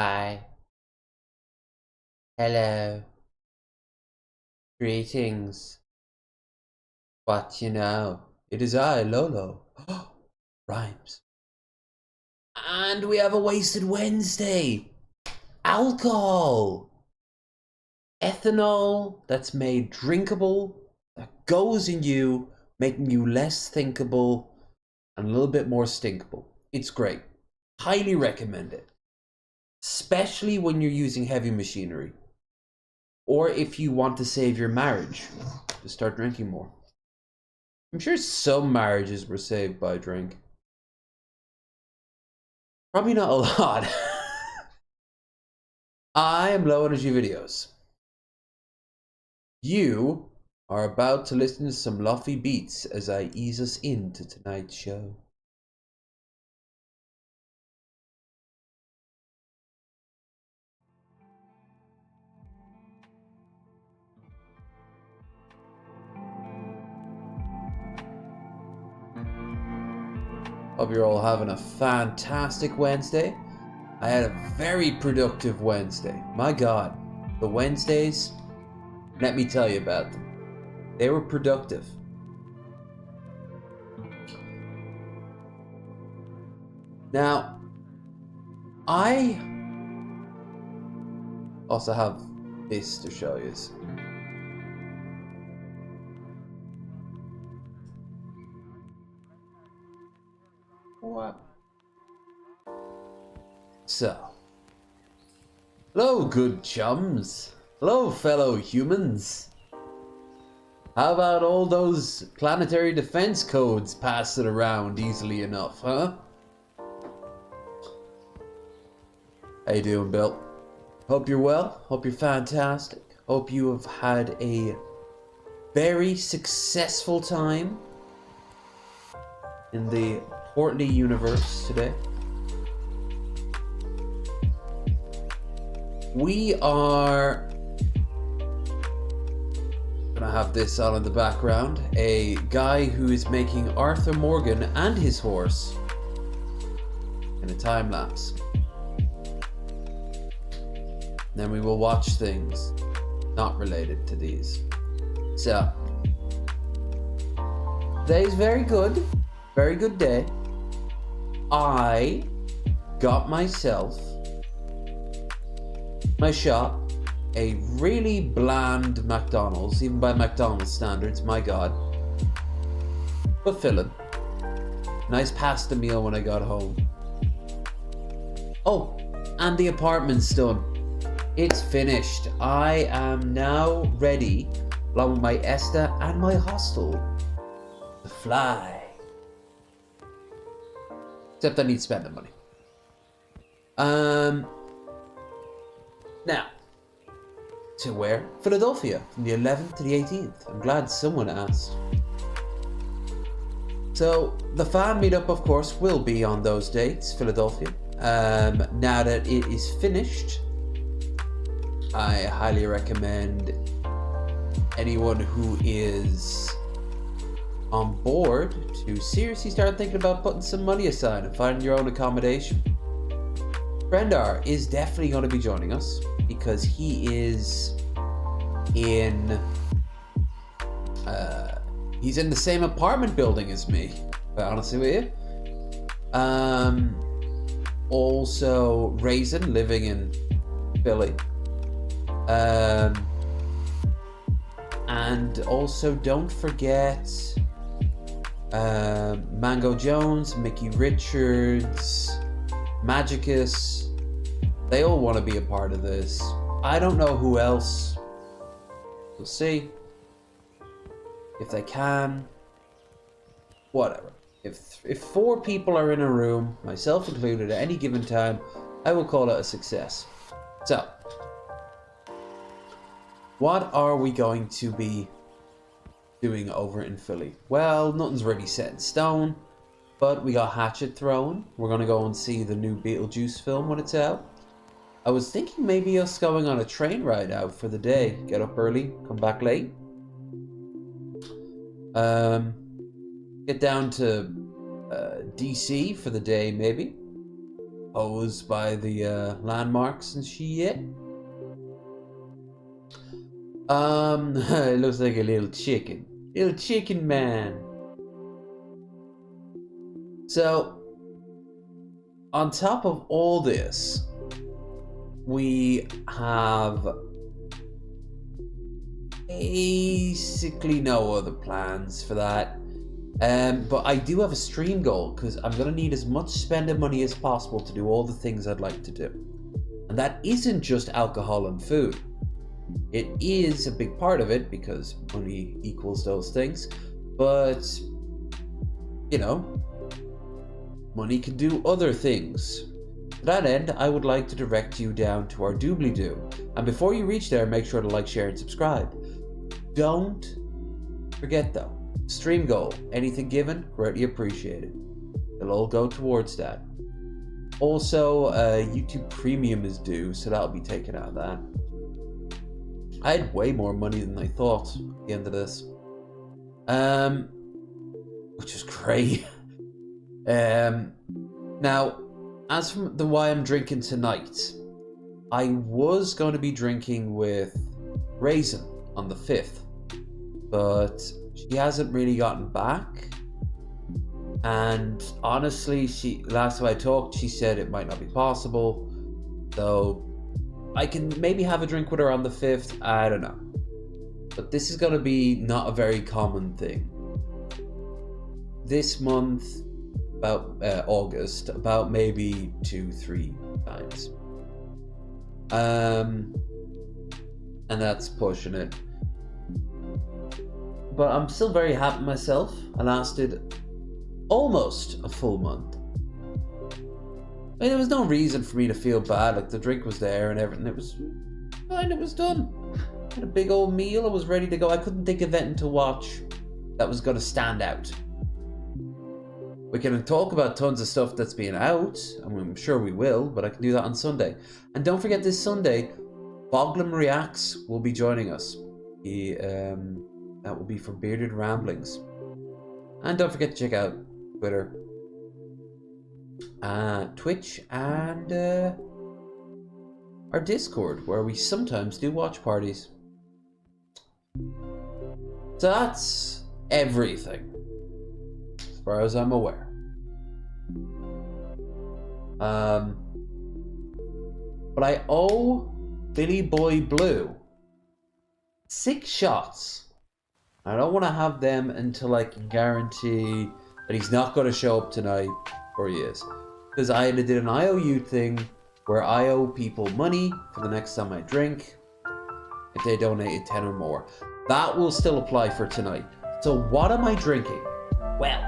Hi. Hello. Greetings. What you know? It is I, Lolo. Rhymes. And we have a Wasted Wednesday. Alcohol. Ethanol that's made drinkable, that goes in you, making you less thinkable and a little bit more stinkable. It's great. Highly recommend it. Especially when you're using heavy machinery. Or if you want to save your marriage, to start drinking more. I'm sure some marriages were saved by a drink. Probably not a lot. I am Low Energy Videos. You are about to listen to some lofty beats as I ease us into tonight's show. Hope you're all having a fantastic Wednesday. I had a very productive Wednesday. My God, the Wednesdays, let me tell you about them. They were productive. Now, I also have this to show you. What? So, hello, good chums. Hello, fellow humans. How about all those planetary defense codes passing around easily enough, huh? How you doing, Bill? Hope you're well. Hope you're fantastic. Hope you have had a very successful time in the Portly universe today. We are gonna have this on in the background. A guy who is making Arthur Morgan and his horse in a time lapse. Then we will watch things not related to these. So, today's very good. Very good day. I got myself my shop a really bland McDonald's, even by McDonald's standards, my God. But filling. Nice pasta meal when I got home. Oh, and the apartment's done. It's finished. I am now ready, along with my Esta and my hostel, to fly. Except I need to spend the money. Now, to where? Philadelphia, from the 11th to the 18th. I'm glad someone asked. So, the fan meetup, of course, will be on those dates, Philadelphia. Now that it is finished, I highly recommend anyone who is on board to seriously start thinking about putting some money aside and finding your own accommodation. Brendar is definitely going to be joining us because he is in he's in the same apartment building as me, but honestly with you. Also Raisin living in Philly. And also don't forget Mango Jones, Mickey Richards, Magicus. They all want to be a part of this. I don't know who else. We'll see if they can. Whatever. If 4 people are in a room, myself included, at any given time, I will call it a success. So, what are we going to be doing over in Philly? Well, nothing's really set in stone, but we got Hatchet thrown. We're going to go and see the new Beetlejuice film when it's out. I was thinking maybe us going on a train ride out for the day. Get up early, come back late. Get down to DC for the day, maybe. posed by the landmarks and shit. It looks like a little chicken. Little chicken man. So, on top of all this, we have basically no other plans for that. But I do have a stream goal because I'm going to need as much spending money as possible to do all the things I'd like to do. And that isn't just alcohol and food. It is a big part of it because money equals those things. But, you know, money can do other things. To that end, I would like to direct you down to our doobly-doo. And before you reach there, make sure to like, share, and subscribe. Don't forget though, stream goal, anything given, greatly appreciated. It'll all go towards that. Also, YouTube Premium is due, so that'll be taken out of that. I had way more money than I thought at the end of this. Which is great. Now, as for the why I'm drinking tonight, I was going to be drinking with Raisin on the 5th, but she hasn't really gotten back. And honestly, last time I talked, she said it might not be possible. So I can maybe have a drink with her on the 5th. I don't know. But this is going to be not a very common thing. This month, about August, about maybe 2-3 times. And that's pushing it. But I'm still very happy myself. I lasted almost a full month. I mean, there was no reason for me to feel bad. Like, the drink was there and everything. It was fine. It was done. I had a big old meal. I was ready to go. I couldn't think of anything to watch that was going to stand out. We can talk about tons of stuff that's been out. I mean, I'm sure we will, but I can do that on Sunday. And don't forget, this Sunday, Boglum Reacts will be joining us. That will be from Bearded Ramblings. And don't forget to check out Twitter, Twitch, and our Discord, where we sometimes do watch parties. So that's everything, as far as I'm aware. But I owe Billy Boy Blue 6 shots. I don't want to have them until I can guarantee that he's not going to show up tonight, or he is. Because I did an IOU thing where I owe people money for the next time I drink if they donated 10 or more. That will still apply for tonight. So what am I drinking? Well,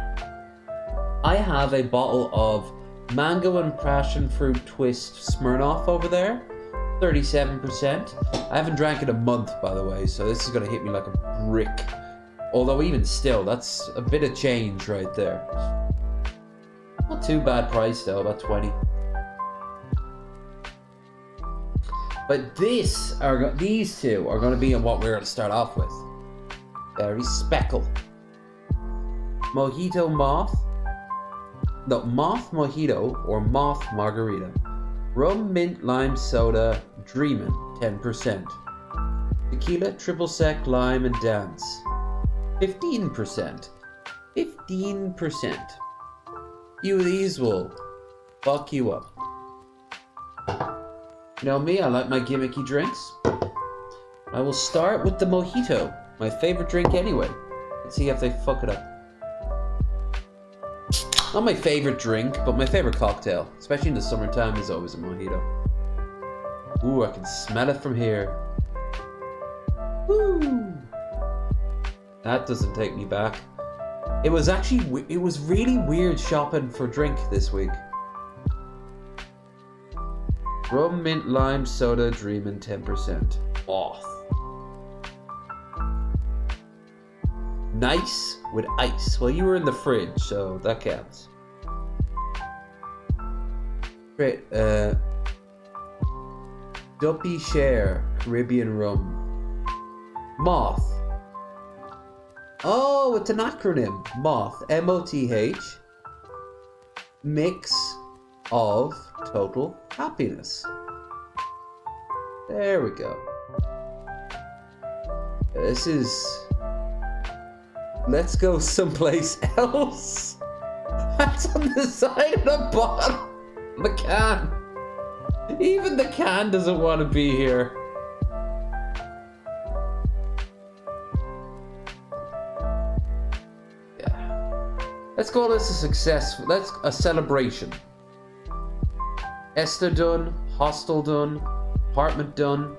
I have a bottle of mango and passion fruit twist Smirnoff over there. 37%. I haven't drank in a month, by the way, so this is going to hit me like a brick. Although even still, that's a bit of change right there. Not too bad price though, about 20. But these two are going to be what we're going to start off with. Very speckle. Mojito Moth. No, Moth Mojito or Moth Margarita. Rum, mint, lime, soda, Dreamin', 10%. Tequila, triple sec, lime, and dance, 15%. 15%. Few of these will fuck you up. You know me, I like my gimmicky drinks. I will start with the mojito, my favorite drink anyway. Let's see if they fuck it up. Not my favorite drink, but my favorite cocktail, especially in the summertime, is always a mojito. Ooh, I can smell it from here. Woo! That doesn't take me back. It was really weird shopping for drink this week. Rum, mint, lime, soda, Dreamin', 10%. Off. Nice with ice. Well, you were in the fridge, so that counts. Great. Duppy Share Caribbean Rum. Moth. Oh, it's an acronym. Moth. M-O-T-H. Mix. of total happiness. There we go. This is... Let's go someplace else. That's on the side of the bottom. The can. Even the can doesn't want to be here. Yeah. Let's call this a success. Let's a celebration. Esther done. Hostel done. Apartment done.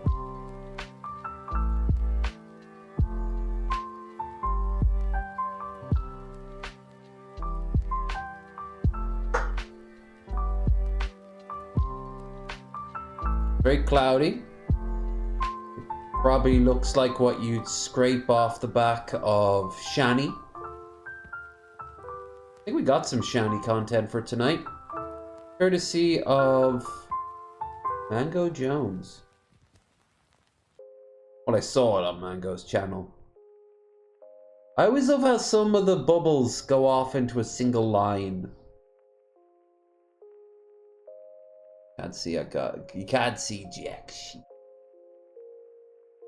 Very cloudy. Probably looks like what you'd scrape off the back of Shani. I think we got some Shani content for tonight. Courtesy of Mango Jones. Well, I saw it on Mango's channel. I always love how some of the bubbles go off into a single line. Can't see, you can't see jack shit.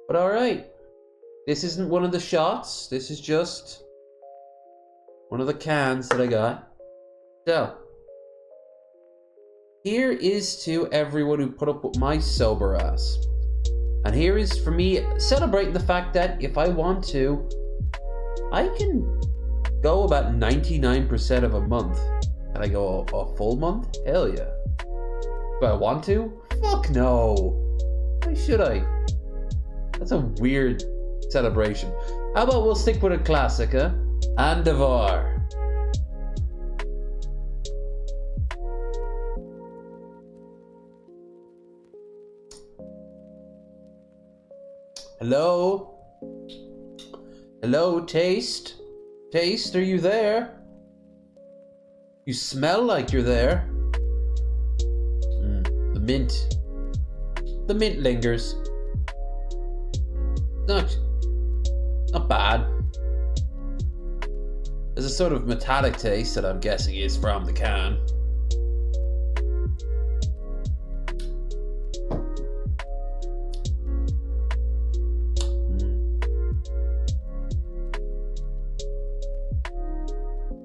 But alright. This isn't one of the shots. This is just one of the cans that I got. So, here is to everyone who put up with my sober ass. And here is for me celebrating the fact that if I want to, I can go about 99% of a month. Can I go a full month? Hell yeah. Do I want to? Fuck no. Why should I? That's a weird celebration. How about we'll stick with a classic, huh? Andavar. Hello? Hello, Taste? Taste, are you there? You smell like you're there. The mint lingers. Not bad. There's a sort of metallic taste that I'm guessing is from the can.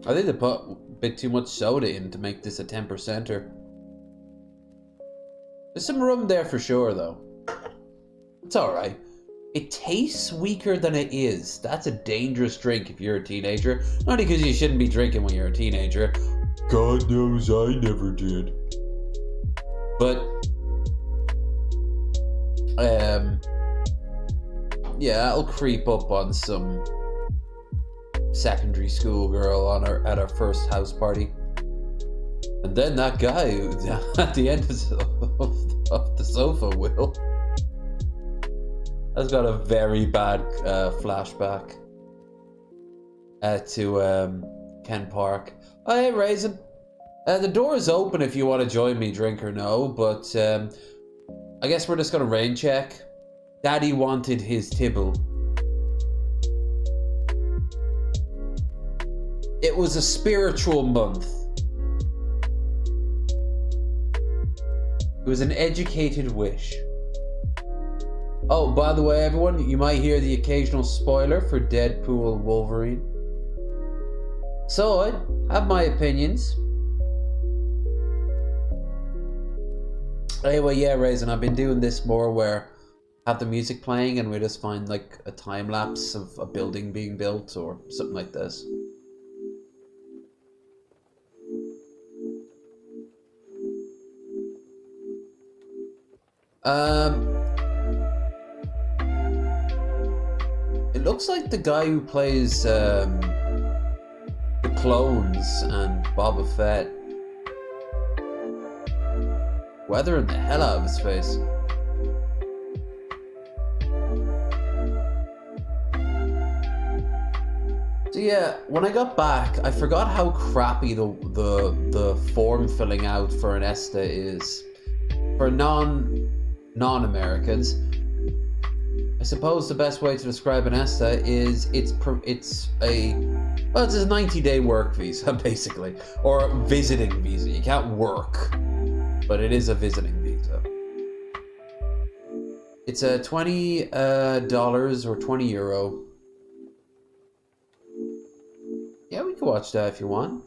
I think they put a bit too much soda in to make this a 10%er. There's some rum there for sure, though. It's alright. It tastes weaker than it is. That's a dangerous drink if you're a teenager. Not because you shouldn't be drinking when you're a teenager. God knows I never did. But, yeah, it'll creep up on some secondary school girl at our first house party. And then that guy who, at the end of the sofa will. Has got a very bad flashback to Ken Park. Oh, hey, Raisin. The door is open if you want to join me, drink or no, but I guess we're just going to rain check. Daddy wanted his Tibble. It was a spiritual month. It was an educated wish. Oh, by the way, everyone, you might hear the occasional spoiler for Deadpool Wolverine. So, I have my opinions. Anyway, yeah, Raisin, I've been doing this more where I have the music playing and we just find like a time lapse of a building being built or something like this. It looks like the guy who plays the clones and Boba Fett weathering the hell out of his face. So yeah, when I got back, I forgot how crappy the form filling out for an ESTA is for non-Americans. I suppose the best way to describe an ESTA is it's a 90-day work visa, basically, or visiting visa. You can't work, but it is a visiting visa. It's a $20 or €20. Yeah, we can watch that if you want.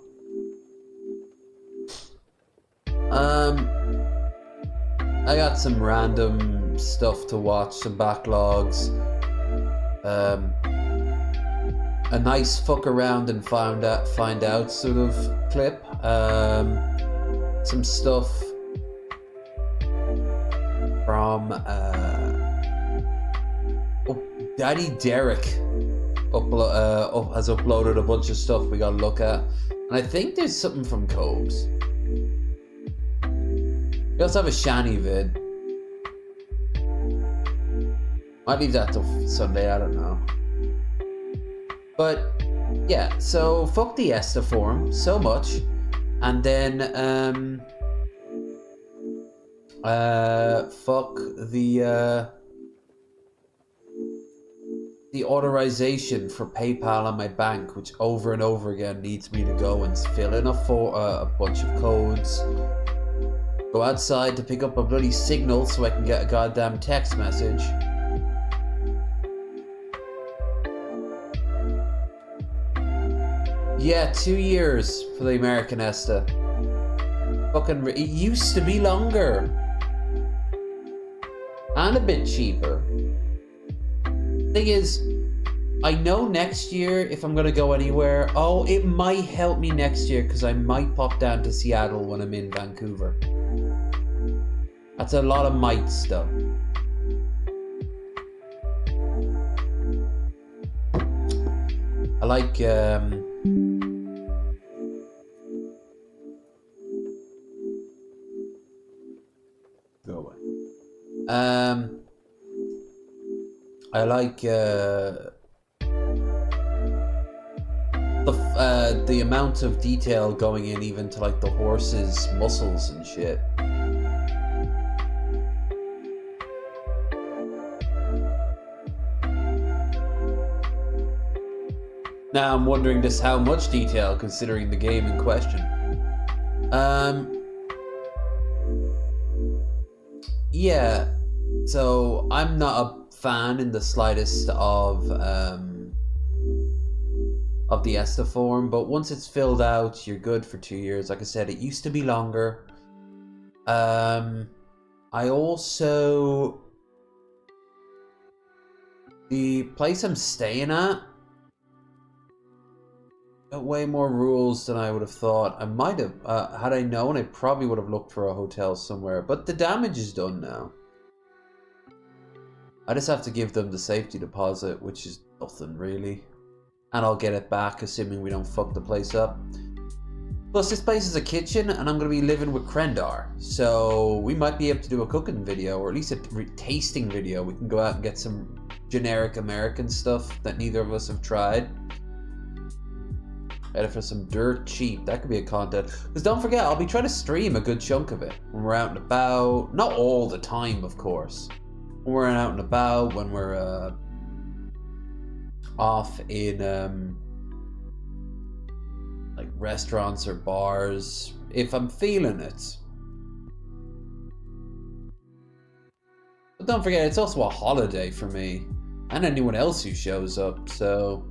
I got some random stuff to watch, some backlogs. A nice fuck around and find out sort of clip. Some stuff from Daddy Derek has uploaded a bunch of stuff we gotta look at, and I think there's something from Cobes. We also have a Shani vid. Might leave that till Sunday, I don't know. But yeah, so fuck the ESTA forum so much, and then fuck the authorization for PayPal on my bank, which over and over again needs me to go and fill in a bunch of codes, go outside to pick up a bloody signal so I can get a goddamn text message. Yeah, 2 years for the American ESTA. Fucking, it used to be longer. And a bit cheaper. Thing is, I know next year if I'm gonna go anywhere, it might help me next year because I might pop down to Seattle when I'm in Vancouver. That's a lot of mite stuff. I like go away. I like the amount of detail going in, even to like the horse's muscles and shit. Now I'm wondering just how much detail, considering the game in question. Yeah, so I'm not a fan in the slightest of the ESTA form, but once it's filled out, you're good for 2 years. Like I said, it used to be longer. I also, the place I'm staying at got way more rules than I would have thought. I might have, had I known, I probably would have looked for a hotel somewhere, but the damage is done now. I just have to give them the safety deposit, which is nothing really. And I'll get it back, assuming we don't fuck the place up. Plus, this place is a kitchen, and I'm going to be living with Krendar. So, we might be able to do a cooking video, or at least a tasting video. We can go out and get some generic American stuff that neither of us have tried. Edit for some dirt cheap. That could be a content. Because don't forget, I'll be trying to stream a good chunk of it. When we're out and about. Not all the time, of course. When we're out and about, when we're off in like restaurants or bars, if I'm feeling it. But don't forget, it's also a holiday for me and anyone else who shows up, so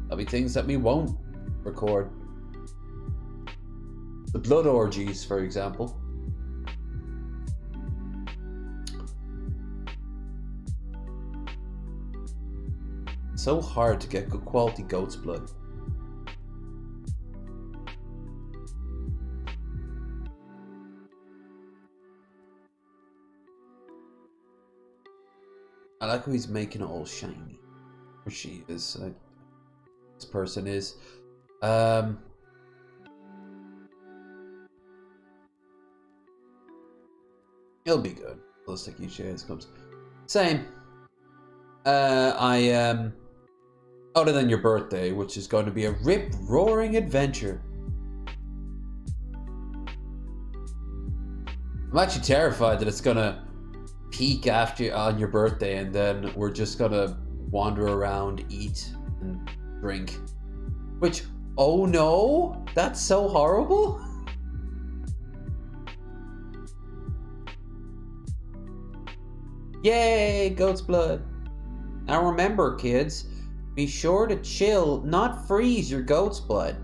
there'll be things that we won't record. The blood orgies, for example. So hard to get good quality goat's blood. I like how he's making it all shiny. Or she is. This person is. It'll be good. Let's take each as comes. Same. Other than your birthday, which is going to be a rip-roaring adventure. I'm actually terrified that it's gonna peak after on your birthday, and then we're just gonna wander around, eat, and drink. Which, oh no, that's so horrible. Yay, goat's blood. Now remember, kids, be sure to chill, not freeze your goat's blood.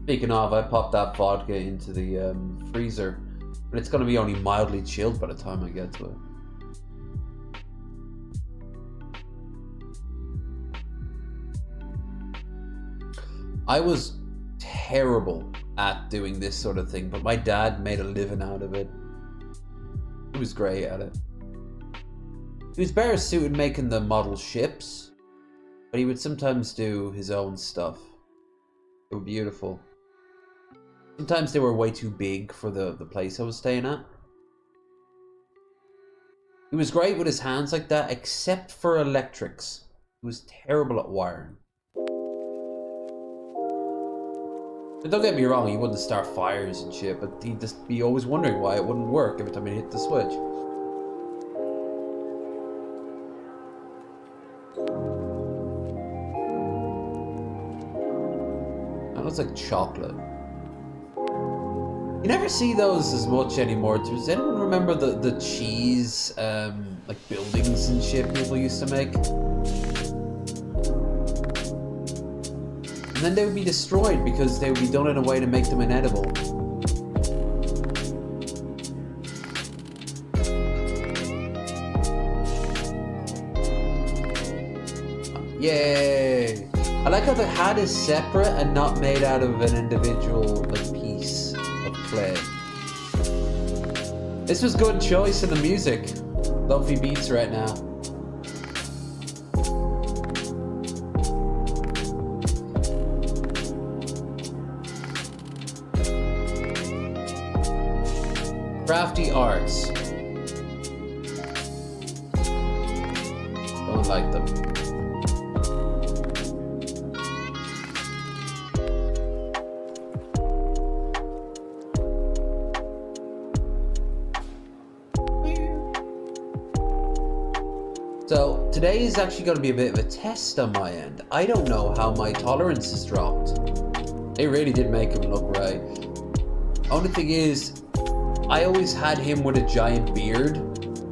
Speaking of, I popped that vodka into the freezer, but it's going to be only mildly chilled by the time I get to it. I was terrible at doing this sort of thing, but my dad made a living out of it. He was great at it. He was better suited making the model ships, but he would sometimes do his own stuff. They were beautiful. Sometimes they were way too big for the place I was staying at. He was great with his hands like that, except for electrics. He was terrible at wiring. But don't get me wrong, he wouldn't start fires and shit, but he'd just be always wondering why it wouldn't work every time he hit the switch. That looks like chocolate. You never see those as much anymore. Does anyone remember the cheese, like buildings and shit people used to make? And then they would be destroyed because they would be done in a way to make them inedible. Yay! I like how the hat is separate and not made out of an individual like piece of clay. This was good choice in the music. Lovely beats right now. Crafty arts. Don't like them. So today is actually going to be a bit of a test on my end. I don't know how my tolerance has dropped. They really did make him look right. Only thing is, I always had him with a giant beard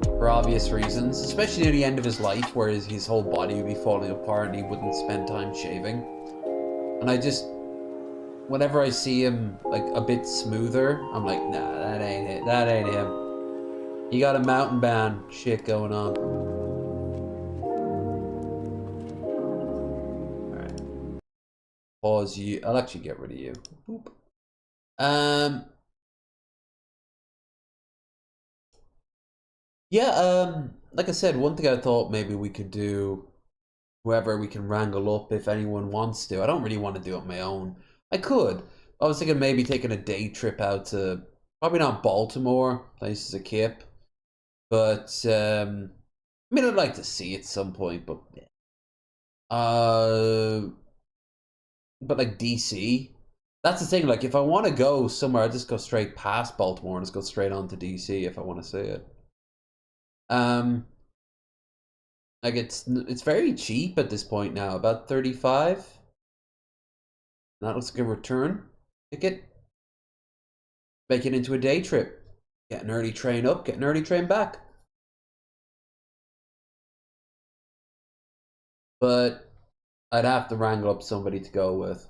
for obvious reasons, especially near the end of his life where his whole body would be falling apart and he wouldn't spend time shaving. And I just, whenever I see him like a bit smoother, I'm like, nah, that ain't it. That ain't him. He got a mountain band shit going on. Alright. Pause you. I'll actually get rid of you. Boop. Yeah, like I said, one thing I thought maybe we could do, whoever we can wrangle up if anyone wants to. I don't really want to do it on my own. I could. I was thinking maybe taking a day trip out to, probably not Baltimore, places a Kip. But, I mean, I'd like to see it at some point, but like DC. That's the thing, like if I want to go somewhere, I just go straight past Baltimore and just go straight on to DC if I want to see it. Like it's very cheap at this point now, about 35. That looks like a return ticket. Make it into a day trip. Get an early train up, get an early train back. But I'd have to wrangle up somebody to go with.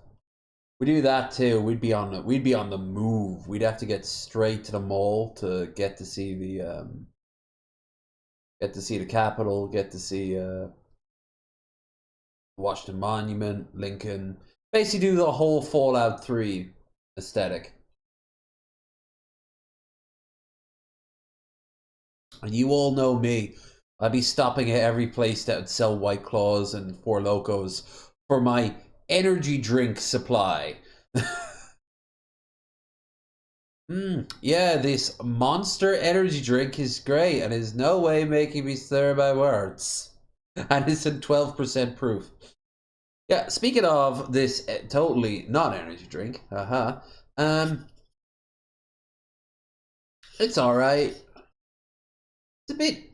We do that too. We'd be on the move. We'd have to get straight to the mall to get to see the Capitol, get to see Washington Monument, Lincoln. Basically do the whole Fallout 3 aesthetic. And you all know me. I'd be stopping at every place that would sell White Claws and Four Locos for my energy drink supply. Yeah, this Monster energy drink is great and is no way making me slur my words. And it's in 12% proof. Yeah, speaking of this totally not energy drink, it's all right. It's a bit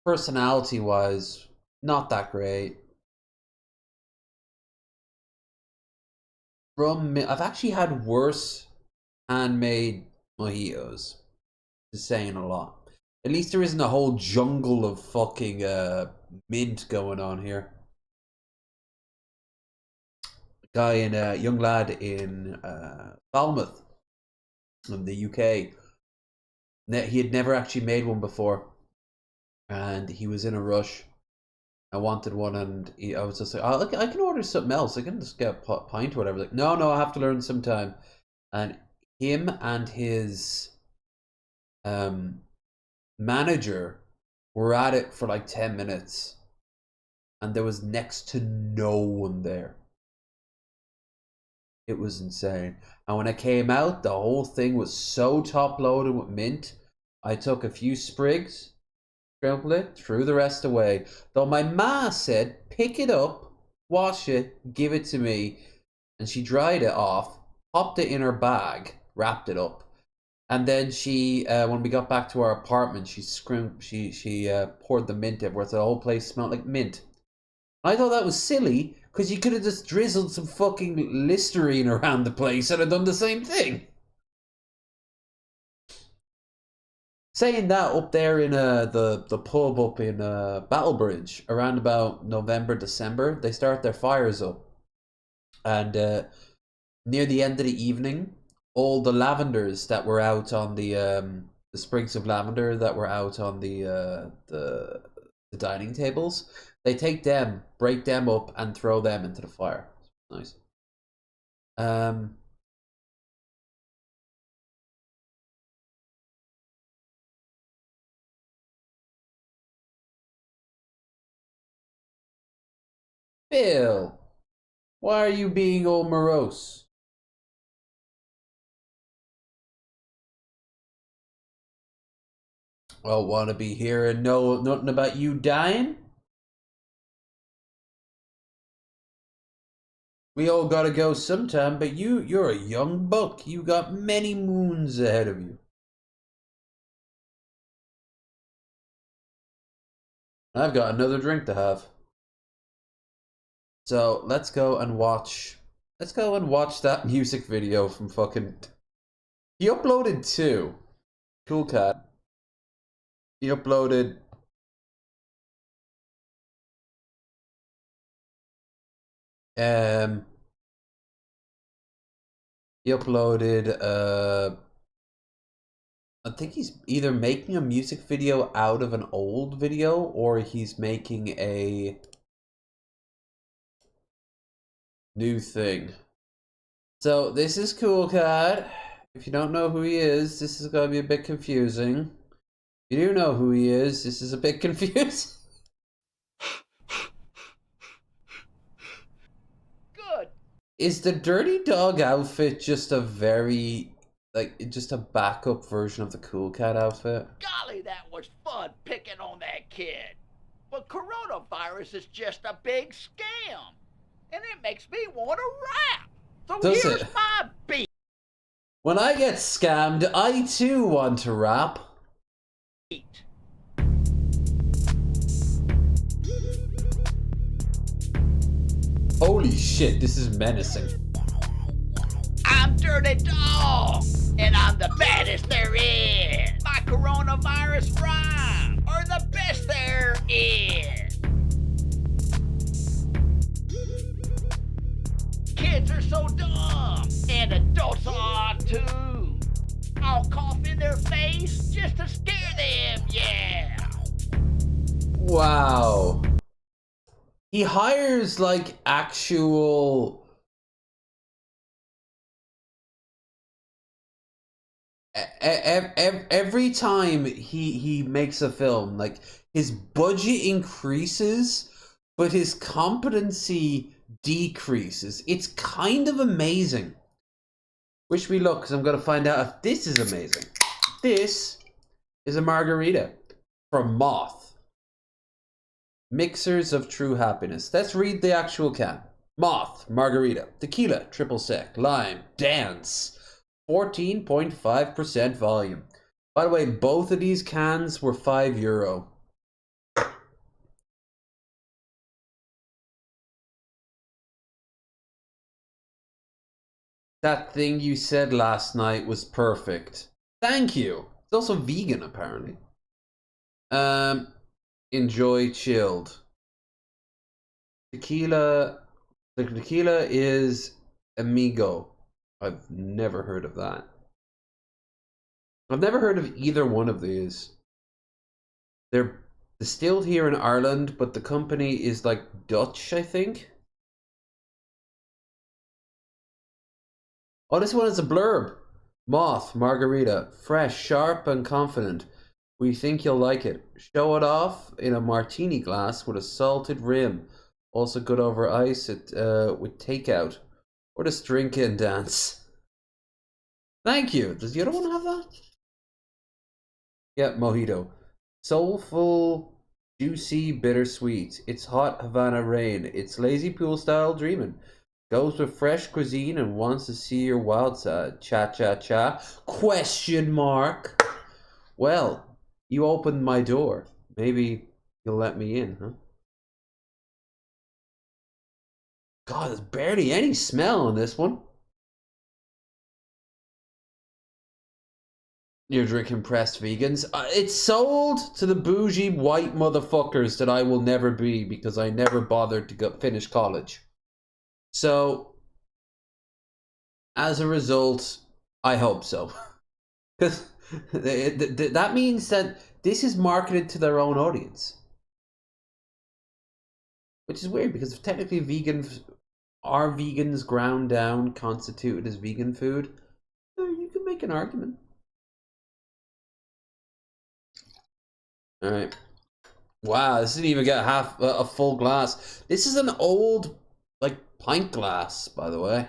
personality-wise not that great. I've actually had worse handmade mojitos. Is saying a lot. At least there isn't a whole jungle of fucking mint going on here. Guy in a young lad in Falmouth in the UK. He had never actually made one before, and he was in a rush. I wanted one, and I was just like, oh, look, I can order something else. I can just get a pint or whatever. Like, no, I have to learn sometime. And him and his manager were at it for like 10 minutes, and there was next to no one there. It was insane. And when it came out, the whole thing was so top loaded with mint. I took a few sprigs, scrambled it, threw the rest away. Though my ma said, pick it up, wash it, give it to me. And she dried it off, popped it in her bag, wrapped it up. And then she, when we got back to our apartment, she poured the mint everywhere. So the whole place smelled like mint. I thought that was silly, because you could have just drizzled some fucking Listerine around the place and have done the same thing. Saying that, up there in the pub up in Battlebridge, around about November, December, they start their fires up. And near the end of the evening, all the lavenders that were out on the sprigs of lavender that were out on the dining tables, they take them, break them up, and throw them into the fire. Nice. Bill, why are you being all morose? Well, wanna be here and know nothing about you dying? We all gotta go sometime, but you're a young buck. You got many moons ahead of you. I've got another drink to have. So let's go and watch that music video from fucking. He uploaded two. Cool cat. He uploaded. He uploaded. I think he's either making a music video out of an old video, or he's making a new thing. So this is Cool Cat. If you don't know who he is, this is gonna be a bit confusing. If you do know who he is, this is a bit confusing. Good. Is the dirty dog outfit just a very, like, just a backup version of the Cool Cat outfit? Golly, that was fun picking on that kid. But coronavirus is just a big scam. And it makes me want to rap. So Does here's it? my beat. When I get scammed, I too want to rap. Holy shit, this is menacing. I'm Dirty Dog, and I'm the baddest there is. My coronavirus rhyme are the best there is. Kids are so dumb, and adults are too. I'll cough in their face just to scare them, yeah. Wow. He hires like actual every time he makes a film, like his budget increases, but his competency decreases. It's kind of amazing. Wish me luck, because I'm going to find out if this is amazing. This is a margarita from Moth. Mixers of True Happiness. Let's read the actual can. Moth, margarita, tequila, triple sec, lime, dance, 14.5% volume. By the way, both of these cans were €5. That thing you said last night was perfect. Thank you. It's also vegan, apparently. Enjoy chilled. Tequila. The tequila is Amigo. I've never heard of that. I've never heard of either one of these. They're distilled here in Ireland, but the company is like Dutch, I think. Oh, this one is a blurb. Moth, margarita, fresh, sharp, and confident. We think you'll like it. Show it off in a martini glass with a salted rim. Also good over ice with takeout. Or just drink and dance. Thank you. Does the other one have that? Yeah, mojito. Soulful, juicy, bittersweet. It's hot Havana rain. It's lazy pool style dreaming. Goes with fresh cuisine and wants to see your wild side. Cha cha cha. Question mark. Well, you opened my door. Maybe you'll let me in, huh? God, there's barely any smell on this one. You're drinking pressed vegans. It's sold to the bougie white motherfuckers that I will never be because I never bothered to finish college. So, as a result, I hope so. Because that means that this is marketed to their own audience. Which is weird because if technically are vegans ground down constituted as vegan food, you can make an argument. Alright. Wow, this didn't even get half a full glass. This is an old, like, pint glass, by the way.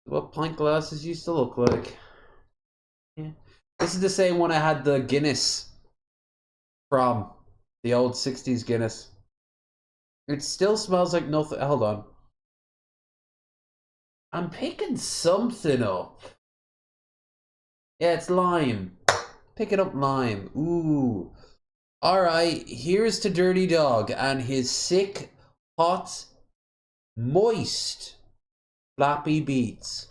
What pint glasses used to look like. Yeah. This is the same one I had the Guinness from. The old 60s Guinness. It still smells like nothing. Hold on. I'm picking something up. Yeah, it's lime. Picking up lime. Ooh. Alright, here's to Dirty Dog and his sick, hot, moist, flappy beats.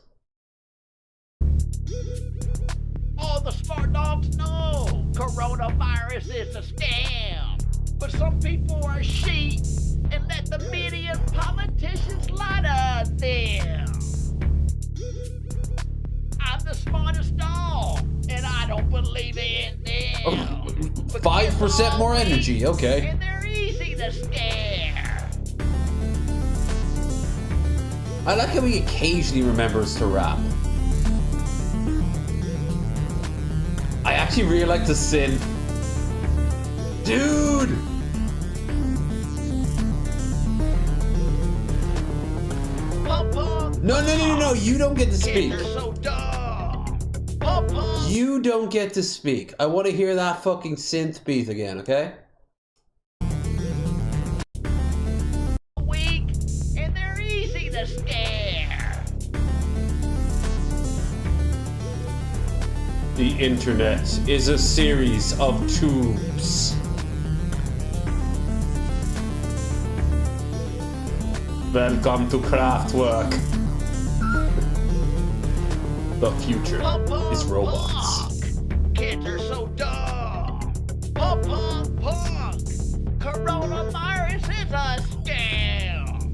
All the smart dogs know coronavirus is a scam. But some people are sheep and let the media and politicians lie to them. I'm the smartest dog, and I don't believe in them. 5% more energy, okay. And they're easy to scare. I like how he occasionally remembers to rap. I actually really like the synth. Dude! No, you don't get to speak. You don't get to speak. I want to hear that fucking synth beat again, okay? Weak, and they're easy to scare. The internet is a series of tubes. Welcome to Kraftwerk. The future is robots. Kids are so dumb. Punk. Coronavirus is a scam.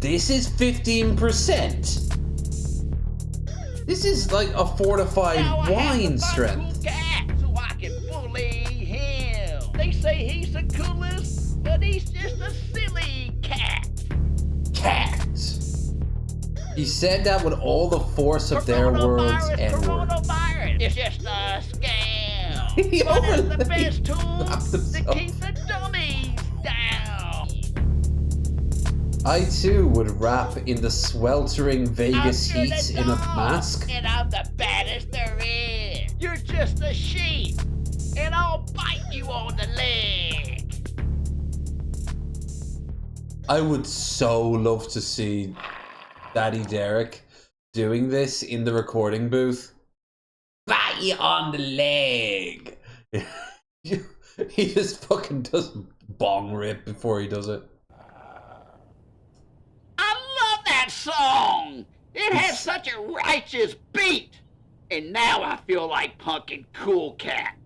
This is 15%. This is like a fortified wine strength. Cat so I can bully him. They say he's the coolest, but he's just a silly cat. Cat. He said that with all the force of their words and words. Coronavirus is just a scam. He But it's the overlaid best tool slapped to himself. keep the dummies down. I too would rap in the sweltering Vegas I'm heat in a dog, mask. And I'm the baddest there is. You're just a sheep, and I'll bite you on the leg. I would so love to see Daddy Derek doing this in the recording booth. Bat you on the leg. He just fucking does bong rip before he does it. I love that song. It has such a righteous beat. And now I feel like punking Cool Cat.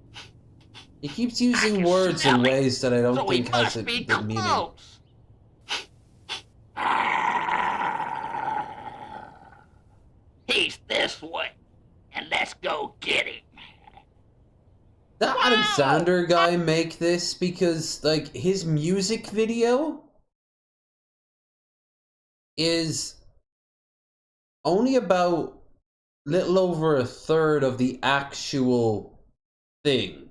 He keeps using words in ways that I don't think has a be good meaning. close. He's this way, and let's go get him. That Adam Sandler guy make this because, like, his music video is only about little over a third of the actual thing.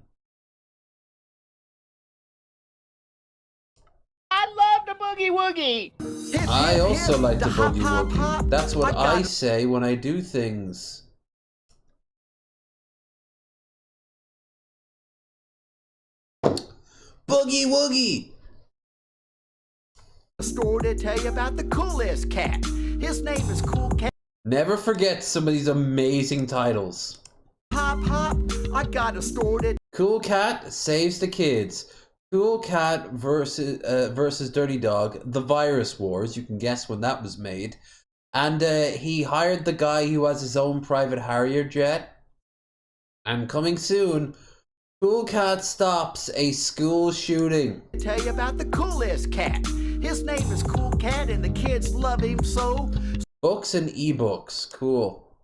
I love the boogie woogie. I also like the boogie woogie. That's what I say when I do things. Boogie woogie. A story to tell you about the coolest cat. His name is Cool Cat. Never forget some of these amazing titles. Hop hop, I got a story to... Cool Cat saves the kids. Cool Cat versus Dirty Dog. The Virus Wars. You can guess when that was made. And he hired the guy who has his own private Harrier jet. And coming soon, Cool Cat stops a school shooting. Tell you about the coolest cat. His name is Cool Cat and the kids love him so. Books and ebooks. Cool.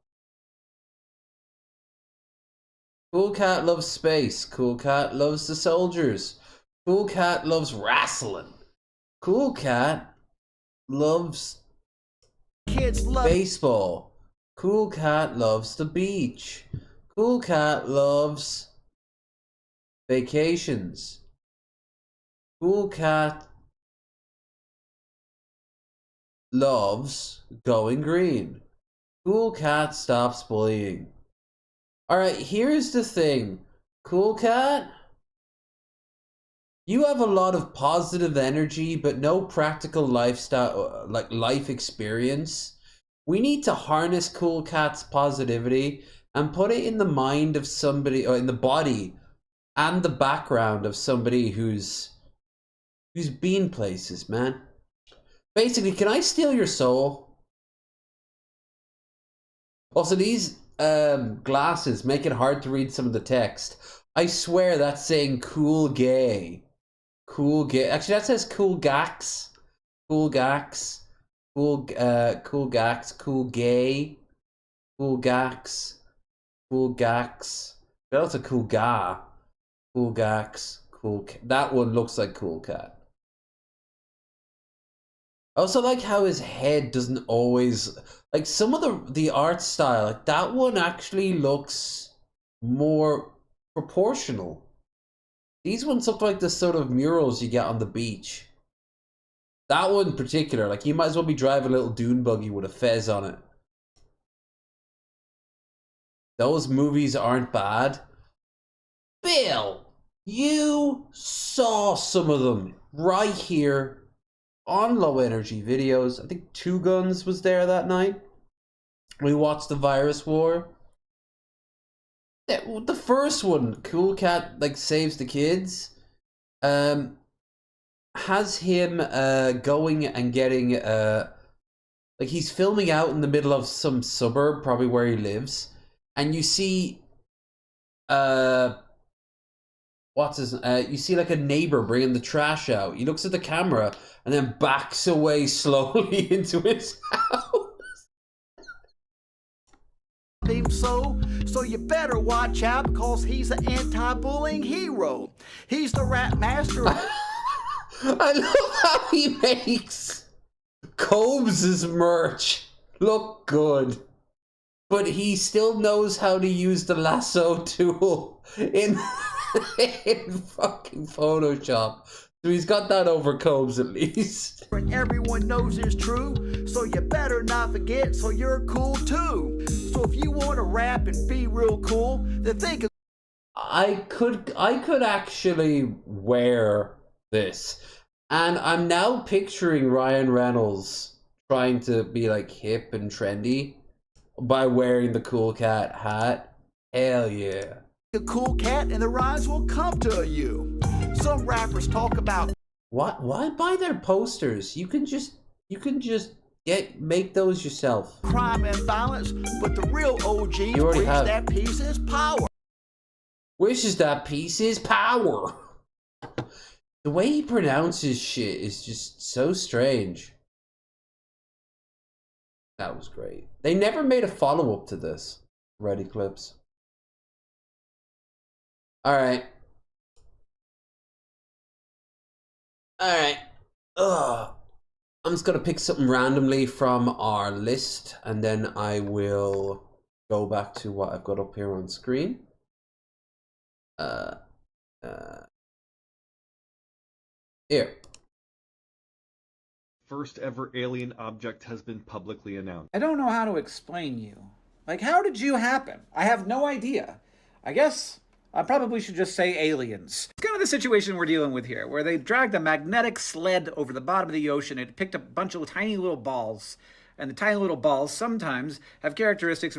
Cool Cat loves space. Cool Cat loves the soldiers. Cool Cat loves wrestling. Cool Cat loves Kids love baseball. Cool Cat loves the beach. Cool Cat loves vacations. Cool Cat loves going green. Cool Cat stops bullying. Alright, here's the thing. Cool Cat, you have a lot of positive energy, but no practical lifestyle, like life experience. We need to harness Cool Cat's positivity and put it in the mind of somebody, or in the body and the background of somebody who's been places, man. Basically, can I steal your soul? Also, these glasses make it hard to read some of the text. I swear that's saying cool gay. Cool gay. Actually, that says cool gax. Cool gax. Cool gax. Cool gay. Cool gax. Cool gax. That's a cool ga. Cool gax. Cool. That one looks like Cool Cat. I also like how his head doesn't always, like, some of the art style, like that one actually looks more proportional. These ones look like the sort of murals you get on the beach. That one in particular, like, you might as well be driving a little dune buggy with a fez on it. Those movies aren't bad. Bill, you saw some of them right here on Low Energy Videos. I think Two Guns was there that night. We watched The Virus War. The first one, Cool Cat, like, saves the kids. Has him going and getting like, he's filming out in the middle of some suburb, probably where he lives, and you see you see like a neighbor bringing the trash out. He looks at the camera and then backs away slowly into his house. him so you better watch out because he's an anti-bullying hero. He's the rap master. I love how he makes Combs' merch look good, but he still knows how to use the lasso tool in fucking Photoshop. So he's got that over Combs at least. And everyone knows it's true, so you better not forget, so you're cool too. So if you want to rap and be real cool, then think of... I could actually wear this. And I'm now picturing Ryan Reynolds trying to be like hip and trendy by wearing the cool cat hat. Hell yeah. A cool cat and the rhymes will come to you. Some rappers talk about What? Why buy their posters? You can just make those yourself. crime and violence, but the real OG You already preach have. that peace is power. Wishes that piece is power. The way he pronounces shit is just so strange. That was great. They never made a follow-up to this. Ready clips. Alright. Alright. Ugh. I'm just gonna pick something randomly from our list, and then I will go back to what I've got up here on screen. Here. First ever alien object has been publicly announced. I don't know how to explain you. Like, how did you happen? I have no idea. I guess I probably should just say aliens. It's kind of the situation we're dealing with here, where they dragged a magnetic sled over the bottom of the ocean. It picked up a bunch of tiny little balls, and the tiny little balls sometimes have characteristics.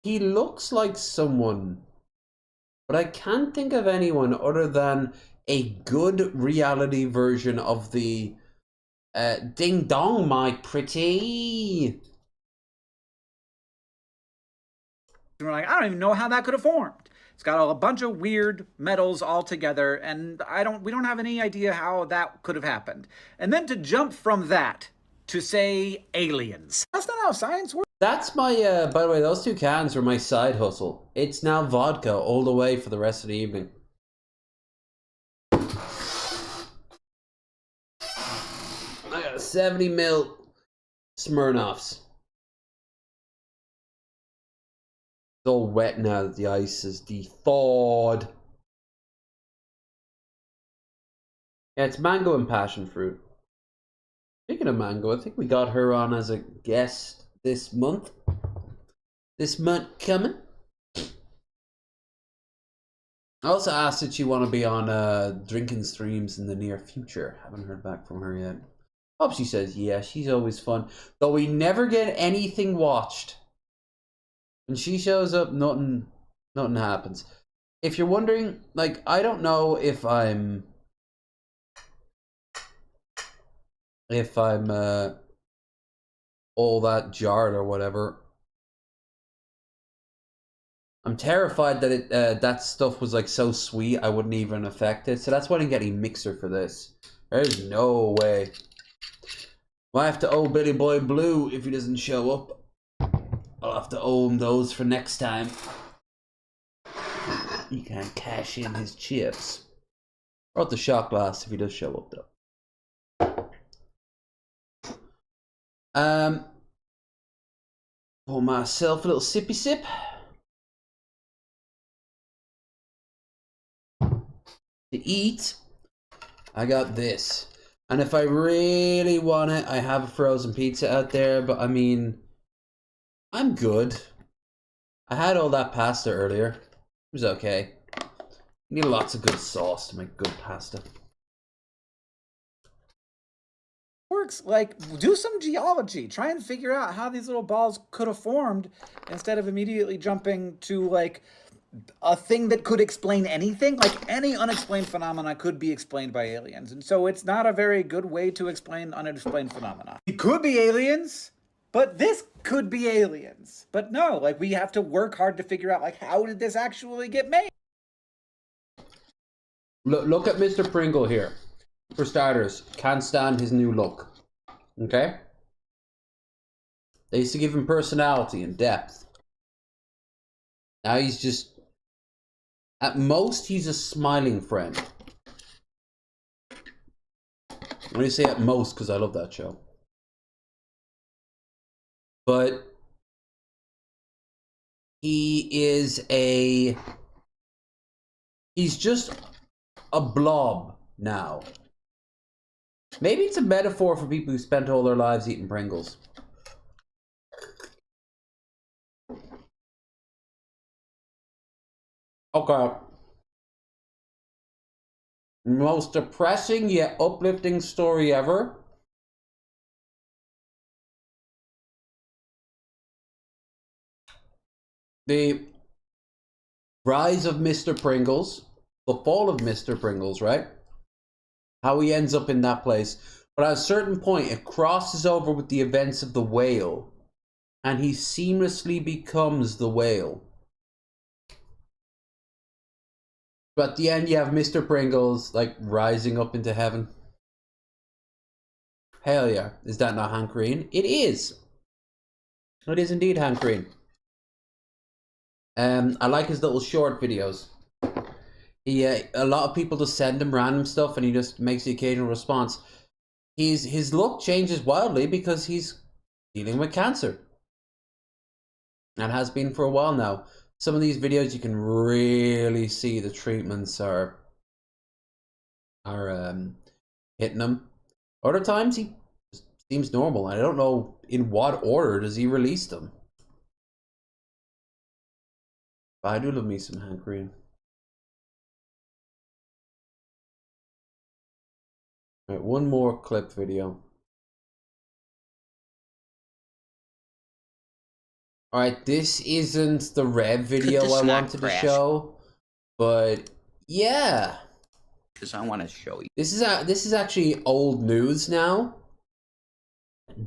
He looks like someone, but I can't think of anyone other than a good reality version of the Ding Dong, my pretty. And we're like, I don't even know how that could have formed. It's got a bunch of weird metals all together, and we don't have any idea how that could have happened. And then to jump from that to say aliens. That's not how science works. That's my, by the way, those two cans were my side hustle. It's now vodka all the way for the rest of the evening. I got a 70 ml Smirnoffs. It's all wet now that the ice is de-thawed. Yeah, it's mango and passion fruit. Speaking of mango, I think we got her on as a guest this month. This month coming. I also asked if she want to be on drinking streams in the near future. Haven't heard back from her yet. Hope she says yeah. She's always fun. Though we never get anything watched. When she shows up, nothing happens. If you're wondering, like, I don't know if I'm all that jarred or whatever. I'm terrified that that stuff was like so sweet I wouldn't even affect it. So that's why I didn't get any mixer for this. There's no way. Might have to owe Billy Boy Blue if he doesn't show up. I'll have to owe him those for next time. He can't cash in his chips. Or at the shot glass if he does show up though. For myself a little sippy sip. To eat, I got this. And if I really want it, I have a frozen pizza out there, but I mean, I'm good. I had all that pasta earlier. It was okay. You need lots of good sauce to make good pasta. Works like, do some geology. Try and figure out how these little balls could have formed instead of immediately jumping to like a thing that could explain anything. Like any unexplained phenomena could be explained by aliens, and so it's not a very good way to explain unexplained phenomena. It could be aliens, but this could be aliens. But no, like we have to work hard to figure out like how did this actually get made? Look at Mr. Pringle here. For starters, can't stand his new look. Okay? They used to give him personality and depth. Now he's just... At most, he's a smiling friend. I'm going to say at most because I love that show. But... He's just a blob now. Maybe it's a metaphor for people who spent all their lives eating Pringles. Okay. Most depressing yet uplifting story ever. The rise of Mr. Pringles, the fall of Mr. Pringles, right? How he ends up in that place. But at a certain point, it crosses over with the events of the whale, and he seamlessly becomes the whale. But at the end, you have Mr. Pringles, like, rising up into heaven. Hell yeah. Is that not Hank Green? It is. It is indeed Hank Green. I like his little short videos. A lot of people just send him random stuff, and he just makes the occasional response. His look changes wildly because he's dealing with cancer, and has been for a while now. Some of these videos you can really see the treatments are hitting him. Other times he seems normal. I don't know in what order does he release them. But I do love me some Hank Green. All right, one more clip video. Alright, this isn't the Rev video I wanted to show, but yeah. Because I want to show you. This is actually old news now,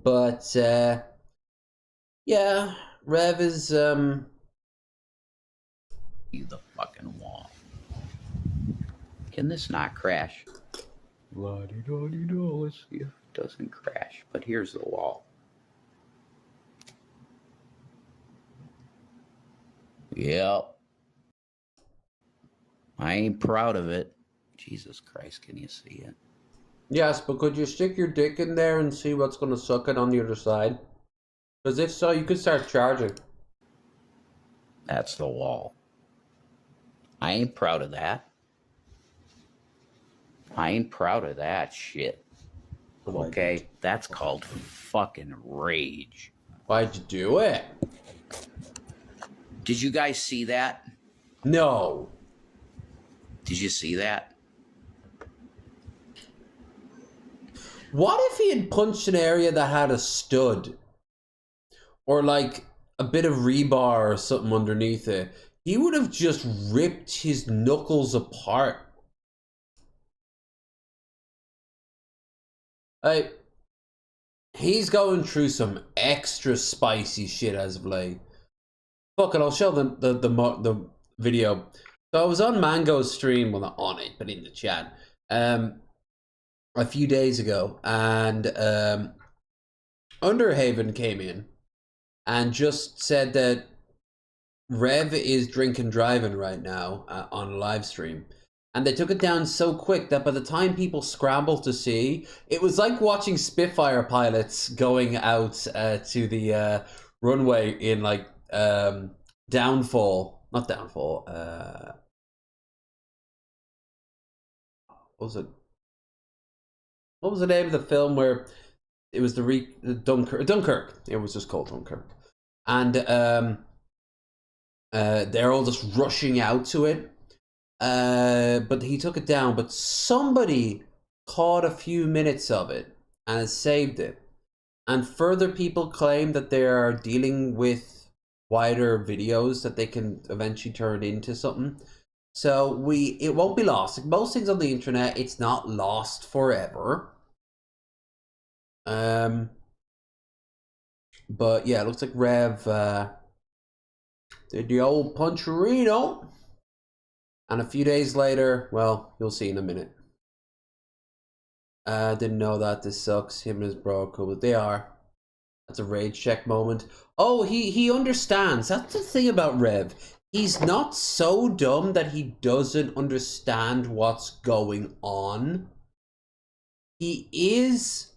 but yeah, Rev is You the fucking wall. Can this not crash? La-di-da-di-da. Let's see if it doesn't crash. But here's the wall. Yep. I ain't proud of it. Jesus Christ, can you see it? yes, but could you stick your dick in there and see what's gonna suck it on the other side? Because if so, you could start charging. That's the wall. I ain't proud of that. I ain't proud of that shit. Okay? That's called fucking rage. Why'd you do it? Did you guys see that? No. Did you see that? What if he had punched an area that had a stud? Or like a bit of rebar or something underneath it? He would have just ripped his knuckles apart. He's going through some extra spicy shit as of late. Fuck it, I'll show the video. So I was on Mango's stream, well not on it, but in the chat, a few days ago, and Underhaven came in and just said that Rev is drinking driving right now on a live stream. And they took it down so quick that by the time people scrambled to see, it was like watching Spitfire pilots going out to the runway in like Downfall. Not Downfall. What was it? What was the name of the film where it was the Dunkirk? Dunkirk. It was just called Dunkirk. And they're all just rushing out to it. But he took it down. But somebody caught a few minutes of it and has saved it. And further people claim that they are dealing with wider videos that they can eventually turn into something. So it won't be lost. Like most things on the internet, it's not lost forever. But yeah, it looks like Rev did the old puncherino. And a few days later, well, you'll see in a minute. Didn't know that. This sucks. Him and his bro are cool, but they are. That's a rage check moment. Oh, he understands. That's the thing about Rev. He's not so dumb that he doesn't understand what's going on. He is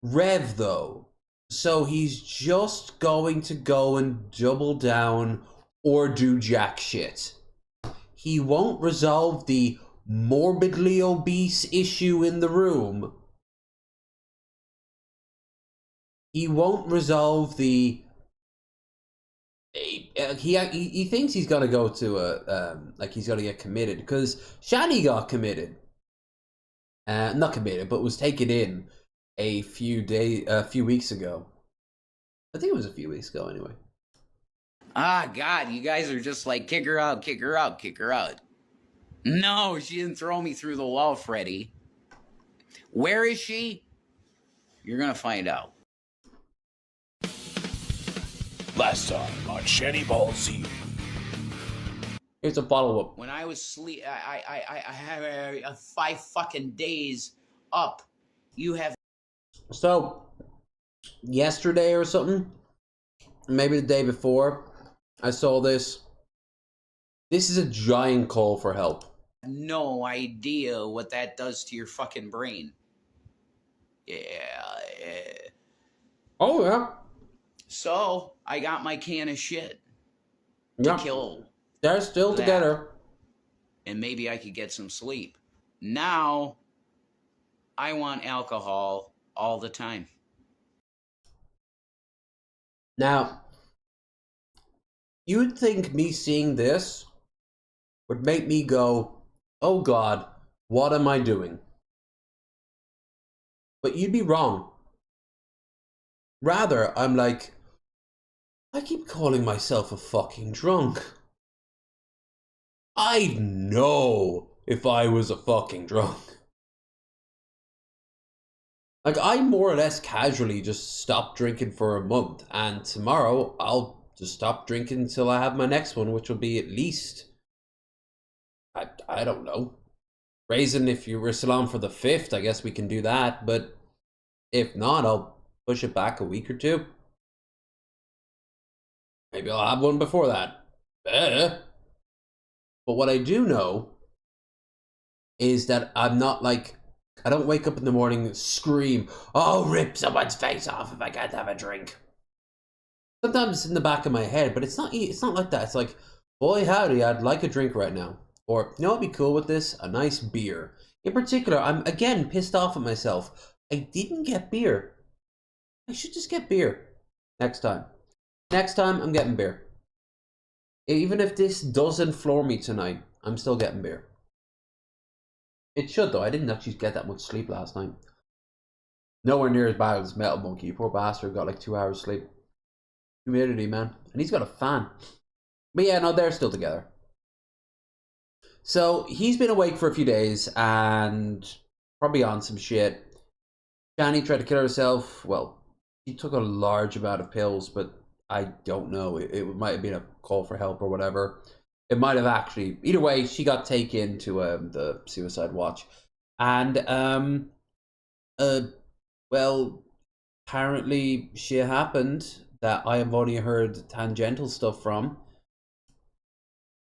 Rev, though. So he's just going to go and double down or do jack shit. He won't resolve the morbidly obese issue in the room. He won't resolve the... He thinks he's gonna go to a like he's gonna get committed because Shani got committed. Not committed, but was taken in a few weeks ago. I think it was a few weeks ago anyway. Ah, God, you guys are just like, kick her out, kick her out, kick her out. No, she didn't throw me through the wall, Freddy. Where is she? You're gonna find out. Last time on Shanny Ball Z. Here's a follow-up. When I was I had 5 fucking days up. You have... So, yesterday or something, maybe the day before, I saw this. This is a giant call for help. no idea what that does to your fucking brain. Yeah. Oh, yeah. So, I got my can of shit to Yeah. kill. They're still that. together. And maybe I could get some sleep. Now, I want alcohol all the time. Now, you'd think me seeing this would make me go, oh God, what am I doing? But you'd be wrong. Rather, I'm like, I keep calling myself a fucking drunk. I'd know if I was a fucking drunk. Like, I more or less casually just stopped drinking for a month, and tomorrow I'll just stop drinking until I have my next one, which will be at least, I don't know. Raising, if you were still on for the 5th, I guess we can do that, but if not, I'll push it back a week or two. Maybe I'll have one before that. But what I do know is that I'm not like, I don't wake up in the morning and scream, oh, rip someone's face off if I can't have a drink. Sometimes it's in the back of my head, but it's not like that. It's like, boy howdy, I'd like a drink right now. Or, you know what'd be cool with this? A nice beer. In particular, I'm again pissed off at myself. I didn't get beer. I should just get beer next time. Next time, I'm getting beer. Even if this doesn't floor me tonight, I'm still getting beer. It should, though. I didn't actually get that much sleep last night. Nowhere near as bad as Metal Monkey. Poor bastard got like 2 hours sleep. Humidity, man. And he's got a fan. But yeah, no, they're still together. So, he's been awake for a few days and probably on some shit. Shani tried to kill herself. Well, she took a large amount of pills, but I don't know. It might have been a call for help or whatever. It might have actually... Either way, she got taken to the suicide watch. And, well, apparently shit happened that I have only heard tangential stuff from.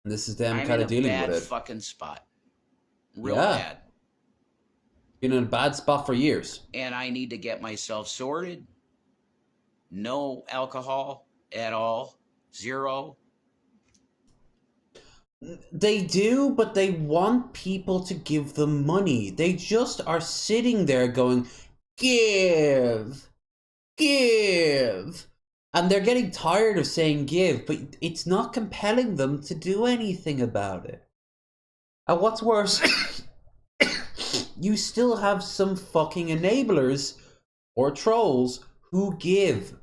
And this is them kind of dealing with it. I'm in a bad fucking spot. Real Yeah. bad. Been in a bad spot for years. And I need to get myself sorted. No alcohol at all. 0. They do, but they want people to give them money. They just are sitting there going, give, give. And they're getting tired of saying give, but it's not compelling them to do anything about it. And what's worse, you still have some fucking enablers or trolls who give.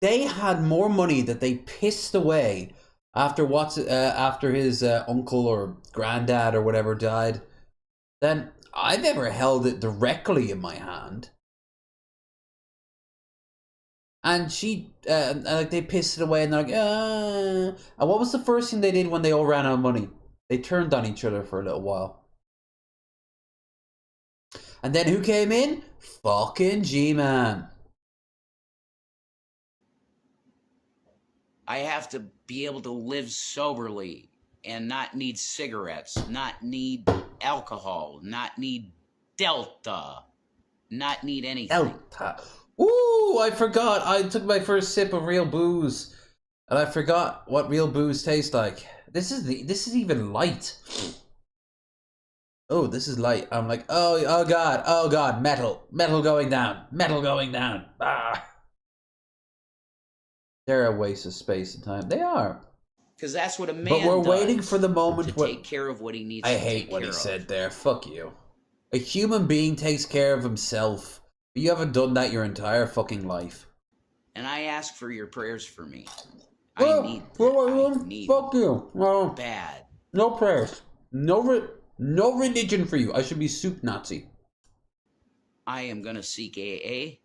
They had more money that they pissed away after after his uncle or granddad or whatever died than I've ever held it directly in my hand. And she, they pissed it away and they're like, And what was the first thing they did when they all ran out of money? They turned on each other for a little while. And then who came in? Fucking G-Man. I have to be able to live soberly and not need cigarettes, not need alcohol, not need Delta, not need anything. Delta. Ooh, I forgot. I took my first sip of real booze, and I forgot what real booze tastes like. This is even light. Oh, this is light. I'm like, oh god, metal going down, Ah. They're a waste of space and time. They are. Because that's what a man But we're does, waiting for the moment to take care of what he needs I to hate take what care he of. said there. Fuck you. A human being takes care of himself. But you haven't done that your entire fucking life. And I ask for your prayers for me. Well, I need well, I need fuck you. Well, bad. no prayers. No religion for you. I should be soup Nazi. I am going to seek AA.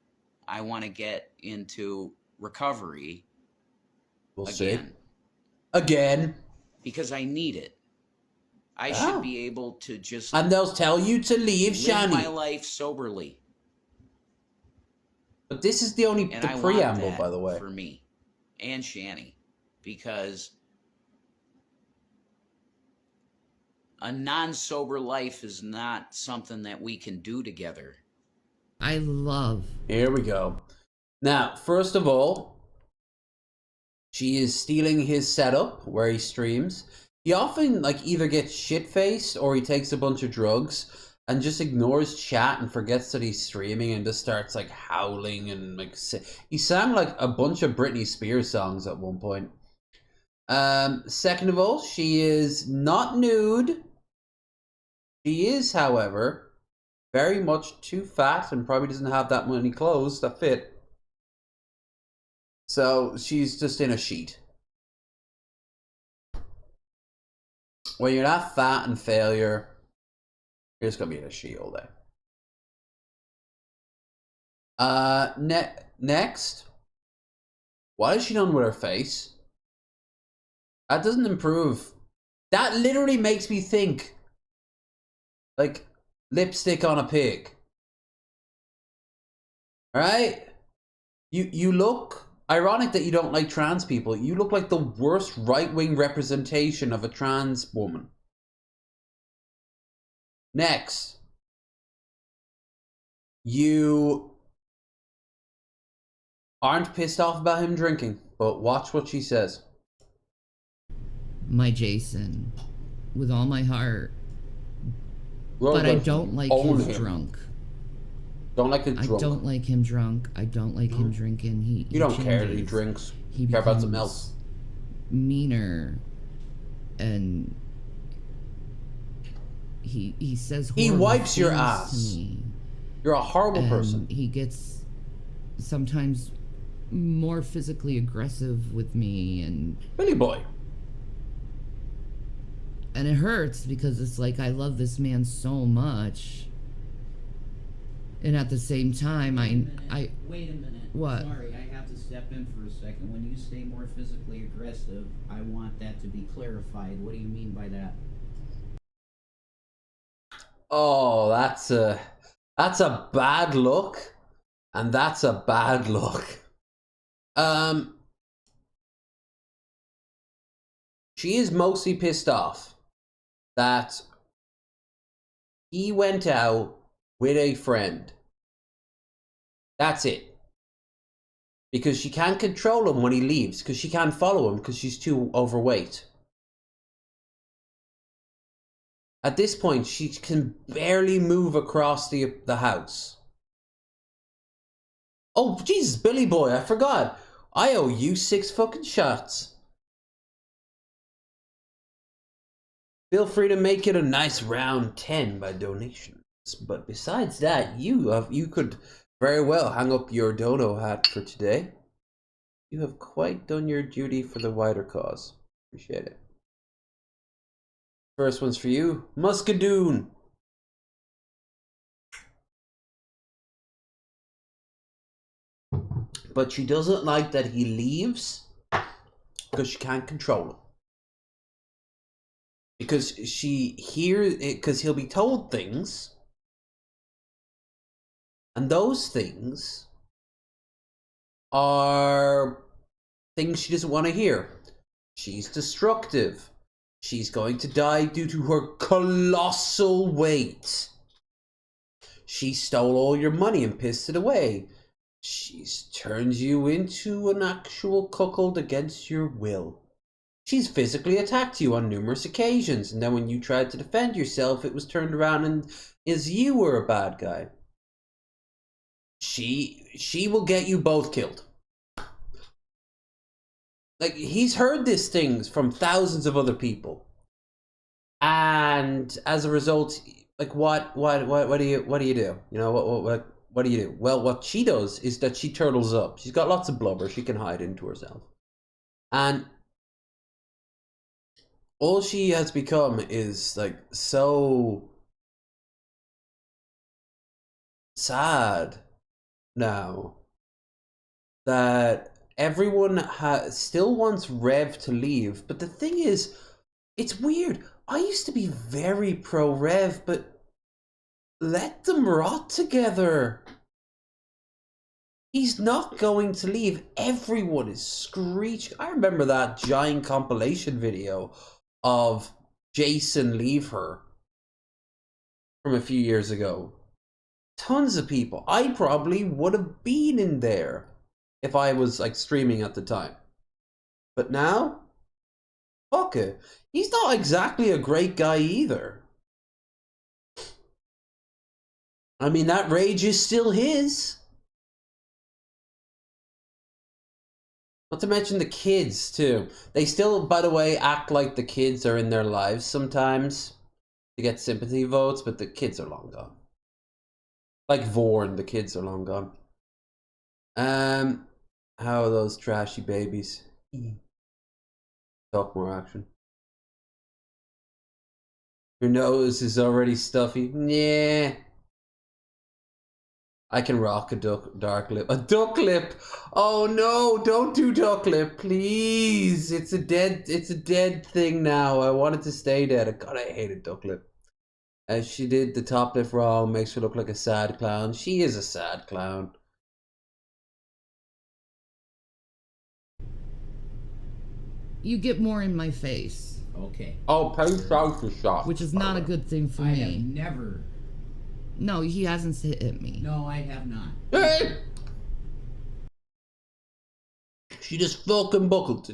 I want to get into recovery We'll again. see. Again. Because I need it. I should be able to just And they'll tell you to leave live my Shani. life soberly. But this is the only And the I preamble, want that by the way. for me and Shani. Because a non-sober life is not something that we can do together. I love. Here we go. Now, first of all, she is stealing his setup where he streams. He often either gets shit-faced or he takes a bunch of drugs and just ignores chat and forgets that he's streaming and just starts howling and he sang a bunch of Britney Spears songs at one point. Second of all, she is not nude. She is, however, very much too fat and probably doesn't have that many clothes that fit. So she's just in a sheet. When you're that fat and failure, you're just gonna be in a sheet all day. Next, what has she done with her face? That doesn't improve. That literally makes me think lipstick on a pig. Alright? You look ironic that you don't like trans people. You look like the worst right-wing representation of a trans woman. Next. You aren't pissed off about him drinking, but watch what she says. My Jason, with all my heart. Well, But I don't like his drunk. Don't like his drunk. I don't like him drunk. I don't like him drinking. You don't care that he changes. drinks. He You care about something becomes else. meaner, and he says He horrible wipes your things ass. to me. You're a horrible And person. he gets sometimes more physically aggressive with me, and Billy boy. it hurts because it's I love this man so much, and at the same time I Wait a minute. What? Sorry, I have to step in for a second. When you say more physically aggressive, I want that to be clarified. What do you mean by that? Oh, that's a bad look. And that's a bad look. She is mostly pissed off that he went out with a friend. That's it. Because she can't control him when he leaves, because she can't follow him because she's too overweight. At this point, she can barely move across the house. Oh, Jesus, Billy boy, I forgot. I owe you 6 fucking shots. Feel free to make it a nice round 10 by donations. But besides that, you could very well hang up your dono hat for today. You have quite done your duty for the wider cause. Appreciate it. First one's for you, Muscadoon. But she doesn't like that he leaves because she can't control him. Because she hears it, because he'll be told things, and those things are things she doesn't want to hear. She's destructive. She's going to die due to her colossal weight. She stole all your money and pissed it away. She's turned you into an actual cuckold against your will. She's physically attacked you on numerous occasions, and then when you tried to defend yourself, it was turned around and as you were a bad guy. She will get you both killed. like, he's heard these things from thousands of other people. And as a result, like, what do you do? You know, what do you do? Well, what she does is that she turtles up. She's got lots of blubber. She can hide into herself. And all she has become is, like, so sad now that everyone still wants Rev to leave. But the thing is, it's weird. I used to be very pro Rev, but let them rot together. He's not going to leave. Everyone is screeching. I remember that giant compilation video of Jason leave her from a few years ago. Tons of people. I probably would have been in there if I was, like, streaming at the time. But now, fuck it. He's not exactly a great guy either. I mean, that rage is still his. Not to mention the kids, too. They still, by the way, act like the kids are in their lives sometimes to get sympathy votes, but the kids are long gone. Like Vorn, the kids are long gone. How are those trashy babies? Talk more action. Your nose is already stuffy. Yeah. I can rock a dark lip. A duck lip! Oh no, don't do duck lip, please. It's a dead thing now. I want it to stay dead. God, I hate a duck lip. As she did the top lip wrong, makes her look like a sad clown. She is a sad clown. You get more in my face. Okay. Oh, pace out the shot. Which is not a good thing for I me. have never. No, he hasn't hit me. No, I have not. Hey! She just fucking buckled.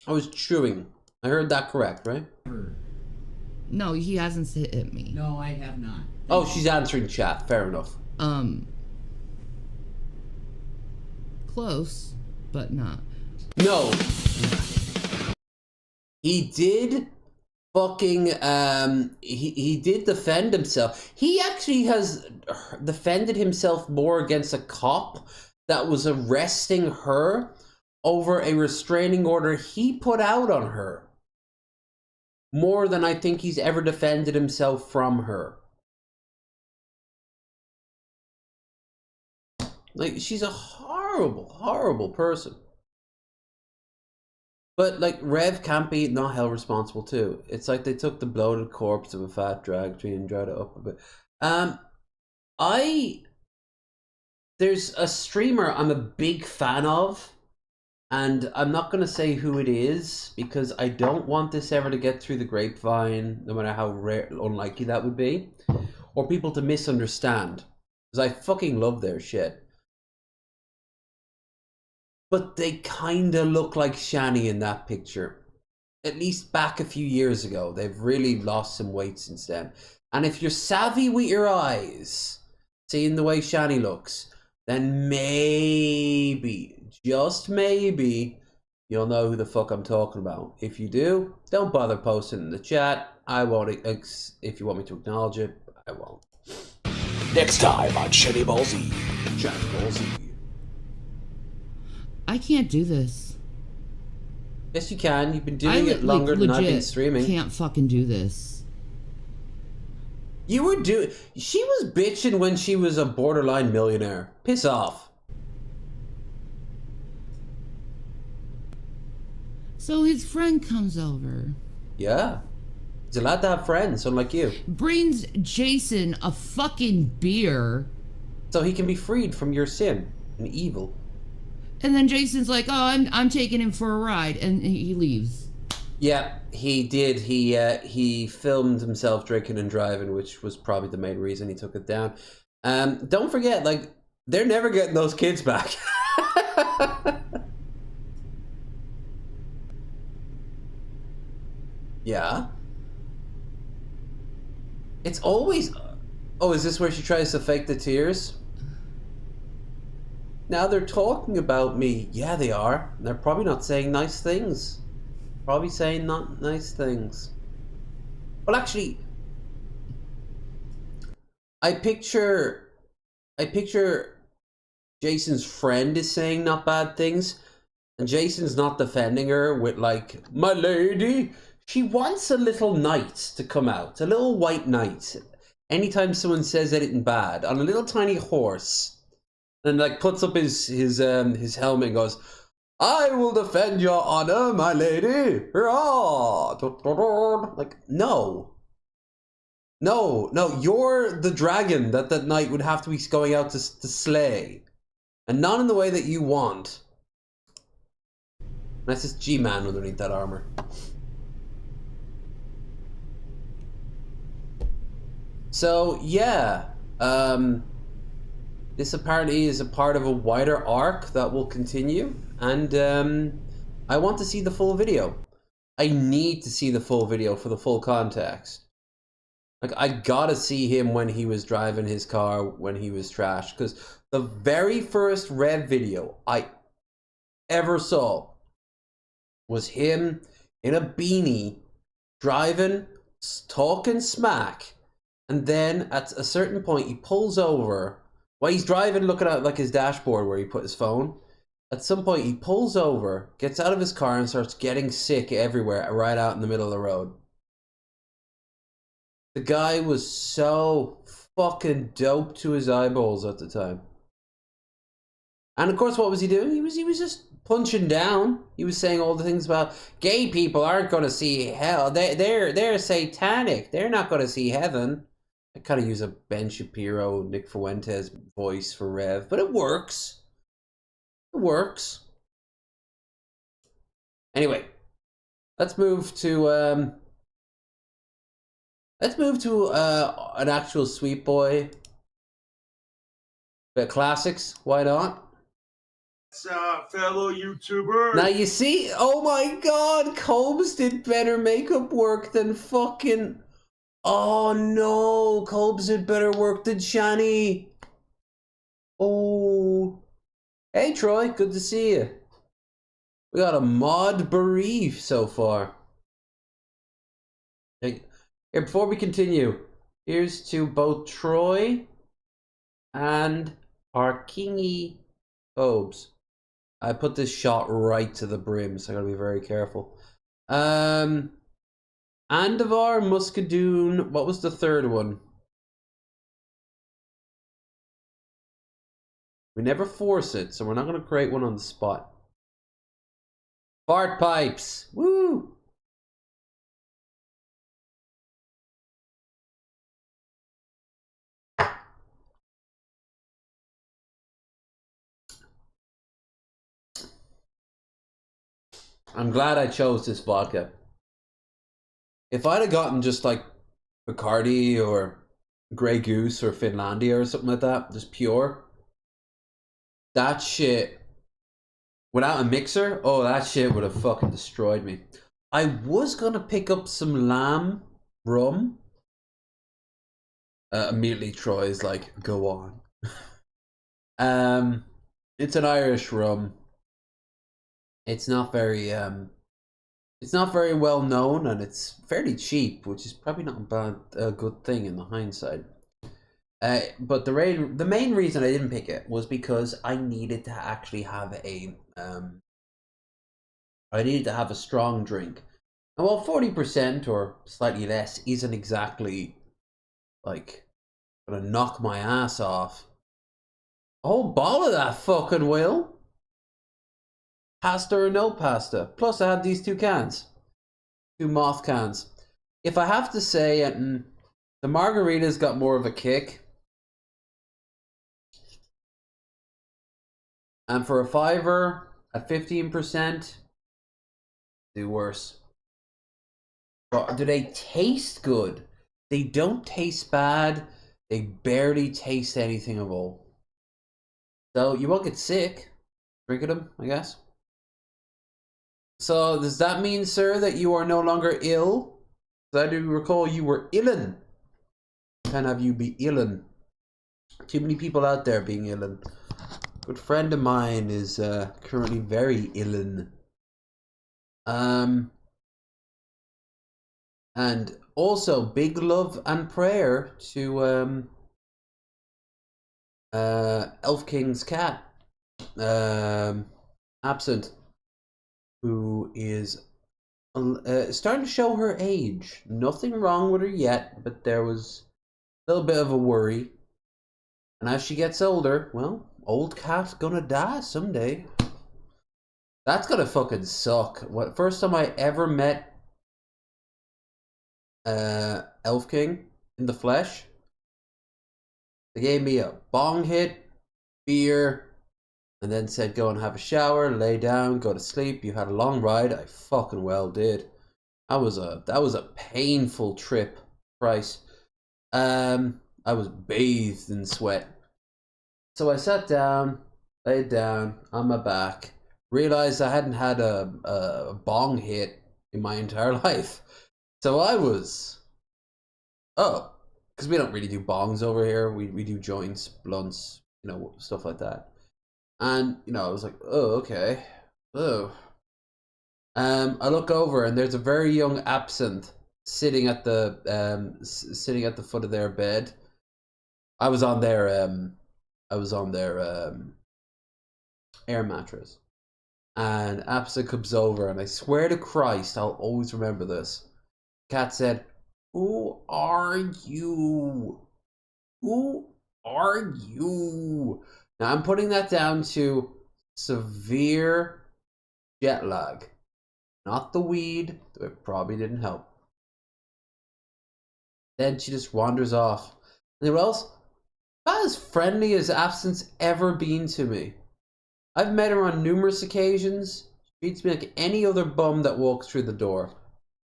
I was chewing. I heard that correct, right? Never. No, he hasn't hit me. No, I have not. Oh, she's answering chat. Fair enough. Close, but not. No. He did fucking, he did defend himself. He actually has defended himself more against a cop that was arresting her over a restraining order he put out on her. More than I think he's ever defended himself from her. Like, she's a horrible, horrible person. But, like, Rev can't be not held responsible too. It's like they took the bloated corpse of a fat drag queen and dried it up a bit. There's a streamer I'm a big fan of, and I'm not going to say who it is because I don't want this ever to get through the grapevine, no matter how rare, unlikely that would be, or people to misunderstand, because I fucking love their shit. But they kind of look like Shani in that picture. At least back a few years ago. They've really lost some weight since then. And if you're savvy with your eyes, seeing the way Shani looks, then maybe, just maybe, you'll know who the fuck I'm talking about. If you do, don't bother posting in the chat. I won't, if you want me to acknowledge it, I won't. Next time on Shitty Ball Z. Chat Ball Z. I can't do this. Yes, you can. You've been doing it longer than I've been streaming. Can't fucking do this. You were doing. She was bitching when she was a borderline millionaire. Piss off. So his friend comes over. Yeah. He's allowed to have friends, unlike you. Brings Jason a fucking beer. So he can be freed from your sin and evil. And then Jason's like, "Oh, I'm taking him for a ride," and he leaves. Yeah, he did. He filmed himself drinking and driving, which was probably the main reason he took it down. Don't forget, like, they're never getting those kids back. Yeah. It's always... Oh, is this where she tries to fake the tears? now they're talking about me. Yeah, they are. They're probably not saying nice things. Probably saying not nice things. Well, actually, I picture Jason's friend is saying not bad things, and Jason's not defending her with like, my lady. She wants a little knight to come out, a little white knight. Anytime someone says anything bad, on a little tiny horse, and like puts up his helmet and goes, I will defend your honor, my lady. Like, no, you're the dragon that knight would have to be going out to slay, and not in the way that you want. That's just G-Man underneath that armor. So yeah, this apparently is a part of a wider arc that will continue, and I want to see the full video. I need to see the full video for the full context. Like, I gotta see him when he was driving his car when he was trashed, because the very first Rev video I ever saw was him in a beanie, driving, talking smack, and then at a certain point he pulls over while he's driving, looking at like his dashboard where he put his phone. At some point he pulls over, gets out of his car, and starts getting sick everywhere right out in the middle of the road. The guy was so fucking dope to his eyeballs at the time. And of course, what was he doing? He was just punching down. He was saying all the things about gay people aren't going to see hell. They're satanic. They're not going to see heaven. I kind of use a Ben Shapiro, Nick Fuentes voice for Rev, but it works. It works. Anyway, let's move to an actual Sweet Boy. Bit of classics. Why not? Fellow YouTuber. Now you see, oh my god, Combs did better makeup work than fucking... Oh no, Combs did better work than Shani. Oh. Hey Troy, good to see you. We got a mod bereave so far. Hey, here, before we continue, here's to both Troy and our kingy Combs. I put this shot right to the brim, so I gotta be very careful. Andavar, Muscadoon, what was the third one? We never force it, so we're not gonna create one on the spot. Fart pipes, woo! I'm glad I chose this vodka. If I'd have gotten just like Bacardi or Grey Goose or Finlandia or something like that, just pure, that shit, without a mixer, oh, that shit would have fucking destroyed me. I was gonna pick up some lamb rum. Immediately Troy's like, go on. It's an Irish rum. It's not very well known, and it's fairly cheap, which is probably not a good thing in the hindsight. But the main reason I didn't pick it was because I needed to actually have a strong drink. And while 40% or slightly less isn't exactly like gonna knock my ass off, a whole bottle of that fucking will. Pasta or no pasta. Plus I had these two cans. Two moth cans. If I have to say it, the margarita's got more of a kick. And for a $5 at 15%, do worse. But do they taste good? They don't taste bad. They barely taste anything at all. So you won't get sick drinking them, I guess. So does that mean, sir, that you are no longer ill? I do recall you were illen. Can't have you be illen. Too many people out there being illen. good friend of mine is currently very ill. And also big love and prayer to Elf King's cat, Absent, who is starting to show her age. Nothing wrong with her yet, but there was a little bit of a worry. And as she gets older, well, old cat's gonna die someday. That's gonna fucking suck. What first time I ever met Elf King in the flesh, they gave me a bong hit, beer, and then said go and have a shower, lay down, go to sleep. You had a long ride. I fucking well did. That was a painful trip, Christ. I was bathed in sweat. So I sat down, laid down on my back, realized I hadn't had a bong hit in my entire life. So I was, because we don't really do bongs over here. We do joints, blunts, you know, stuff like that. And, you know, I was like, oh, okay. Oh. I look over and there's a very young Absinthe sitting at the foot of their bed. I was on their air mattress. And Absinthe comes over and I swear to Christ, I'll always remember this. Cat said, "Who are you? Who are you?" Now I'm putting that down to severe jet lag. Not the weed, that probably didn't help. Then she just wanders off. And who else? About as friendly as Absinthe's ever been to me. I've met her on numerous occasions. She treats me like any other bum that walks through the door.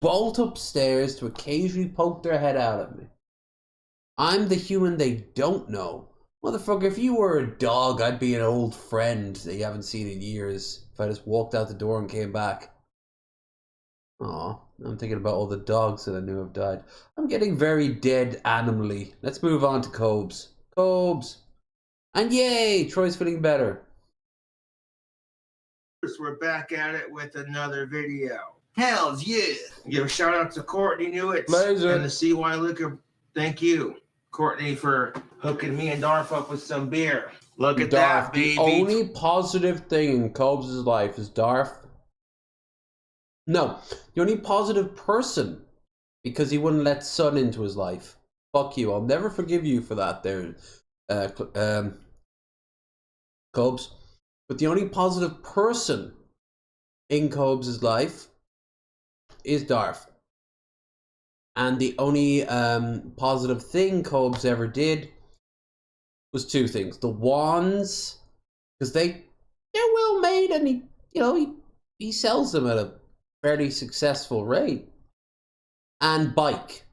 Bolt upstairs to occasionally poke their head out at me. I'm the human they don't know. Motherfucker, if you were a dog, I'd be an old friend that you haven't seen in years. If I just walked out the door and came back. Aw, I'm thinking about all the dogs that I knew have died. I'm getting very dead animally. Let's move on to Cobes. Cobes! And yay! Troy's feeling better. We're back at it with another video. Hells yeah! Give a shout out to Courtney Newitt and the CY Liquor. Thank you, Courtney, for hooking me and Darf up with some beer. Look at that, baby. The only positive thing in Cobes' life is Darf. No, the only positive person, because he wouldn't let Sun into his life. Fuck you. I'll never forgive you for that there, Cobes. But the only positive person in Cobes' life is Darf. And the only positive thing Cobes ever did was two things. The wands, because they're well made, and he sells them at a fairly successful rate. And bike.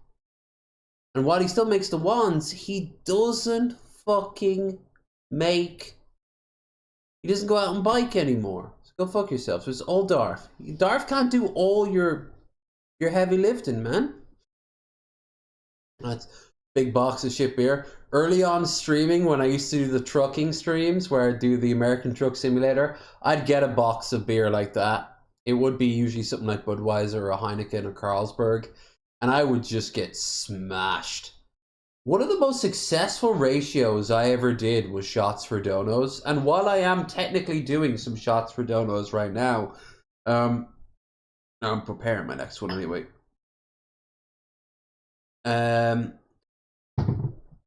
And while he still makes the wands, he doesn't fucking make... He doesn't go out and bike anymore. So go fuck yourself. So it's all Darf. Darf can't do all your heavy lifting, man. That's big box of shit beer. Early on streaming, when I used to do the trucking streams where I'd do the American Truck Simulator, I'd get a box of beer like that. It would be usually something like Budweiser or a Heineken or Carlsberg. And I would just get smashed. One of the most successful ratios I ever did was shots for donos. And while I am technically doing some shots for donos right now, I'm preparing my next one anyway.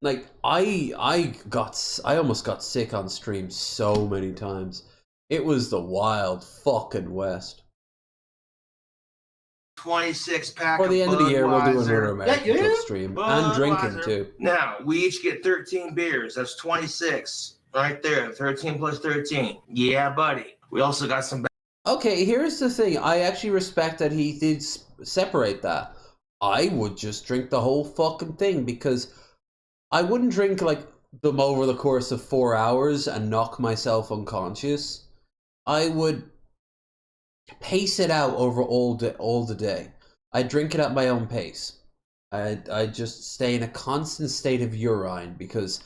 Like I almost got sick on stream so many times. It was the wild fucking west. 26 pack For the end of the year, we'll do another Budweiser. American Truck stream. And drinking too. Now, we each get 13 beers. That's 26 right there. 13 plus 13. Yeah, buddy. We also got some... Okay, here's the thing. I actually respect that he did separate that. I would just drink the whole fucking thing, because I wouldn't drink like them over the course of 4 hours and knock myself unconscious. I would pace it out over all the day. I drink it at my own pace. I just stay in a constant state of urine, because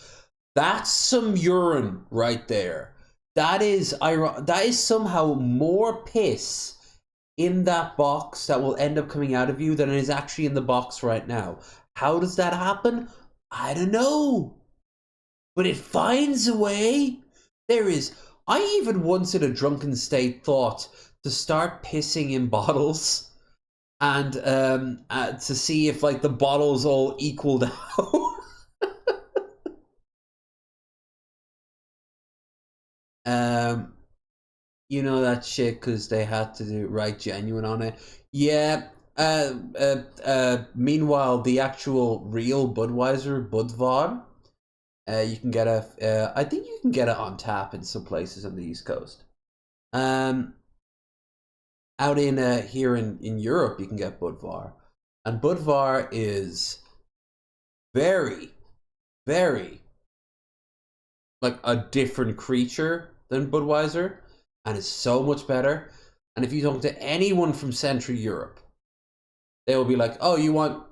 that's some urine right there. That is somehow more piss in that box that will end up coming out of you than is actually in the box right now. How does that happen? I don't know. But it finds a way. I even once in a drunken state thought to start pissing in bottles and to see if like the bottles all equaled out. You know that shit because they had to do write genuine on it. Yeah. Meanwhile, the actual real Budweiser, Budvar, you can get I think you can get it on tap in some places on the East Coast. Out in here in Europe, you can get Budvar, and Budvar is very, very like a different creature than Budweiser, and it's so much better. And if you talk to anyone from Central Europe, they will be like, "Oh, you want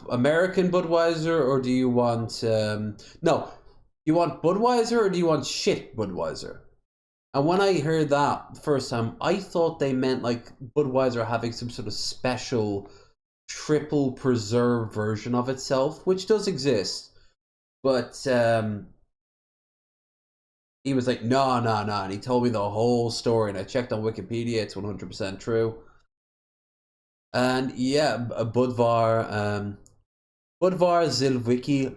American Budweiser, or do you want no? You want Budweiser, or do you want shit Budweiser?" And when I heard that the first time, I thought they meant like Budweiser having some sort of special triple preserve version of itself, which does exist, but he was like, no, and he told me the whole story, and I checked on Wikipedia, it's 100% true. And yeah, Budvar Zilwiki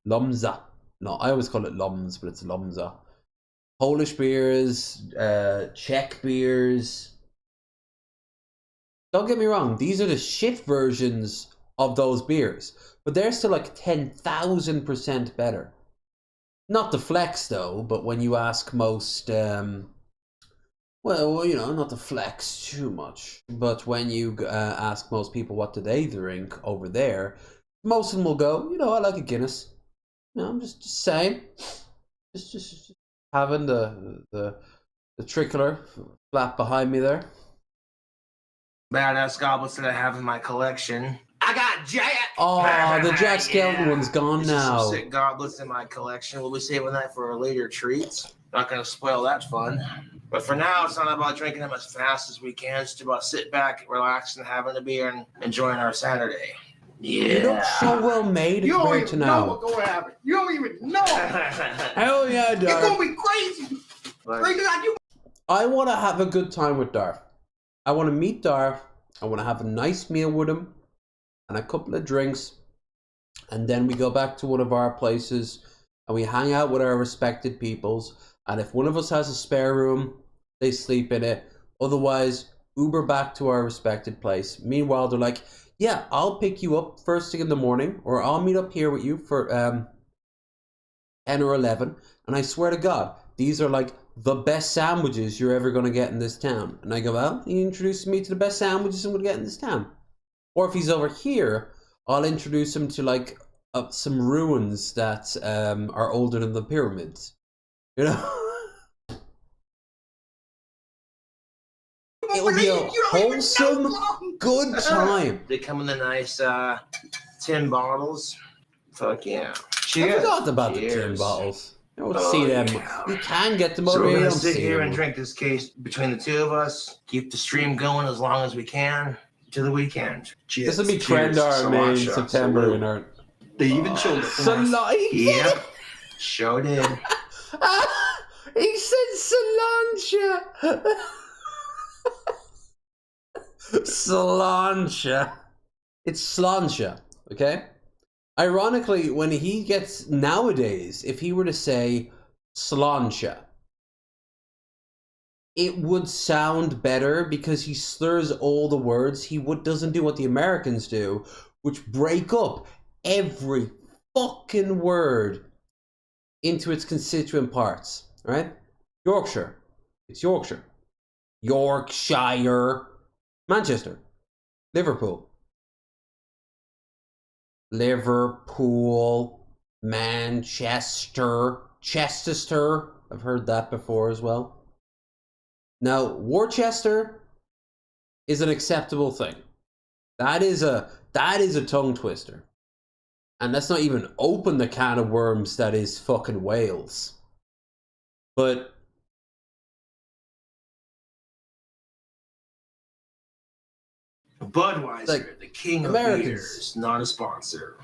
Lomza. No, I always call it Loms, but it's Lomza. Polish beers, Czech beers. Don't get me wrong, these are the shit versions of those beers, but they're still like 10,000% better. Not the flex though, but when you ask most, well, you know, not the flex too much, but when you ask most people what do they drink over there, most of them will go, you know, I like a Guinness. You know, I'm just saying, just having the trickler flat behind me there. Badass goblets that I have in my collection. I got Jack. Oh, the Jack Skeleton one's gone now. Some sick goblets in my collection. We'll be saving that for our later treats. Not gonna spoil that fun. But for now, it's not about drinking them as fast as we can. It's about sitting back, relaxing, having a beer, and enjoying our Saturday. Yeah. You look so well made compared to now. You don't even know what's gonna happen. You don't even know. Hell yeah, Darth. It's gonna be crazy. Crazy like you. I want to have a good time with Darth. I want to meet Darth. I want to have a nice meal with him and a couple of drinks, and then we go back to one of our places and we hang out with our respected peoples, and if one of us has a spare room, they sleep in it. Otherwise, Uber back to our respected place. Meanwhile, they're like, yeah, I'll pick you up first thing in the morning, or I'll meet up here with you for 10 or 11, and I swear to God, these are like the best sandwiches you're ever going to get in this town. And I go, well, he introduced me to the best sandwiches I'm going to get in this town. Or if he's over here, I'll introduce him to like some ruins that are older than the pyramids. You know? It'll be a wholesome, good time. They come in the nice tin bottles. Fuck yeah. Cheers. I forgot about the tin bottles. You don't see them. Yeah. You can get them So over we're here. gonna sit here and drink this case between the two of us. Keep the stream going as long as we can to the weekend. Cheers. This will be trend art May in September in our. They even showed it. Yeah. Sure did. He said Solange. Solange. It's Slange, okay? Ironically, when he gets nowadays, if he were to say Slange, it would sound better because he slurs all the words. He doesn't do what the Americans do, which break up every fucking word into its constituent parts, right? Yorkshire. It's Yorkshire. Yorkshire. Manchester. Liverpool. Liverpool. Manchester. Chester. I've heard that before as well. Now, Worcester is an acceptable thing. That is a tongue twister. And let's not even open the can of worms that is fucking Wales. But Budweiser, like, the king Americans. of beers, not a sponsor.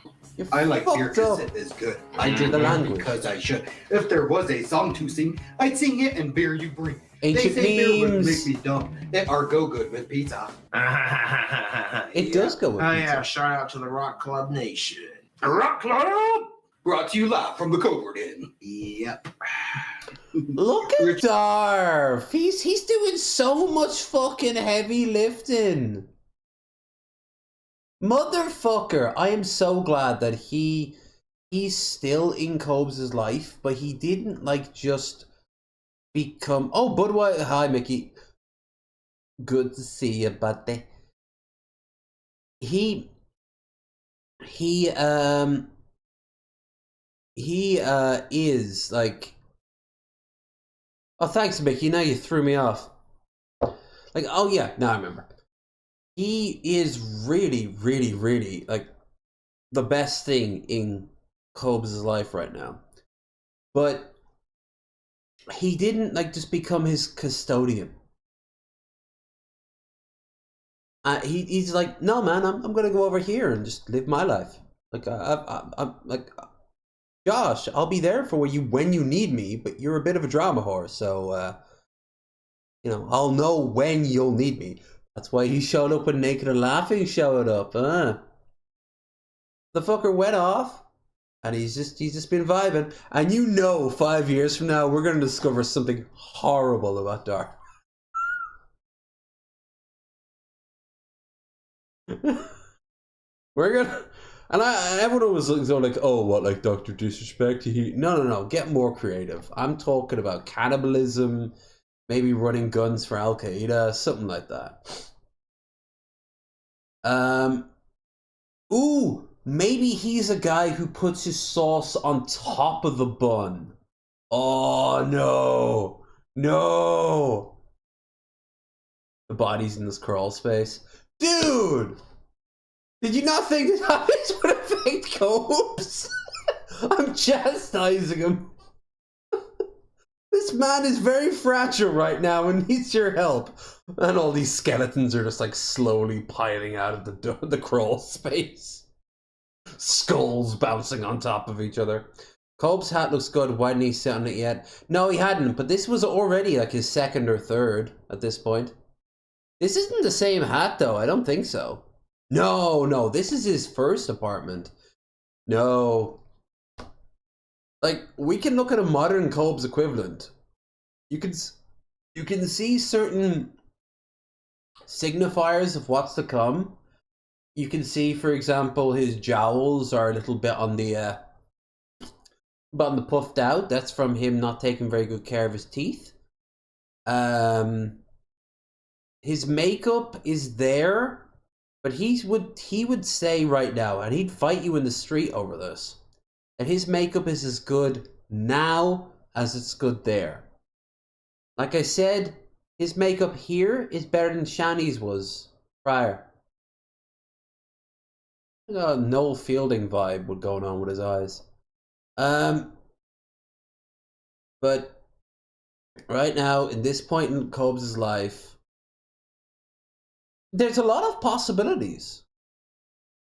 I like beer fucked up. because it is good. I drink The beer language. because I should. If there was a song to sing, I'd sing it and beer you bring. Ancient they say beer would memes. make me dumb. It are go good with pizza. It does go with Oh pizza. yeah, shout out to the Rock Club Nation. Rock Club! Brought to you live from the Cobra Den. Yep. Look at Darth. He's doing so much fucking heavy lifting. Motherfucker. I am so glad that he's still in Cobes' life, but he didn't like just become... Oh, Budweiser. Hi, Mickey. Good to see you, buddy. He is like... Oh, thanks, Mickey. Now you threw me off. Like, oh yeah, now I remember. He is really, really, really like the best thing in Cobes' life right now. But he didn't like just become his custodian. He's like, no, man, I'm gonna go over here and just live my life. Like, I'm like, Josh, I'll be there for you when you need me, but you're a bit of a drama whore, so you know, I'll know when you'll need me. That's why he showed up when Naked and Laughing showed up. The fucker went off, and he's just been vibing. And you know, 5 years from now, we're gonna discover something horrible about Dark. We're gonna, and everyone was so like, oh, what, like Dr. Disrespect? No, get more creative. I'm talking about cannibalism, maybe running guns for Al Qaeda, something like that. Ooh, maybe he's a guy who puts his sauce on top of the bun. Oh no. The body's in this crawl space. Dude! Did you not think that this would affect Cobes? I'm chastising him. This man is very fragile right now and needs your help. And all these skeletons are just like slowly piling out of the crawl space. Skulls bouncing on top of each other. Cobes' hat looks good. Why didn't he sit on it yet? No, he hadn't, but this was already like his second or third at this point. This isn't the same hat though, I don't think so. No, this is his first apartment. No. Like, we can look at a modern Cobes equivalent. You can see certain signifiers of what's to come. You can see, for example, his jowls are a little bit on the puffed out. That's from him not taking very good care of his teeth. His makeup is there, but he would say right now, and he'd fight you in the street over this, that his makeup is as good now as it's good there. Like I said, his makeup here is better than Shani's was prior. A Noel Fielding vibe was going on with his eyes. But right now, in this point in Cobes' life, there's a lot of possibilities.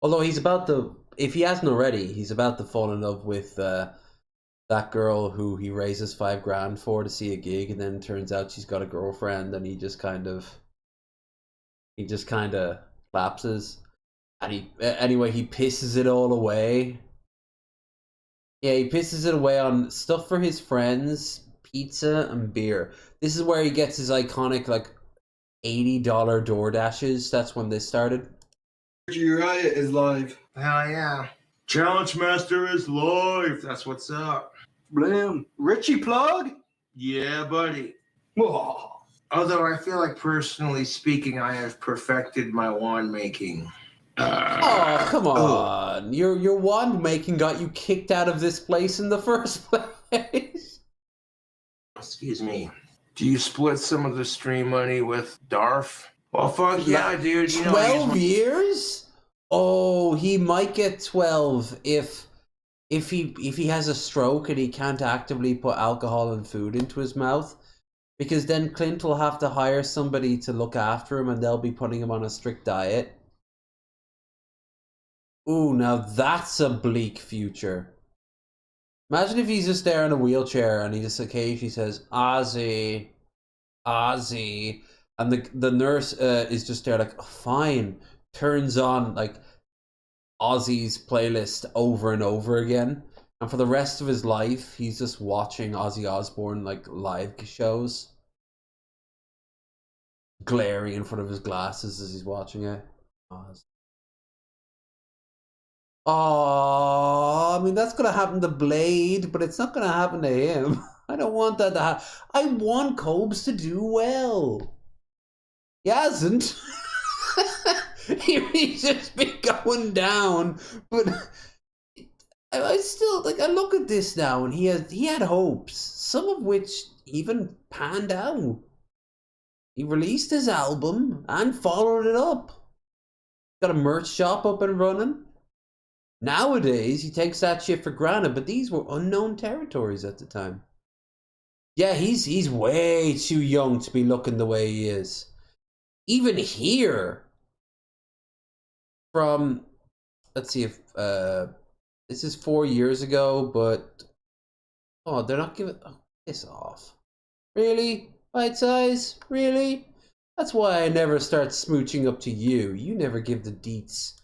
Although he's about to, if he hasn't already, he's about to fall in love with that girl who he raises $5,000 for to see a gig, and then turns out she's got a girlfriend, and he just kind of lapses. And he pisses it all away. Yeah, he pisses it away on stuff for his friends, pizza and beer. This is where he gets his iconic like $80 DoorDashes. That's when this started. Riot is live. Hell yeah. Challenge Master is live. That's what's up. Blam. Richie plug? Yeah, buddy. Oh. Although I feel like, personally speaking, I have perfected my wand making. Oh, come on. Your wand making got you kicked out of this place in the first place. Excuse me. Do you split some of the stream money with Darth? Well, fuck yeah, dude. You know, 12 years? Oh, he might get 12 if if he has a stroke and he can't actively put alcohol and food into his mouth, because then Clint will have to hire somebody to look after him and they'll be putting him on a strict diet. Ooh, now that's a bleak future. Imagine if he's just there in a wheelchair and he just occasionally says, Ozzy, Ozzy, and the nurse is just there like, oh, fine, turns on like Ozzy's playlist over and over again, and for the rest of his life he's just watching Ozzy Osbourne like live shows, glaring in front of his glasses as he's watching it. Oh, I mean, that's gonna happen to Blade, but it's not gonna happen to him. I don't want that to happen. I want Cobes to do well. He hasn't. He's just been going down, but I still like. I look at this now, and he had hopes, some of which even panned out. He released his album and followed it up. Got a merch shop up and running. Nowadays, he takes that shit for granted, but these were unknown territories at the time. Yeah, he's way too young to be looking the way he is. Even here, from, let's see if, this is 4 years ago, but, oh, they're not giving, oh, piss off. Really? Bite size? Really? That's why I never start smooching up to you. You never give the deets.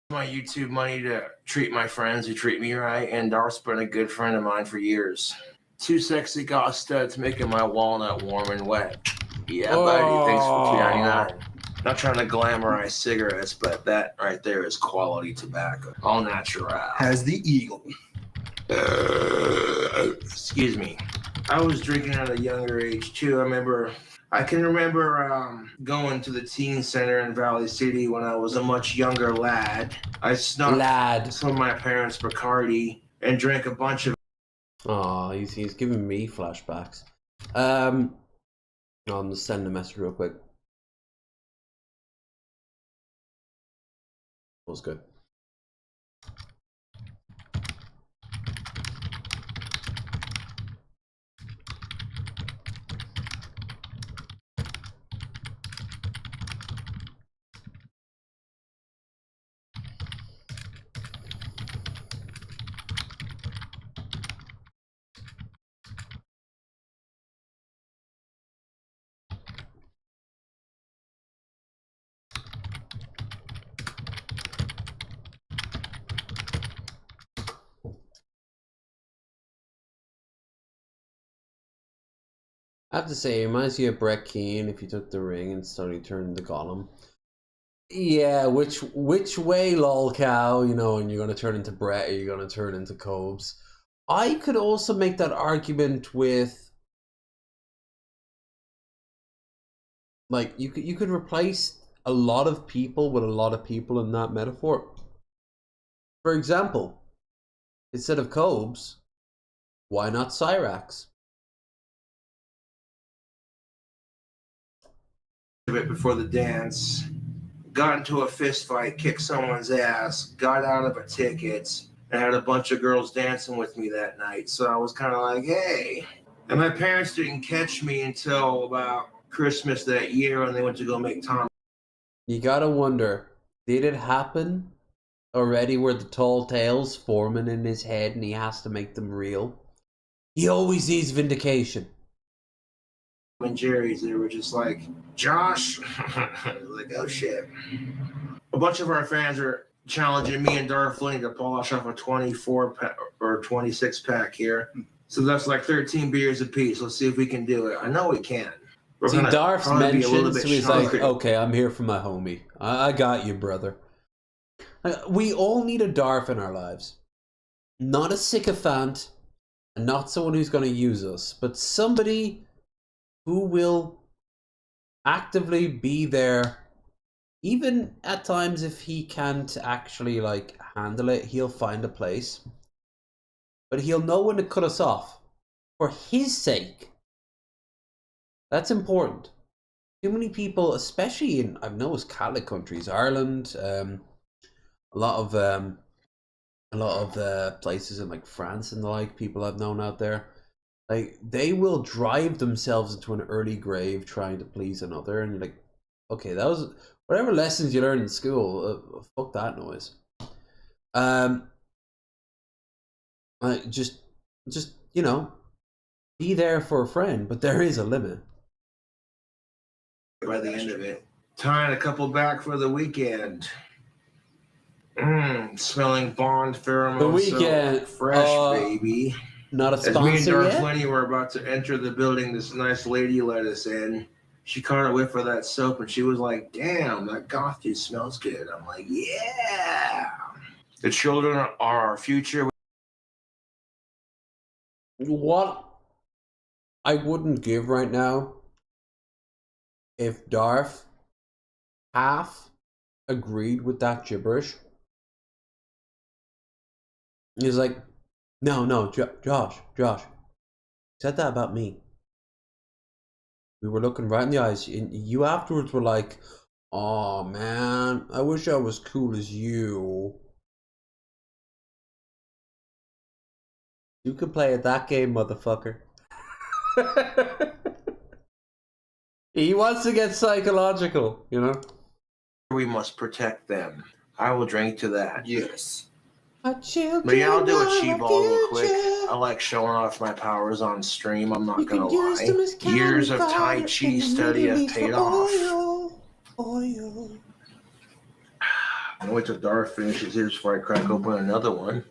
My YouTube money to treat my friends who treat me right, and Darth's been a good friend of mine for years. Two sexy goth studs making my walnut warm and wet. Yeah, buddy, thanks for $2.99. Not trying to glamorize cigarettes, but that right there is quality tobacco. All natural. Has the eagle. Excuse me. I was drinking at a younger age too. I can remember going to the teen center in Valley City when I was a much younger lad. I snuck some of my parents' Bacardi and drank a bunch of. Oh, he's giving me flashbacks. I'm gonna send a message real quick. That was good. I have to say, it reminds you of Brett Keane if you took the ring and suddenly turned into Gollum. Yeah, which way, lol cow, you know, and you're going to turn into Brett or you're going to turn into Cobes. I could also make that argument with, like, you could replace a lot of people with a lot of people in that metaphor. For example, instead of Cobes, why not Cyrax? Bit before the dance, got into a fist fight, kicked someone's ass, got out of a ticket, and had a bunch of girls dancing with me that night. So I was kind of like, hey. And my parents didn't catch me until about Christmas that year when they went to go make Tom. You gotta wonder, did it happen already where the tall tales forming in his head and he has to make them real? He always needs vindication. And Jerry's, they were just like, Josh, like, oh shit. A bunch of our fans are challenging me and Darth Lane to polish off a 24 pack or 26 pack here. So that's like 13 beers apiece. Let's see if we can do it. I know we can. See, Darth's mentioned, so he's like, okay, I'm here for my homie. I got you, brother. We all need a Darth in our lives. Not a sycophant, and not someone who's going to use us, but somebody who will actively be there, even at times if he can't actually like handle it, he'll find a place. But he'll know when to cut us off. For his sake. That's important. Too many people, especially in, I've noticed, Catholic countries, Ireland, a lot of a lot of the places in like France and the like, people I've known out there, like they will drive themselves into an early grave trying to please another, and you're like, okay, that was whatever lessons you learned in school. Fuck that noise. Just you know, be there for a friend, but there is a limit. By the end of it, tying a couple back for the weekend. Smelling Bond pheromones. The weekend, so fresh, baby. Not a As me and sponsor yet. Darflenny were about to enter the building, this nice lady let us in. She caught a whiff of that soap and she was like, "Damn, that goth dude smells good." I'm like, "Yeah." The children are our future. What I wouldn't give right now if Darth half agreed with that gibberish. He's like, no, Josh, said that about me. We were looking right in the eyes, and you afterwards were like, "Oh man, I wish I was cool as you." You could play at that game, motherfucker. He wants to get psychological, you know? We must protect them. I will drink to that. Yes. But yeah, I'll do a cheap ball real quick. I like showing off my powers on stream, I'm not gonna lie. Years of Tai Chi study have paid off. Oil. I'll wait till Darth finishes his before I crack open another one.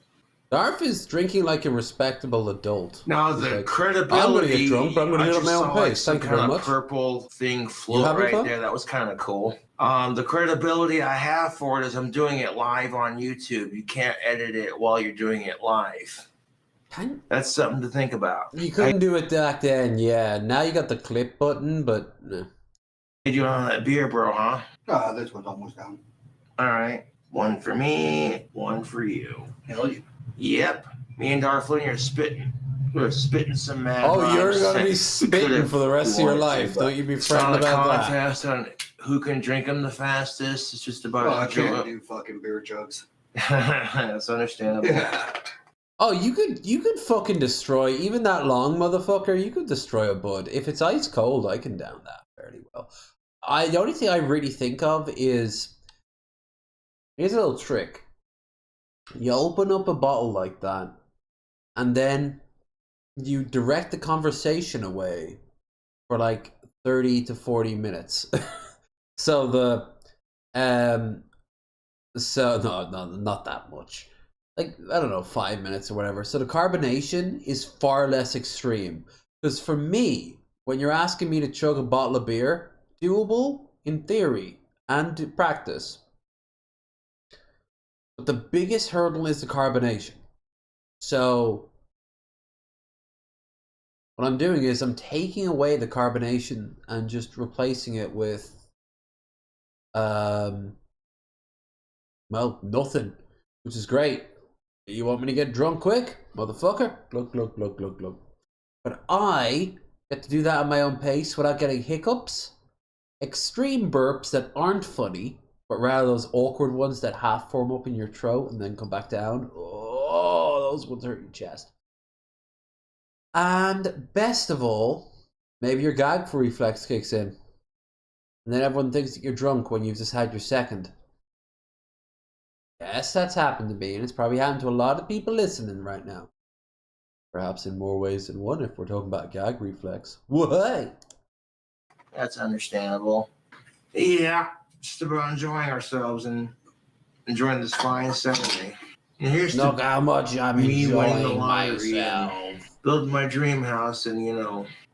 Darth is drinking like a respectable adult. Now He's the like, credibility. I'm gonna get drunk, but I'm gonna do it at my own pace. Some Thank you very kind of much. purple thing float right fun? there. That was kind of cool. The credibility I have for it is I'm doing it live on YouTube. You can't edit it while you're doing it live. That's something to think about. You couldn't do it back then, yeah. Now you got the clip button, but Did you on that beer, bro, huh? This one's almost down. All right. One for me, one for you. Hell yeah. Yep. Me and Darflenny are spitting. We're spitting some mad oh, you're rhymes. gonna be spitting for the rest of your life. Don't you be It's not fretting a about that. contest on who can drink them the fastest. It's just about I can't do fucking beer jugs. That's understandable. Yeah. Oh, you could fucking destroy even that long motherfucker. You could destroy a bud if it's ice cold. I can down that fairly well. The only thing I really think of is here's a little trick. You open up a bottle like that, and then you direct the conversation away for like 30 to 40 minutes. So no, not that much. Like, I don't know, 5 minutes or whatever. So the carbonation is far less extreme. Because for me, when you're asking me to chug a bottle of beer, doable in theory and to practice. But the biggest hurdle is the carbonation. So what I'm doing is I'm taking away the carbonation and just replacing it with well, nothing, which is great. You want me to get drunk quick, motherfucker? Look. But I get to do that at my own pace without getting hiccups, extreme burps that aren't funny, but rather those awkward ones that half form up in your throat and then come back down. Oh, those ones hurt your chest. And best of all, maybe your gag reflex kicks in. And then everyone thinks that you're drunk when you've just had your second. Yes, that's happened to me, and it's probably happened to a lot of people listening right now. Perhaps in more ways than one if we're talking about gag reflex. What? That's understandable. Yeah, just about enjoying ourselves and enjoying this fine Saturday. And here's Look how much I'm me winning the enjoying lottery myself. and building my dream house and,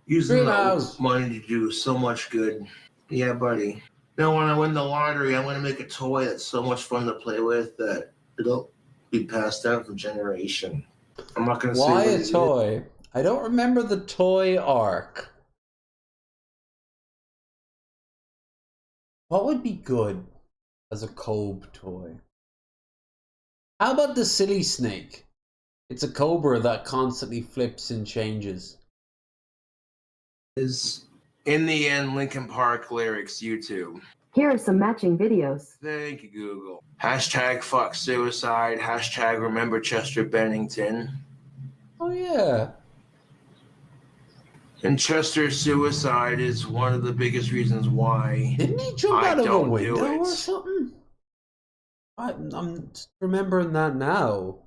using Dream that house. money to do so much good. Yeah, buddy. Now, when I win the lottery, I'm going to make a toy that's so much fun to play with that it'll be passed down from generation. I'm not going to say Why what a it is. toy? I don't remember the toy arc. What would be good as a Cobe toy? How about the silly snake? It's a cobra that constantly flips and changes. Is in the end Linkin Park lyrics YouTube. Here are some matching videos. Thank you, Google. Hashtag fuck suicide. Hashtag remember Chester Bennington. Oh yeah. And Chester's suicide is one of the biggest reasons why Didn't he jump I out of a don't window do it. or something? I'm remembering that now.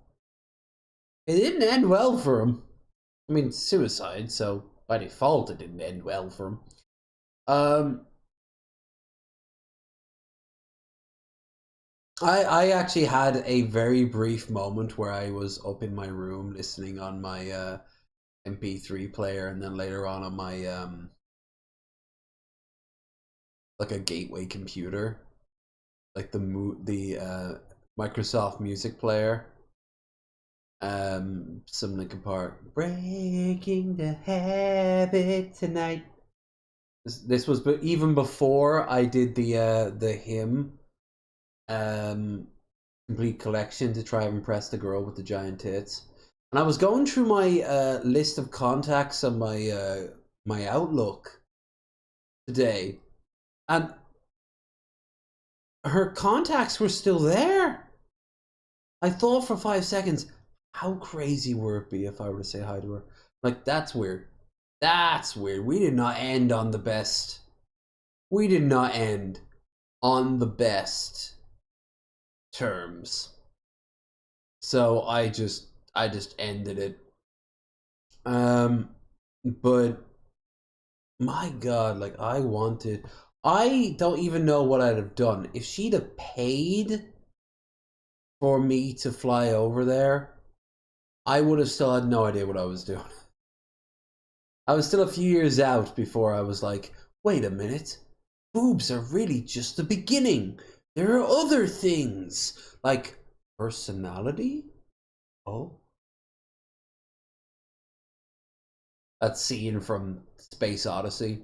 It didn't end well for him. I mean, suicide, so by default it didn't end well for him. I actually had a very brief moment where I was up in my room listening on my MP3 player, and then later on my like a gateway computer, like the Microsoft Music player. Some Linkin Park. Breaking the habit tonight. This was even before I did the hymn complete collection to try and impress the girl with the giant tits. And I was going through my list of contacts on my my Outlook today, and her contacts were still there. I thought for 5 seconds, how crazy would it be if I were to say hi to her? Like, that's weird. That's weird. We did not end on the best. We did not end on the best terms. So I just ended it. But my God, like, I don't even know what I'd have done if she'd have paid for me to fly over there. I would have still had no idea what I was doing. I was still a few years out before I was like, wait a minute, boobs are really just the beginning. There are other things, like personality? Oh. That scene from Space Odyssey.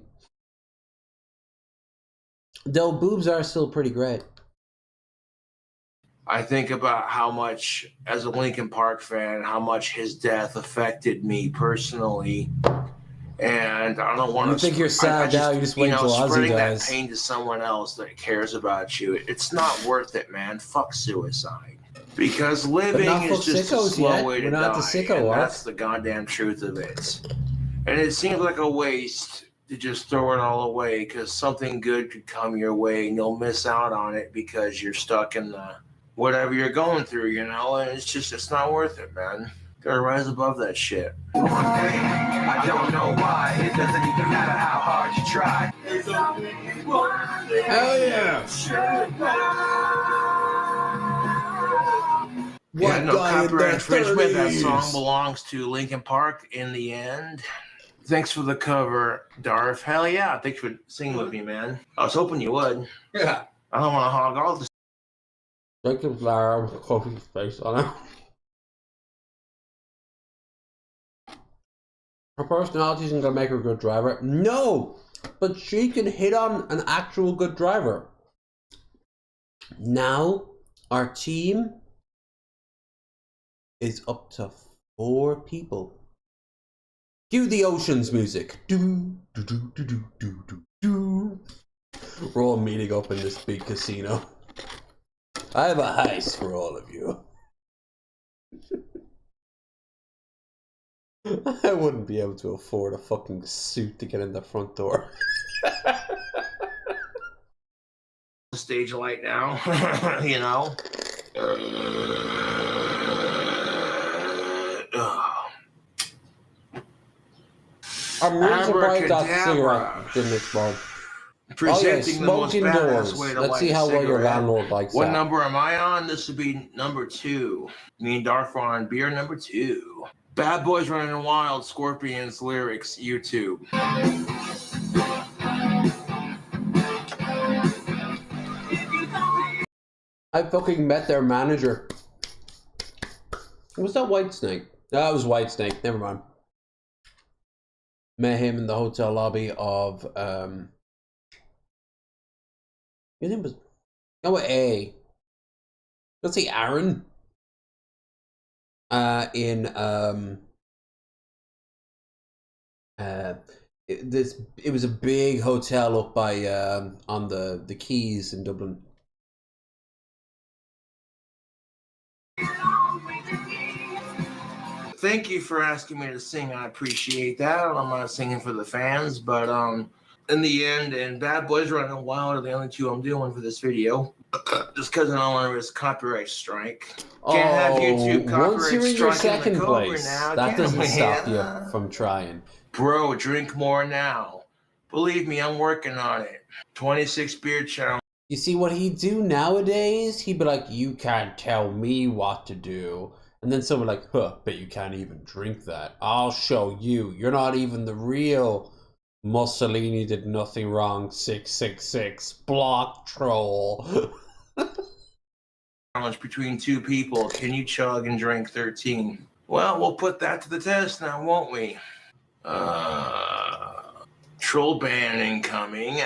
Though boobs are still pretty great. I think about how much, as a Linkin Park fan, how much his death affected me personally. And I don't want to. You think you're sad now? You just wait till Ozzy spreading dies. that pain to someone else that cares about you. It's not worth it, man. Fuck suicide. Because living is just a slow way to die. And that's the goddamn truth of it. And it seems like a waste to just throw it all away, because something good could come your way and you'll miss out on it because you're stuck in the whatever you're going through, you know. And it's not worth it, man. Gotta rise above that shit. I don't know why. It doesn't even matter how hard you try. Hell yeah! Yeah, no copyright infringement. That song belongs to Linkin Park in the end. Thanks for the cover, Darth. Hell yeah. Thanks for singing with me, man. I was hoping you would. Yeah. I don't want to hog all the Thank you, Lara, with coffee face on it. Her personality isn't gonna make her a good driver. No! But she can hit on an actual good driver. Now, our team is up to 4 people. Cue the Oceans music. Do, do, do, do, do, do, do, do. We're all meeting up in this big casino. I have a heist for all of you. I wouldn't be able to afford a fucking suit to get in the front door. stage light now, you know. I'm really surprised that cigarette didn't explode. Presenting the most badass way to Let's see how well your landlord likes that. What number am I on? This would be number 2. Me and Darth are on beer number 2. Bad Boys Running Wild, Scorpions lyrics, YouTube. I fucking met their manager. Was that Whitesnake? No, that was Whitesnake. Never mind. Met him in the hotel lobby of his name was A. Let's say Aaron. In It was a big hotel up by on the Keys in Dublin. Thank you for asking me to sing. I appreciate that. I'm not singing for the fans, but in the end, and Bad Boys Running Wild are the only two I'm doing for this video. Just because I don't want to risk copyright strike. Can't have YouTube copyright once you're in your striking second the Cobra place, now, that can doesn't we? stop you from trying. Bro, drink more now. Believe me, I'm working on it. 26 beer challenge. You see what he'd do nowadays? He'd be like, "You can't tell me what to do." And then someone like, "Huh, bet you can't even drink that. I'll show you. You're not even the real Mussolini did nothing wrong 666 block troll." Challenge between two people. Can you chug and drink 13? Well, we'll put that to the test now, won't we? Troll ban incoming.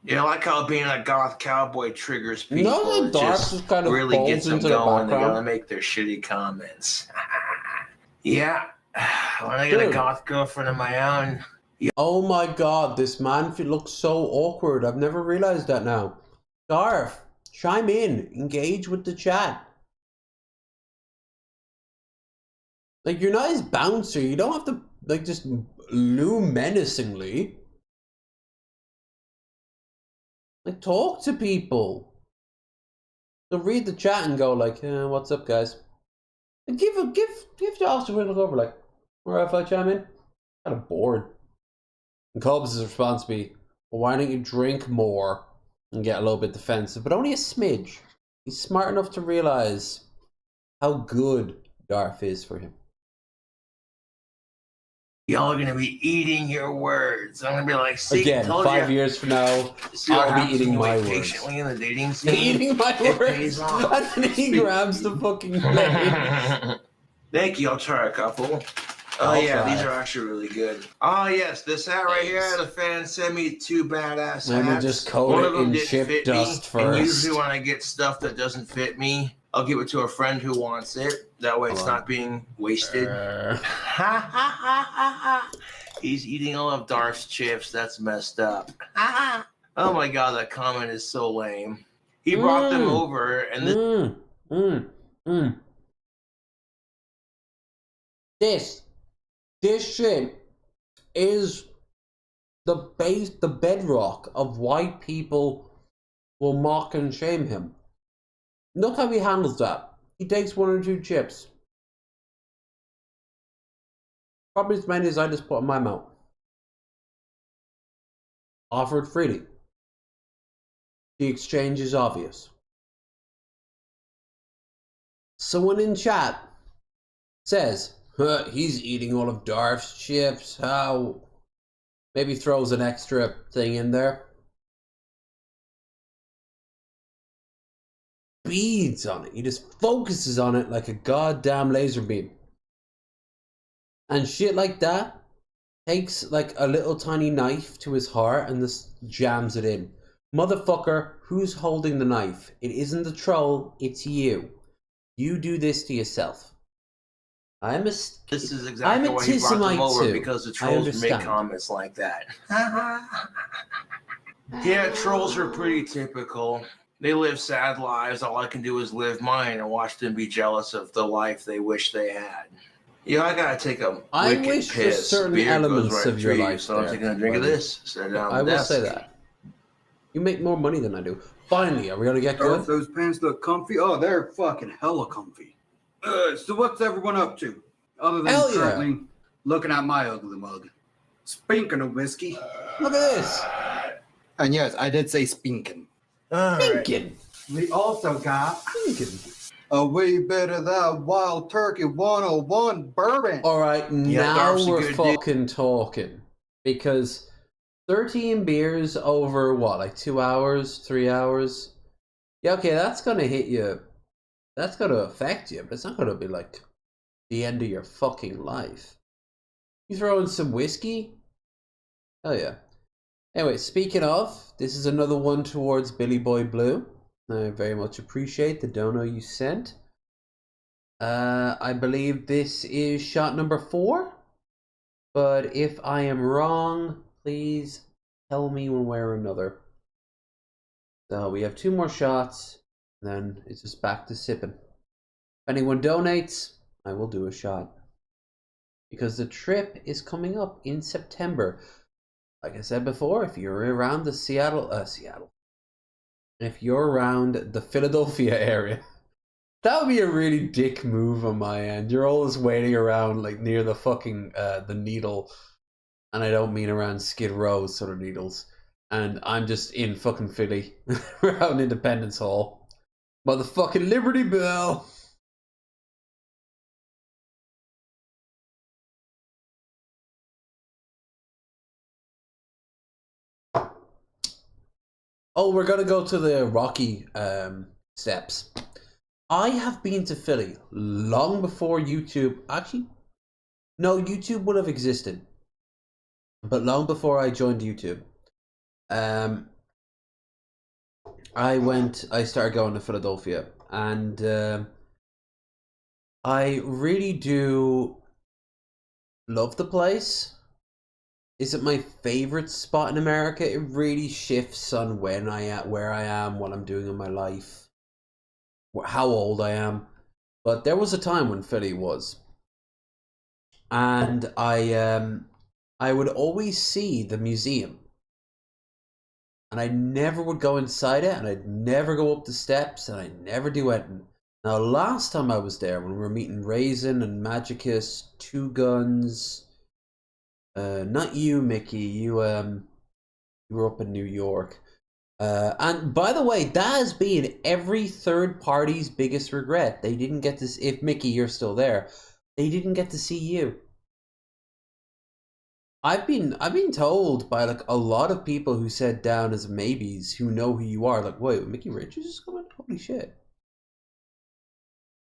Yeah, I like how being a goth cowboy triggers people. No, the dark just kind of really falls gets them into the going. They background. gotta make their shitty comments. Yeah, when I get a goth girlfriend of my own. Oh my god, this man looks so awkward. I've never realized that now. Darth, chime in. Engage with the chat. Like, you're not his bouncer. You don't have to, like, just loom menacingly. Like, talk to people. So read the chat and go like, what's up, guys? And give Josh a little over, like, alright if I chime in? Kind of bored. And Cobbs' response be, well, why don't you drink more and get a little bit defensive, but only a smidge. He's smart enough to realize how good Darth is for him. Y'all are gonna be eating your words. I'm gonna be like, see, Again, told 5 ya. years from now, See what I'll happens be eating when you my wait words. patiently in the dating scene. Eating my It words. pays off. And then he grabs the fucking plate. Thank you. I'll try a couple. Oh I'll yeah, try. these are actually really good. Oh yes, this hat right here. The fan sent me 2 badass Let me hats. just coat One it of them in didn't chip fit dust me, and first. usually when I get stuff that doesn't fit me, I'll give it to a friend who wants it. That way, it's not being wasted. Ha ha ha ha ha! He's eating all of Darth's chips. That's messed up. Ha ha! Oh my god, that comment is so lame. He brought them over, and this. This shit is the bedrock of why people will mock and shame him. Look how he handles that. He takes 1 or 2 chips. Probably as many as I just put in my mouth. Offered freely. The exchange is obvious. Someone in chat says, he's eating all of Darth's chips. How? Maybe throws an extra thing in there. Beads on it. He just focuses on it like a goddamn laser beam. And shit like that takes like a little tiny knife to his heart and just jams it in. Motherfucker, who's holding the knife? It isn't the troll, it's you. You do this to yourself. this is exactly why he brought them over, because the trolls make comments like that. Yeah, trolls are pretty typical. They live sad lives. All I can do is live mine and watch them be jealous of the life they wish they had. Yeah, I gotta take a I wicked wish for piss. certain Beer elements goes right of your through you, life so I'm there, taking a drink of buddy. this. Set it down I the will desk. say that. You make more money than I do. Finally, are we gonna get good? Those pants look comfy. Oh, they're fucking hella comfy. So what's everyone up to? Other than Hell yeah. currently looking at my ugly mug. Speaking of whiskey. Look at this. And yes, I did say spinking. Thinking. We also got Thinking. a wee bit of that Wild Turkey 101 bourbon. Alright, now Darth's a we're good fucking talking. Because 13 beers over what, like 2 hours, 3 hours? Yeah, okay, that's gonna hit you. That's gonna affect you, but it's not gonna be like the end of your fucking life. You throw in some whiskey? Oh yeah. Anyway, speaking of, this is another one towards Billy Boy Blue. I very much appreciate the dono you sent. I believe this is shot number 4. But if I am wrong, please tell me one way or another. So we have 2 more shots, then it's just back to sipping. If anyone donates, I will do a shot. Because the trip is coming up in September. Like I said before, if you're around the Seattle, if you're around the Philadelphia area, that would be a really dick move on my end. You're always waiting around like near the fucking the needle, and I don't mean around Skid Row sort of needles. And I'm just in fucking Philly, around Independence Hall, motherfucking Liberty Bell. Oh, we're gonna go to the Rocky steps. I have been to Philly long before YouTube. Actually, no, YouTube would have existed, but long before I joined YouTube. I started going to Philadelphia, and I really do love the place. Is it my favorite spot in America? It really shifts on where I am, what I'm doing in my life, how old I am. But there was a time when Philly was, and I would always see the museum, and I never would go inside it, and I'd never go up the steps, and I never do anything. Now, last time I was there, when we were meeting Raisin and Magicus, Two Guns. Not you, Mickey. You were up in New York. And by the way, that has been every third party's biggest regret. They didn't get to. If Mickey, you're still there, they didn't get to see you. I've been told by like a lot of people who said down as maybes who know who you are. Like, wait, Mickey Richards is coming? Holy shit!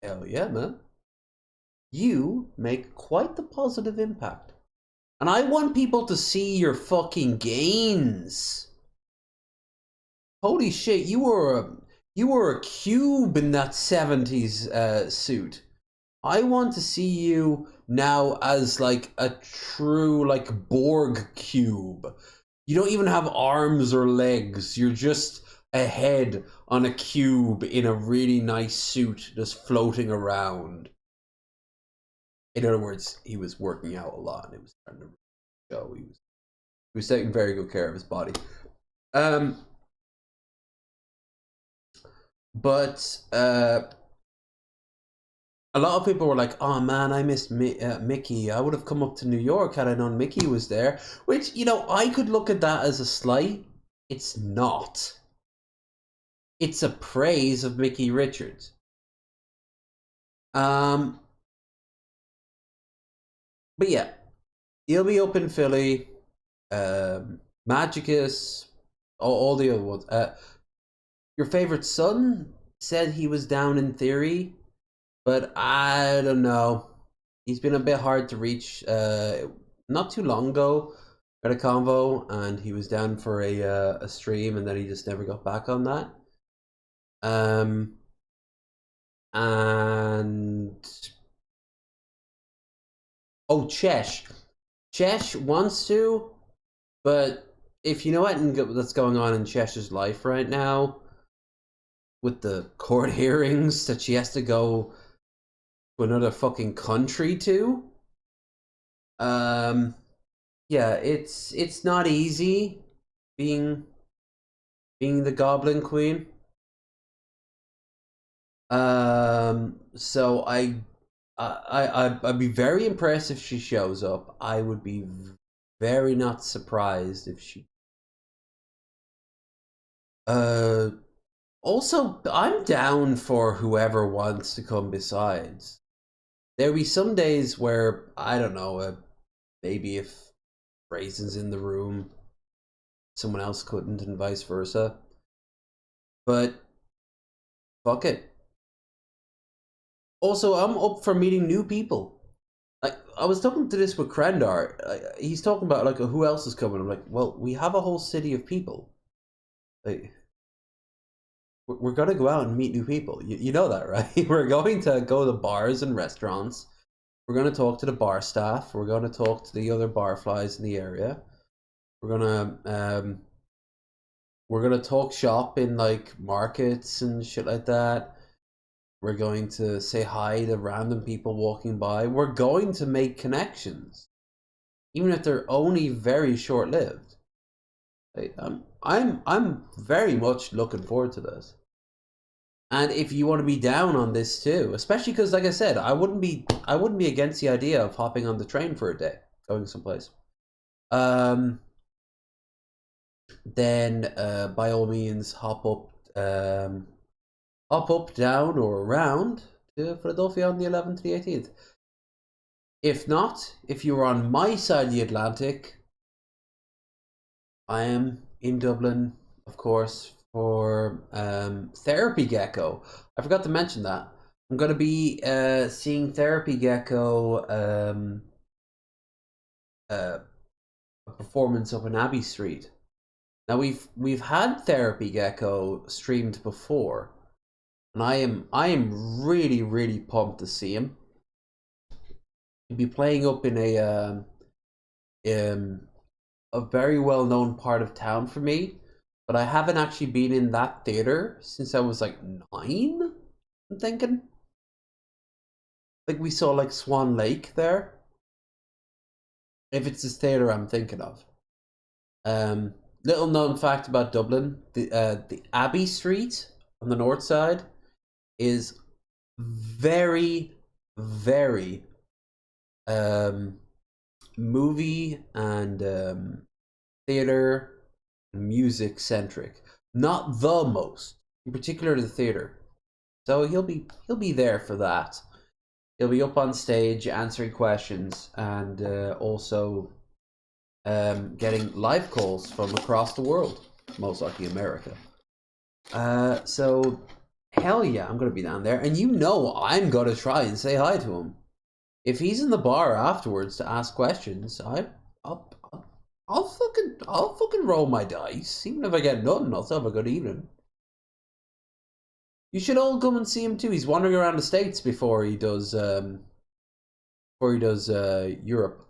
Hell yeah, man! You make quite the positive impact. And I want people to see your fucking gains. Holy shit, you were a cube in that 70s suit. I want to see you now as like a true like Borg cube. You don't even have arms or legs. You're just a head on a cube in a really nice suit just floating around. In other words, he was working out a lot, and it was starting to show. He was taking very good care of his body. But a lot of people were like, "Oh man, I missed Mickey. I would have come up to New York had I known Mickey was there." Which, you know, I could look at that as a slight. It's not. It's a praise of Mickey Richards. But yeah, he'll be up in Philly. Magicus, all the other ones. Your favorite son said he was down in theory, but I don't know. He's been a bit hard to reach. Not too long ago, at a convo, and he was down for a stream, and then he just never got back on that. And oh, Chesh wants to, but if you know what's going on in Chesh's life right now, with the court hearings that she has to go to another fucking country to, yeah, it's not easy being the Goblin Queen. So I'd be very impressed if she shows up. I would be very not surprised if she. Also, I'm down for whoever wants to come besides. There'll be some days where, I don't know, maybe if Raisin's in the room, someone else couldn't, and vice versa. But fuck it. Also, I'm up for meeting new people. Like, I was talking to this with Krendar. He's talking about like who else is coming. I'm like, well, we have a whole city of people. Like, we're gonna go out and meet new people. You know that, right? We're going to go to bars and restaurants. We're going to talk to the bar staff. We're going to talk to the other barflies in the area. We're gonna talk shop in like markets and shit like that. We're going to say hi to random people walking by. We're going to make connections, even if they're only very short-lived. I'm very much looking forward to this. And if you want to be down on this too, especially because, like I said, I wouldn't be against the idea of hopping on the train for a day, going someplace. Then by all means hop up, down, or around to Philadelphia on the 11th to the 18th. If not, if you're on my side of the Atlantic, I am in Dublin, of course, for Therapy Gecko. I forgot to mention that. I'm going to be seeing Therapy Gecko, a performance up in Abbey Street. Now we've had Therapy Gecko streamed before, and I am really pumped to see him. He'll be playing up in a very well known part of town for me, but I haven't actually been in that theater since I was like 9. I'm thinking. Like we saw like Swan Lake there. If it's this theater I'm thinking of. Little known fact about Dublin, the Abbey Street on the north side is very movie and theater music centric. Not the most, in particular the theater. So he'll be there for that. He'll be up on stage answering questions and also getting live calls from across the world, most likely America. So hell yeah, I'm gonna be down there, and you know I'm gonna try and say hi to him. If he's in the bar afterwards to ask questions, I'll fucking roll my dice. Even if I get nothing, I'll still have a good evening. You should all come and see him too. He's wandering around the States before he does Europe.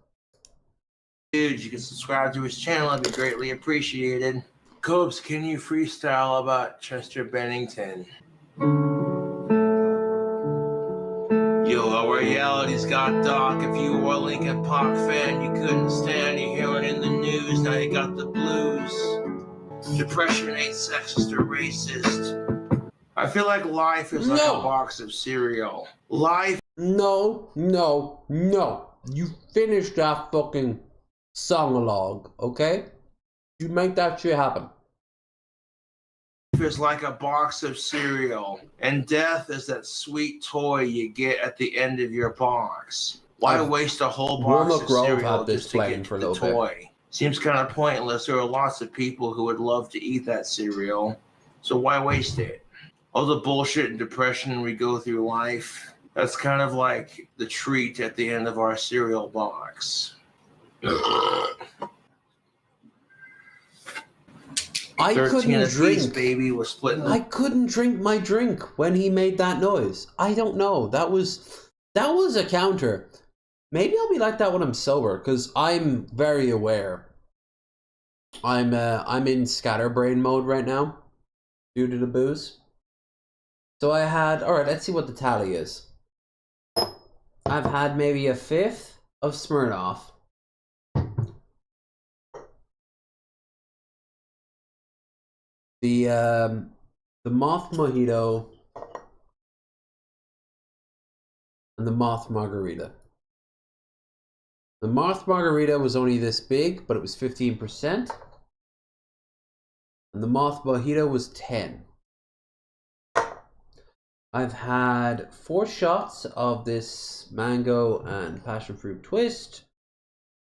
Dude, you can subscribe to his channel. It'd be greatly appreciated. Copes, can you freestyle about Chester Bennington? Yo, reality's got dark. If you were a Linkin Park fan, you couldn't stand. You hear it in the news, now you got the blues. Depression ain't sexist or racist. I feel like life is like a box of cereal. Life. No. You finished that fucking song-a-log, okay? You make that shit happen. Is like a box of cereal, and death is that sweet toy you get at the end of your box. Why waste a whole box of cereal just to get to the toy? Seems kind of pointless. There are lots of people who would love to eat that cereal, so why waste it? All the bullshit and depression we go through life, that's kind of like the treat at the end of our cereal box. I couldn't drink. Baby was split. I couldn't drink my drink when he made that noise. I don't know. That was a counter. Maybe I'll be like that when I'm sober, because I'm very aware. I'm in scatterbrain mode right now due to the booze. So I had, all right, let's see what the tally is. I've had maybe a 5th of Smirnoff. The Moth Mojito and the Moth Margarita. The Moth Margarita was only this big, but it was 15%. And the Moth Mojito was 10. I've had 4 shots of this mango and passion fruit twist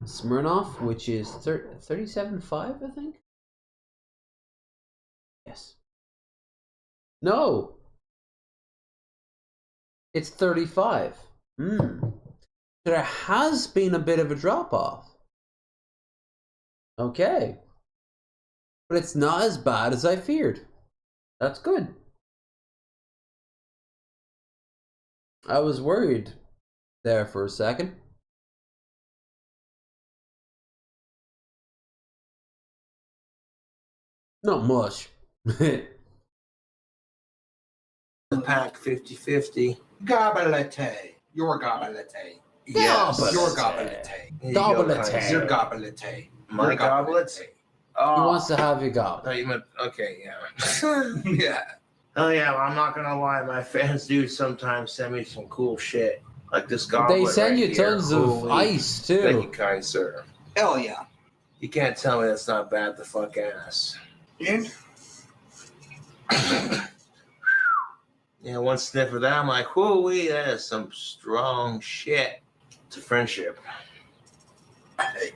Smirnoff, which is 37.5, I think. Yes. No. It's 35. So there has been a bit of a drop off. Okay. But it's not as bad as I feared. That's good. I was worried there for a second. Not much. The pack 50-50. Gobblete. Your gobblete. Yes, your gobblete. Gobblete. Your gobblete. My gobblete. Oh, He wants to have your gob. thought you meant, okay, yeah. Yeah. Oh, yeah, well, I'm not going to lie. My fans do sometimes send me some cool shit. Like this goblet They send right you here. tons of Holy- ice too. Thank you, kind sir. Hell yeah. You can't tell me that's not bad the fuck ass. And? Yeah, one sniff of that, I'm like, whoo-wee, that is some strong shit. It's a friendship. Hey.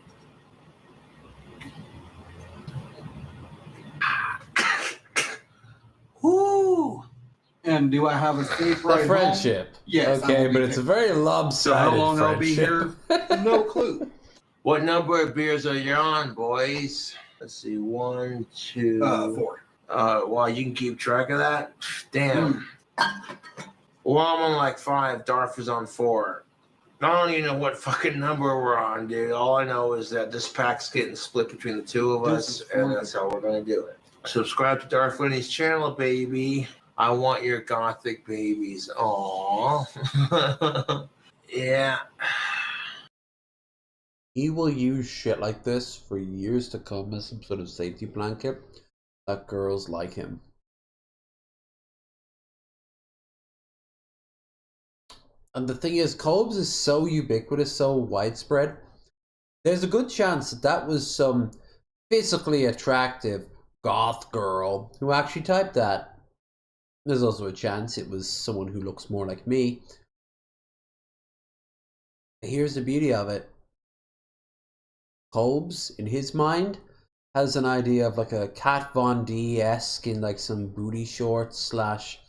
Woo! And do I have a safe The ride friendship. home? Yes. I Okay, will but be it's a there. very lopsided So how long I'll be friendship. here? No clue. What number of beers are you on, boys? Let's see, 1, 2... 4. Well, you can keep track of that? Damn. Well, I'm on like 5. Darth is on 4. I don't even know what fucking number we're on, dude. All I know is that this pack's getting split between the two of us, and that's how we're going to do it. Subscribe to Darth Winnie's channel, baby. I want your gothic babies. Aww. Yeah. He will use shit like this for years to come as some sort of safety blanket that girls like him. And the thing is, Colbs is so ubiquitous, so widespread. There's a good chance that that was some physically attractive goth girl who actually typed that. There's also a chance it was someone who looks more like me. Here's the beauty of it. Colbs, in his mind, has an idea of like a Kat Von D-esque in like some booty shorts slash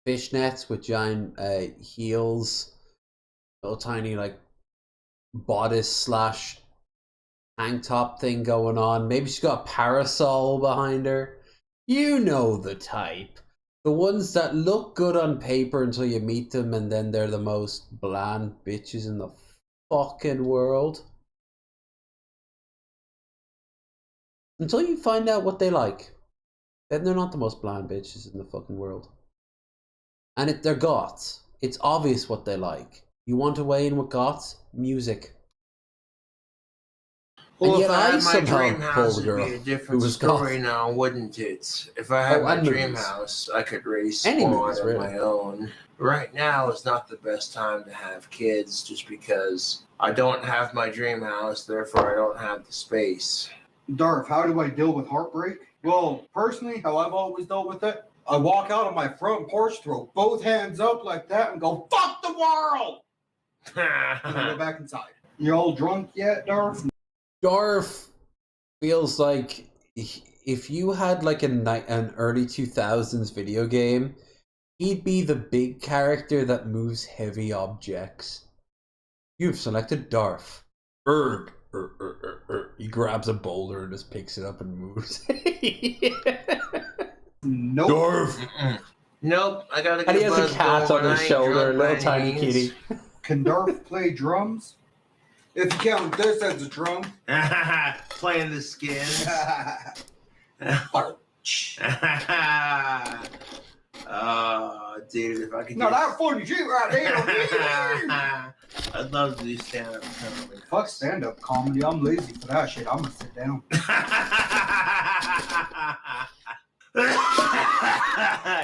fishnets with giant heels, little tiny like bodice slash tank top thing going on. Maybe she's got a parasol behind her. You know the type. The ones that look good on paper until you meet them, and then they're the most bland bitches in the fucking world. Until you find out what they like, then they're not the most bland bitches in the fucking world. And they're goths. It's obvious what they like. You want to weigh in with goths? Music. Well, And if yet I I had my somehow dream pulled house, a it'd girl be a who different was story goth. now, wouldn't it? If I had Oh, my and dream movies. house, I could raise Any spawn movies, on really. my own. Right now is not the best time to have kids just because I don't have my dream house, therefore I don't have the space. Darth, how do I deal with heartbreak? Well, personally, how I've always dealt with it, I walk out on my front porch, throw both hands up like that, and go, fuck the world! And I go back inside. You all drunk yet, Darth? Darth feels like if you had like an early 2000s video game, he'd be the big character that moves heavy objects. You've selected Darth. Erg. He grabs a boulder and just picks it up and moves. Nope. Darth. Nope, I gotta get And he has a buzzed cat going. on his I ain't shoulder, a drunk little by tiny any means. kitty. Can Darth play drums? If you count this as a drum. Playing the skins. Oh, dude, if I could No, just... that's funny shit right there. I'd love to do stand-up comedy. Fuck stand-up comedy. I'm lazy for that shit. I'm gonna sit down.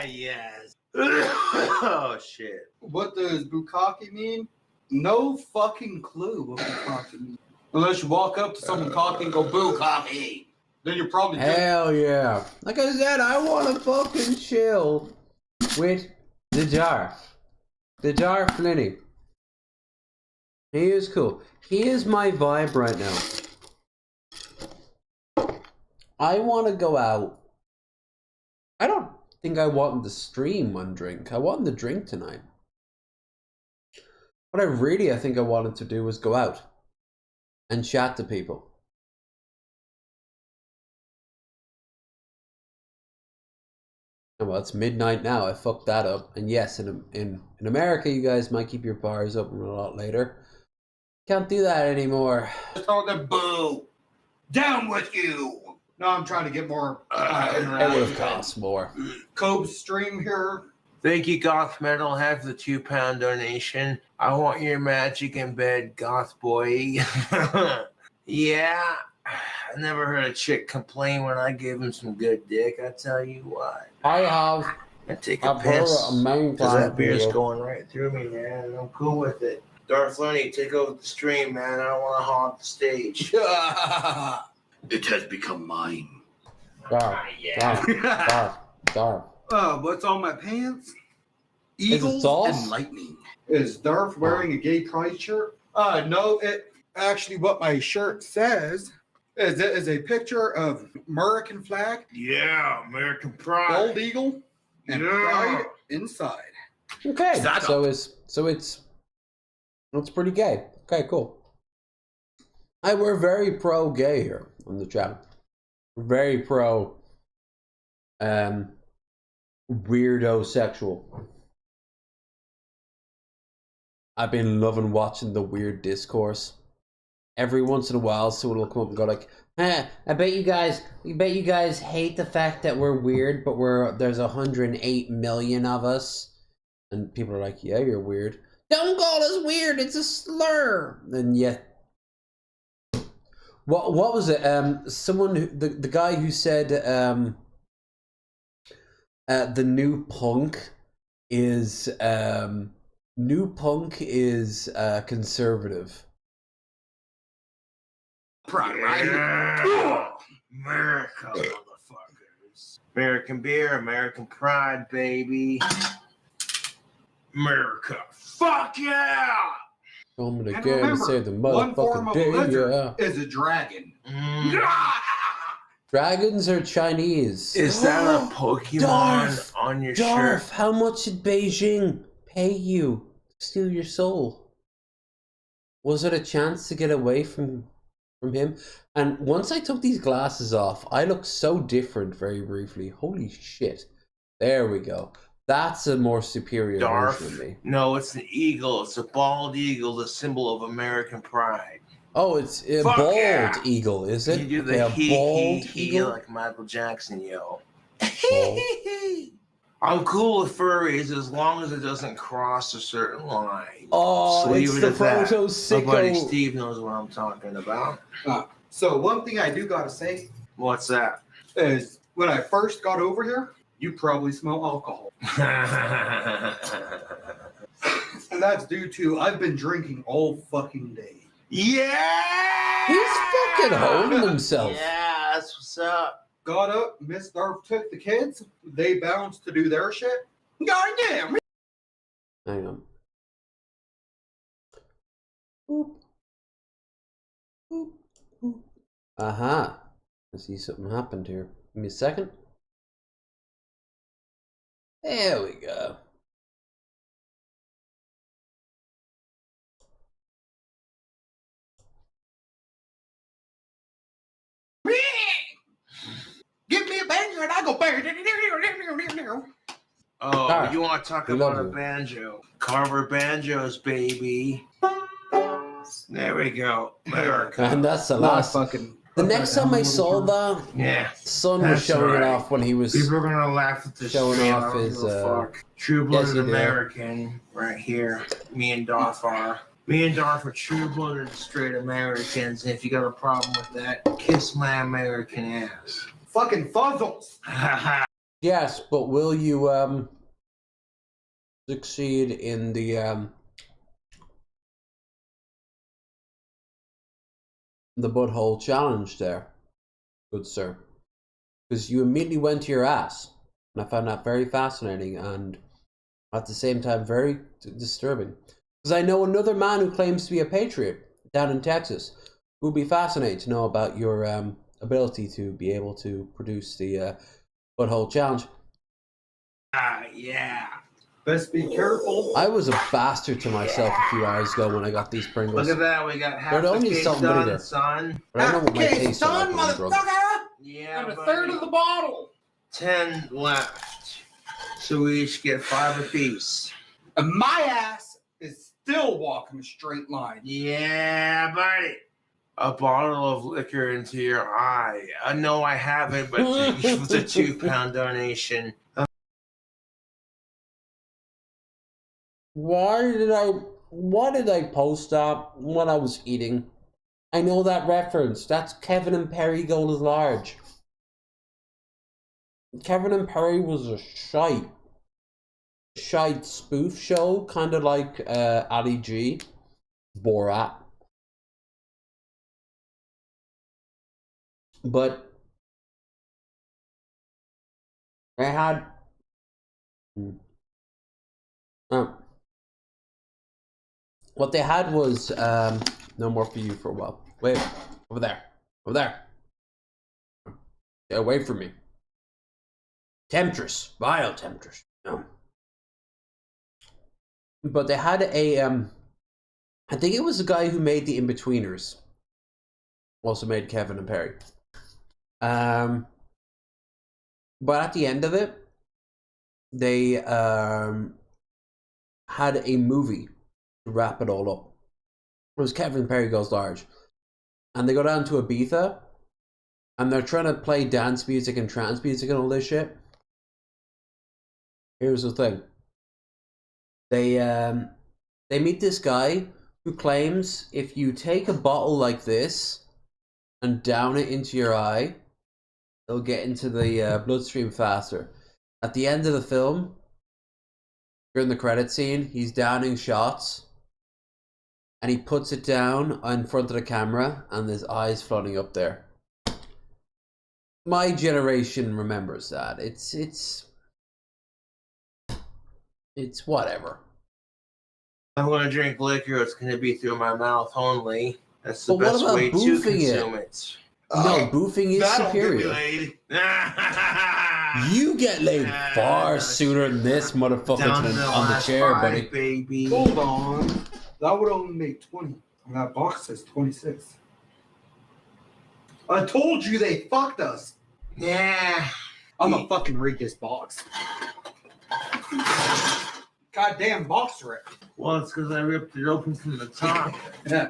Yes. Oh, shit. What does bukkake mean? No fucking clue what bukkake means. Unless you walk up to someone cocky and go, bukkake. Then you're probably just... Hell yeah. Like I said, I want to fucking chill with the Darth. The Darth Flinny. He is cool. He is my vibe right now. I want to go out. I don't think I want to stream one drink. I wanted to drink tonight. What I think I wanted to do was go out and chat to people. Oh, well, it's midnight now. I fucked that up. And yes, in America, you guys might keep your bars open a lot later. Can't do that anymore. Just on the boo. Down with you. No, I'm trying to get more It would have cost more. Cobe's stream here. Thank you, Goth Metal, have the £2 donation. I want your magic in bed, Goth boy. Yeah, I never heard a chick complain when I gave him some good dick. I tell you what. I have. I take a piss. Because That beer's going right through me, man. And I'm cool with it. Darth Lenny, take over the stream, man. I don't want to hog the stage. It has become mine. Darth. What's on my pants? Is it Eagles sauce? and lightning. Is Darth wearing a gay pride shirt? No, it actually what my shirt says is a picture of American flag, Yeah, American Pride. gold eagle, and pride inside. Okay, so it's pretty gay. Okay, cool. We're very pro gay here on the channel. We're very pro weirdo sexual. I've been loving watching the weird discourse. Every once in a while, someone will come up and go like, I bet you guys hate the fact that we're weird, but there's 108 million of us. And people are like, yeah, you're weird. Don't call us weird, it's a slur. And yet, what was it? Someone the guy who said the new punk is conservative. Pride, right? America, motherfuckers. American beer, American pride, baby. America. Fuck yeah! I'm gonna And go and remember, save the one form motherfucking of day, lizard yeah. is a dragon. Dragons are Chinese. Is that a Pokemon Darth, on your Darth, shirt? how much did Beijing pay you to steal your soul? Was it a chance to get away from him? And once I took these glasses off, I looked so different very briefly. Holy shit. There we go. That's a more superior Darth? version of me. No, it's an eagle. It's a bald eagle, the symbol of American pride. Oh, it's a Fuck bald yeah. eagle, is it? You do the Okay, a bald he eagle? like Michael Jackson, yo. Bald. I'm cool with furries as long as it doesn't cross a certain line. Oh, Just leave it's it the at that. photo My buddy sicko. Steve knows what I'm talking about. So one thing I do gotta say What's that? is when I first got over here, you probably smell alcohol. And that's due to I've been drinking all fucking day. Yeah! He's fucking holding himself. Yeah, that's what's up. Got up, Miss Darth took the kids, they bounced to do their shit. Goddamn! Hang on. Boop. Boop. Boop. Aha. I see something happened here. Give me a second. There we go. Give me a banger and I go bang. Oh, Alright. you want to talk We about a love you. banjo? Carver banjos, baby. There we go. America. And that's the Not last. fucking. The next time I saw that, Yeah. Son was That's showing right. it off when he was. People are gonna laugh at this. Showing stream. off I don't his, give a fuck. True-blooded yes, he did. American, right here. Me and Darth are. Me and Darth are true-blooded straight Americans. And if you got a problem with that, kiss my American ass. Fucking fuzzles. Yes, but will you succeed in the butthole challenge there, good sir? Because you immediately went to your ass, and I found that very fascinating and at the same time very disturbing. Because I know another man who claims to be a patriot down in Texas who would be fascinated to know about your ability to be able to produce the butthole challenge. Yeah. Best be careful. I was a bastard to myself a few hours ago when I got these Pringles. Look at that. We got half They're the only case salt done, vinegar. son. But I know what my Okay, taste are done, like when I'm drunk. motherfucker. Yeah, And a buddy. third of the bottle. 10 left. So we each get 5 apiece. And my ass is still walking a straight line. Yeah, buddy. A bottle of liquor into your eye. I know I haven't, but it was a £2 donation. Why did I post that when I was eating? I know that reference. That's Kevin and Perry Go Large. Kevin and Perry was a shite spoof show, kind of like Ali G, Borat. But they had what they had was no more for you for a while. Wait, over there. Get away from me. Temptress, vile temptress. No. But they had a I think it was the guy who made the In-Betweeners. Also made Kevin and Perry. But at the end of it, they had a movie to wrap it all up. It was Kevin Perry Goes Large. And they go down to Ibiza, and they're trying to play dance music and trance music and all this shit. Here's the thing. They meet this guy who claims if you take a bottle like this and down it into your eye, it'll get into the bloodstream faster. At the end of the film, during the credit scene, he's downing shots, and he puts it down in front of the camera, and there's eyes floating up there. My generation remembers that. It's whatever. I'm going to drink liquor. It's going to be through my mouth only. That's the But what best about way to boofing consume it. No, boofing is That'll superior. get me laid. You get laid far sooner than this motherfucker Down to on the last chair, 5, buddy. baby. Hold on. That would only make 20. And that box says 26. I told you they fucked us. Yeah. I'm gonna fucking read this box. Goddamn box rip. Well, it's because I ripped it open from the top. Yeah.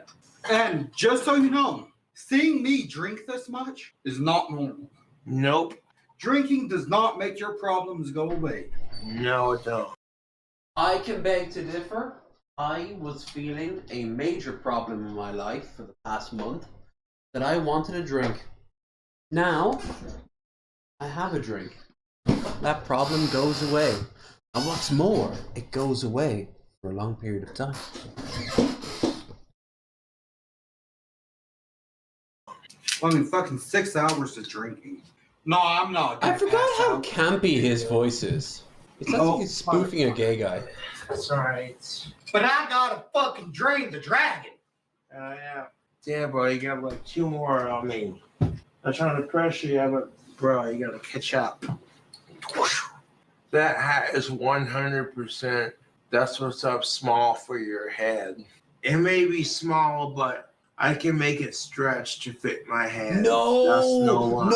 And just so you know, seeing me drink this much is not normal. Nope. Drinking does not make your problems go away. No, it don't. I can beg to differ. I was feeling a major problem in my life for the past month that I wanted a drink. Now, I have a drink. That problem goes away. And what's more, it goes away for a long period of time. I mean, fucking 6 hours of drinking. No, I'm not. I forgot how out. campy his voice is. It sounds like he's spoofing a gay guy. That's alright. But I gotta fucking drain the dragon. Yeah. Yeah, bro, you got like 2 more on me. I'm trying to pressure you, but bro, you gotta catch up. That hat is 100%. That's what's up small for your head. It may be small, but I can make it stretch to fit my head. No, That's no lie.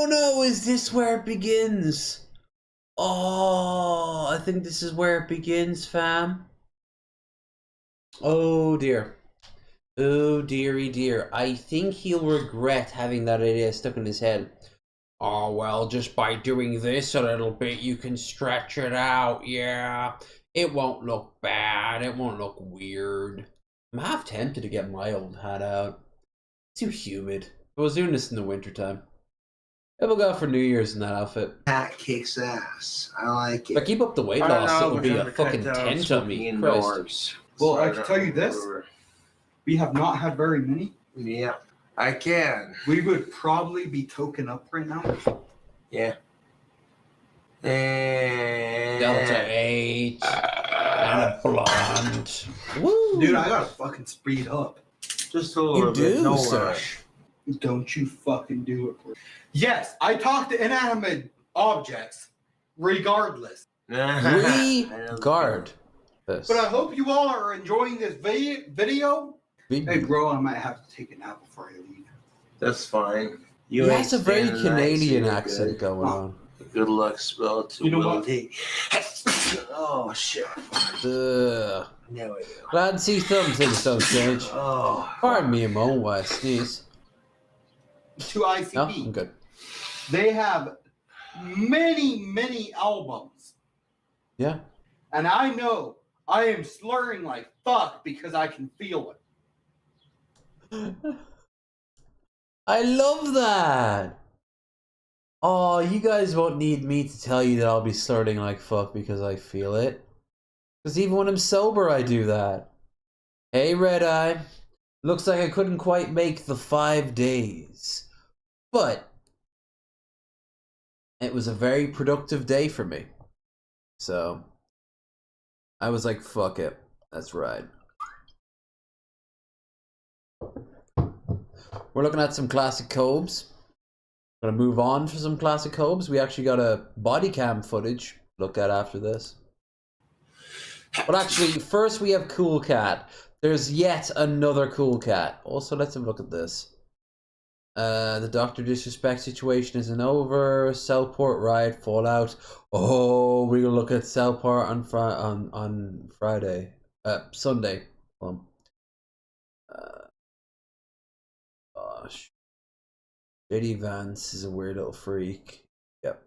no. Is this where it begins? Oh, I think this is where it begins, fam. Oh dear. Oh dearie dear. I think he'll regret having that idea stuck in his head. Oh, well, just by doing this a little bit, you can stretch it out, yeah. It won't look bad, it won't look weird. I'm half tempted to get my old hat out. It's too humid. I was doing this in the wintertime. Maybe we'll go out for New Year's in that outfit. Hat kicks ass. I like If I it. keep up the weight loss, it'll be a fucking tent on me. Christ. Well, I can tell you this. We have not had very many. Yeah, I can. We would probably be token up right now. Yeah. And Delta 8 and a blonde. Woo! Dude, I gotta fucking speed up. Just a little You bit. do, No sir. rush. Don't you fucking do it. Yes, I talk to inanimate objects, regardless. Regard this. But I hope you all are enjoying this video. Hey, bro, I might have to take a nap before I leave. That's fine. He has a very Canadian accent going on. Good luck spell to You know what? Willie. Oh shit. Ugh. There we go. Glad to see thumbs in some stage. Oh. Pardon me a moment while I sneeze. To ICP. No, I'm good. They have many albums. Yeah. And I know I am slurring like fuck because I can feel it. I love that. Oh, you guys won't need me to tell you that I'll be slurring like fuck because I feel it. Because even when I'm sober, I do that. Hey, Red Eye. Looks like I couldn't quite make the 5 days. But it was a very productive day for me. So I was like, fuck it. That's right. We're looking at some classic Cobes. Gonna move on for some classic Cobes. We actually got a body cam footage to look at after this. But actually, first we have Cool Cat. There's yet another Cool Cat. Also, let's have a look at this. The Dr. Disrespect situation isn't over. Cellport riot fallout. Oh, we're gonna look at Cellport on Friday. Sunday. Gosh. JD Vance is a weird little freak. Yep.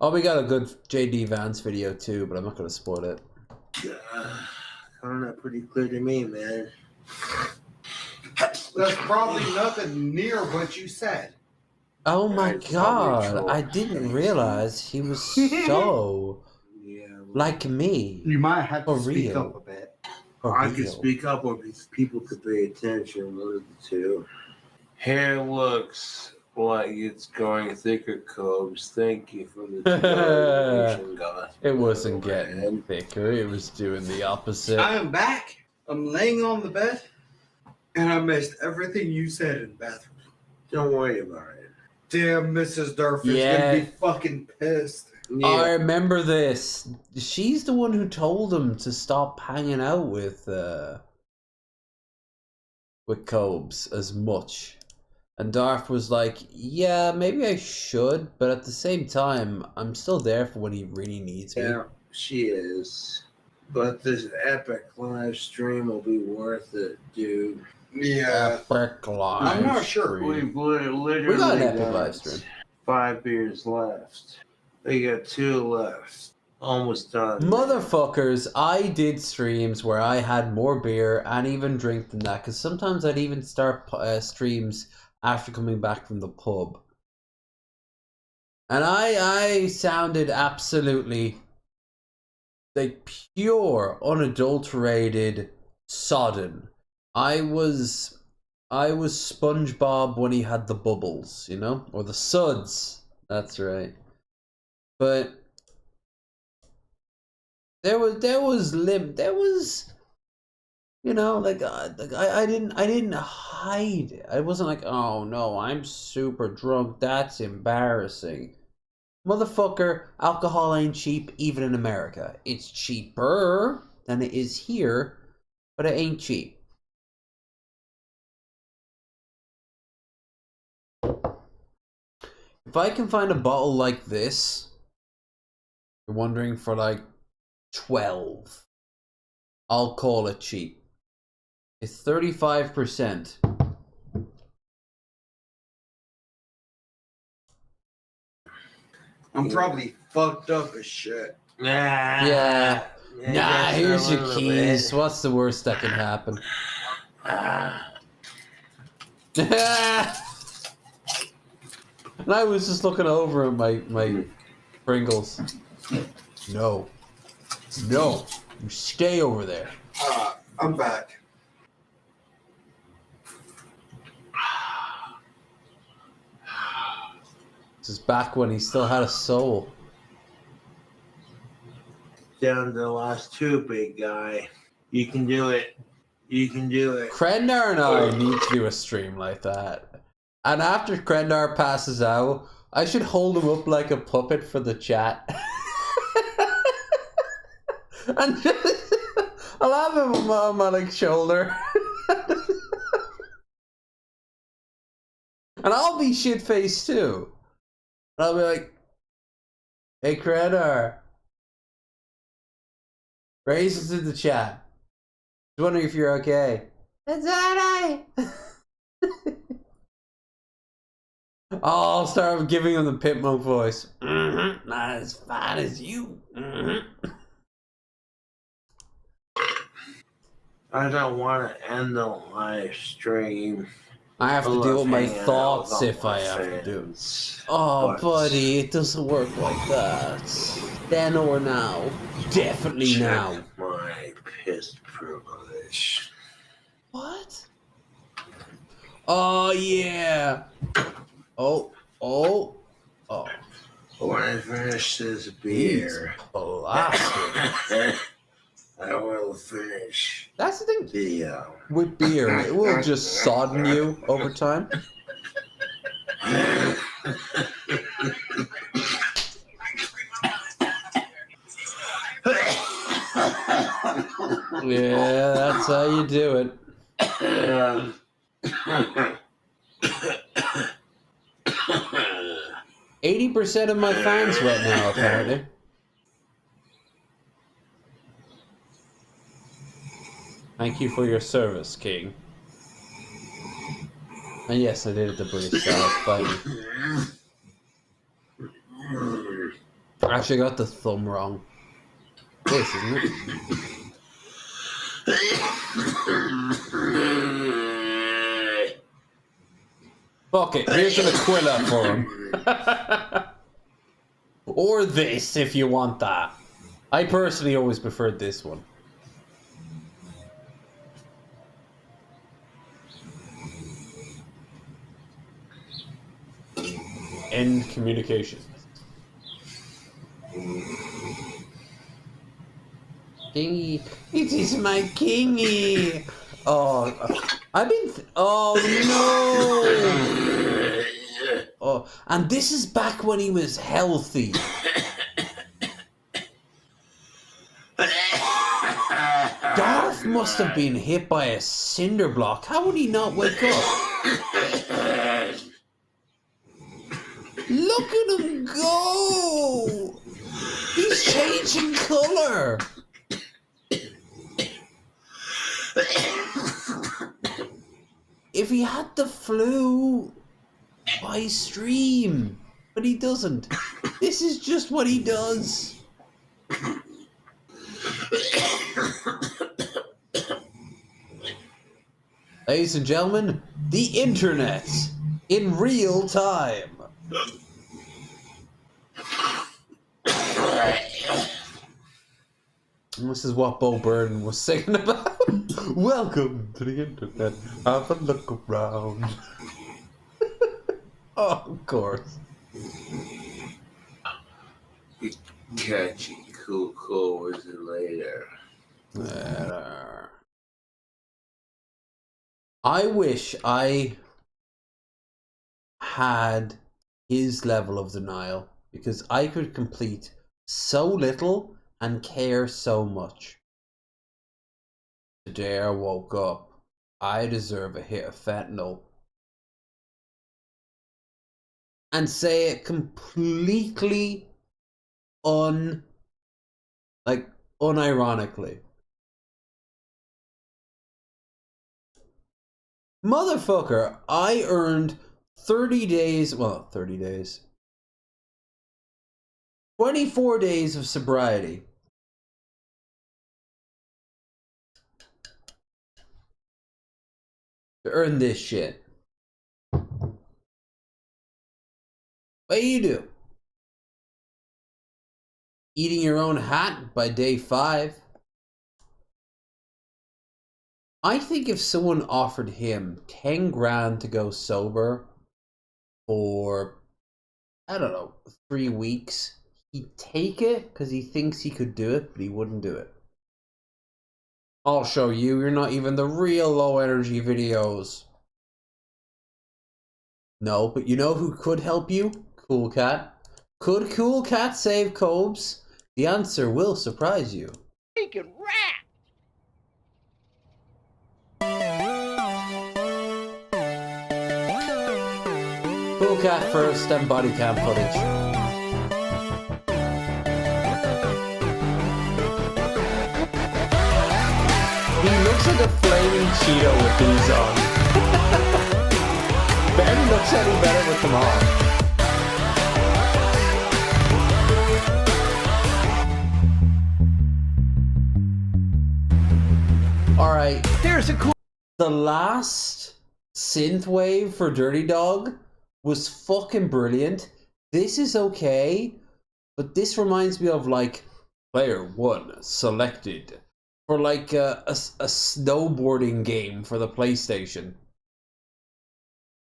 Oh, we got a good JD Vance video too, but I'm not gonna spoil it. Coming up pretty clear to me, man. That's probably nothing near what you said. Oh my It's probably god, true. I didn't realize he was so like me. You might have to For speak real. up a bit. For I real. could speak up or people could pay attention. One of the two. Hair looks like it's going thicker, Cobes. Thank you for the tutorial, guys. It wasn't getting thicker, it was doing the opposite. I am back. I'm laying on the bed, and I missed everything you said in the bathroom. Don't worry about it. Damn, Mrs. Durf is Yeah. gonna be fucking pissed. I remember this. She's the one who told him to stop hanging out with Cobes as much. And Darth was like, yeah, maybe I should, but at the same time, I'm still there for when he really needs me. Yeah, she is. But this epic live stream will be worth it, dude. Yeah. Epic live I'm not sure. stream. We've literally We got an epic got live stream. 5 beers left. We got 2 left. Almost done. Motherfuckers, I did streams where I had more beer and even drink than that, because sometimes I'd even start streams after coming back from the pub. And I sounded absolutely like pure, unadulterated sodden. I was SpongeBob when he had the bubbles, you know? Or the suds. That's right. But there was you know, like I didn't hide it. I wasn't like, oh no, I'm super drunk. That's embarrassing. Motherfucker, alcohol ain't cheap even in America. It's cheaper than it is here, but it ain't cheap. If I can find a bottle like this, you're wondering for like 12, I'll call it cheap. It's 35%. I'm probably fucked up as shit. Yeah. Nah, here's your keys. What's the worst that can happen? And I was just looking over at my Pringles. No. No. You stay over there. I'm back. This is back when he still had a soul. Down to the last 2, big guy. You can do it. You can do it. Krendar and I need to do a stream like that. And after Krendar passes out, I should hold him up like a puppet for the chat. And I'll have him on my like shoulder. And I'll be shit-faced too. And I'll be like, Hey, Credar. Raise us in the chat. Just wondering if you're okay. It's alright. I'll start giving him the Pitmonk voice. Not as fine as you. I don't want to end the live stream. I have to love deal with my hanging out thoughts with all if my I have to do it. fans, Oh, but buddy, it doesn't work like that. Then or now. Definitely check now. my piss privilege. What? Oh, yeah. Oh. When I finish this beer, Blasted. I will finish That's the thing the with beer. It will just sodden you over time. Yeah, that's how you do it. 80% of my fans right now, apparently. Thank you for your service, King. And yes, I did it the British style. But I actually got the thumb wrong. This, isn't it? Fuck it, here's an Aquila for him. Or this, if you want that. I personally always preferred this one. End communication. Kingy. It is my kingy. Oh, I've been. Oh no. Oh, and this is back when he was healthy. Darth must have been hit by a cinder block. How would he not wake up? Look at him go! He's changing color. If he had the flu, why stream? But he doesn't. This is just what he does. Ladies and gentlemen, the internet in real time. And this is what Bo Burnham was singing about. Welcome to the internet. Have a look around. Oh, of course. Catch you, cool. Was it later? I wish I had his level of denial, because I could complete so little and care so much. Today I woke up. I deserve a hit of fentanyl. And say it completely unironically. Motherfucker, I earned 30 days, 24 days of sobriety. To earn this shit. What do you do? Eating your own hat by day 5. I think if someone offered him 10 grand to go sober for, I don't know, 3 weeks, he'd take it because he thinks he could do it, but he wouldn't do it. I'll show you, you're not even the real low energy videos. No, but you know who could help you? Cool Cat. Could Cool Cat save Cobes? The answer will surprise you. He can rap. Cool Cat first, then body cam footage. He looks like a flaming Cheeto with these on. Barely looks any better with them on. Alright, Here's a cool. the last synthwave for Dirty Dog was fucking brilliant. This is okay, but this reminds me of like player 1 selected for like a snowboarding game for the PlayStation.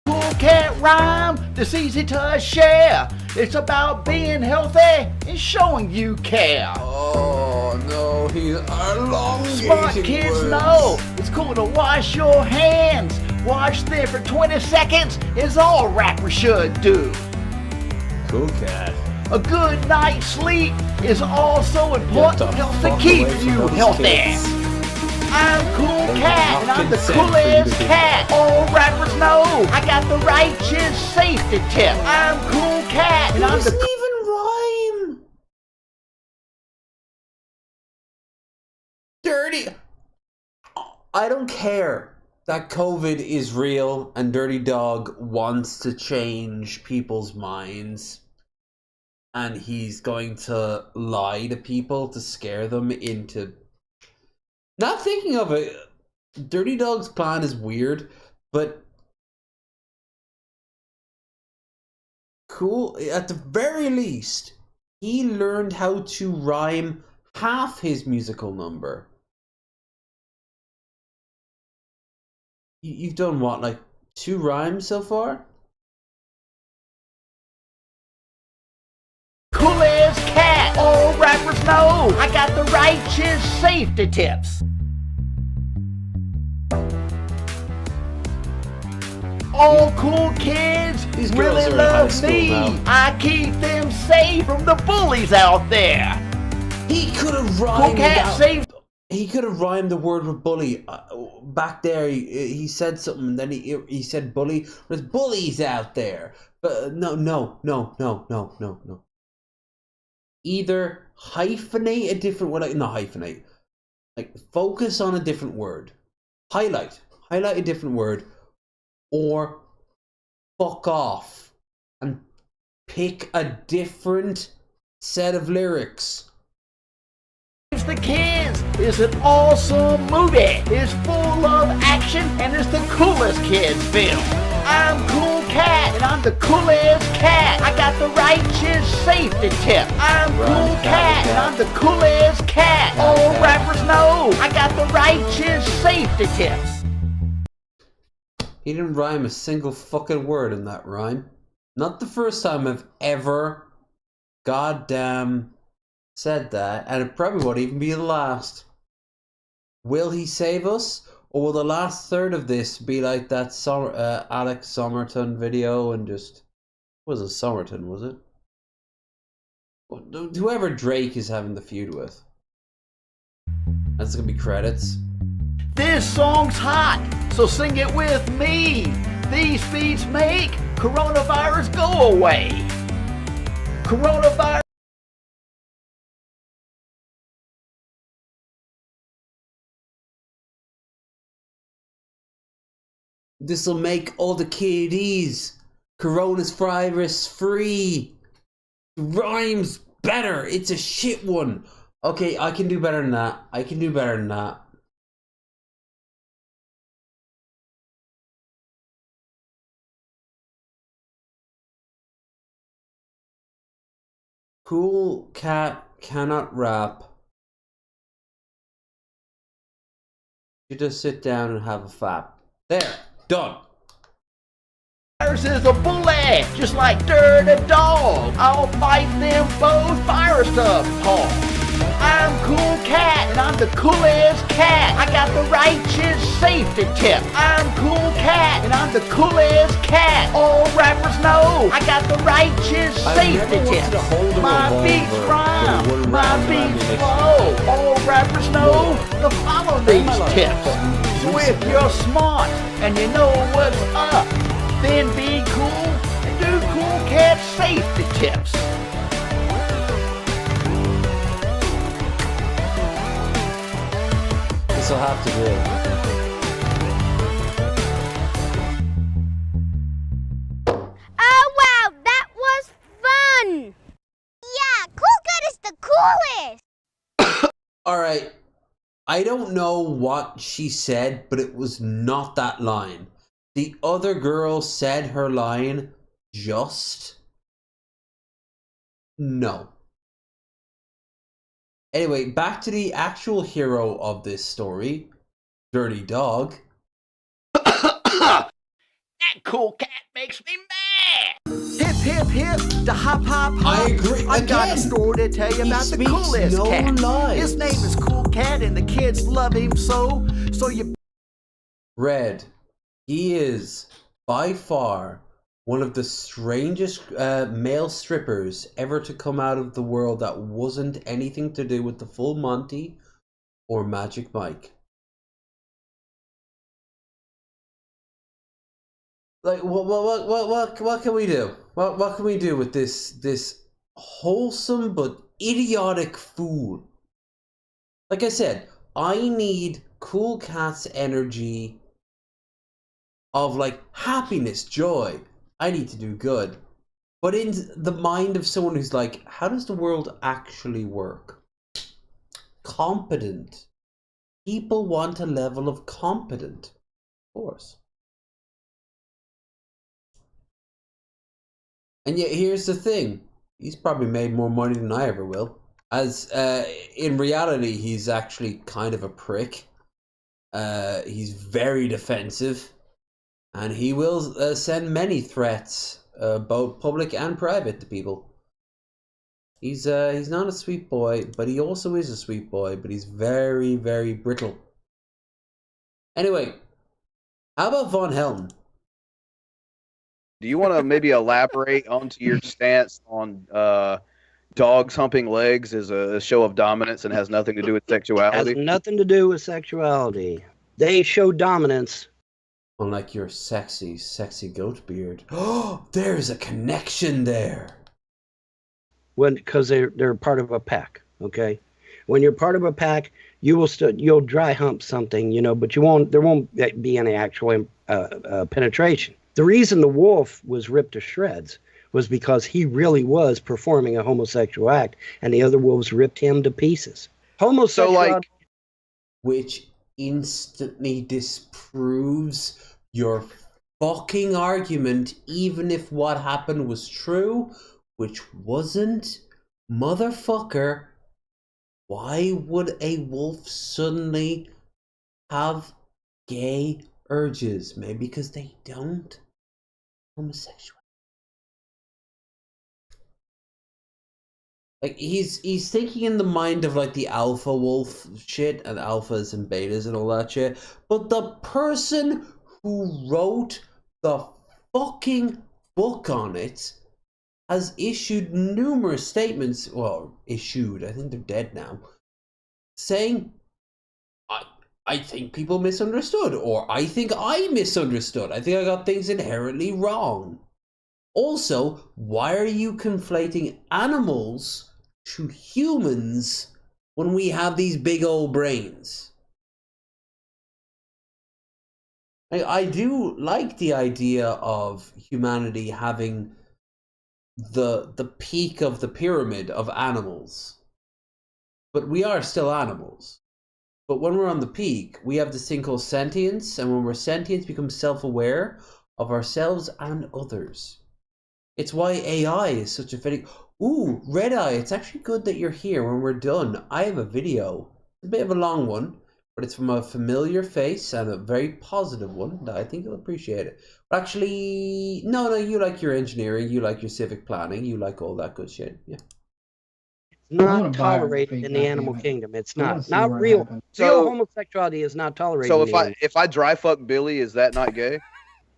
Cool cat rhyme that's easy to share. It's about being healthy and showing you care. Oh no, he's elongating Smart kids words. know it's cool to wash your hands. Wash them for 20 seconds is all rappers should do. Cool cat. A good night's sleep is also important. Get the Helps to fuck keep away from you those healthy. kids. I'm Cool They Cat, and have I'm the consent for you to coolest do cat. All rappers know I got the righteous safety tip. I'm Cool Cat, and It I'm doesn't the even rhyme. Dirty. I don't care that COVID is real and Dirty Dog wants to change people's minds. And he's going to lie to people to scare them into not thinking of it. Dirty Dog's plan is weird, but cool. At the very least, he learned how to rhyme half his musical number. You've done what, like 2 rhymes so far? coolest cat. All rappers know I got the righteous safety tips. All cool kids These girls really are in high love school me. now. I keep them safe from the bullies out there. He could have Cool rhymed cat without- safe. He could have rhymed the word with bully. Back there, he said something, and then he said bully. There's bullies out there. But no. Either hyphenate a different word, like, not hyphenate. Like, focus on a different word. Highlight a different word. Or fuck off. And pick a different set of lyrics. The Kids is an awesome movie. It's full of action and it's the coolest kids film. I'm Cool Cat and I'm the coolest cat. I got the righteous safety tip. I'm Cool Cat and I'm the coolest cat. All rappers know I got the righteous safety tips. He didn't rhyme a single fucking word in that rhyme. Not the first time I've ever goddamn said that, and it probably won't even be the last. Will he save us? Or will the last third of this be like that Alex Somerton video and just... Was it Somerton, was it? Whoever Drake is having the feud with. That's gonna be credits. This song's hot, so sing it with me. These beats make coronavirus go away. Coronavirus. This'll make all the kiddies coronavirus free. Rhymes better. It's a shit one. Okay, I can do better than that. I can do better than that. Cool cat cannot rap. You just sit down and have a fap. There, done. Virus is a bully, just like Dirty Dog. I'll fight them both virus apart. I'm Cool Cat, and I'm the coolest cat. I got the righteous safety tip. I'm Cool Cat, and I'm the coolest cat. All rappers know I got the righteous safety tip. My beats rhyme, my beats flow. All rappers know to follow these tips. So if you're smart and you know what's up, then be cool and do Cool Cat safety tips. The guess I'll have to do. Oh wow, that was fun! Yeah, Cool Cat is the coolest! Alright, I don't know what she said, but it was not that line. The other girl said her line, just. No. Anyway, back to the actual hero of this story, Dirty Dog. That Cool Cat makes me mad! Hip, hip, hip, the hop, hop, hop. I agree. I got a Again, story to tell you he about the speaks coolest no cat. lies. His name is Cool Cat, and the kids love him so you. Red. He is, by far, one of the strangest male strippers ever to come out of the world that wasn't anything to do with the Full Monty or Magic Mike. Like, what can we do? What can we do with this wholesome but idiotic fool? Like I said, I need Cool Cat's energy of like happiness, joy. I need to do good. But in the mind of someone who's like, how does the world actually work? Competent. People want a level of competent. Of course. And yet here's the thing. He's probably made more money than I ever will. As in reality, he's actually kind of a prick. He's very defensive. And he will send many threats, both public and private, to people. He's not a sweet boy, but he also is a sweet boy, but he's very, very brittle. Anyway, how about Von Helm? Do you want to maybe elaborate onto your stance on dogs humping legs as a show of dominance and has nothing to do with sexuality? Has nothing to do with sexuality. They show dominance. Unlike your sexy, sexy goat beard. Oh, there's a connection there. Because they're part of a pack. Okay, when you're part of a pack, you'll dry hump something, but there won't be any actual penetration. The reason the wolf was ripped to shreds was because he really was performing a homosexual act, and the other wolves ripped him to pieces. Homosexuality, which instantly disproves your fucking argument, even if what happened was true, which wasn't. Motherfucker, why would a wolf suddenly have gay urges? Maybe because they don't. Homosexual. Like, he's thinking in the mind of like the alpha wolf shit and alphas and betas and all that shit, but the person who wrote the fucking book on it has issued numerous statements, well, issued, I think they're dead now, saying, I think people misunderstood, or I think I misunderstood. I think I got things inherently wrong. Also, why are you conflating animals to humans when we have these big old brains? I do like the idea of humanity having the peak of the pyramid of animals. But we are still animals. But when we're on the peak, we have this thing called sentience, and when we're sentient, we become self-aware of ourselves and others. It's why AI is such a fitting... Ooh, Red Eye, it's actually good that you're here when we're done. I have a video. It's a bit of a long one, but it's from a familiar face and a very positive one that I think you'll appreciate it. But actually, no, you like your engineering, you like your civic planning, you like all that good shit. Yeah. It's not tolerated in the animal kingdom. It's not real. Real homosexuality is not tolerated. So if I dry fuck Billy, is that not gay?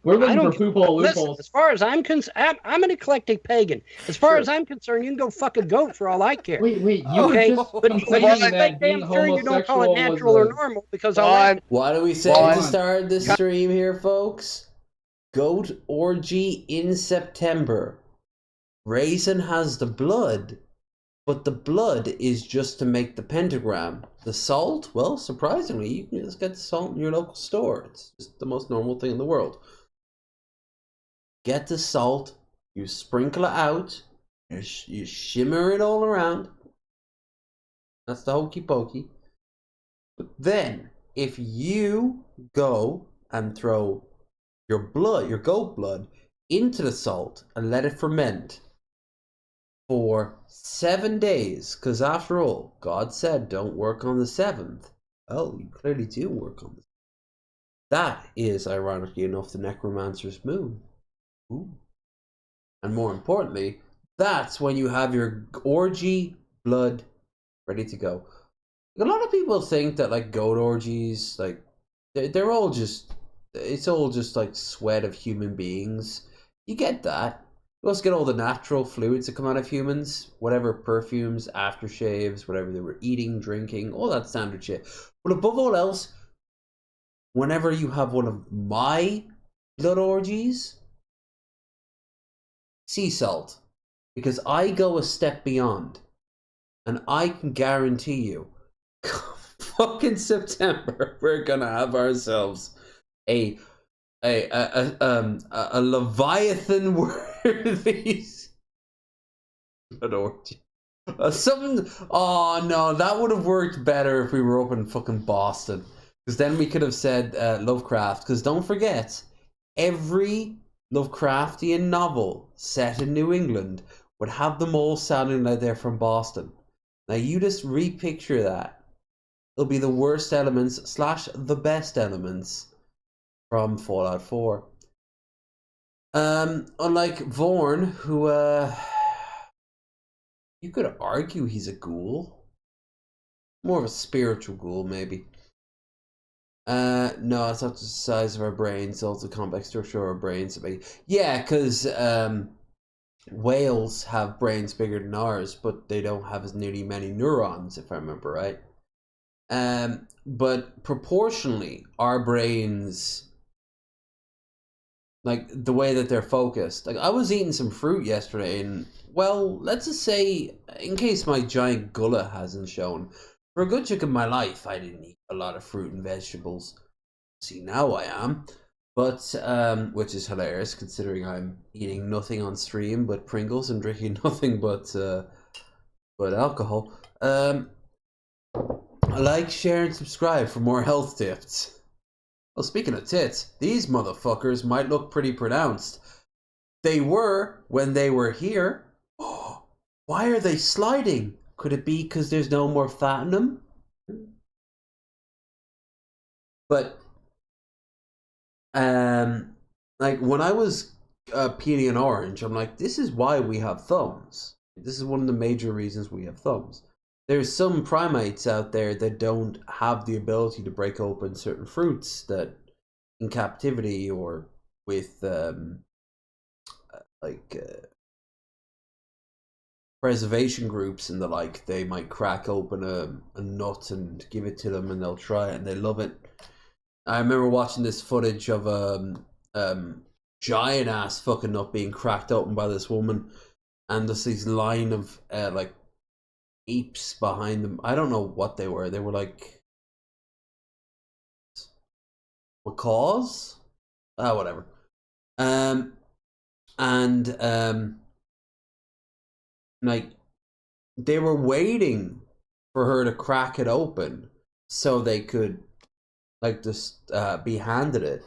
We're looking for loophole Listen, as far as I'm concerned, I'm an eclectic pagan. As far as I'm concerned, you can go fuck a goat for all I care. Wait, you okay? were just but like damn sure you don't call it natural or normal because What do we say to start this stream here, folks? Goat orgy in September. Raisin has the blood, But the blood is just to make the pentagram. The salt, well, surprisingly, you can just get the salt in your local store. It's just the most normal thing in the world. Get the salt, you sprinkle it out, you shimmer it all around. That's the hokey pokey. But then, if you go and throw your blood, your goat blood, into the salt and let it ferment for 7 days, because after all, God said don't work on the 7th. Oh, you clearly do work on the 7th. That is, ironically enough, the necromancer's moon. Ooh. And more importantly, that's when you have your orgy blood ready to go. A lot of people think that like goat orgies, like they're all just, it's all just like sweat of human beings. You get that. You also get all the natural fluids that come out of humans, whatever perfumes, aftershaves, whatever they were eating, drinking, all that standard shit. But above all else, whenever you have one of my blood orgies, sea salt. Because I go a step beyond. And I can guarantee you, fucking September, we're gonna have ourselves a Leviathan worthy blood orgy. Something. Oh no, that would have worked better if we were up in fucking Boston, because then we could have said Lovecraft. Because don't forget, every Lovecraftian novel set in New England would have them all sounding like they're from Boston. Now you just repicture that. It'll be the worst elements / the best elements from Fallout 4. Unlike Vorn, who you could argue he's a ghoul. More of a spiritual ghoul, maybe. No, it's not just the size of our brains, it's also the complex structure of our brains. Yeah, because whales have brains bigger than ours, but they don't have as nearly many neurons, if I remember right. But proportionally, our brains, like the way that they're focused. Like I was eating some fruit yesterday, and well, let's just say, in case my giant gullet hasn't shown, for a good chunk of my life, I didn't eat a lot of fruit and vegetables. See, now I am. But, which is hilarious, considering I'm eating nothing on stream but Pringles and drinking nothing but alcohol. Like, share, and subscribe for more health tips. Well, speaking of tits, these motherfuckers might look pretty pronounced. They were when they were here. Oh, why are they sliding? Could it be because there's no more fat in them? But like when I was peeling an orange, I'm like, this is why we have thumbs. This is one of the major reasons we have thumbs. There's some primates out there that don't have the ability to break open certain fruits that in captivity or with preservation groups and the like, they might crack open a nut and give it to them and they'll try it and they love it. I remember watching this footage of giant ass fucking nut being cracked open by this woman, and there's this line of like apes behind them. I don't know what they were. They were like macaws? Whatever. Like they were waiting for her to crack it open so they could like just be handed it.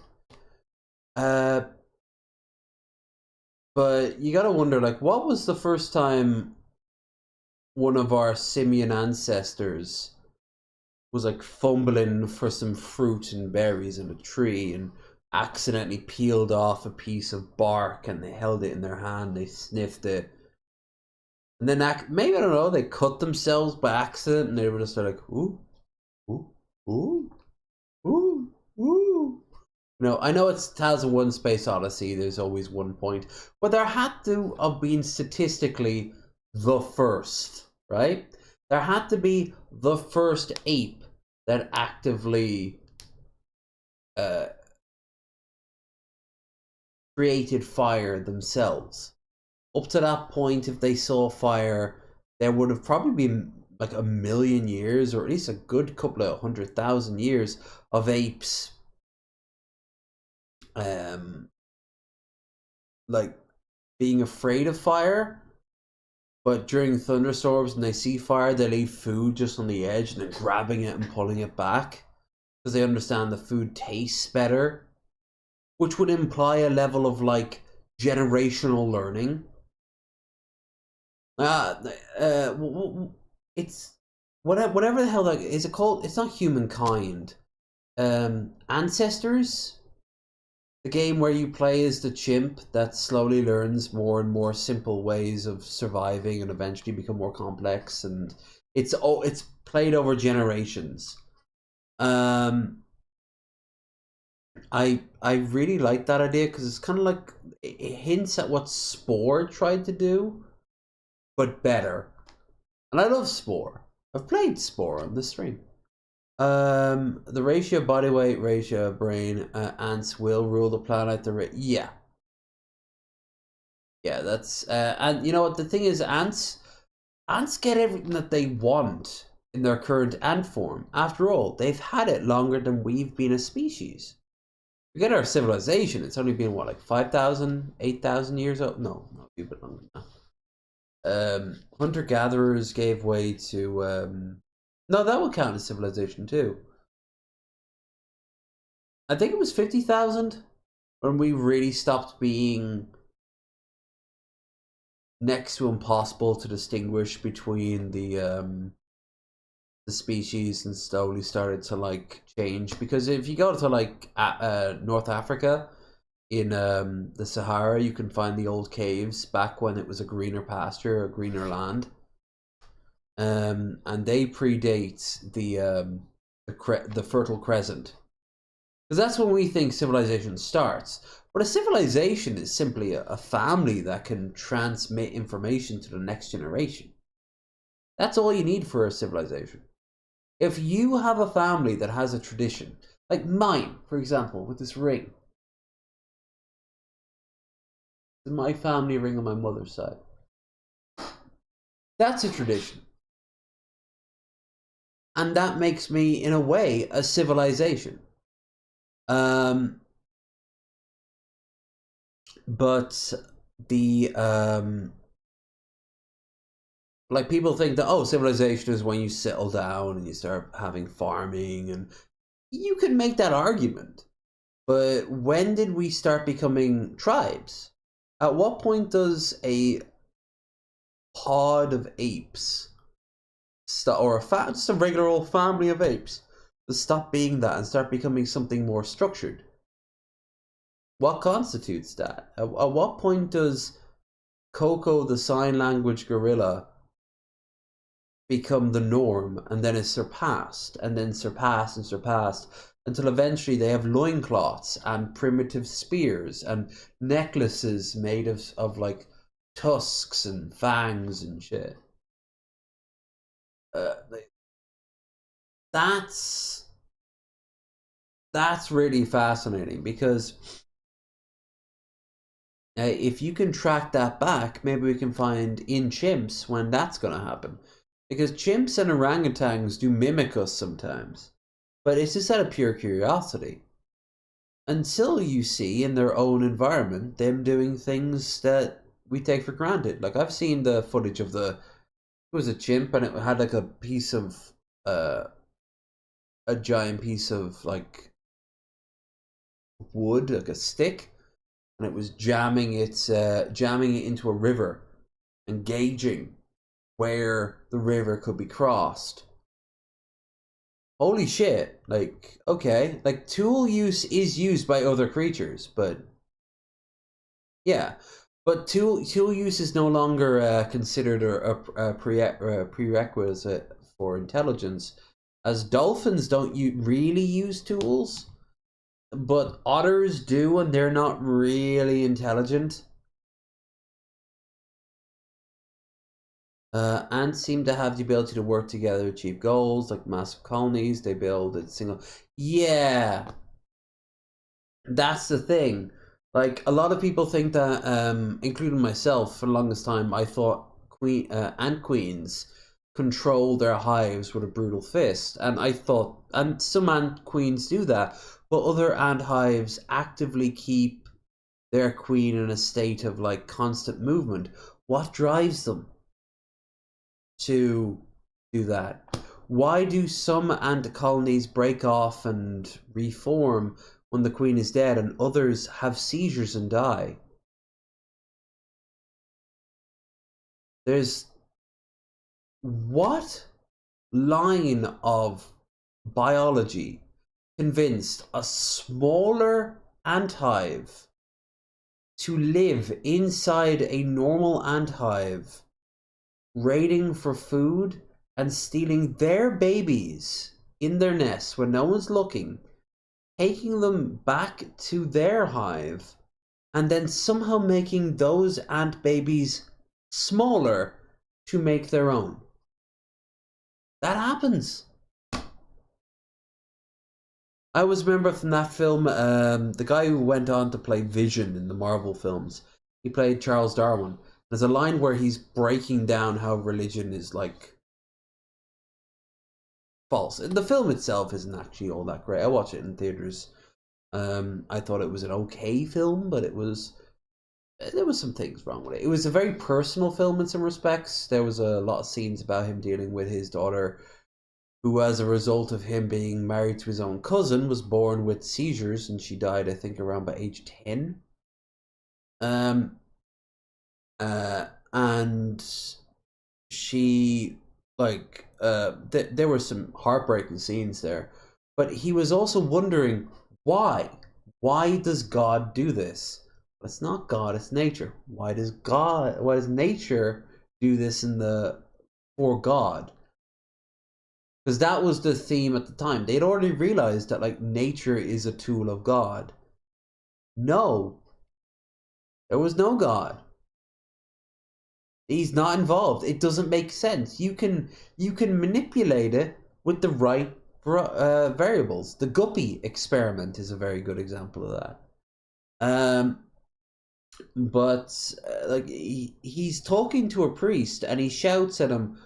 But you gotta wonder, like, what was the first time one of our simian ancestors was like fumbling for some fruit and berries in a tree and accidentally peeled off a piece of bark, and they held it in their hand, they sniffed it, and then maybe, I don't know, they cut themselves by accident and they were just like, ooh, ooh, ooh, ooh, ooh. No, I know it's 2001 Space Odyssey, there's always one point, but there had to have been statistically the first, right? There had to be the first ape that actively created fire themselves. Up to that point, if they saw fire, there would have probably been like 1 million years, or at least a good couple of 100,000 years of apes like being afraid of fire, but during thunderstorms when they see fire, they leave food just on the edge and then grabbing it and pulling it back because they understand the food tastes better, which would imply a level of like generational learning. It's whatever the hell that is it called. It's not Humankind. Ancestors, the game where you play as the chimp that slowly learns more and more simple ways of surviving and eventually become more complex, and it's played over generations. I really like that idea because it's kind of like it hints at what Spore tried to do, but better. And I love Spore. I've played Spore on the stream. The ratio body weight, ratio brain, ants will rule the planet. Yeah, that's and you know what the thing is, ants get everything that they want in their current ant form. After all, they've had it longer than we've been a species. Forget our civilization. It's only been what, like 5,000, 8,000 years old? No, not a bit longer than that. Hunter-gatherers gave way to no, that would count as civilization too. I think it was 50,000 when we really stopped being next to impossible to distinguish between the species, and slowly started to like change. Because if you go to like North Africa in the Sahara, you can find the old caves back when it was a greener pasture, a greener land. And they predate the Fertile Crescent, because that's when we think civilization starts. But a civilization is simply a family that can transmit information to the next generation. That's all you need for a civilization. If you have a family that has a tradition, like mine, for example, with this ring. My family ring on my mother's side. That's a tradition. And that makes me, in a way, a civilization. But the like people think that, oh, civilization is when you settle down and you start having farming, and you can make that argument. But when did we start becoming tribes? At what point does a pod of apes or just a regular old family of apes stop being that and start becoming something more structured? What constitutes that? At what point does Coco the sign language gorilla become the norm, and then is surpassed, and then surpassed and surpassed, until eventually they have loincloths and primitive spears and necklaces made of like tusks and fangs and shit? That's really fascinating, because if you can track that back, maybe we can find in chimps when that's going to happen. Because chimps and orangutans do mimic us sometimes, but it's just out of pure curiosity. Until you see in their own environment them doing things that we take for granted. Like, I've seen the footage of it was a chimp, and it had like a piece of a giant piece of like wood, like a stick, and it was jamming it into a river and gauging where the river could be crossed. Holy shit. Like, okay, like tool use is used by other creatures, but yeah, but tool use is no longer considered a prerequisite for intelligence, as dolphins don't really use tools, but otters do, and they're not really intelligent. Ants seem to have the ability to work together to achieve goals, like massive colonies. They build a single... Yeah! That's the thing. Like, a lot of people think that, including myself, for the longest time, I thought ant queens control their hives with a brutal fist. And I thought, and some ant queens do that, but other ant hives actively keep their queen in a state of like constant movement. What drives them to do that? Why do some ant colonies break off and reform when the queen is dead, and others have seizures and die? There's what line of biology convinced a smaller ant hive to live inside a normal ant hive, raiding for food and stealing their babies in their nests when no one's looking, taking them back to their hive, and then somehow making those ant babies smaller to make their own? That happens. I always remember from that film, the guy who went on to play Vision in the Marvel films, he played Charles Darwin. There's a line where he's breaking down how religion is like false. The film itself isn't actually all that great. I watched it in theaters. I thought it was an okay film, but there was some things wrong with it. It was a very personal film in some respects. There was a lot of scenes about him dealing with his daughter, who, as a result of him being married to his own cousin, was born with seizures, and she died, I think, around by age 10. And she, like, there were some heartbreaking scenes there. But he was also wondering, why? Why does God do this? It's not God, it's nature. Why does nature do this for God? Because that was the theme at the time. They'd already realized that like nature is a tool of God. No. There was no God. He's not involved. It doesn't make sense. You can manipulate it with the right variables. The Guppy experiment is a very good example of that. But like he's talking to a priest and he shouts at him,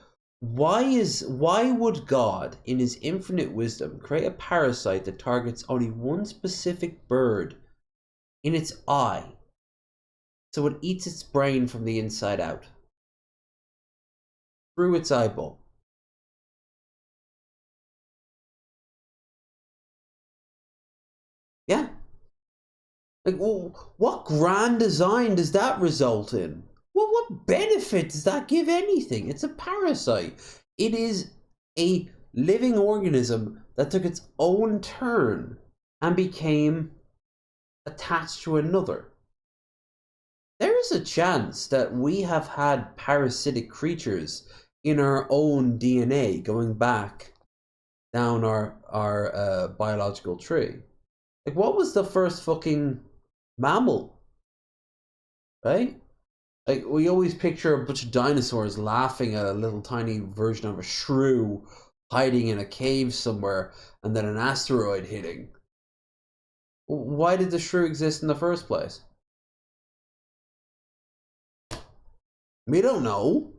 why would God, in his infinite wisdom, create a parasite that targets only one specific bird in its eye, so it eats its brain from the inside out, through its eyeball? Yeah. Like, well, what grand design does that result in? Well, what benefit does that give anything? It's a parasite. It is a living organism that took its own turn and became attached to another. There is a chance that we have had parasitic creatures in our own DNA going back down our biological tree. Like, what was the first fucking mammal? Right? Like, we always picture a bunch of dinosaurs laughing at a little tiny version of a shrew hiding in a cave somewhere and then an asteroid hitting. Why did the shrew exist in the first place? We don't know.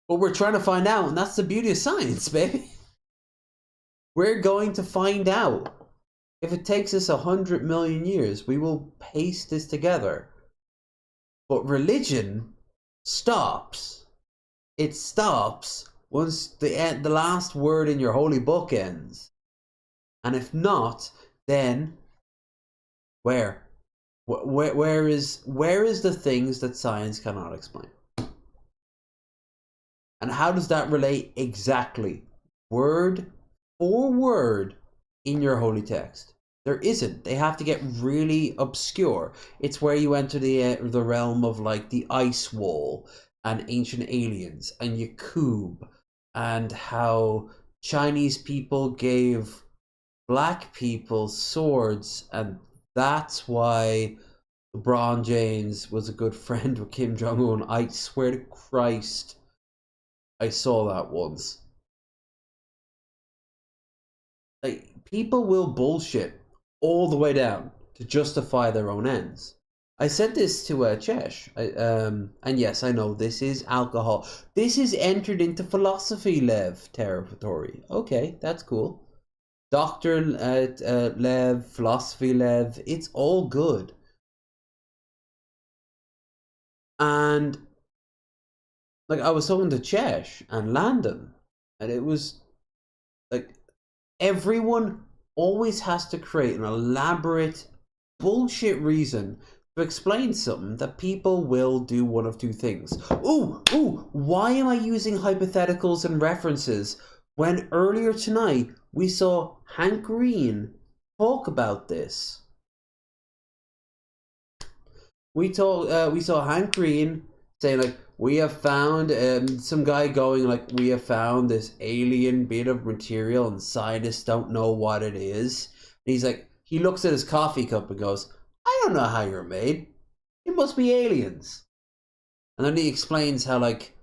But we're trying to find out, and that's the beauty of science, baby. We're going to find out. If it takes us 100 million years, we will paste this together. But religion stops. It stops once the last word in your holy book ends. And if not, then where? Where is the things that science cannot explain? And how does that relate exactly, word for word, in your holy text? There isn't. They have to get really obscure. It's where you enter the realm of like the ice wall and ancient aliens and Yakub, and how Chinese people gave black people swords, and that's why LeBron James was a good friend with Kim Jong-un. I swear to Christ, I saw that once. Like, people will bullshit all the way down to justify their own ends. I said this to Chesh, and yes, I know this is alcohol. This is entered into philosophy Lev territory. Okay, that's cool. Doctor Lev, philosophy Lev, it's all good. And like I was talking to Chesh and Landon, and it was like everyone always has to create an elaborate bullshit reason to explain something that people will do one of two things. Ooh, why am I using hypotheticals and references when earlier tonight we saw Hank Green talk about this? We saw Hank Green saying like, we have found, some guy going like, we have found this alien bit of material and scientists don't know what it is. And he's like, he looks at his coffee cup and goes, I don't know how you're made. It must be aliens. And then he explains how like,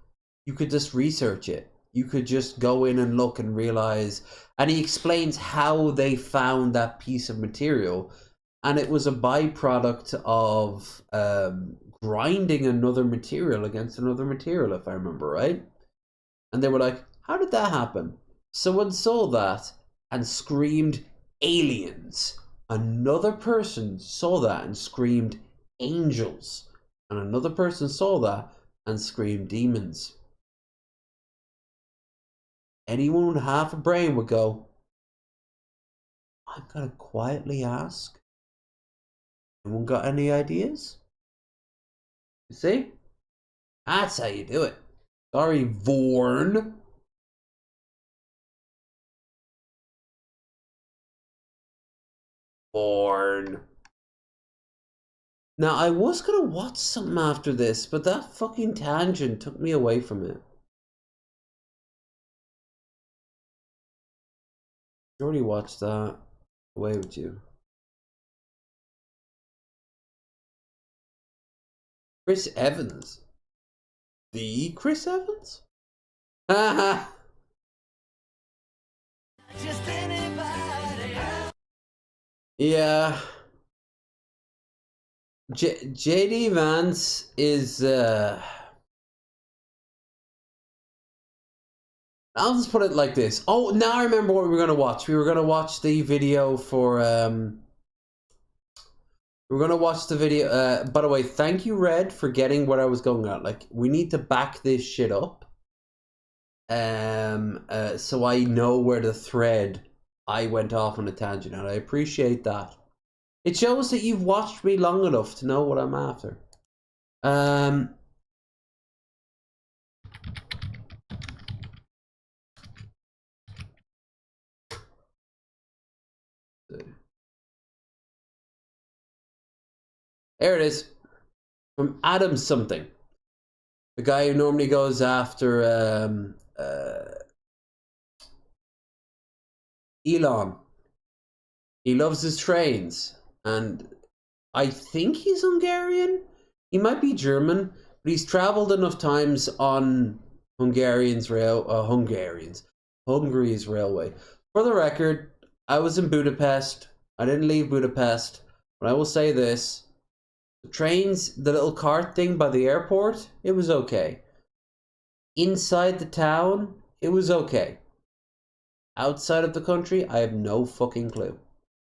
you could just research it. You could just go in and look and realize, and he explains how they found that piece of material. And it was a byproduct of grinding another material against another material, if I remember right. And they were like, how did that happen? Someone saw that and screamed aliens. Another person saw that and screamed angels. And another person saw that and screamed demons. Anyone with half a brain would go, I'm gonna quietly ask. Anyone got any ideas? You see? That's how you do it. Sorry, Vorn. Vorn. Now, I was gonna watch something after this, but that fucking tangent took me away from it. I already watched that. Away with you. Chris Evans. The Chris Evans? Haha. Yeah. JD Vance is I'll just put it like this. Oh, now I remember what we were gonna watch. We were gonna watch the video for we're gonna watch the video. By the way, thank you, Red, for getting what I was going at. Like, we need to back this shit up. So I know where the thread I went off on a tangent, and I appreciate that. It shows that you've watched me long enough to know what I'm after. There it is. From Adam something. The guy who normally goes after Elon. He loves his trains, and I think he's Hungarian. He might be German, but he's traveled enough times on Hungary's railway. For the record, I was in Budapest. I didn't leave Budapest, but I will say this. The trains, the little cart thing by the airport, it was okay. Inside the town, it was okay. Outside of the country, I have no fucking clue.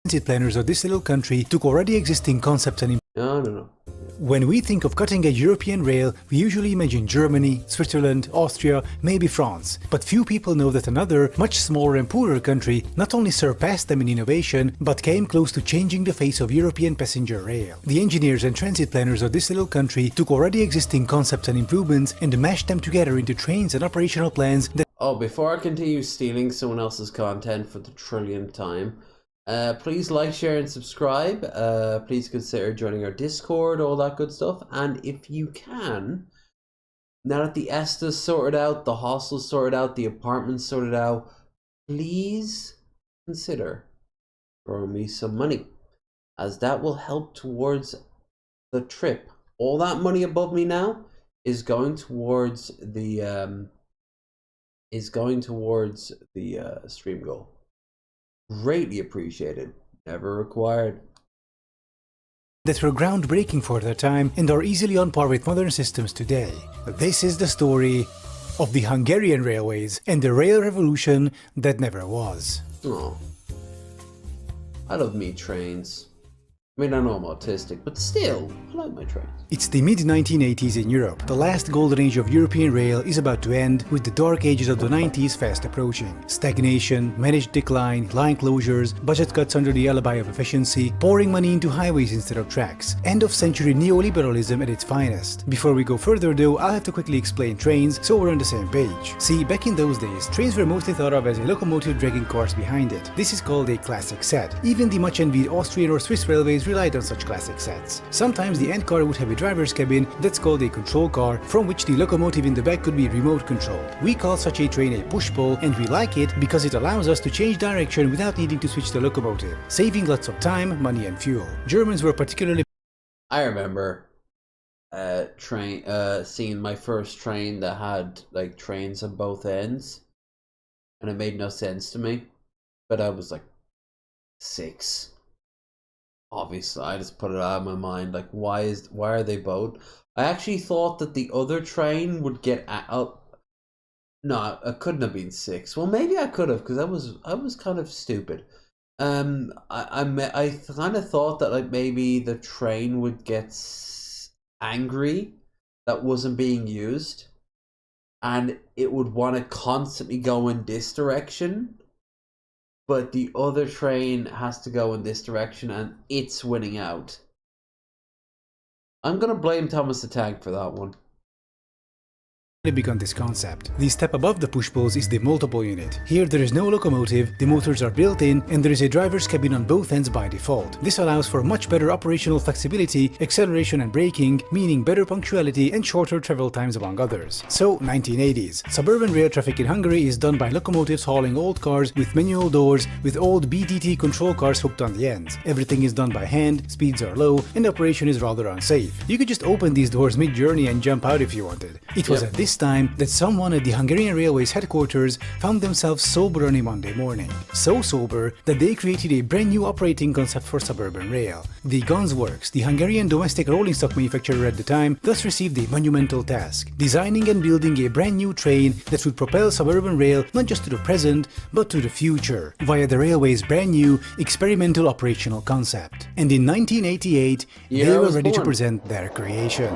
Transit planners of this little country took already existing concepts and No. When we think of cutting-edge European rail, we usually imagine Germany, Switzerland, Austria, maybe France. But few people know that another, much smaller and poorer country not only surpassed them in innovation, but came close to changing the face of European passenger rail. The engineers and transit planners of this little country took already existing concepts and improvements and mashed them together into trains and operational plans that... Oh, before I continue stealing someone else's content for the trillionth time, please like, share, and subscribe. Please consider joining our Discord, all that good stuff. And if you can, now that the ESTA's sorted out, the hostel's sorted out, the apartment's sorted out, please consider throwing me some money, as that will help towards the trip. All that money above me now is going towards the stream goal. Greatly appreciated. Never required. that were groundbreaking for their time and are easily on par with modern systems today. This is the story of the Hungarian railways and the rail revolution that never was. Oh, I love meat trains. I mean, I know I'm autistic, but still, I like my trains. It's the mid-1980s in Europe. The last golden age of European rail is about to end, with the dark ages of the 90s fast approaching. Stagnation, managed decline, line closures, budget cuts under the alibi of efficiency, pouring money into highways instead of tracks. End-of-century neoliberalism at its finest. Before we go further though, I'll have to quickly explain trains so we're on the same page. See, back in those days, trains were mostly thought of as a locomotive dragging cars behind it. This is called a classic set. Even the much-envied Austrian or Swiss railways relied on such classic sets. Sometimes the end car would have a driver's cabin that's called a control car, from which the locomotive in the back could be remote controlled. We call such a train a push-pull, and we like it because it allows us to change direction without needing to switch the locomotive, saving lots of time, money and fuel. Germans were particularly... I remember seeing my first train that had like trains on both ends, and it made no sense to me, but I was like 6. Obviously, I just put it out of my mind, like, why are they both? I actually thought that the other train would get up. No, I couldn't have been 6. Well, maybe I could have, because I was kind of stupid. I kind of thought that like maybe the train would get angry that wasn't being used, and it would want to constantly go in this direction. But the other train has to go in this direction and it's winning out. I'm gonna blame Thomas the Tank for that one. begun this concept. The step above the push-pulls is the multiple unit. Here there is no locomotive, the motors are built in, and there is a driver's cabin on both ends by default. This allows for much better operational flexibility, acceleration and braking, meaning better punctuality and shorter travel times among others. So, 1980s. Suburban rail traffic in Hungary is done by locomotives hauling old cars with manual doors with old BTT control cars hooked on the ends. Everything is done by hand, speeds are low, and operation is rather unsafe. You could just open these doors mid-journey and jump out if you wanted. It was at this time that someone at the Hungarian Railways headquarters found themselves sober on a Monday morning. So sober that they created a brand new operating concept for suburban rail. The Gunzworks, the Hungarian domestic rolling stock manufacturer at the time, thus received a monumental task, designing and building a brand new train that would propel suburban rail not just to the present, but to the future, via the railway's brand new experimental operational concept. And in 1988, they were ready to present their creation.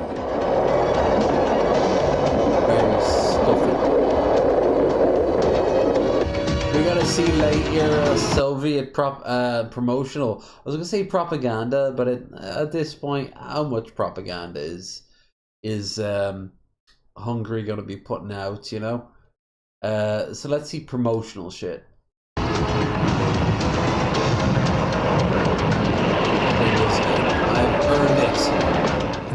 We gotta see late era Soviet promotional. I was gonna say propaganda, but at this point, how much propaganda is Hungary gonna be putting out? You know, so let's see promotional shit. I've earned it.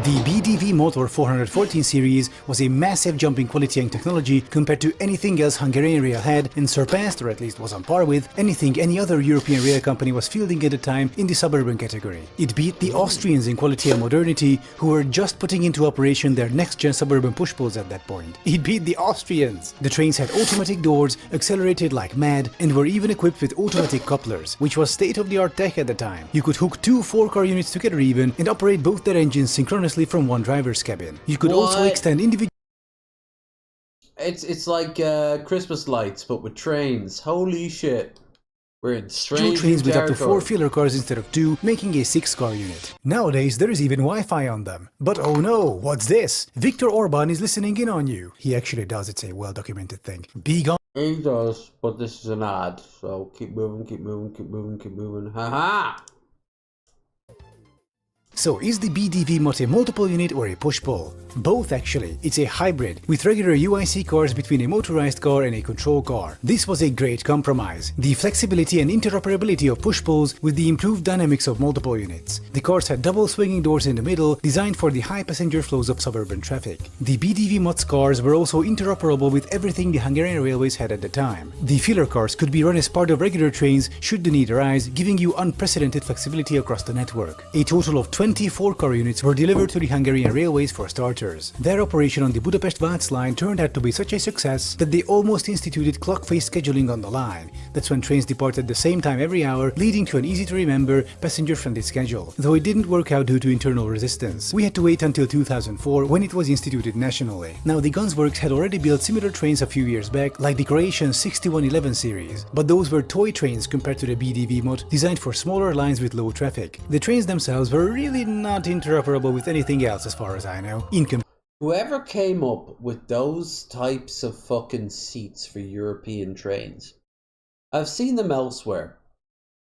The BDV Motor 414 series was a massive jump in quality and technology compared to anything else Hungarian Rail had, and surpassed, or at least was on par with, anything any other European rail company was fielding at the time in the suburban category. It beat the Austrians in quality and modernity, who were just putting into operation their next-gen suburban push-pulls at that point. It beat the Austrians! The trains had automatic doors, accelerated like mad, and were even equipped with automatic couplers, which was state-of-the-art tech at the time. You could hook two 4-car units together even, and operate both their engines synchronously from one driver's cabin. You could also extend individual... It's like Christmas lights, but with trains. Holy shit. We're in strange trains with up to 4 territory. filler cars instead of 2, making a 6-car unit. Nowadays, there is even Wi-Fi on them. But oh no, what's this? Viktor Orban is listening in on you. He actually does, it's a well-documented thing. Be gone. He does, but this is an ad, so keep moving, keep moving, keep moving, keep moving. Haha! So is the BDV Mot a multiple unit or a push-pull? Both actually. It's a hybrid, with regular UIC cars between a motorized car and a control car. This was a great compromise. The flexibility and interoperability of push-pulls with the improved dynamics of multiple units. The cars had double swinging doors in the middle, designed for the high passenger flows of suburban traffic. The BDV Mot's cars were also interoperable with everything the Hungarian Railways had at the time. The filler cars could be run as part of regular trains should the need arise, giving you unprecedented flexibility across the network. A total of 20 24-car units were delivered to the Hungarian railways for starters. Their operation on the Budapest-Vác line turned out to be such a success that they almost instituted clock-face scheduling on the line. That's when trains departed the same time every hour, leading to an easy-to-remember, passenger-friendly schedule. Though it didn't work out due to internal resistance. We had to wait until 2004 when it was instituted nationally. Now, the Gunsworks had already built similar trains a few years back, like the Croatian 6111 series, but those were toy trains compared to the BDV mod, designed for smaller lines with low traffic. The trains themselves were really not interoperable with anything else as far as I know. Whoever came up with those types of fucking seats for European trains, I've seen them elsewhere,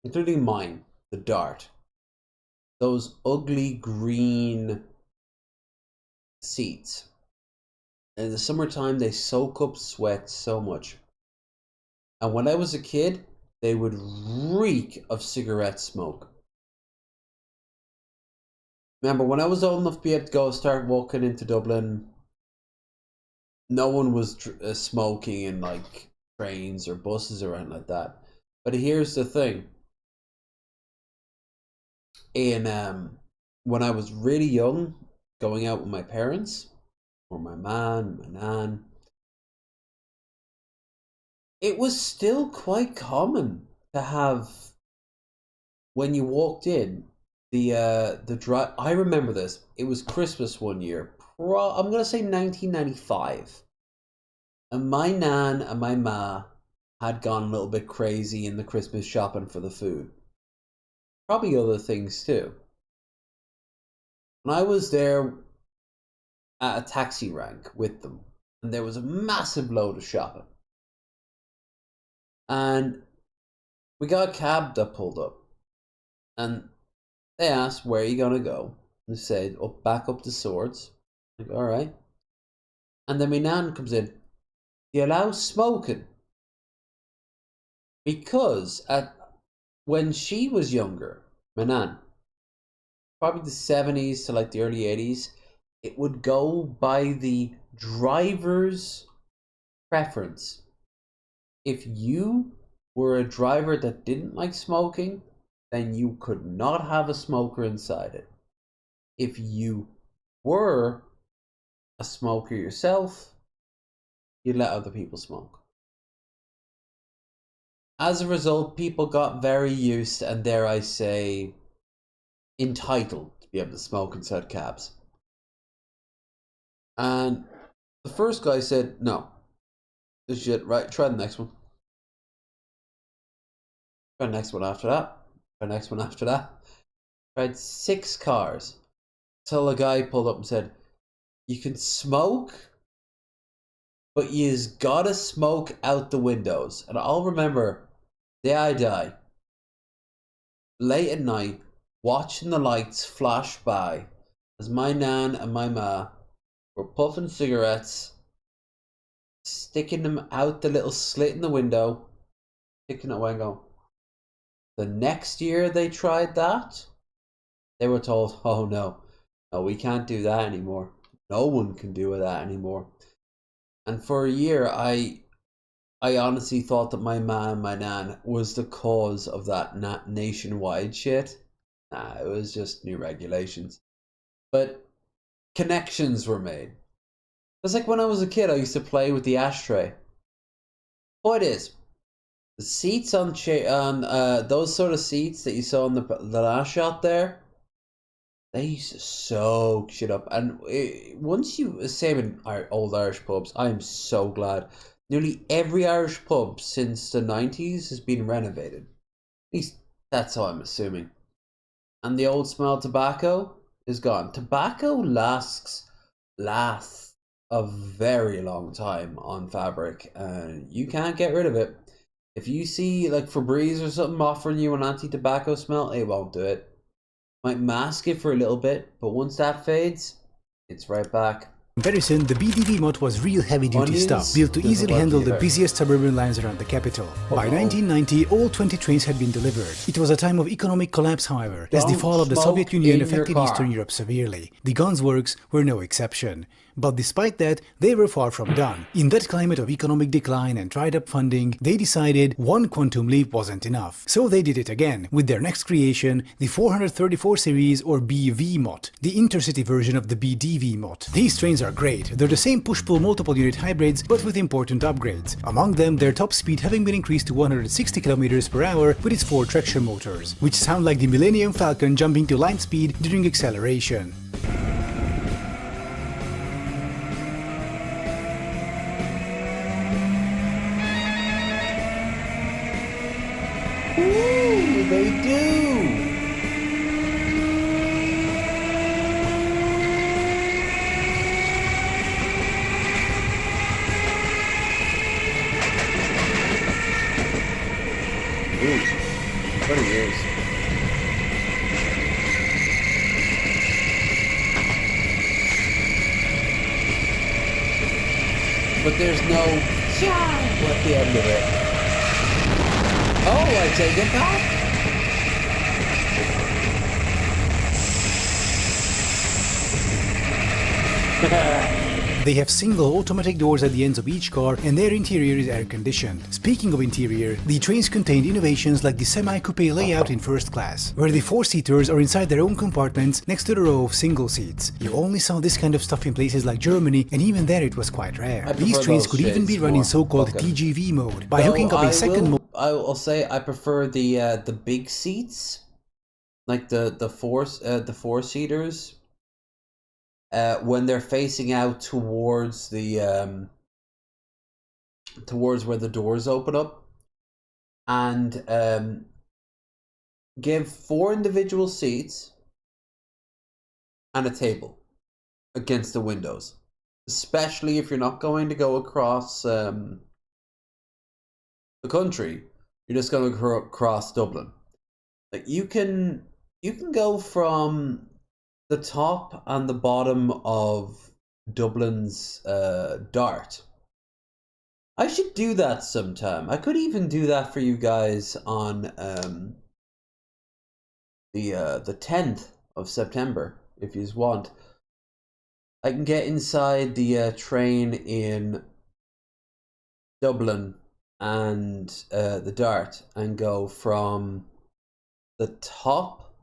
including mine, the Dart. Those ugly green seats. In the summertime, they soak up sweat so much. And when I was a kid, they would reek of cigarette smoke. Remember, when I was old enough to be able to go start walking into Dublin, no one was smoking in like trains or buses or anything like that. But here's the thing. When I was really young, going out with my parents, or my man, my nan, it was still quite common to have, when you walked in, the drive. I remember this. It was Christmas one year. I'm gonna say 1995, and my nan and my ma had gone a little bit crazy in the Christmas shopping for the food. Probably other things too. And I was there at a taxi rank with them, and there was a massive load of shopping. And we got a cab that pulled up, and they asked, "Where are you gonna go?" And they said, back up to Swords." Like, all right. And then my nan comes in. "Do you allow smoking?" Because when she was younger, my nan, probably the 70s to like the early 80s, it would go by the driver's preference. If you were a driver that didn't like smoking, then you could not have a smoker inside it. If you were a smoker yourself, you let other people smoke. As a result, people got very used and, dare I say, entitled to be able to smoke inside cabs. And the first guy said, "No, this shit, right, try the next one. Try the next one after that. Try the next one after that." Tried 6 cars till a guy pulled up and said, "You can smoke, but you's gotta smoke out the windows." And I'll remember, day I die, late at night, watching the lights flash by as my nan and my ma were puffing cigarettes, sticking them out the little slit in the window, sticking it away and going. The next year they tried that, they were told, "Oh no, we can't do that anymore. No one can do that anymore." And for a year, I honestly thought that my ma and my nan was the cause of that nationwide shit. Nah, it was just new regulations. But connections were made. It's like when I was a kid, I used to play with the ashtray. Point is, the seats on those sort of seats that you saw in the last shot there, they used to soak shit up. And once you, same in old Irish pubs, I am so glad. Nearly every Irish pub since the 90s has been renovated. At least that's how I'm assuming. And the old smell of tobacco is gone. Tobacco lasts a very long time on fabric, and you can't get rid of it. If you see like Febreze or something offering you an anti-tobacco smell, it won't do it. Might mask it for a little bit, but once that fades, it's right back. In comparison, the BDV mod was real heavy-duty stuff, built to easily handle the busiest suburban lines around the capital. By 1990, all 20 trains had been delivered. It was a time of economic collapse, however, as the fall of the Soviet Union affected Eastern Europe severely. The Gunsworks were no exception. But despite that, they were far from done. In that climate of economic decline and dried up funding, they decided one quantum leap wasn't enough. So they did it again, with their next creation, the 434 series or BV mod, the intercity version of the BDV mod. These trains are great. They're the same push-pull multiple unit hybrids, but with important upgrades. Among them, their top speed having been increased to 160 km per hour with its 4 traction motors, which sound like the Millennium Falcon jumping to line speed during acceleration. Ooh, they do! Ooh, 20 years. But there's no ciao at the end of it. Oh, I take it back. They have single automatic doors at the ends of each car and their interior is air-conditioned. Speaking of interior, the trains contained innovations like the semi-coupe layout in first class, where the 4-seaters are inside their own compartments next to the row of single seats. You only saw this kind of stuff in places like Germany, and even there it was quite rare. These trains could even be run in so-called TGV mode, by hooking up a second mode. I'll say I prefer the big seats, like the 4-seaters. When they're facing out towards the towards where the doors open up, and give 4 individual seats and a table against the windows, especially if you're not going to go across the country. You're just going to cross Dublin. Like you can go from the top and the bottom of Dublin's Dart. I should do that sometime. I could even do that for you guys on the 10th of September, if you want. I can get inside the train in Dublin and the Dart and go from the top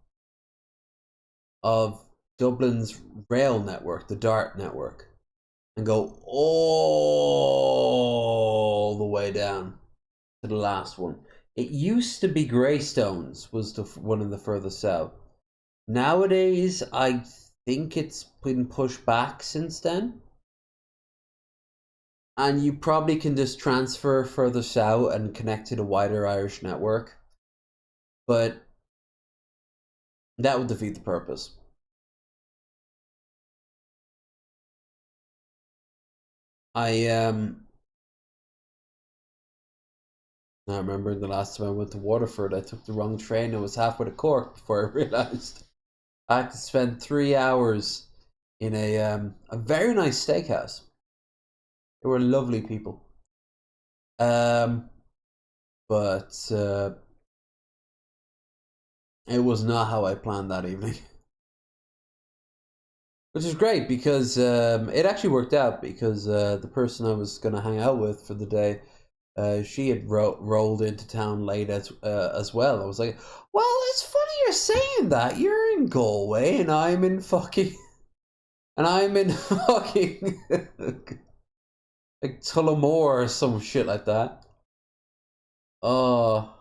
of Dublin's rail network, the Dart network, and go all the way down to the last one. It used to be Greystones was the one in the furthest south. Nowadays, I think it's been pushed back since then. And you probably can just transfer further south and connect to the wider Irish network. But that would defeat the purpose. I remember the last time I went to Waterford, I took the wrong train. I was halfway to Cork before I realised I had to spend 3 hours in a very nice steakhouse. They were lovely people. But it was not how I planned that evening. Which is great because it actually worked out because the person I was going to hang out with for the day, she had rolled into town late as well. I was like, well, it's funny you're saying that. You're in Galway and I'm in fucking like Tullamore or some shit like that. Oh,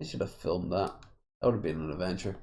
I should have filmed that. That would have been an adventure.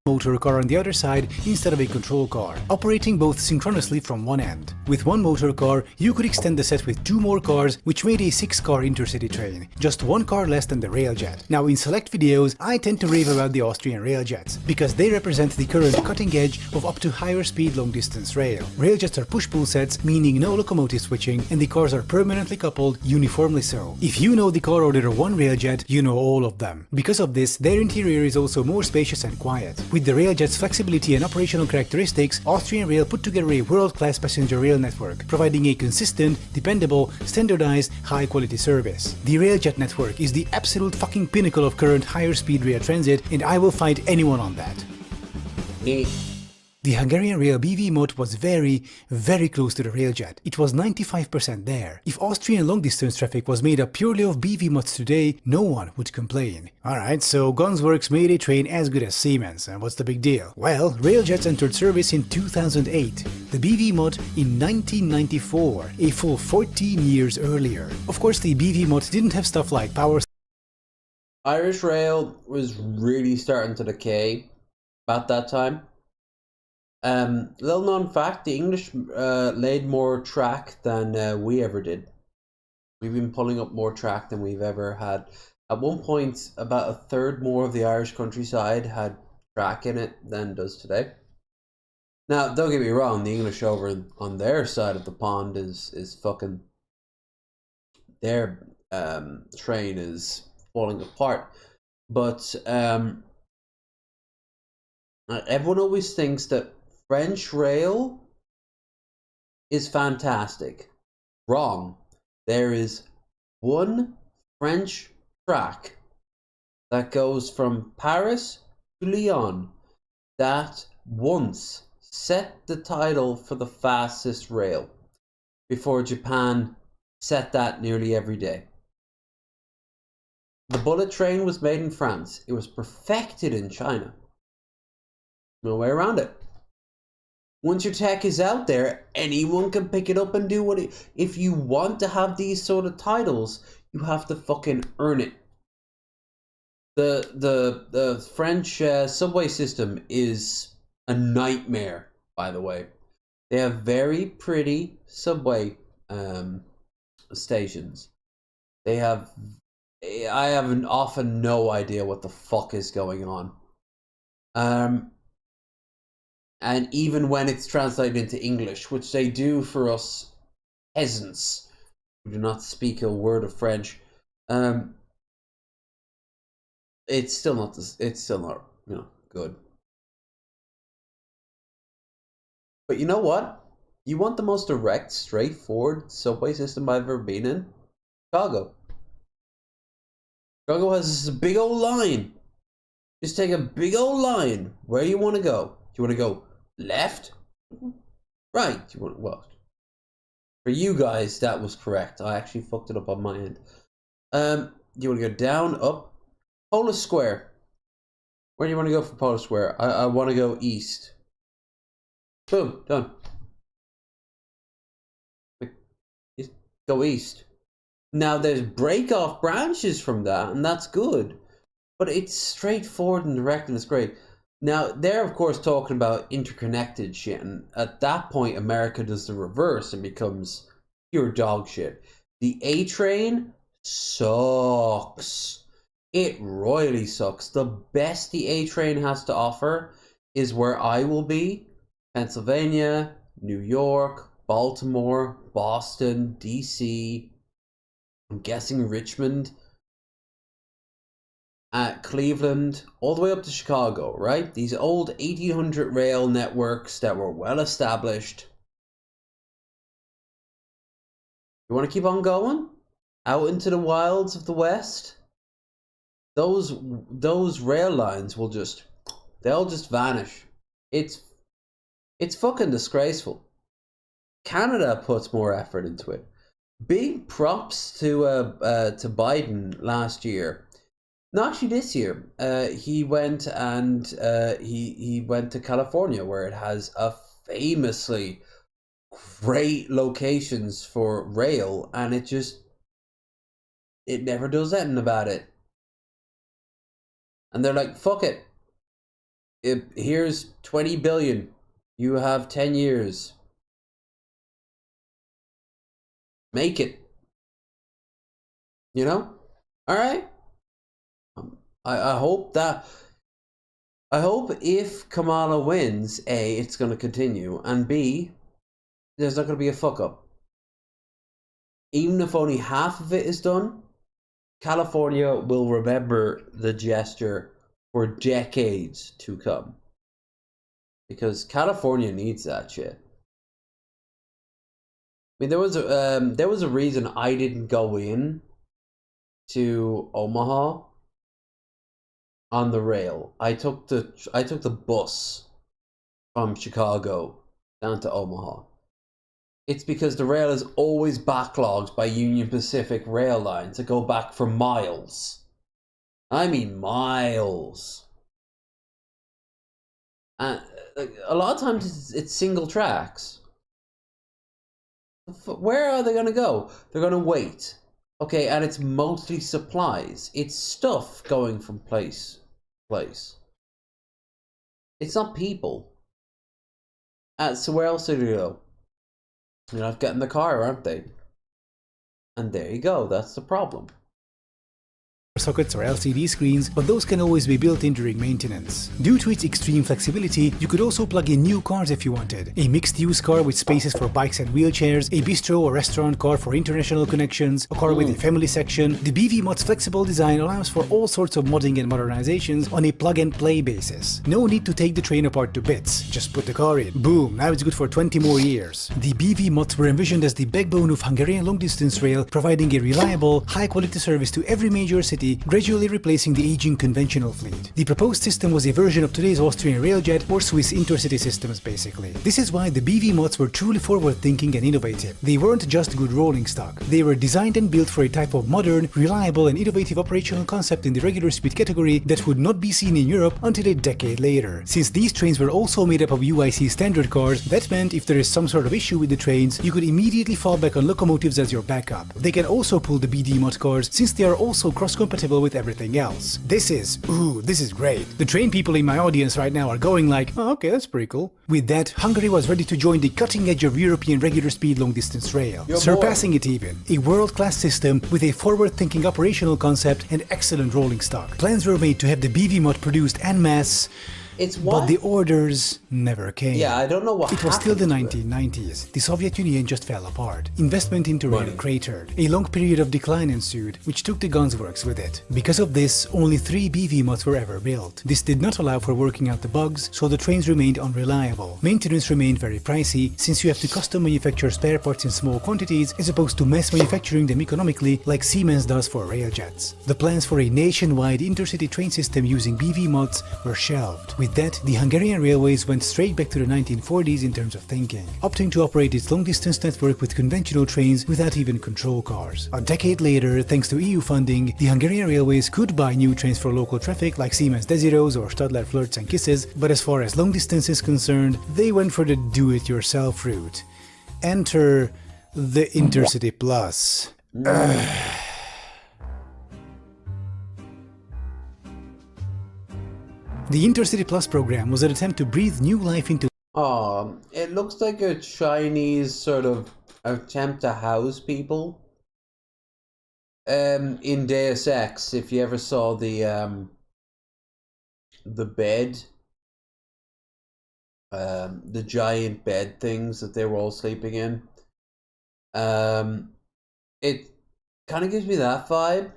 Motor car on the other side instead of a control car, operating both synchronously from one end. With one motor car, you could extend the set with 2 more cars, which made a 6-car intercity train, just 1 car less than the railjet. Now in select videos, I tend to rave about the Austrian railjets, because they represent the current cutting edge of up to higher speed long distance rail. Railjets are push-pull sets, meaning no locomotive switching, and the cars are permanently coupled, uniformly so. If you know the car order of one railjet, you know all of them. Because of this, their interior is also more spacious and quiet. With the railjet's flexibility and operational characteristics, Austrian Rail put together a world-class passenger rail network, providing a consistent, dependable, standardized, high-quality service. The railjet network is the absolute fucking pinnacle of current higher-speed rail transit, and I will fight anyone on that. The Hungarian rail BV mode was very, very close to the railjet. It was 95% there. If Austrian long-distance traffic was made up purely of BV mods today, no one would complain. Alright, so Gunsworks made a train as good as Siemens, and what's the big deal? Well, railjets entered service in 2008, the BV mod in 1994, a full 14 years earlier. Of course, the BV mod didn't have stuff like power. Irish rail was really starting to decay about that time. Little known fact, the English laid more track than we ever did. We've been pulling up more track than we've ever had. At one point, about a third more of the Irish countryside had track in it than does today. Now, don't get me wrong, the English over on their side of the pond is fucking... Their train is falling apart. But everyone always thinks that French rail is fantastic. Wrong. There is one French track that goes from Paris to Lyon that once set the title for the fastest rail before Japan set that nearly every day. The bullet train was made in France. It was perfected in China. No way around it. Once your tech is out there, anyone can pick it up and do what it... If you want to have these sort of titles, you have to fucking earn it. The French subway system is a nightmare, by the way. They have very pretty subway stations. They have... I have often no idea what the fuck is going on. And even when it's translated into English, which they do for us peasants who do not speak a word of French, it's still not good. But you know what? You want the most direct, straightforward subway system I've ever been in? Chicago. Chicago has this big old line. Just take a big old line. Where you want to go? Do you want to go left? Right. You want what? For you guys, that was correct. I actually fucked it up on my end. Do you want to go down, up? Polish Square. Where do you want to go for Polish Square? I want to go east. Boom. Done. Just go east. Now there's break-off branches from that, and that's good. But it's straightforward and direct, and it's great. Now, they're, of course, talking about interconnected shit, and at that point, America does the reverse and becomes pure dog shit. The A-Train sucks. It royally sucks. The best the A-Train has to offer is where I will be. Pennsylvania, New York, Baltimore, Boston, DC, I'm guessing Richmond, Cleveland, all the way up to Chicago, right? These old 1800 rail networks that were well established. You want to keep on going? Out into the wilds of the West? Those rail lines will they'll just vanish. It's fucking disgraceful. Canada puts more effort into it. Big props to Biden last year. No, actually this year. He went and he went to California, where it has a famously great locations for rail, and it never does anything about it. And they're like, fuck it. Here's 20 billion. You have 10 years. Make it. You know? Alright? I hope if Kamala wins, A, it's going to continue, and B, there's not going to be a fuck up. Even if only half of it is done, California will remember the gesture for decades to come. Because California needs that shit. I mean, there was a reason I didn't go in to Omaha on the rail. I took the bus from Chicago down to Omaha. It's because the rail is always backlogged by Union Pacific rail lines that go back for miles. I mean miles. And a lot of times it's single tracks. Where are they going to go? They're going to wait. Okay, and it's mostly supplies. It's stuff going from place to place. It's not people. So where else do they go? You're not getting the car, aren't they? And there you go, that's the problem. Sockets or LCD screens, but those can always be built in during maintenance. Due to its extreme flexibility, you could also plug in new cars if you wanted. A mixed-use car with spaces for bikes and wheelchairs, a bistro or restaurant car for international connections, a car with a family section. The BV Mod's flexible design allows for all sorts of modding and modernizations on a plug-and-play basis. No need to take the train apart to bits, just put the car in. Boom, now it's good for 20 more years. The BV Mods were envisioned as the backbone of Hungarian long-distance rail, providing a reliable, high-quality service to every major city, gradually replacing the aging conventional fleet. The proposed system was a version of today's Austrian Railjet or Swiss intercity systems basically. This is why the BV Mods were truly forward-thinking and innovative. They weren't just good rolling stock. They were designed and built for a type of modern, reliable and innovative operational concept in the regular speed category that would not be seen in Europe until a decade later. Since these trains were also made up of UIC standard cars, that meant if there is some sort of issue with the trains, you could immediately fall back on locomotives as your backup. They can also pull the BD Mod cars since they are also cross-compatible with everything else. This is great. The train people in my audience right now are going like, oh, okay, that's pretty cool. With that, Hungary was ready to join the cutting edge of European regular speed long distance rail, surpassing it even. A world-class system with a forward-thinking operational concept and excellent rolling stock. Plans were made to have the BV Mod produced en masse, but the orders never came. Yeah, I don't know what It was still the 1990s. The Soviet Union just fell apart. Investment into rail cratered. A long period of decline ensued, which took the guns works with it. Because of this, only 3 BV Mods were ever built. This did not allow for working out the bugs, so the trains remained unreliable. Maintenance remained very pricey, since you have to custom manufacture spare parts in small quantities as opposed to mass manufacturing them economically like Siemens does for railjets. The plans for a nationwide intercity train system using BV Mods were shelved. With that, the Hungarian railways went straight back to the 1940s in terms of thinking, opting to operate its long-distance network with conventional trains without even control cars. A decade later, thanks to EU funding, the Hungarian railways could buy new trains for local traffic like Siemens Desiros or Stadler Flirts and Kisses, but as far as long distance is concerned, they went for the do-it-yourself route. Enter the Intercity Plus. The Intercity Plus program was an attempt to breathe new life into. It looks like a Chinese sort of attempt to house people. In Deus Ex, if you ever saw the bed, the giant bed things that they were all sleeping in, it kind of gives me that vibe.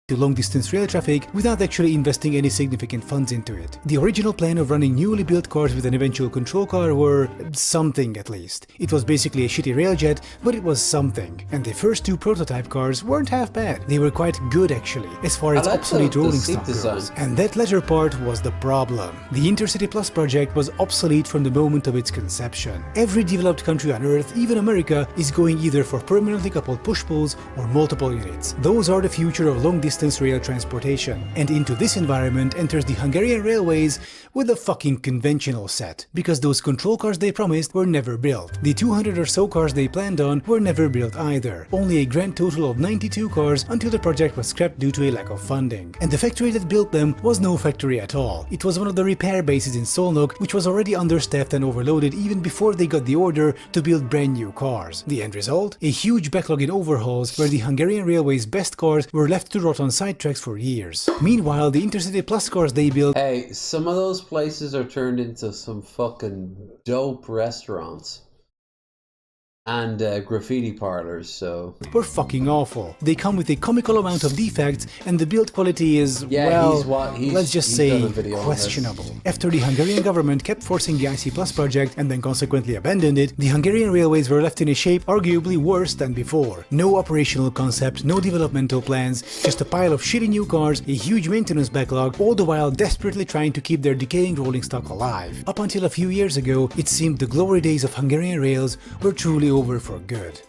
To long-distance rail traffic without actually investing any significant funds into it. The original plan of running newly built cars with an eventual control car were something at least. It was basically a shitty railjet, but it was something. And the first 2 prototype cars weren't half bad. They were quite good actually, as far as obsolete rolling stock goes. And that latter part was the problem. The Intercity Plus project was obsolete from the moment of its conception. Every developed country on Earth, even America, is going either for permanently coupled push-pulls or multiple units. Those are the future of long-distance rail transportation, and into this environment enters the Hungarian railways with a fucking conventional set, because those control cars they promised were never built. The 200 or so cars they planned on were never built either, only a grand total of 92 cars until the project was scrapped due to a lack of funding. And the factory that built them was no factory at all. It was one of the repair bases in Szolnok, which was already understaffed and overloaded even before they got the order to build brand new cars. The end result? A huge backlog in overhauls where the Hungarian railways' best cars were left to rot on sidetracks for years. Meanwhile, the Intercity Plus cars they built. Hey, some of those places are turned into some fucking dope restaurants. and graffiti parlors, so... were fucking awful. They come with a comical amount of defects, and the build quality is, well, let's just say, questionable. After the Hungarian government kept forcing the IC Plus project and then consequently abandoned it, the Hungarian railways were left in a shape arguably worse than before. No operational concept, no developmental plans, just a pile of shitty new cars, a huge maintenance backlog, all the while desperately trying to keep their decaying rolling stock alive. Up until a few years ago, it seemed the glory days of Hungarian rails were truly over for good.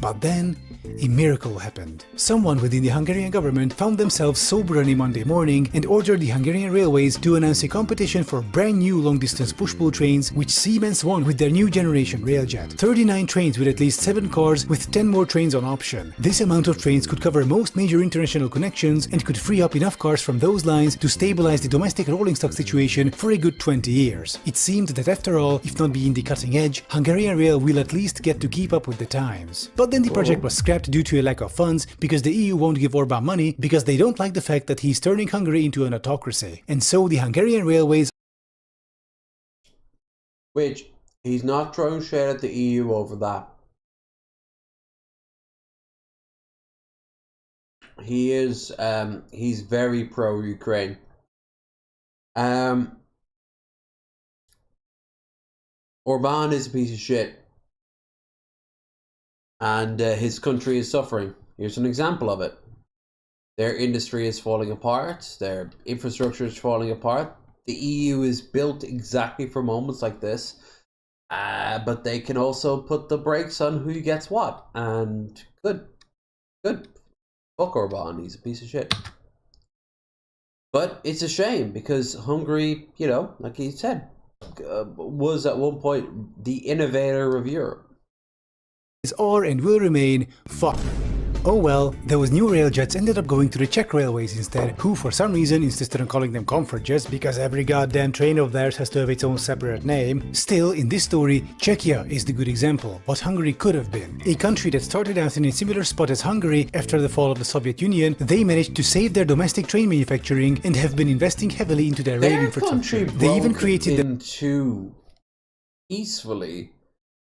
But then, a miracle happened. Someone within the Hungarian government found themselves sober on a Monday morning and ordered the Hungarian railways to announce a competition for brand new long-distance push-pull trains, which Siemens won with their new generation railjet. 39 trains with at least 7 cars, with 10 more trains on option. This amount of trains could cover most major international connections and could free up enough cars from those lines to stabilize the domestic rolling stock situation for a good 20 years. It seemed that after all, if not being the cutting edge, Hungarian rail will at least get to keep up with the times. But then the project was scrapped due to a lack of funds, because the EU won't give Orbán money because they don't like the fact that he's turning Hungary into an autocracy. And so the Hungarian railways... Which, he's not throwing shade at the EU over that. He is, he's very pro-Ukraine. Orbán is a piece of shit. And his country is suffering. Here's an example of it. Their industry is falling apart. Their infrastructure is falling apart. The EU is built exactly for moments like this. But they can also put the brakes on who gets what. And good. Fuck Orbán, he's a piece of shit. But it's a shame because Hungary, you know, like he said, was at one point the innovator of Europe. Are and will remain fucked. Oh well, those new railjets ended up going to the Czech railways instead, who for some reason insisted on calling them comfort jets because every goddamn train of theirs has to have its own separate name. Still, in this story, Czechia is the good example, what Hungary could have been. A country that started out in a similar spot as Hungary after the fall of the Soviet Union, they managed to save their domestic train manufacturing and have been investing heavily into their rail infrastructure. They even created into peacefully,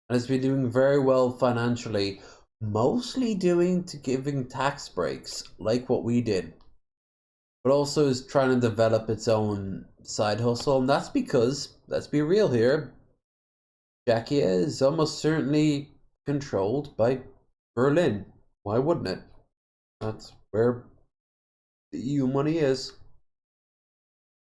and has been doing very well financially, mostly giving tax breaks like what we did, but also is trying to develop its own side hustle. And that's because, let's be real here, Czechia is almost certainly controlled by Berlin. Why wouldn't it? That's where the EU money is.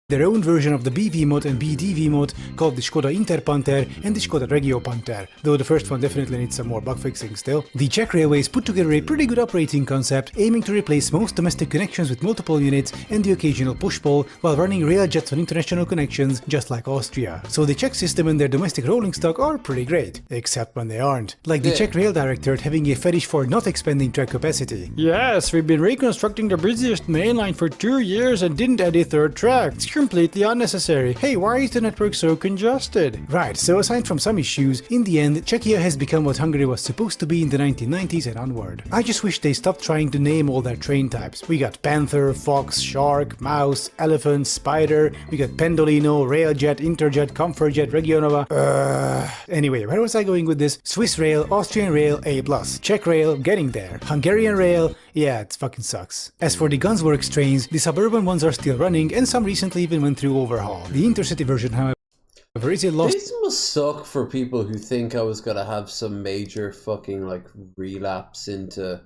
Their own version of the BV mod and BDV mod called the Skoda Interpanther and the Skoda Regio Panther, though the first one definitely needs some more bug fixing still. The Czech railways put together a pretty good operating concept, aiming to replace most domestic connections with multiple units and the occasional push-pull, while running railjets on international connections just like Austria. So the Czech system and their domestic rolling stock are pretty great, except when they aren't. Like the Czech rail directorate having a fetish for not expanding track capacity. Yes, we've been reconstructing the busiest main line for 2 years and didn't add a third track. Completely unnecessary. Hey, why is the network so congested? Right, so aside from some issues, in the end, Czechia has become what Hungary was supposed to be in the 1990s and onward. I just wish they stopped trying to name all their train types. We got Panther, Fox, Shark, Mouse, Elephant, Spider, we got Pendolino, Railjet, Interjet, Comfortjet, Regionova. Anyway, where was I going with this? Swiss Rail, Austrian Rail, A+. Czech Rail, getting there. Hungarian Rail, yeah, it fucking sucks. As for the Gunsworks trains, the suburban ones are still running and some recently even went through overhaul. The intercity version, however, is a lost... This must suck for people who think I was gonna have some major fucking like relapse into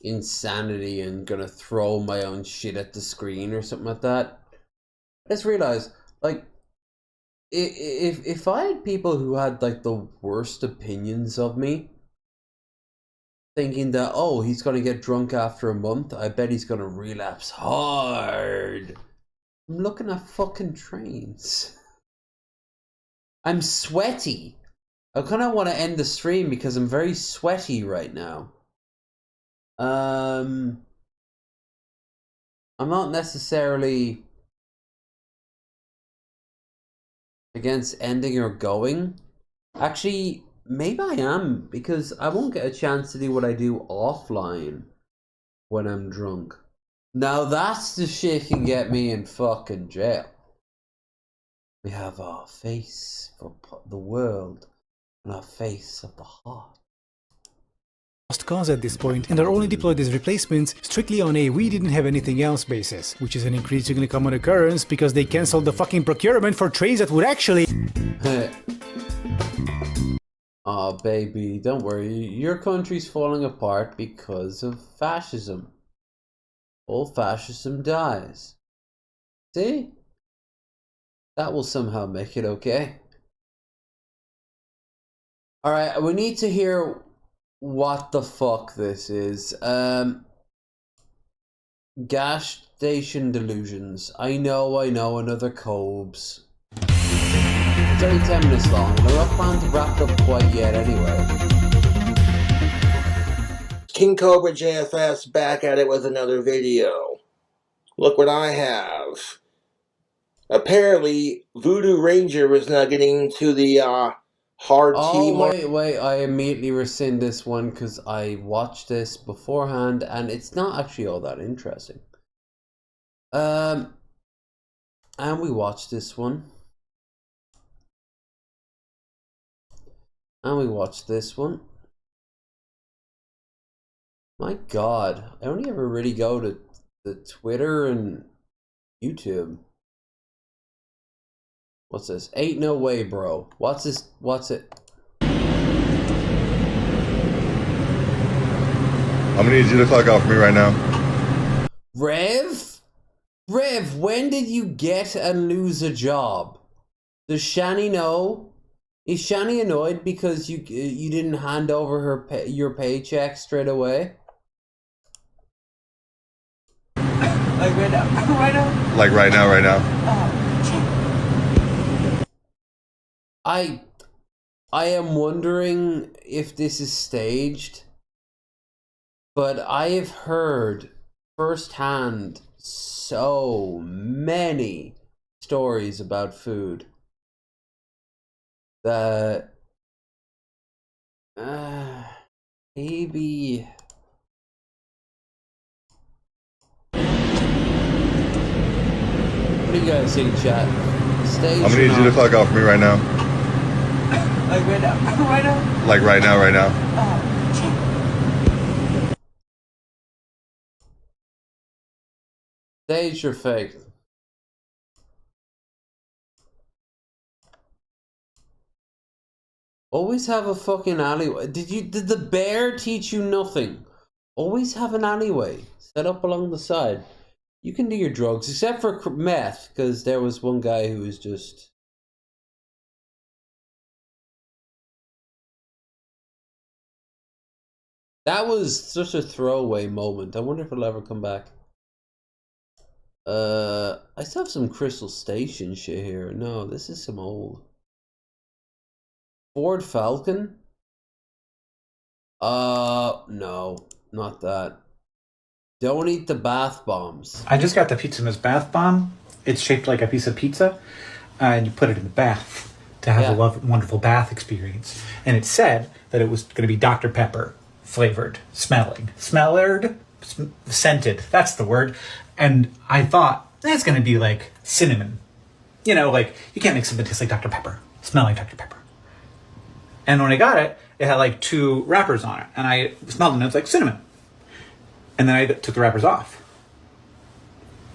insanity and gonna throw my own shit at the screen or something like that. I just realized, like, if I had people who had like the worst opinions of me, thinking that, oh, he's gonna get drunk after a month, I bet he's gonna relapse hard. I'm looking at fucking trains. I'm sweaty. I kind of want to end the stream because I'm very sweaty right now. I'm not necessarily against ending or going. Actually, maybe I am, because I won't get a chance to do what I do offline when I'm drunk. Now that's the shit can get me in fucking jail. We have our face for the world and our face of the heart. lost cause at this point and are only deployed as replacements strictly on a we didn't have anything else basis, which is an increasingly common occurrence because they cancelled the fucking procurement for trays that would actually... Oh, baby, don't worry. Your country's falling apart because of fascism. All fascism dies. See? That will somehow make it okay. Alright, we need to hear what the fuck this is. Gas station delusions. I know, another Cobes. It's only 10 minutes long, and I'm not planning to wrap it up quite yet anyway. King Cobra JFS back at it with another video. Look what I have. Apparently, Voodoo Ranger was now getting into the hard tea market. Wait, I immediately rescind this one because I watched this beforehand and it's not actually all that interesting. And we watched this one. And we watched this one. My God, I only ever really go to the Twitter and YouTube. What's this? Ain't no way, bro. What's this? What's it? I'm gonna need you to clock out for me right now. Rev, when did you get and lose a job? Does Shani know? Is Shani annoyed because you didn't hand over her your paycheck straight away? Like right now? Right now? Like right now. I am wondering if this is staged, but I have heard firsthand so many stories about food that maybe what do you guys think, chat? Stage I'm gonna need you to clock out for me right now. Like right now? Right now? Like right now. Stage or fake? Always have a fucking alleyway. Did the bear teach you nothing? Always have an alleyway set up along the side. You can do your drugs, except for meth, because there was one guy who was just... That was such a throwaway moment. I wonder if it'll ever come back. I still have some Crystal Station shit here. No, this is some old. Ford Falcon? No, not that. Don't eat the bath bombs. I just got the Pizza Miss bath bomb. It's shaped like a piece of pizza, and you put it in the bath to have a wonderful bath experience. And it said that it was going to be Dr. Pepper flavored, scented. That's the word. And I thought that's going to be like cinnamon. You know, like you can't make something taste like Dr. Pepper, smell like Dr. Pepper. And when I got it, it had like 2 wrappers on it, and I smelled it, and it was like cinnamon. And then I took the wrappers off.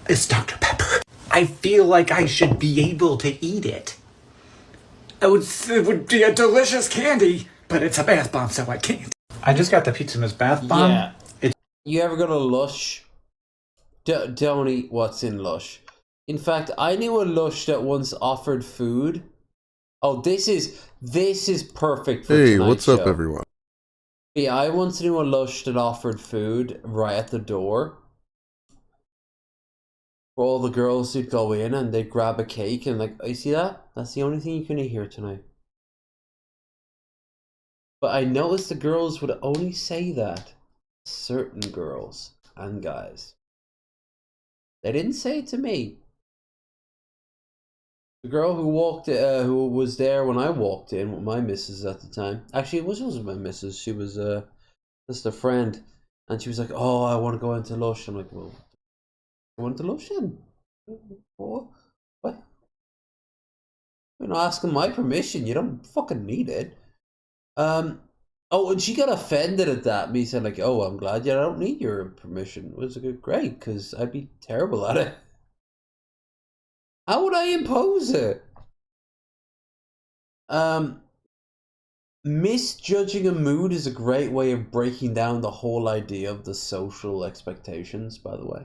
It's Dr. Pepper. I feel like I should be able to eat it. It would be a delicious candy, but it's a bath bomb, so I can't. I just got the Pizza Miss bath bomb. Yeah. You ever go to Lush? Don't eat what's in Lush. In fact, I knew a Lush that once offered food. Oh, this is perfect for Hey, tonight's what's up, show. everyone? Yeah, I once knew a Lush that offered food right at the door. For all the girls who'd go in and they'd grab a cake and like, you see that? That's the only thing you can eat here tonight. But I noticed the girls would only say that. Certain girls and guys. They didn't say it to me. The girl who who was there when I walked in with my missus at the time. Actually, it wasn't my missus. She was just a friend, and she was like, "Oh, I want to go into Lush." I'm like, "Well, go into Lush then." What? You're not asking my permission. You don't fucking need it. Oh, and she got offended at that. Me saying like, "Oh, I'm glad I don't need your permission." It was great because I'd be terrible at it. How would I impose it? Misjudging a mood is a great way of breaking down the whole idea of the social expectations, by the way.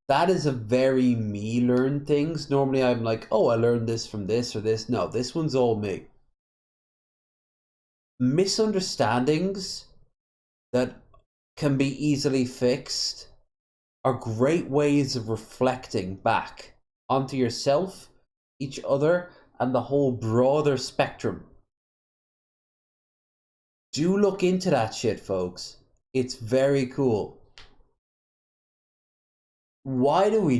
That is a very me learned things. Normally I'm like, oh, I learned this from this or this. No, this one's all me. Misunderstandings that can be easily fixed are great ways of reflecting back onto yourself, each other, and the whole broader spectrum. Do look into that shit, folks. It's very cool. Why do we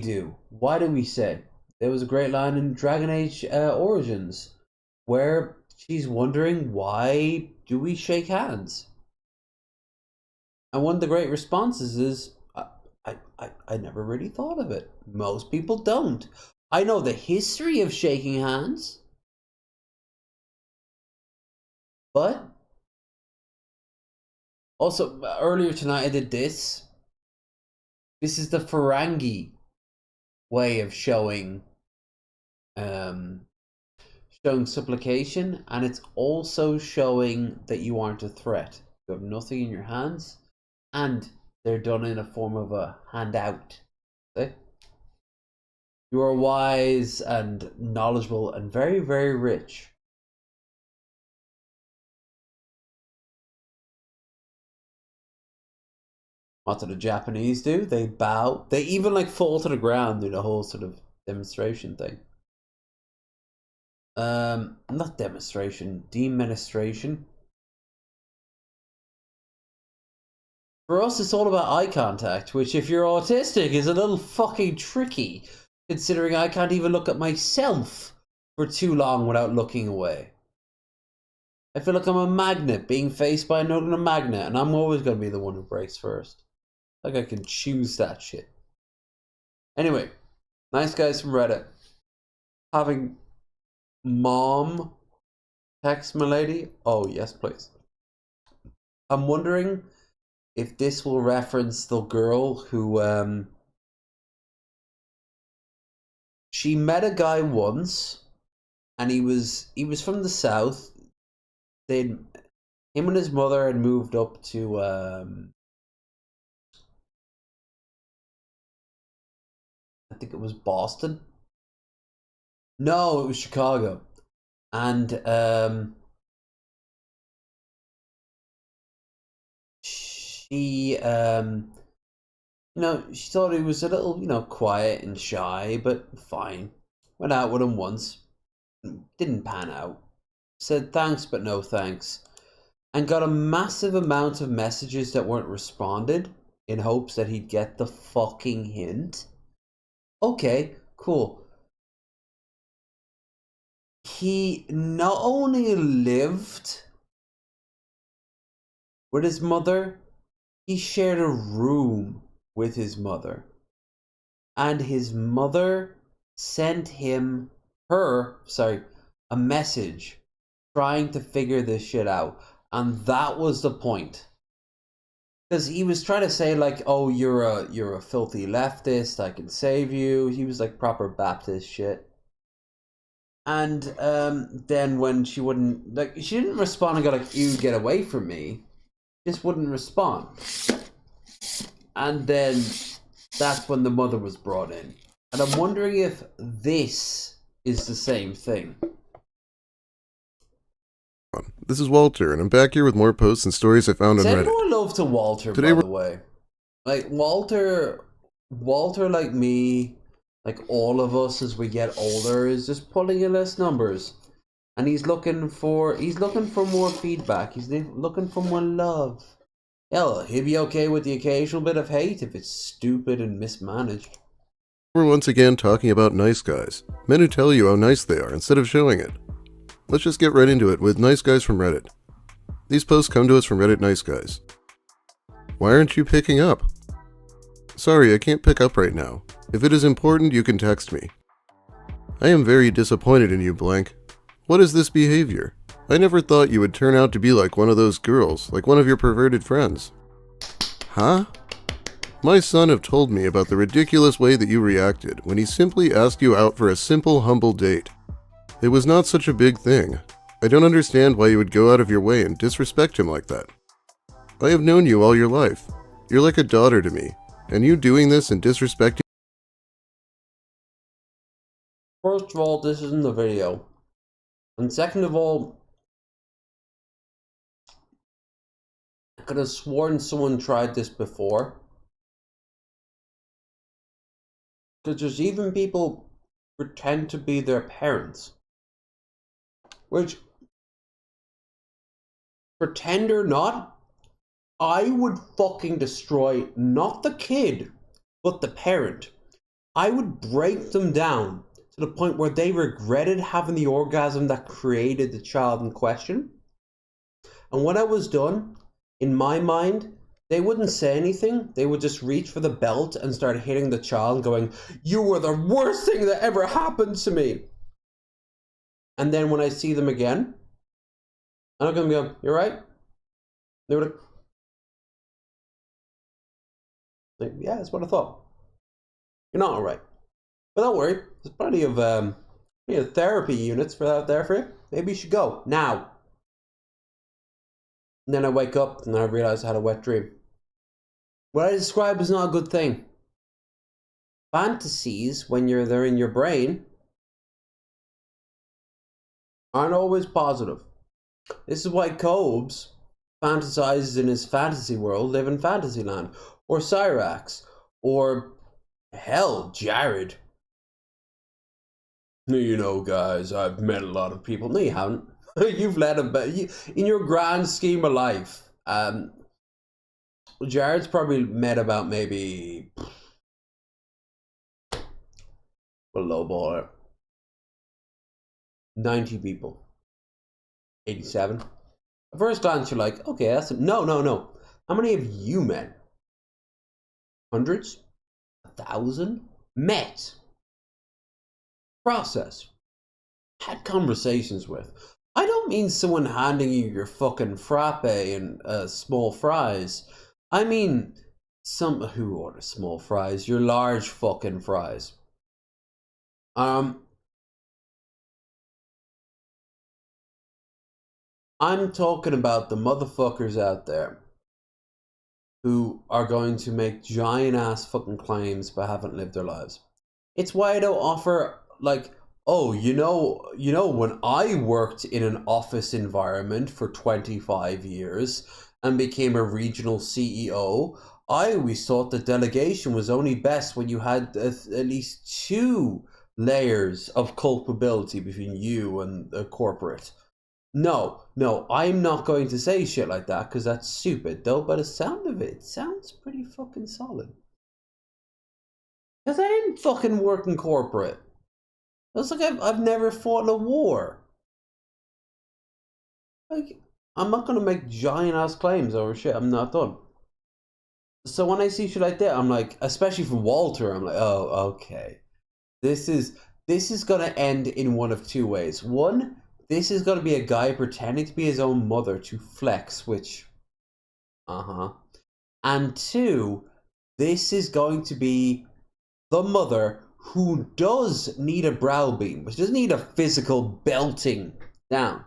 say? There was a great line in Dragon Age Origins where she's wondering, why do we shake hands? And one of the great responses is, I never really thought of it. Most people don't. I know the history of shaking hands, but also earlier tonight I did this. This is the Ferengi way of showing supplication, and it's also showing that you aren't a threat. You have nothing in your hands, and they're done in a form of a handout. See? You are wise and knowledgeable and very, very rich. What do the Japanese do? They bow. They even like fall to the ground, do the whole sort of demonstration thing. Not demonstration, demonstration. For us, it's all about eye contact, which if you're autistic is a little fucking tricky, considering I can't even look at myself for too long without looking away. I feel like I'm a magnet being faced by another magnet, and I'm always going to be the one who breaks first. Like I can choose that shit. Anyway, nice guys from Reddit. Having mom text my lady. Oh, yes, please. I'm wondering if this will reference the girl who, she met a guy once, and he was from the south. Him and his mother had moved up to, I think it was Boston. No, it was Chicago. And she you know, she thought he was a little, you know, quiet and shy, but fine. Went out with him once. Didn't pan out. Said thanks but no thanks. And got a massive amount of messages that weren't responded in hopes that he'd get the fucking hint. Okay, cool. He not only lived with his mother, he shared a room with his mother. And his mother sent him, a message trying to figure this shit out. And that was the point. Because he was trying to say like, oh, you're a filthy leftist, I can save you. He was like proper Baptist shit. And then when she wouldn't, like, she didn't respond and go like, you get away from me. Just wouldn't respond. And then that's when the mother was brought in. And I'm wondering if this is the same thing. This is Walter, and I'm back here with more posts and stories I found on Reddit. Send more love to Walter, Today by the way. Like, Walter, like me, like all of us as we get older, is just pulling in less numbers. And he's looking for more feedback. He's looking for more love. Hell, he'd be okay with the occasional bit of hate if it's stupid and mismanaged. We're once again talking about nice guys. Men who tell you how nice they are instead of showing it. Let's just get right into it with Nice Guys from Reddit. These posts come to us from Reddit Nice Guys. Why aren't you picking up? Sorry, I can't pick up right now. If it is important, you can text me. I am very disappointed in you, blank. What is this behavior? I never thought you would turn out to be like one of those girls, like one of your perverted friends. Huh? My son have told me about the ridiculous way that you reacted when he simply asked you out for a simple, humble date. It was not such a big thing. I don't understand why you would go out of your way and disrespect him like that. I have known you all your life. You're like a daughter to me, and you doing this and disrespecting... First of all, this isn't the video. And second of all, I could have sworn someone tried this before. Because there's even people pretend to be their parents. Which, pretend or not, I would fucking destroy not the kid, but the parent. I would break them down to the point where they regretted having the orgasm that created the child in question. And when I was done, in my mind, they wouldn't say anything. They would just reach for the belt and start hitting the child going, "You were the worst thing that ever happened to me." And then when I see them again, I'm going to go, "You're right?" They would like, "Yeah, that's what I thought. You're not all right. But don't worry, there's plenty of therapy units for out there for you. Maybe you should go now." And then I wake up and I realize I had a wet dream. What I describe is not a good thing. Fantasies, when they're in your brain, aren't always positive. This is why Cobes fantasizes in his fantasy world, live in Fantasyland, or Cyrax, or hell, Jared. You know, guys, I've met a lot of people. No, you haven't. You've let him, but in your grand scheme of life, Jared's probably met about maybe, well, lowballer, 90 people, 87. At first glance, you're like, okay, that's no. How many have you met? Hundreds? 1,000? Met? Process? Had conversations with? I don't mean someone handing you your fucking frappe and small fries. I mean, who orders small fries? Your large fucking fries. I'm talking about the motherfuckers out there who are going to make giant ass fucking claims but haven't lived their lives. It's why I don't offer, like, oh, you know, when I worked in an office environment for 25 years and became a regional CEO, I always thought the delegation was only best when you had at least 2 layers of culpability between you and the corporate. No, I'm not going to say shit like that because that's stupid, though, by the sound of it, it sounds pretty fucking solid. Because I didn't fucking work in corporate. It's like I've never fought in a war. Like, I'm not going to make giant ass claims over shit I'm not done. So when I see shit like that, I'm like, especially from Walter, I'm like, oh, okay. This is going to end in one of 2 ways. One, this is going to be a guy pretending to be his own mother to flex, which, And 2, this is going to be the mother who does need a browbeating, which doesn't need a physical belting down.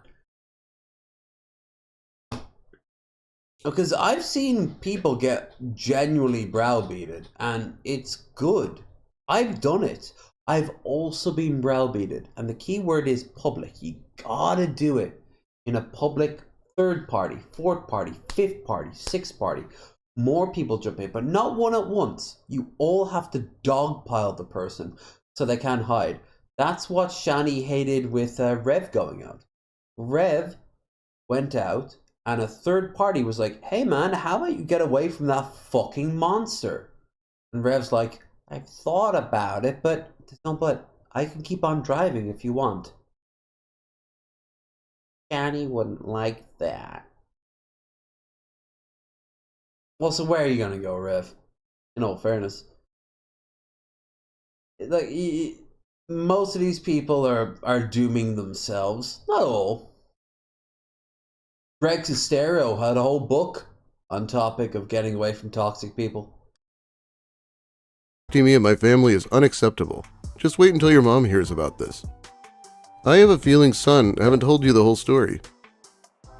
Because I've seen people get genuinely browbeated, and it's good. I've done it. I've also been browbeated, and the key word is public. You gotta do it in a public 3rd party, 4th party, 5th party, 6th party. More people jump in, but not one at once. You all have to dogpile the person so they can't hide. That's what Shani hated with Rev going out. Rev went out, and a 3rd party was like, "Hey man, how about you get away from that fucking monster?" And Rev's like, "I've thought about it, but I can keep on driving if you want." Shani wouldn't like that. Well, so where are you gonna go, Rev? In all fairness, like, most of these people are dooming themselves. Not all. Greg's Stereo had a whole book on topic of getting away from toxic people. Me and my family is unacceptable. Just wait until your mom hears about this. I have a feeling, son, I haven't told you the whole story.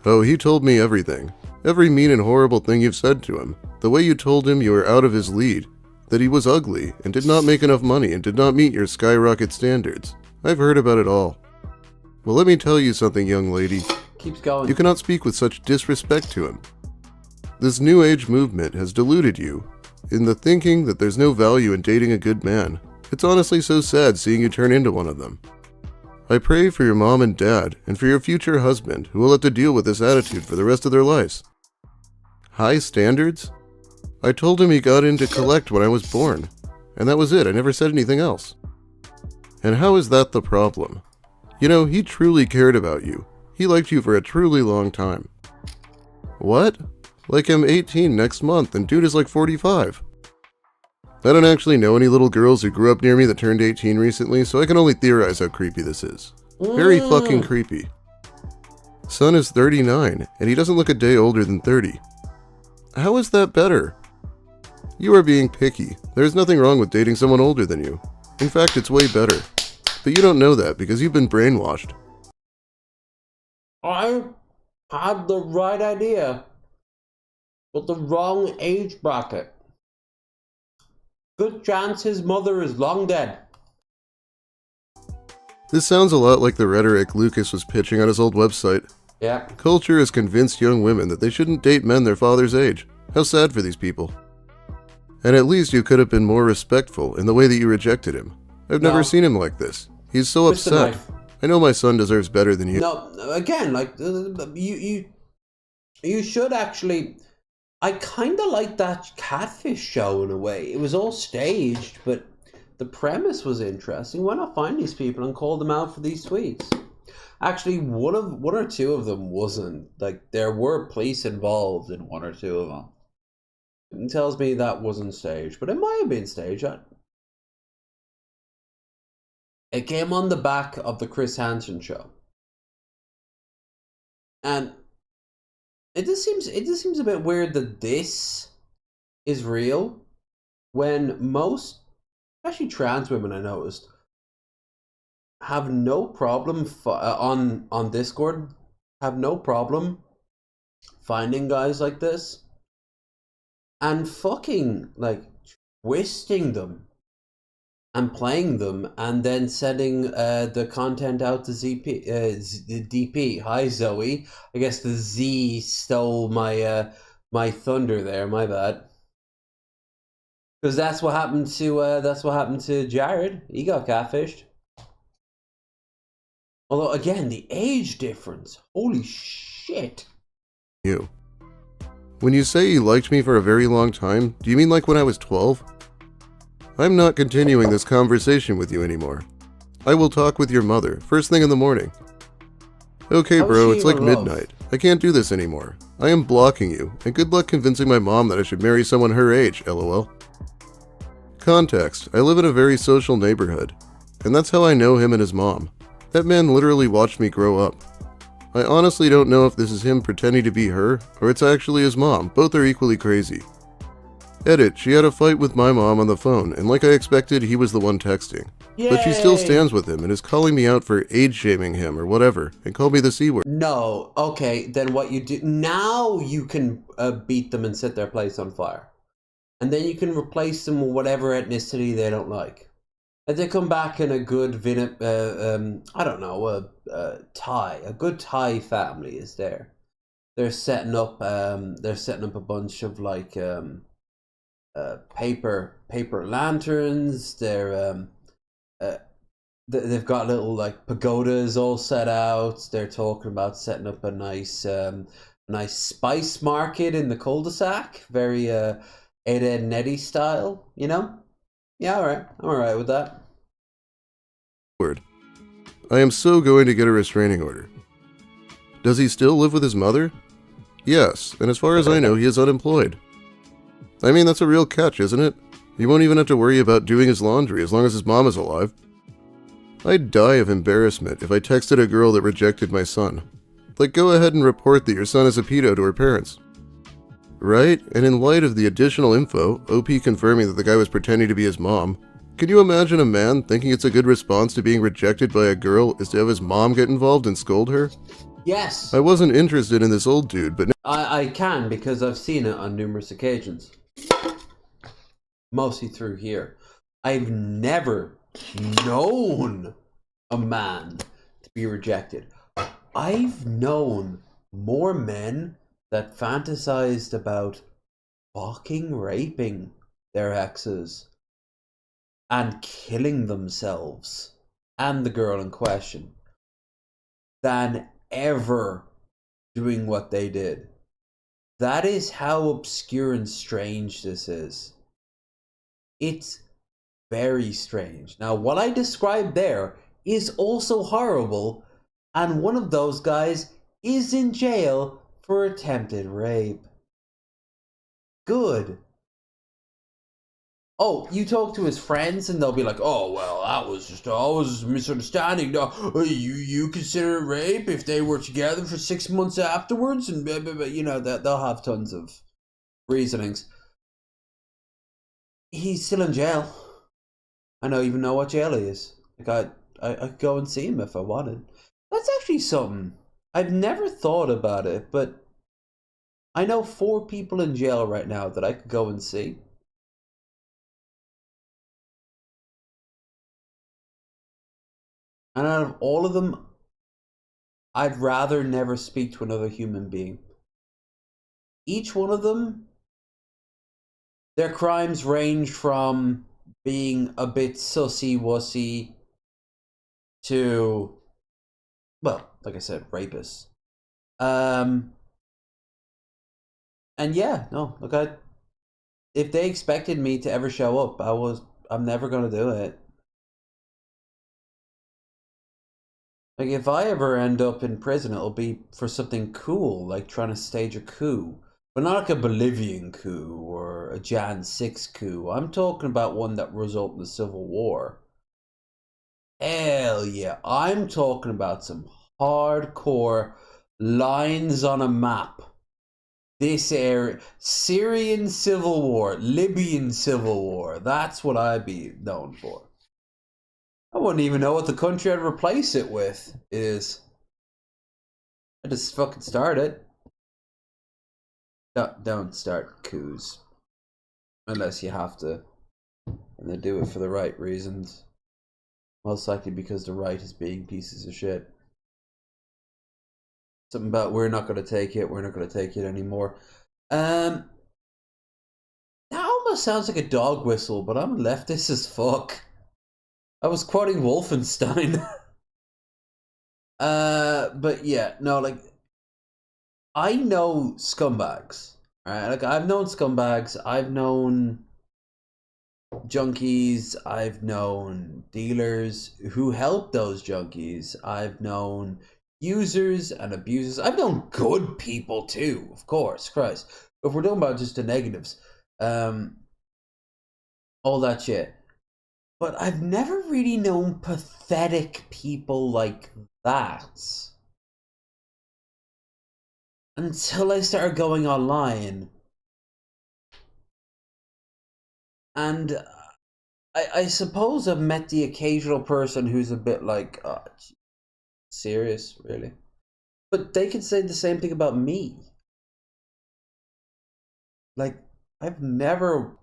Oh, he told me everything. Every mean and horrible thing you've said to him. The way you told him you were out of his league. That he was ugly and did not make enough money and did not meet your skyrocket standards. I've heard about it all. Well, let me tell you something, young lady. Keeps going. You cannot speak with such disrespect to him. This new age movement has deluded you in the thinking that there's no value in dating a good man. It's honestly so sad seeing you turn into one of them. I pray for your mom and dad and for your future husband who will have to deal with this attitude for the rest of their lives. High standards? I told him he got in to collect when I was born, and that was it. I never said anything else. And how is that the problem? You know, he truly cared about you. He liked you for a truly long time. What? Like I'm 18 next month and dude is like 45. I don't actually know any little girls who grew up near me that turned 18 recently, so I can only theorize how creepy this is. Very fucking creepy. Son is 39, and he doesn't look a day older than 30. How is that better? You are being picky. There's nothing wrong with dating someone older than you. In fact, it's way better. But you don't know that because you've been brainwashed. I had the right idea, but the wrong age bracket. Good chance his mother is long dead. This sounds a lot like the rhetoric Lucas was pitching on his old website. Yeah. Culture has convinced young women that they shouldn't date men their father's age. How sad for these people. And at least you could have been more respectful in the way that you rejected him. I've never seen him like this. He's so upset. I know my son deserves better than you. No, again, like, you should actually... I kind of like that Catfish show in a way. It was all staged, but the premise was interesting. Why not find these people and call them out for these tweets? Actually, one or two of them wasn't. Like, there were police involved in one or two of them. It tells me that wasn't staged, but it might have been staged. It came on the back of the Chris Hansen show. And it just seems a bit weird that this is real when most, especially trans women, I noticed, have no problem on Discord, have no problem finding guys like this and fucking like twisting them and playing them and then sending the content out to the DP. Hi Zoe. I guess the Z stole my my thunder there. My bad. Because that's what happened to Jared. He got catfished. Although again, the age difference. Holy shit. You. When you say you liked me for a very long time, do you mean like when I was 12? I'm not continuing this conversation with you anymore. I will talk with your mother, first thing in the morning. Okay bro, it's like midnight. I can't do this anymore. I am blocking you, and good luck convincing my mom that I should marry someone her age, lol. Context, I live in a very social neighborhood, and that's how I know him and his mom. That man literally watched me grow up. I honestly don't know if this is him pretending to be her, or it's actually his mom. Both are equally crazy. Edit, she had a fight with my mom on the phone, and like I expected, he was the one texting. Yay! But she still stands with him and is calling me out for age-shaming him or whatever, and called me the C-word. No, okay, then what you do, now you can beat them and set their place on fire. And then you can replace them with whatever ethnicity they don't like. If they come back in a good, I don't know, a good Thai family is there. They're setting up a bunch of like, paper lanterns. They've got little like pagodas all set out. They're talking about setting up a nice spice market in the cul-de-sac, very Ed, Edd n Eddy style, you know. Yeah, alright, I'm alright with that. I am so going to get a restraining order. Does he still live with his mother? Yes, and as far as I know, he is unemployed. I mean, that's a real catch, isn't it? He won't even have to worry about doing his laundry as long as his mom is alive. I'd die of embarrassment if I texted a girl that rejected my son. Like, go ahead and report that your son is a pedo to her parents. Right? And in light of the additional info, OP confirming that the guy was pretending to be his mom, can you imagine a man thinking it's a good response to being rejected by a girl is to have his mom get involved and scold her? Yes. I wasn't interested in this old dude, but I can, because I've seen it on numerous occasions. Mostly through here. I've never known a man to be rejected. I've known more men that fantasized about fucking raping their exes and killing themselves and the girl in question than ever doing what they did. That is how obscure and strange this is. It's very strange. Now, what I described there is also horrible, and one of those guys is in jail for attempted rape. Good. Oh, you talk to his friends and they'll be like, oh, well, that was just always a misunderstanding. No, you consider it rape if they were together for 6 months afterwards? And, you know, they'll have tons of reasonings. He's still in jail. I don't even know what jail he is. Like, I could go and see him if I wanted. That's actually something. I've never thought about it, but I know 4 people in jail right now that I could go and see. And out of all of them, I'd rather never speak to another human being. Each one of them, their crimes range from being a bit sussy-wussy to, well, like I said, rapists. And yeah, no, look, if they expected me to ever show up, I'm never going to do it. Like, if I ever end up in prison, it'll be for something cool, like trying to stage a coup. But not like a Bolivian coup or a Jan 6 coup. I'm talking about one that resulted in the Civil War. Hell yeah. I'm talking about some hardcore lines on a map. This area, Syrian Civil War, Libyan Civil War. That's what I'd be known for. I wouldn't even know what the country I'd replace it with is. I just fucking start it. Don't start coups. Unless you have to. And they do it for the right reasons. Most likely because the right is being pieces of shit. Something about we're not going to take it anymore. That almost sounds like a dog whistle, but I'm leftist as fuck. I was quoting Wolfenstein. But yeah, no, like, I know scumbags. Alright, like, I've known scumbags, I've known junkies, I've known dealers who help those junkies, I've known users and abusers, I've known good people too, of course, Christ. If we're talking about just the negatives, all that shit. But I've never really known pathetic people like that. Until I started going online. And I suppose I've met the occasional person who's a bit like, oh, serious, really? But they could say the same thing about me. Like, I've never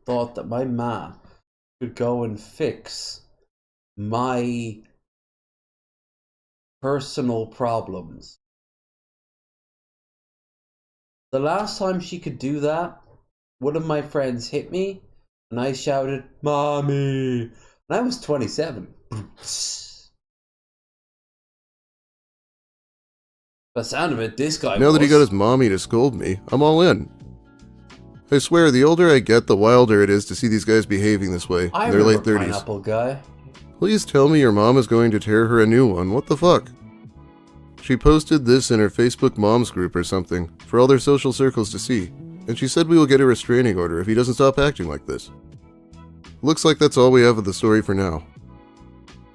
thought that my ma could go and fix my personal problems. The last time she could do that, one of my friends hit me and I shouted, "Mommy!" And I was 27. By the sound of it, this guy now that he got his mommy to scold me, I'm all in. I swear, the older I get, the wilder it is to see these guys behaving this way in their late 30s. Pineapple guy. Please tell me your mom is going to tear her a new one. What the fuck? She posted this in her Facebook moms group or something, for all their social circles to see, and she said we will get a restraining order if he doesn't stop acting like this. Looks like that's all we have of the story for now.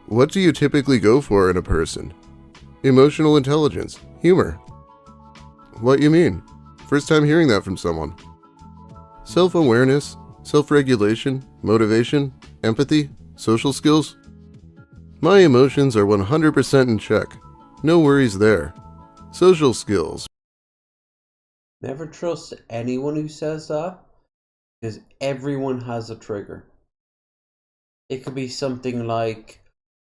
What do you typically go for in a person? Emotional intelligence. Humor. What you mean? First time hearing that from someone. Self-awareness, self-regulation, motivation, empathy, social skills. My emotions are 100% in check. No worries there. Social skills. Never trust anyone who says that, because everyone has a trigger. It could be something like,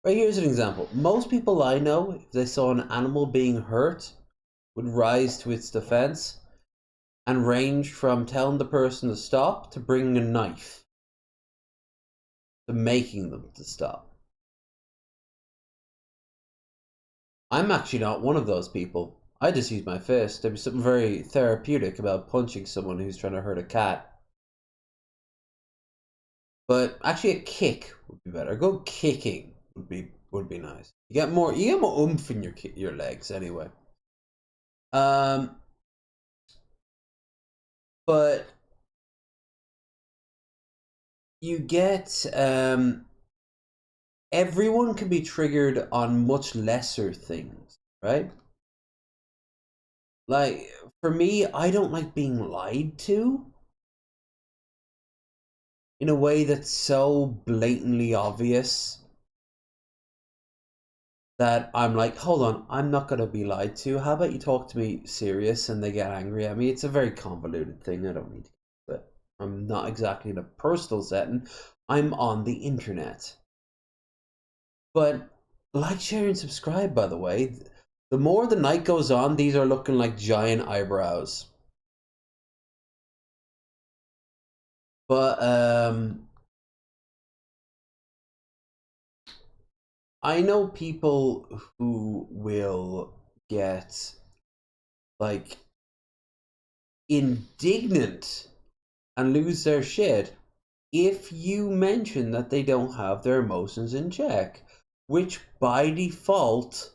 right, here's an example. Most people I know, if they saw an animal being hurt, would rise to its defense and range from telling the person to stop to bringing a knife to making them to stop. I'm actually not one of those people. I just use my fist. There'd be something very therapeutic about punching someone who's trying to hurt a cat. But actually a kick would be better. Go kicking would be nice. You get more oomph in your legs anyway. But you get everyone can be triggered on much lesser things, right? Like, for me, I don't like being lied to in a way that's so blatantly obvious that I'm like, hold on, I'm not going to be lied to. How about you talk to me serious and they get angry at me? It's a very convoluted thing. I don't need to, but I'm not exactly in a personal setting. I'm on the internet. But like, share, and subscribe, by the way. The more the night goes on, these are looking like giant eyebrows. But I know people who will get like indignant and lose their shit if you mention that they don't have their emotions in check, which by default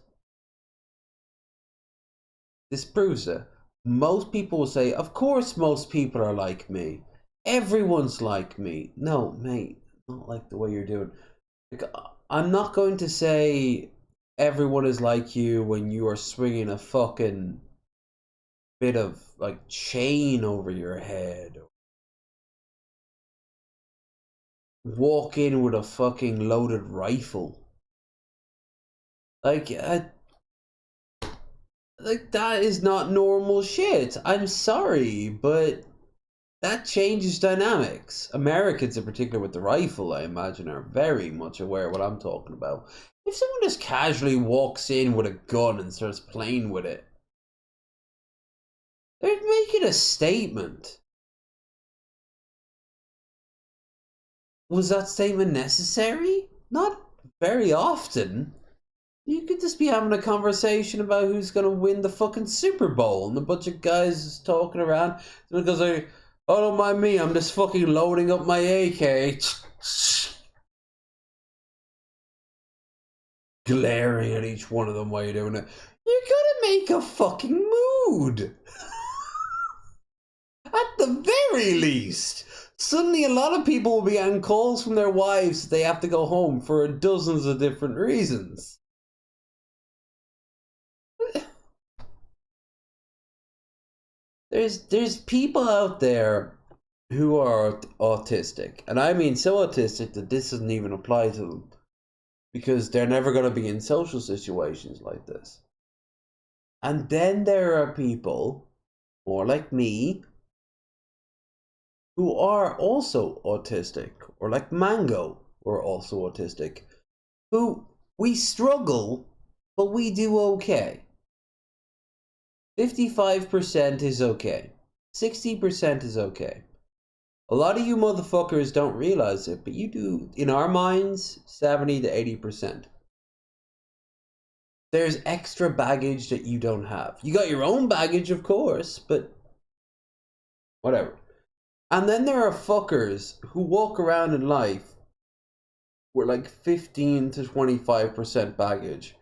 disproves it. Most people will say, of course most people are like me. Everyone's like me. No, mate, not like the way you're doing. Like, I'm not going to say everyone is like you when you are swinging a fucking bit of like chain over your head. Walk in with a fucking loaded rifle. Like that is not normal shit. I'm sorry, but that changes dynamics. Americans in particular with the rifle, I imagine, are very much aware of what I'm talking about. If someone just casually walks in with a gun and starts playing with it, they're making a statement. Was that statement necessary? Not very often. You could just be having a conversation about who's going to win the fucking Super Bowl, and a bunch of guys just talking around. Because oh, don't mind me, I'm just fucking loading up my AK. Glaring at each one of them while you're doing it. You gotta make a fucking mood. At the very least. Suddenly a lot of people will be getting calls from their wives that they have to go home for dozens of different reasons. There's people out there who are autistic, and I mean so autistic that this doesn't even apply to them, because they're never going to be in social situations like this. And then there are people, more like me, who are also autistic, or like Mango, who are also autistic, who we struggle, but we do okay. 55% is okay. 60% is okay. A lot of you motherfuckers don't realize it, but you do, in our minds, 70 to 80%. There's extra baggage that you don't have. You got your own baggage, of course, but whatever. And then there are fuckers who walk around in life with like 15 to 25% baggage.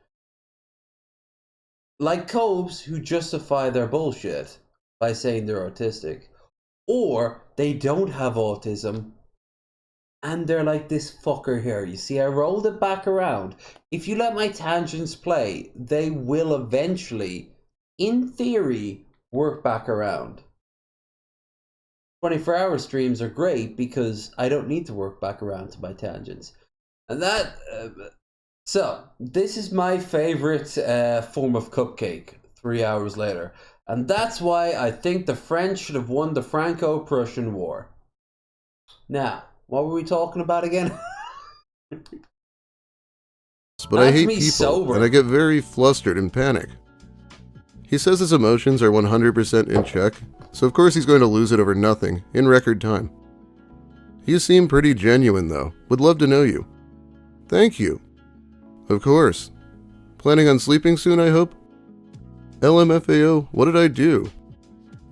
Like Cobes, who justify their bullshit by saying they're autistic. Or they don't have autism and they're like this fucker here. You see, I rolled it back around. If you let my tangents play, they will eventually, in theory, work back around. 24-hour streams are great because I don't need to work back around to my tangents. And that... so, this is my favorite form of cupcake 3 hours later. And that's why I think the French should have won the Franco-Prussian War. Now, what were we talking about again? But I hate people, and I get very flustered and panic. He says his emotions are 100% in check, so of course he's going to lose it over nothing, in record time. You seem pretty genuine though, would love to know you. Thank you. Of course. Planning on sleeping soon, I hope? LMFAO, what did I do?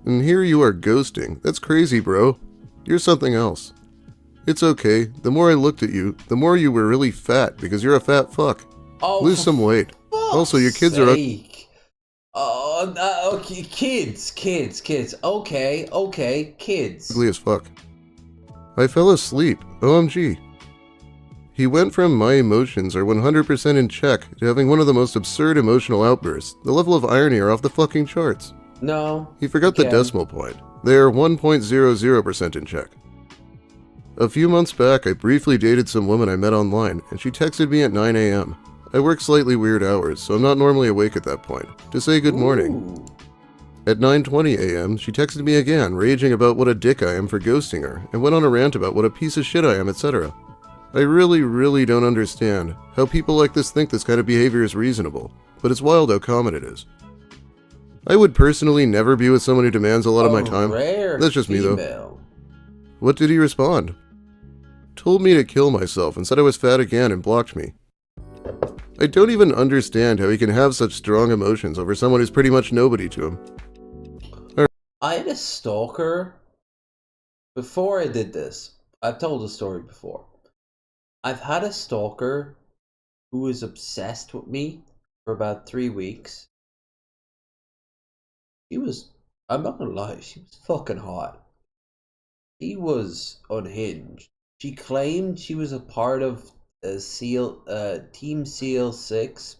And here you are ghosting. That's crazy, bro. You're something else. It's okay. The more I looked at you, the more you were really fat because you're a fat fuck. Oh, lose some weight. Also, your kids are ugly. Okay, kids. Okay, kids. Ugly as fuck. I fell asleep. OMG. He went from my emotions are 100% in check to having one of the most absurd emotional outbursts. The level of irony are off the fucking charts. No. He forgot the decimal point. They are 1.00% in check. A few months back, I briefly dated some woman I met online, and she texted me at 9 a.m. I work slightly weird hours, so I'm not normally awake at that point, to say good morning. At 9:20 a.m., she texted me again, raging about what a dick I am for ghosting her, and went on a rant about what a piece of shit I am, etc. I really don't understand how people like this think this kind of behavior is reasonable, but it's wild how common it is. I would personally never be with someone who demands a lot of my time. That's just me though. What did he respond? Told me to kill myself and said I was fat again and blocked me. I don't even understand how he can have such strong emotions over someone who's pretty much nobody to him. I had a stalker before I did this. I've told the story before. I've had a stalker who was obsessed with me for about 3 weeks. She was, I'm not gonna lie, she was fucking hot. She was unhinged. She claimed she was a part of Team SEAL 6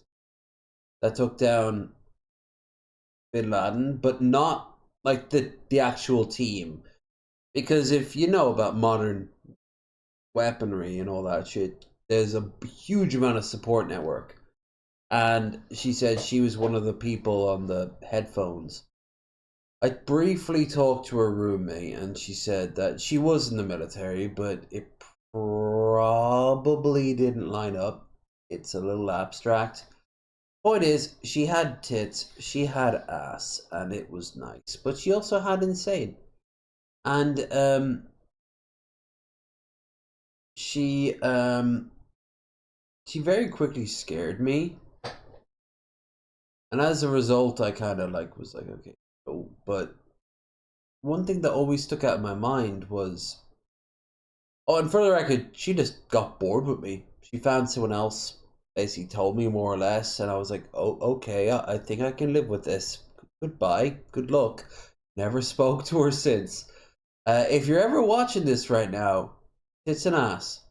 that took down Bin Laden, but not like the actual team. Because if you know about modern weaponry and all that shit, there's a huge amount of support network. And she said she was one of the people on the headphones. I briefly talked to her roommate, and she said that she was in the military, but it probably didn't line up. It's a little abstract. Point is, she had tits, she had ass, and it was nice. But she also had insane. And she very quickly scared me. And as a result, I kind of was like, okay. But one thing that always stuck out in my mind was, oh, and for the record, she just got bored with me. She found someone else, basically told me more or less, and I was like, oh, okay, I think I can live with this. Goodbye, good luck. Never spoke to her since. If you're ever watching this right now, tits and ass.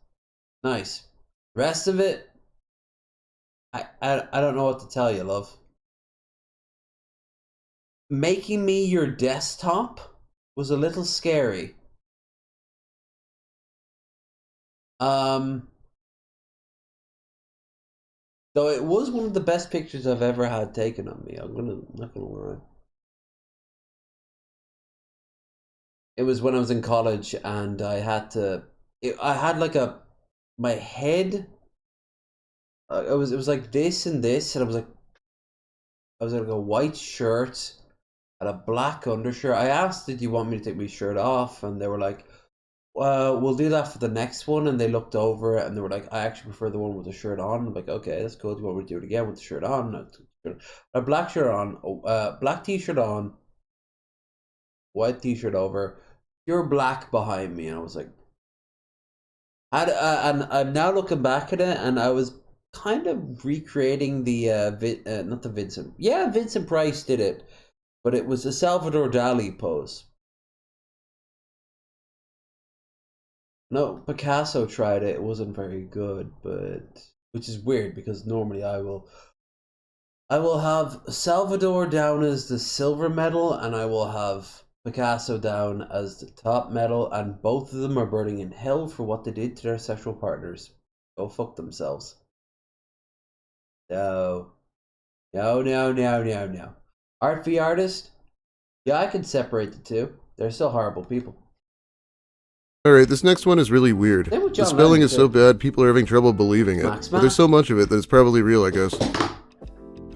Nice. Rest of it, I don't know what to tell you, love. Making me your desktop was a little scary. Though it was one of the best pictures I've ever had taken of me. I'm not gonna lie. It was when I was in college, and I had to. I had like my head. It was like this and this, and I was like a white shirt and a black undershirt. I asked, did you want me to take my shirt off? And they were like, we'll do that for the next one. And they looked over it and they were like, I actually prefer the one with the shirt on. I'm like, okay, that's cool. Do you want me to do it again with the shirt on? A black shirt on, black t-shirt on, white t-shirt over, pure black behind me. And I was like, and I'm now looking back at it, and I was kind of recreating the, not the Vincent. Yeah, Vincent Price did it. But it was a Salvador Dali pose. No, Picasso tried it. It wasn't very good, but which is weird because normally I will have Salvador down as the silver medal, and I will have Picasso down as the top medal, and both of them are burning in hell for what they did to their sexual partners. Go fuck themselves. No. No. Art v artist? Yeah, I can separate the two. They're still horrible people. Alright, this next one is really weird. Same with The John spelling Lennon, is so too. bad, people are having trouble believing it. Max But there's so much of it that it's probably real, I guess.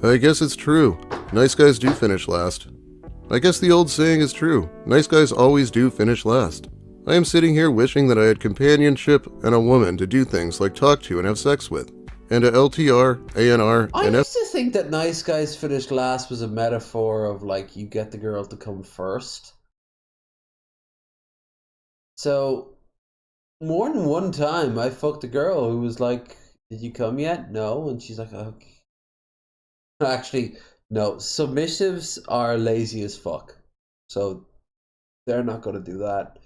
I guess it's true. Nice guys do finish last. I guess the old saying is true. Nice guys always do finish last. I am sitting here wishing that I had companionship and a woman to do things like talk to and have sex with. And a LTR, ANR, I and used to think that nice guys finish last was a metaphor of like you get the girl to come first. So more than one time I fucked a girl who was like, "Did you come yet?" No, and she's like, "Okay." Actually, no. Submissives are lazy as fuck, so they're not gonna do that.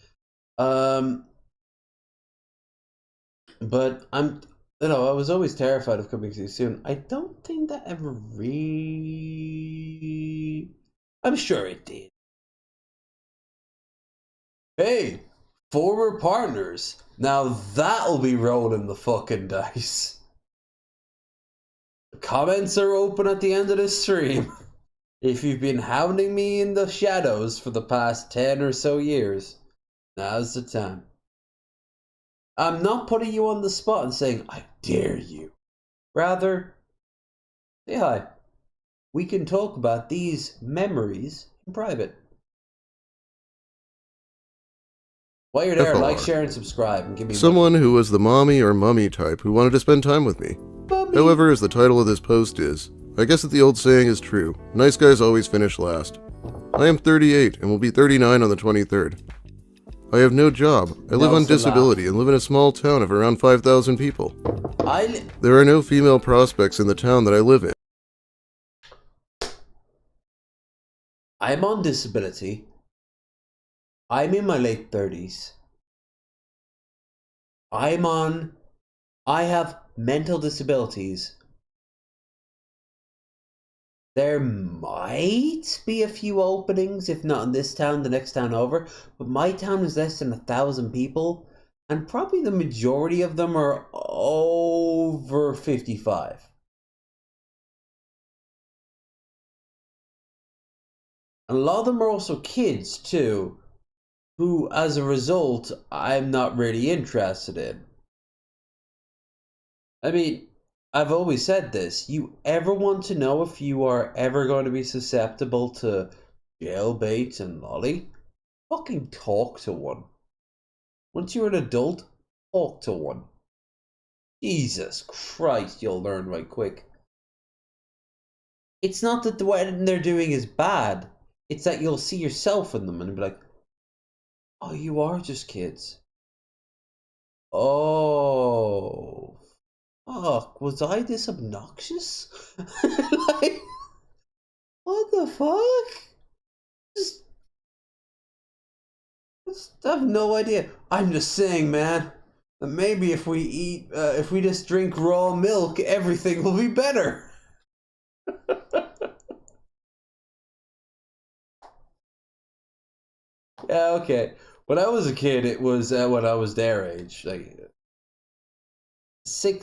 But I was always terrified of coming too soon. I don't think that ever I'm sure it did. Hey, former partners. Now that'll be rolling the fucking dice. Comments are open at the end of this stream. If you've been hounding me in the shadows for the past 10 or so years, now's the time. I'm not putting you on the spot and saying, I dare you. Rather, say hi. We can talk about these memories in private. While you're there, like, FLR. share, and subscribe, and give me Someone who was the mommy or mummy type who wanted to spend time with me. However, as the title of this post is, I guess that the old saying is true. Nice guys always finish last. I am 38 and will be 39 on the 23rd. I have no job. I live on disability and live in a small town of around 5,000 people. There are no female prospects in the town that I live in. I'm on disability. I'm in my late 30s. I have mental disabilities. There might be a few openings, if not in this town, the next town over, but my town is less than 1,000 people, and probably the majority of them are over 55. And a lot of them are also kids, too, who, as a result, I'm not really interested in. I mean, I've always said this. You ever want to know if you are ever going to be susceptible to jailbait and lolly? Fucking talk to one. Once you're an adult, talk to one. Jesus Christ, you'll learn right quick. It's not that what they're doing is bad. It's that you'll see yourself in them and be like, oh, you are just kids. Oh, fuck, was I this obnoxious? Like, what the fuck? Just have no idea. I'm just saying, man, that maybe if we just drink raw milk, everything will be better. Yeah, okay. When I was a kid, it was when I was their age, like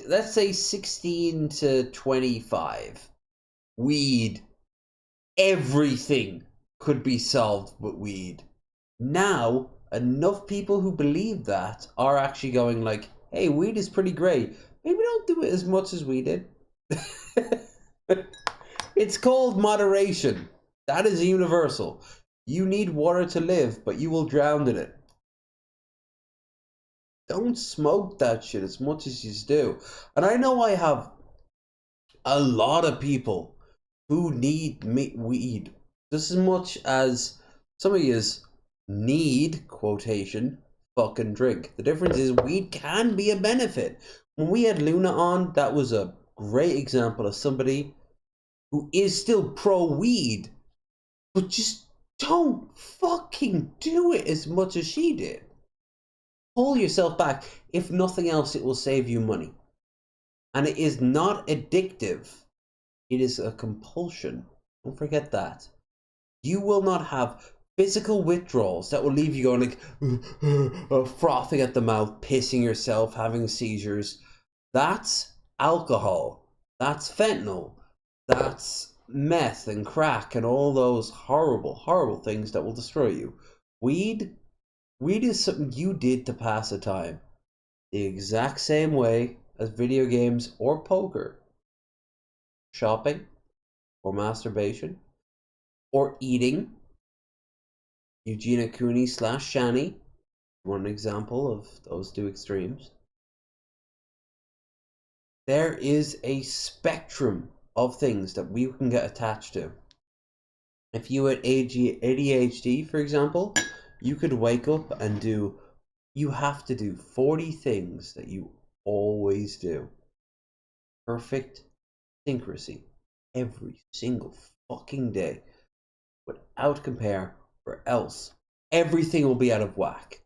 let's say 16 to 25. Weed, everything could be solved with weed. Now, enough people who believe that are actually going like, hey, weed is pretty great. Maybe don't do it as much as we did. It's called moderation. That is universal. You need water to live, but you will drown in it. Don't smoke that shit as much as you do. And I know I have a lot of people who need weed just as much as some of yous need, quotation, fucking drink. The difference is weed can be a benefit. When we had Luna on, that was a great example of somebody who is still pro-weed, but just don't fucking do it as much as she did. Pull yourself back. If nothing else, it will save you money. And it is not addictive. It is a compulsion. Don't forget that. You will not have physical withdrawals that will leave you going like frothing at the mouth, pissing yourself, having seizures. That's alcohol. That's fentanyl. That's meth and crack and all those horrible, horrible things that will destroy you. Weed is something you did to pass the time. The exact same way as video games or poker, shopping, or masturbation, or eating. Eugenia Cooney / Shani, one example of those two extremes. There is a spectrum of things that we can get attached to. If you had ADHD, for example, you could wake up and you have to do 40 things that you always do. Perfect synchrony every single fucking day without compare, or else everything will be out of whack.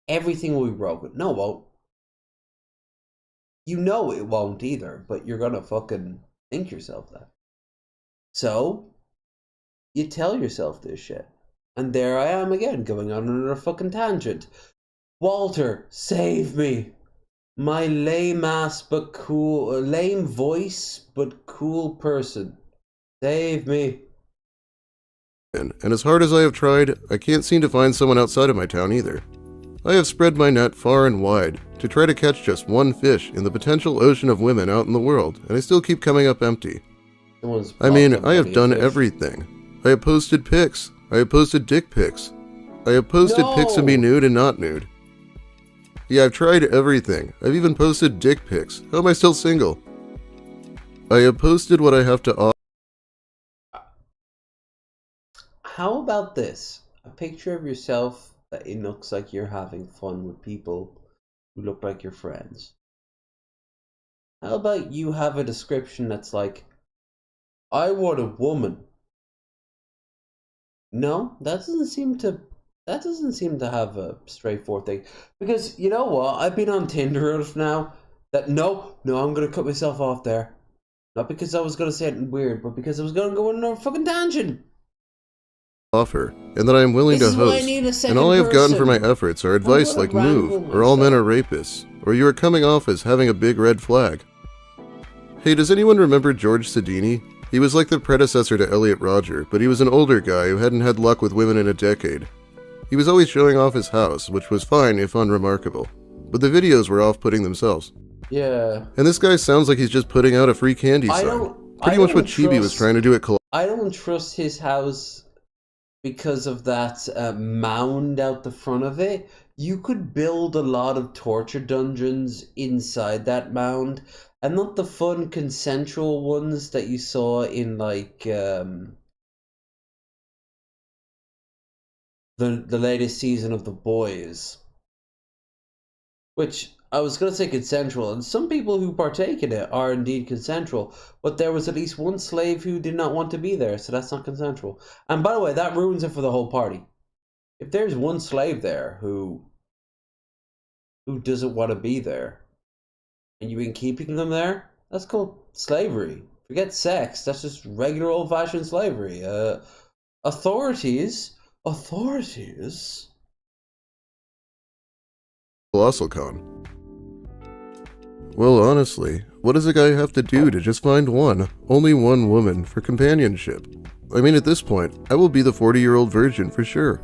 Everything will be broken. No, it won't. You know it won't either, but you're gonna fucking think yourself that. So, you tell yourself this shit. And there I am again, going on another fucking tangent. Walter, save me. My lame ass but cool, lame voice but cool person. Save me. And as hard as I have tried, I can't seem to find someone outside of my town either. I have spread my net far and wide to try to catch just one fish in the potential ocean of women out in the world, and I still keep coming up empty. I mean, I have done everything. I have posted pics. I have posted dick pics. I have posted pics of me nude and not nude. Yeah, I've tried everything. I've even posted dick pics. How am I still single? I have posted what I have to offer. How about this? A picture of yourself that it looks like you're having fun with people who look like your friends. How about you have a description that's like, I want a woman. No, that doesn't seem to have a straightforward thing. Because you know what? I've been on Tinder enough now that no, I'm gonna cut myself off there. Not because I was gonna say anything weird, but because I was gonna go on a fucking tangent. Offer, and that I am willing to host, and all I have gotten for my efforts are advice like move, or all men are rapists, or you are coming off as having a big red flag. Hey, does anyone remember George Sedini? He was like the predecessor to Elliot Rodger, but he was an older guy who hadn't had luck with women in a decade. He was always showing off his house, which was fine if unremarkable, but the videos were off-putting themselves. Yeah. And this guy sounds like he's just putting out a free candy sign. Pretty much what Chibi was trying to do at I don't trust his house because of that mound out the front of it. You could build a lot of torture dungeons inside that mound, and not the fun consensual ones that you saw in like the latest season of The Boys. Which, I was going to say consensual, and some people who partake in it are indeed consensual, but there was at least one slave who did not want to be there, so that's not consensual. And by the way, that ruins it for the whole party. If there's one slave there who doesn't want to be there, and you've been keeping them there, that's called slavery. Forget sex, that's just regular old-fashioned slavery. Authorities... Colossal Con. Well, honestly, what does a guy have to do to just find only one woman for companionship? I mean, at this point, I will be the 40-year-old virgin for sure.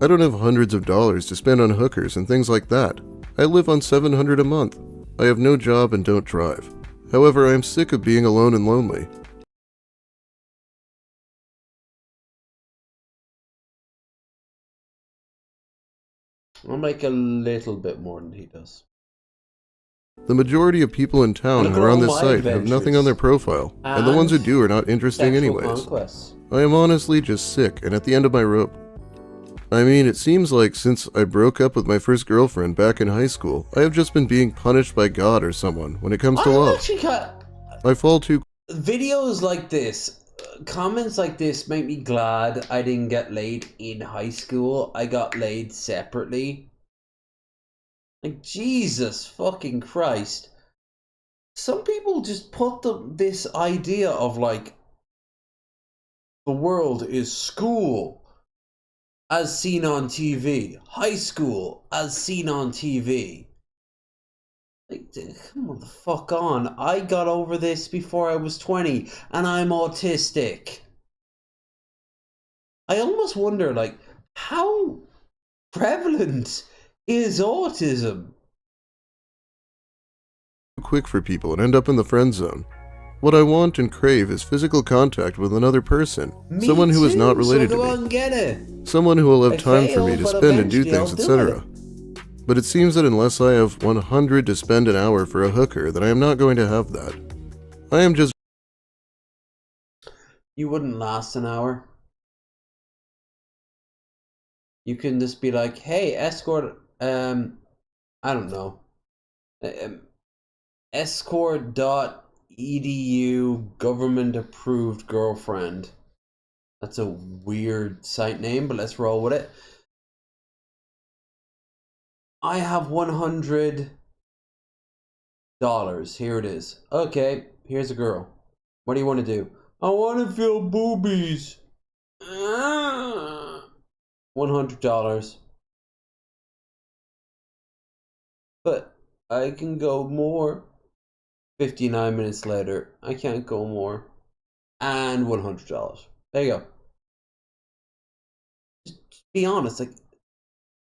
I don't have hundreds of dollars to spend on hookers and things like that. I live on $700 a month. I have no job and don't drive. However, I am sick of being alone and lonely. I'll make a little bit more than he does. The majority of people in town who are on this site have nothing on their profile, and the ones who do are not interesting anyways. I am honestly just sick and at the end of my rope. I mean, it seems like since I broke up with my first girlfriend back in high school, I have just been being punished by God or someone when it comes to love. I fall too... Videos like this, comments like this make me glad I didn't get laid in high school. I got laid separately. Like, Jesus fucking Christ. Some people just put this idea of, like, the world is school as seen on TV. High school as seen on TV. Like, come on the fuck on. I got over this before I was 20, and I'm autistic. I almost wonder, like, how prevalent is autism? Quick for people and end up in the friend zone. What I want and crave is physical contact with another person. Me someone who is not too, related so go to out and get it. someone who will have I time for me failed, to but spend and do eventually I'll things, do etc. But it seems that unless I have 100 to spend an hour for a hooker, then I am not going to have that. I am just... You wouldn't last an hour. You can just be like, hey, escort, I don't know. Escort.edu government approved girlfriend. That's a weird site name, but let's roll with it. I have $100. Here it is. Okay, here's a girl. What do you want to do? I want to feel boobies. $100. But I can go more. 59 minutes later, I can't go more. And $100. There you go. Just be honest, like,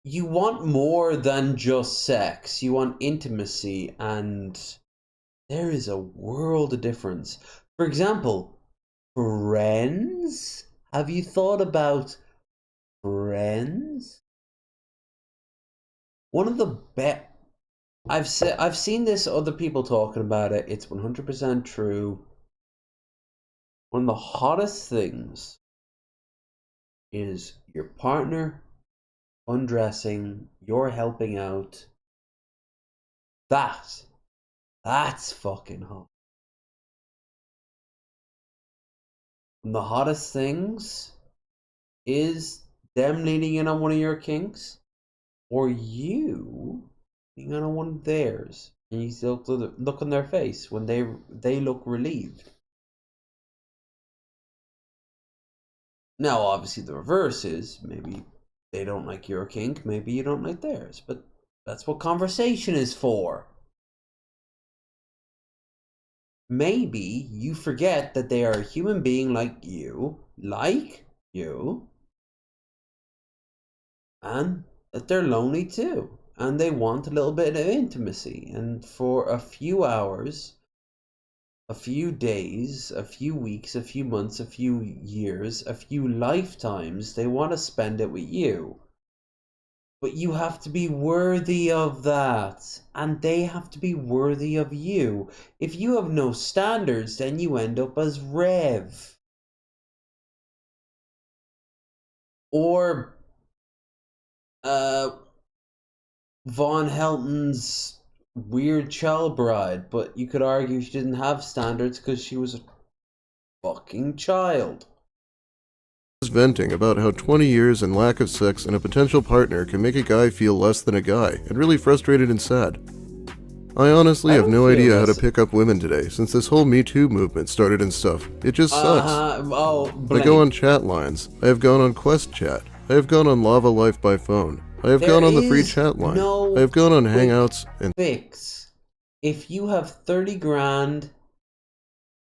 you want more than just sex. You want intimacy, and there is a world of difference. For example, friends? Have you thought about friends? One of the best... I've seen this, other people talking about it. It's 100% true. One of the hottest things is your partner undressing, you're helping out. That's fucking hot. And the hottest things is them leaning in on one of your kinks, or you leaning in on one of theirs, and you still look on their face when they look relieved. Now, obviously, the reverse is maybe they don't like your kink, maybe you don't like theirs, but that's what conversation is for. Maybe you forget that they are a human being like you, and that they're lonely too, and they want a little bit of intimacy, and for a few hours, a few days, a few weeks, a few months, a few years, a few lifetimes, they want to spend it with you. But you have to be worthy of that, and they have to be worthy of you. If you have no standards, then you end up as Rev. Or Von Helton's weird child bride, but you could argue she didn't have standards because she was a fucking child. venting about how 20 years and lack of sex and a potential partner can make a guy feel less than a guy and really frustrated and sad. I honestly have no idea how to pick up women today since this whole Me Too movement started and stuff. It just sucks. I go on chat lines. I have gone on Quest Chat. I have gone on Lava Life by phone. I have gone on the free chat line. I have gone on Hangouts and fix. If you have 30 grand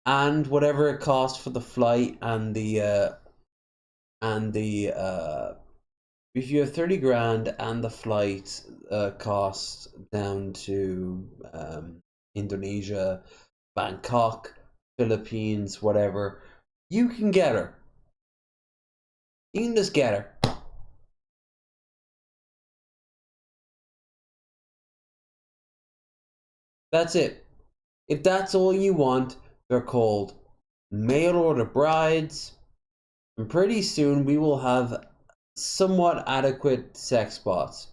and whatever it costs for the flight if you have 30 grand and the flight costs down to Indonesia, Bangkok, Philippines, whatever, you can get her. You can just get her. That's it. If that's all you want, they're called mail order brides. And pretty soon we will have somewhat adequate sex bots.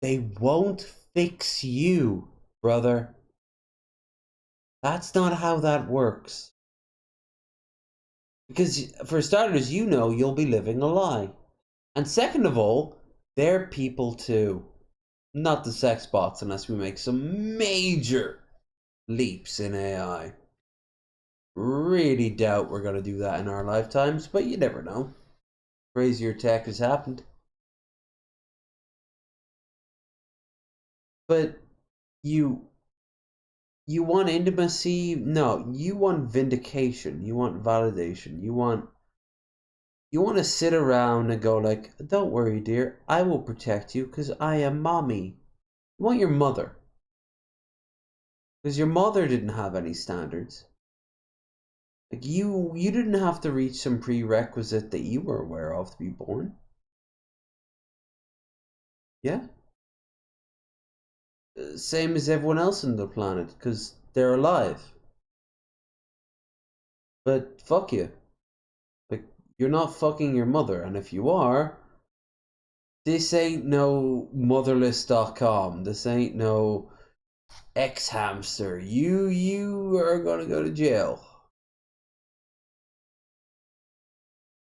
They won't fix you, brother. That's not how that works. Because for starters, you know you'll be living a lie. And second of all, they're people too. Not the sex bots, unless we make some major leaps in AI. Really doubt we're going to do that in our lifetimes, but you never know. Crazier tech has happened. But you want intimacy? No, you want vindication. You want validation. You want to sit around and go like, don't worry, dear, I will protect you because I am mommy. You want your mother. Because your mother didn't have any standards. Like you didn't have to reach some prerequisite that you were aware of to be born. Yeah. Same as everyone else on the planet, because they're alive. But fuck you. Like, you're not fucking your mother, and if you are, this ain't no motherless.com. This ain't no X-hamster. You are gonna go to jail.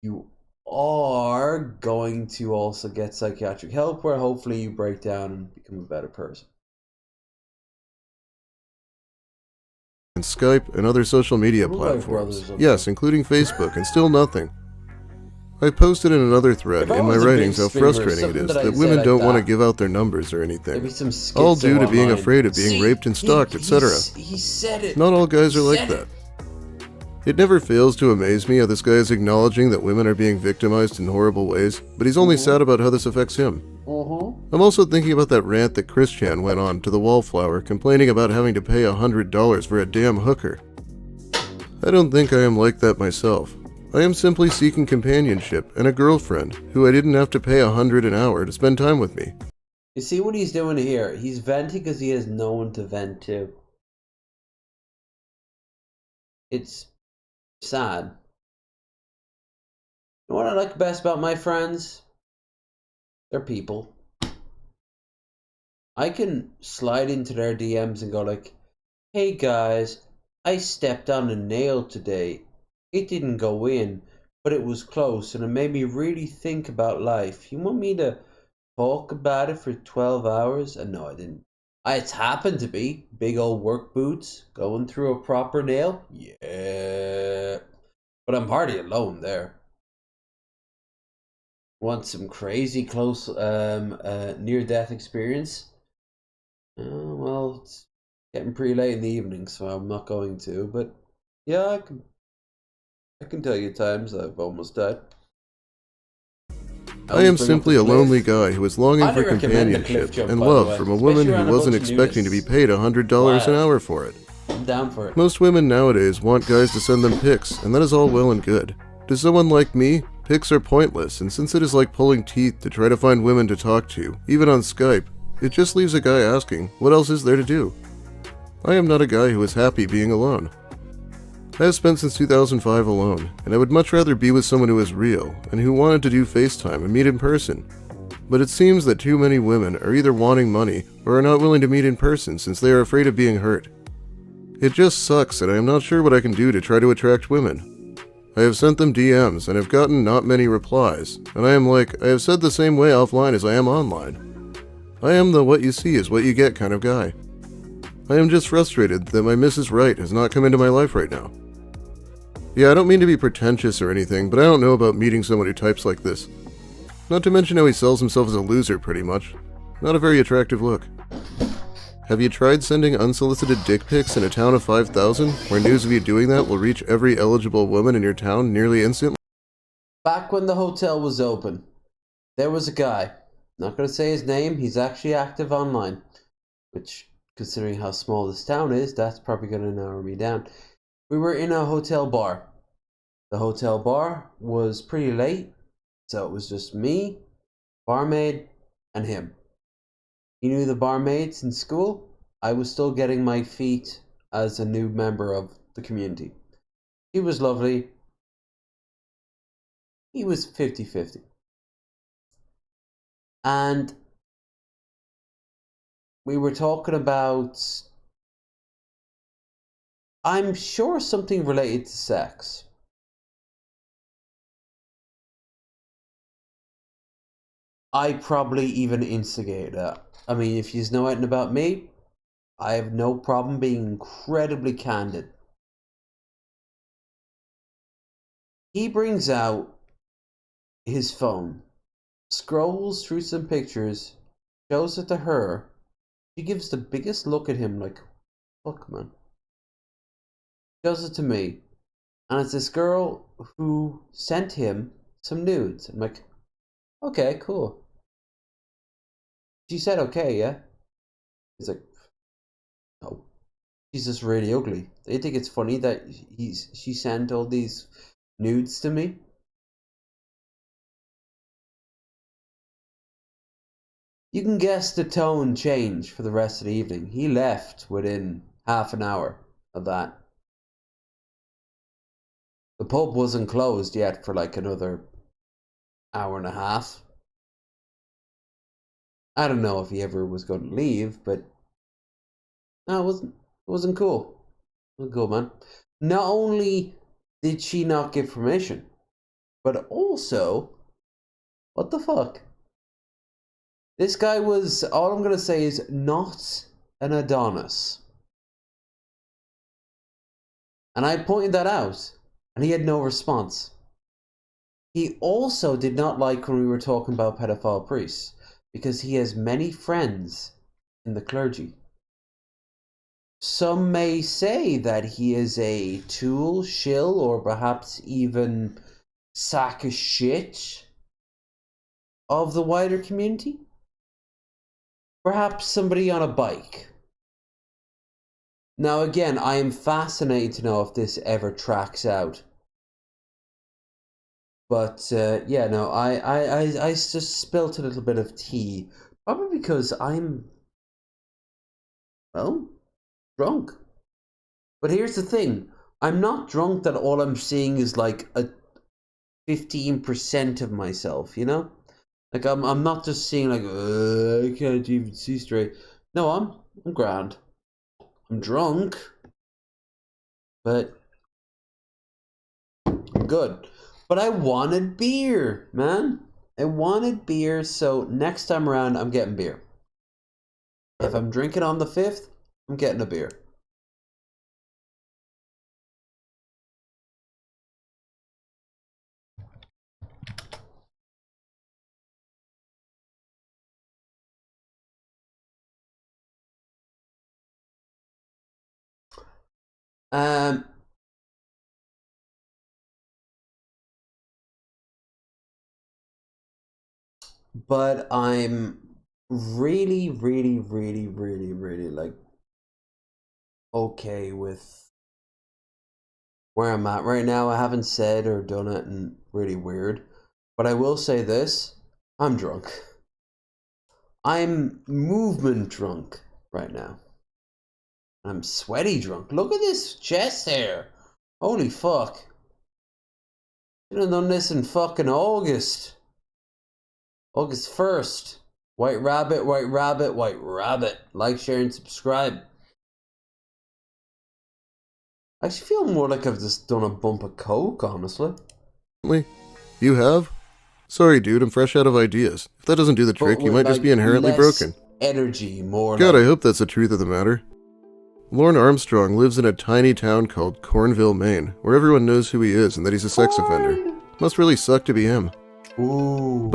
You are going to also get psychiatric help where hopefully you break down and become a better person. And Skype and other social media platforms. Yes, including Facebook, and still nothing. I posted in another thread in my writings how frustrating it is that women don't want to give out their numbers or anything, all due to being afraid of being raped and stalked, etc. He said it. Not all guys are like that. It never fails to amaze me how this guy is acknowledging that women are being victimized in horrible ways, but he's only sad about how this affects him. I'm also thinking about that rant that Christian went on to the Wallflower, complaining about having to pay $100 for a damn hooker. I don't think I am like that myself. I am simply seeking companionship and a girlfriend who I didn't have to pay $100 an hour to spend time with me. You see what he's doing here? He's venting because he has no one to vent to. It's sad. You know what I like best about my friends? They're people. I can slide into their DMs and go like, hey guys, I stepped on a nail today. It didn't go in, but it was close and it made me really think about life. You want me to talk about it for 12 hours? And no, I didn't. It's happened to be big old work boots going through a proper nail. Yeah. But I'm hardly alone there. Want some crazy close near-death experience? Well, it's getting pretty late in the evening, so I'm not going to. But yeah, I can tell you times I've almost died. I am simply a lonely guy who is longing for companionship and love from a woman who wasn't expecting to be paid $100 an hour for it. I'm down for it. Most women nowadays want guys to send them pics, and that is all well and good. To someone like me, pics are pointless, and since it is like pulling teeth to try to find women to talk to, even on Skype, it just leaves a guy asking, what else is there to do? I am not a guy who is happy being alone. I have spent since 2005 alone, and I would much rather be with someone who is real, and who wanted to do FaceTime and meet in person. But it seems that too many women are either wanting money, or are not willing to meet in person since they are afraid of being hurt. It just sucks, and I am not sure what I can do to try to attract women. I have sent them DMs, and have gotten not many replies, and I am like, I have said the same way offline as I am online. I am the what you see is what you get kind of guy. I am just frustrated that my Mrs. Right has not come into my life right now. Yeah, I don't mean to be pretentious or anything, but I don't know about meeting someone who types like this. Not to mention how he sells himself as a loser, pretty much. Not a very attractive look. Have you tried sending unsolicited dick pics in a town of 5,000, where news of you doing that will reach every eligible woman in your town nearly instantly? Back when the hotel was open, there was a guy. Not going to say his name, he's actually active online. Which, considering how small this town is, that's probably going to narrow me down. We were in a hotel bar. The hotel bar was pretty late, so it was just me, barmaid, and him. He knew the barmaids in school. I was still getting my feet as a new member of the community. He was lovely. He was 50-50. And we were talking about, I'm sure, something related to sex. I probably even instigated that. I mean, if you know anything about me, I have no problem being incredibly candid. He brings out his phone, scrolls through some pictures, shows it to her. She gives the biggest look at him like, fuck, man. Shows it to me. And it's this girl who sent him some nudes. I'm like, okay, cool. She said okay, yeah? He's like, no. She's just really ugly. Do you think it's funny that she sent all these nudes to me? You can guess the tone change for the rest of the evening. He left within half an hour of that. The pub wasn't closed yet for like another hour and a half. I don't know if he ever was going to leave, but no, it wasn't cool. It wasn't cool, man. Not only did she not give permission, but also, what the fuck? This guy was, all I'm going to say is, not an Adonis. And I pointed that out, and he had no response. He also did not like when we were talking about pedophile priests, because he has many friends in the clergy. Some may say that he is a tool, shill, or perhaps even sack of shit of the wider community. Perhaps somebody on a bike. Now again, I am fascinated to know if this ever tracks out. But yeah, no, I just spilt a little bit of tea. Probably because I'm, well, drunk. But here's the thing. I'm not drunk that all I'm seeing is like a 15% of myself, you know? Like I'm not just seeing like, I can't even see straight. No, I'm grand. I'm drunk. But I'm good. But I wanted beer, man. I wanted beer, so next time around, I'm getting beer. If I'm drinking on the 5th, I'm getting a beer. But I'm really like okay with where I'm at right now. I haven't said or done it and really weird, but I will say this: I'm drunk. I'm movement drunk right now. I'm sweaty drunk. Look at this chest hair. Holy fuck. Should have done this in fucking August. August 1st. White rabbit, white rabbit, white rabbit. Like, share, and subscribe. I actually feel more like I've just done a bump of coke, honestly. You have? Sorry, dude, I'm fresh out of ideas. If that doesn't do the trick, you might just be inherently broken. Energy, more God, like... I hope that's the truth of the matter. Lorne Armstrong lives in a tiny town called Cornville, Maine, where everyone knows who he is and that he's a sex offender. Must really suck to be him. Ooh.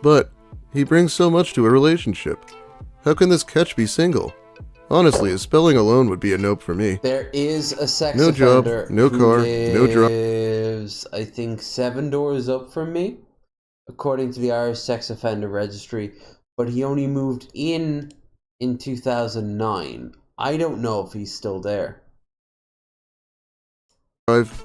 But, he brings so much to a relationship. How can this catch be single? Honestly, his spelling alone would be a nope for me. There is a sex no offender job, no car, no drive. Lives, I think, 7 doors up from me, according to the Irish Sex Offender Registry. But he only moved in 2009. I don't know if he's still there.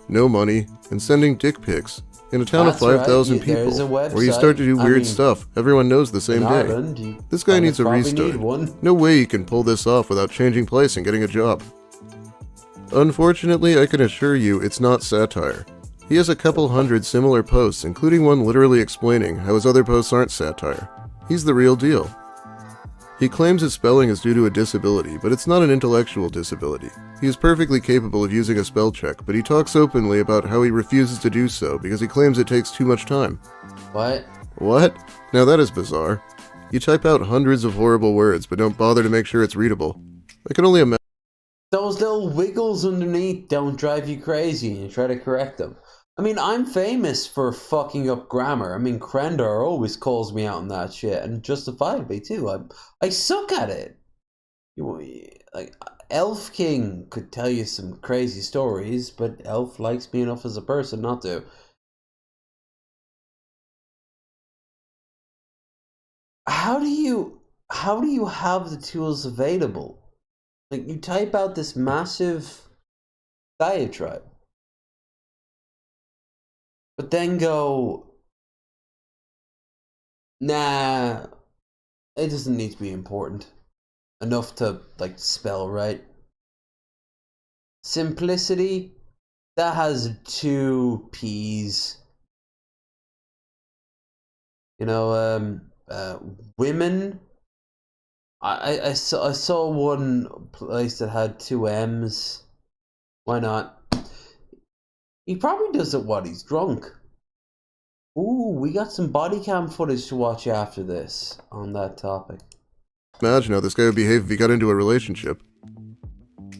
No money, and sending dick pics. In a town of 5,000 right. people, where you start to do weird stuff, everyone knows the same day. Ireland, this guy needs a restart. No way he can pull this off without changing place and getting a job. Unfortunately, I can assure you it's not satire. He has a couple hundred similar posts, including one literally explaining how his other posts aren't satire. He's the real deal. He claims his spelling is due to a disability, but it's not an intellectual disability. He is perfectly capable of using a spell check, but he talks openly about how he refuses to do so because he claims it takes too much time. What? What? Now that is bizarre. You type out hundreds of horrible words, but don't bother to make sure it's readable. I can only imagine. Those little wiggles underneath don't drive you crazy and you try to correct them. I mean, I'm famous for fucking up grammar. I mean, Krendor always calls me out on that shit, and justifiably too. I suck at it. Like, Elf King could tell you some crazy stories, but Elf likes me enough as a person not to. How do you have the tools available? Like, you type out this massive diatribe, but then go, nah, it doesn't need to be important enough to, like, spell right. Simplicity, that has 2 P's. You know, women, I saw one place that had 2 M's. Why not? He probably does it while he's drunk. Ooh, we got some body cam footage to watch after this on that topic. Imagine how this guy would behave if he got into a relationship.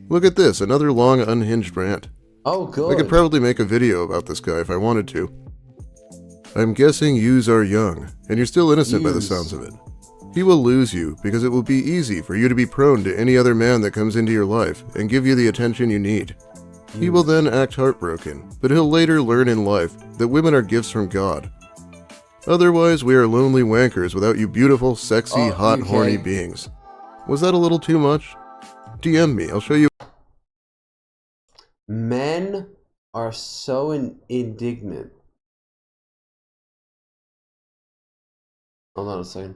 Look at this, another long unhinged rant. Oh, good. I could probably make a video about this guy if I wanted to. I'm guessing yous are young, and you're still innocent by the sounds of it. He will lose you because it will be easy for you to be prone to any other man that comes into your life and give you the attention you need. He will then act heartbroken, but he'll later learn in life that women are gifts from God. Otherwise, we are lonely wankers without you beautiful, sexy, hot, horny beings. Was that a little too much? DM me, I'll show you. Men are so indignant. Hold on a second.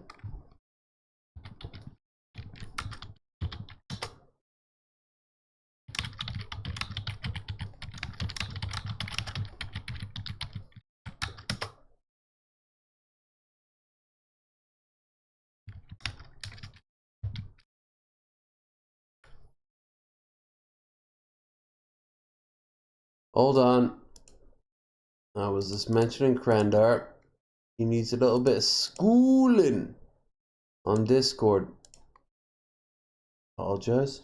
Hold on. I was just mentioning Krendor. He needs a little bit of schooling on Discord. Apologize.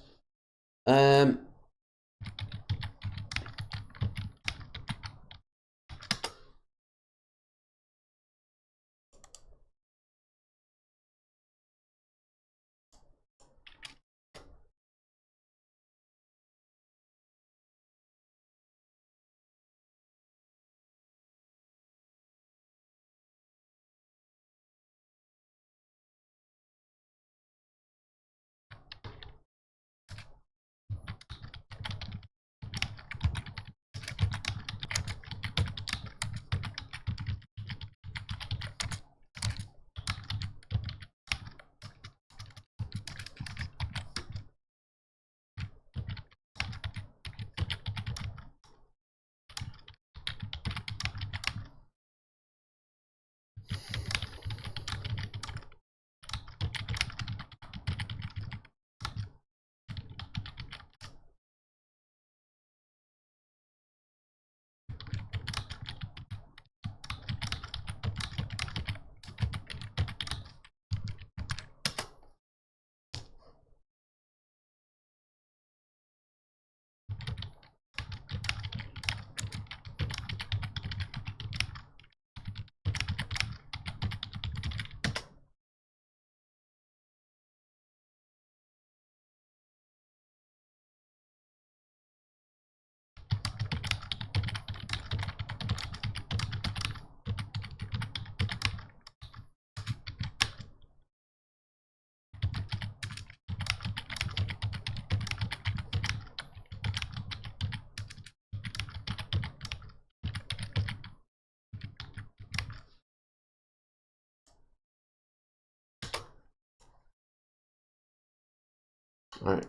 Alright.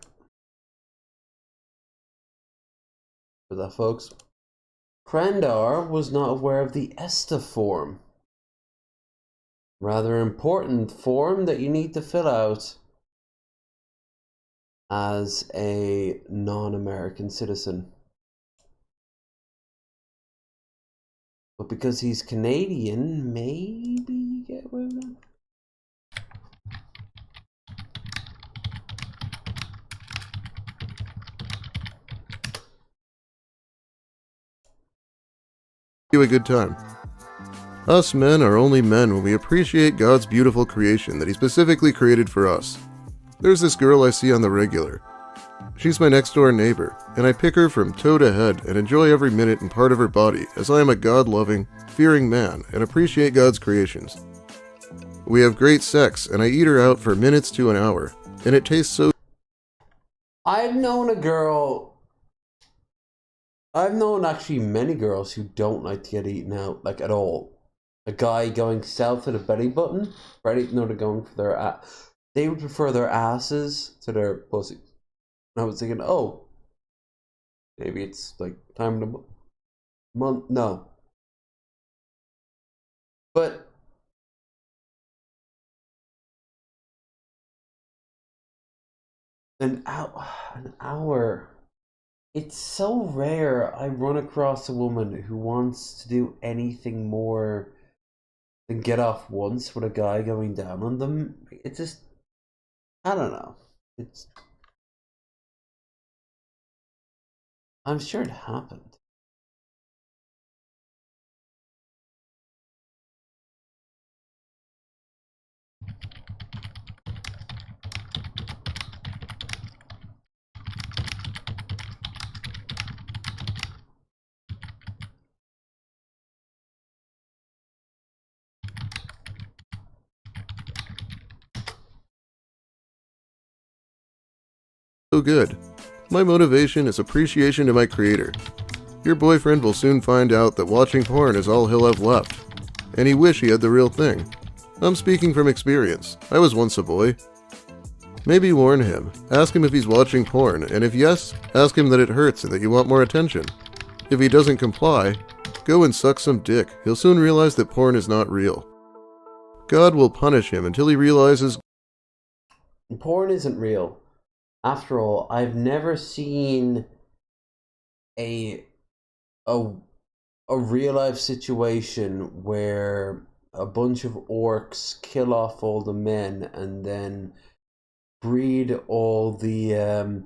For that, folks. Krendor was not aware of the ESTA form. Rather important form that you need to fill out as a non-American citizen. But because he's Canadian, maybe you a good time. Us men are only men when we appreciate God's beautiful creation that He specifically created for us. There's this girl I see on the regular. She's my next door neighbor, and I pick her from toe to head and enjoy every minute and part of her body as I am a God-loving, fearing man and appreciate God's creations. We have great sex, and I eat her out for minutes to an hour, and it tastes so... I've known actually many girls who don't like to get eaten out, like, at all. A guy going south of the belly button, right? No, they're going for their they would prefer their asses to their pussies. And I was thinking, oh, maybe it's like time to month. No, but an hour. It's so rare I run across a woman who wants to do anything more than get off once with a guy going down on them. It's just, I don't know. I'm sure it happened. so good. My motivation is appreciation to my creator. Your boyfriend will soon find out that watching porn is all he'll have left, and he wish he had the real thing. I'm speaking from experience. I was once a boy. Maybe warn him. Ask him if he's watching porn, and if yes, ask him that it hurts and that you want more attention. If he doesn't comply, go and suck some dick. He'll soon realize that porn is not real. God will punish him until he realizes porn isn't real. After all, I've never seen a real life situation where a bunch of orcs kill off all the men and then breed all the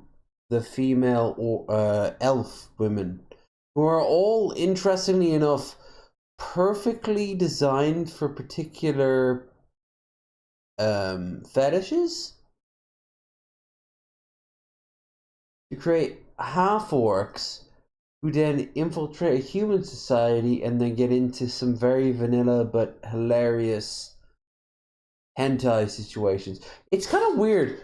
female elf women, who are all, interestingly enough, perfectly designed for particular fetishes. You create half orcs who then infiltrate human society and then get into some very vanilla but hilarious hentai situations. It's kind of weird.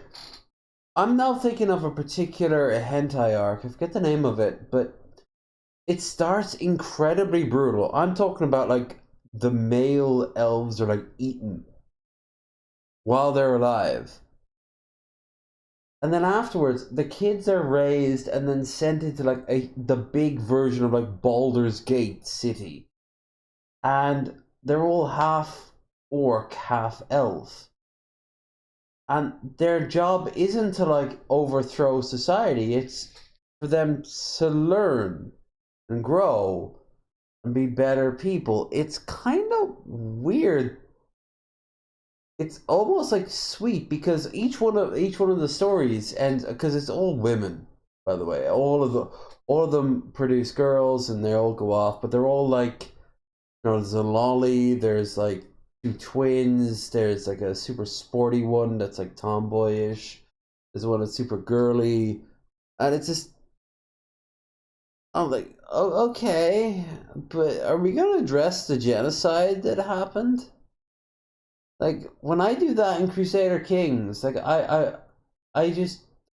I'm now thinking of a particular hentai arc. I forget the name of it, but it starts incredibly brutal. I'm talking about like the male elves are like eaten while they're alive. And then afterwards, the kids are raised and then sent into like the big version of like Baldur's Gate City. And they're all half orc, half elf. And their job isn't to like overthrow society, it's for them to learn and grow and be better people. It's kind of weird. It's almost like sweet because each one of the stories, and because it's all women, by the way, all of them produce girls and they all go off, but they're all like, you know, there's a lolly, there's like two twins, there's like a super sporty one that's like tomboyish, there's one that's super girly, and it's just, I'm like, oh, okay, but are we gonna address the genocide that happened? Like, when I do that in Crusader Kings, like, I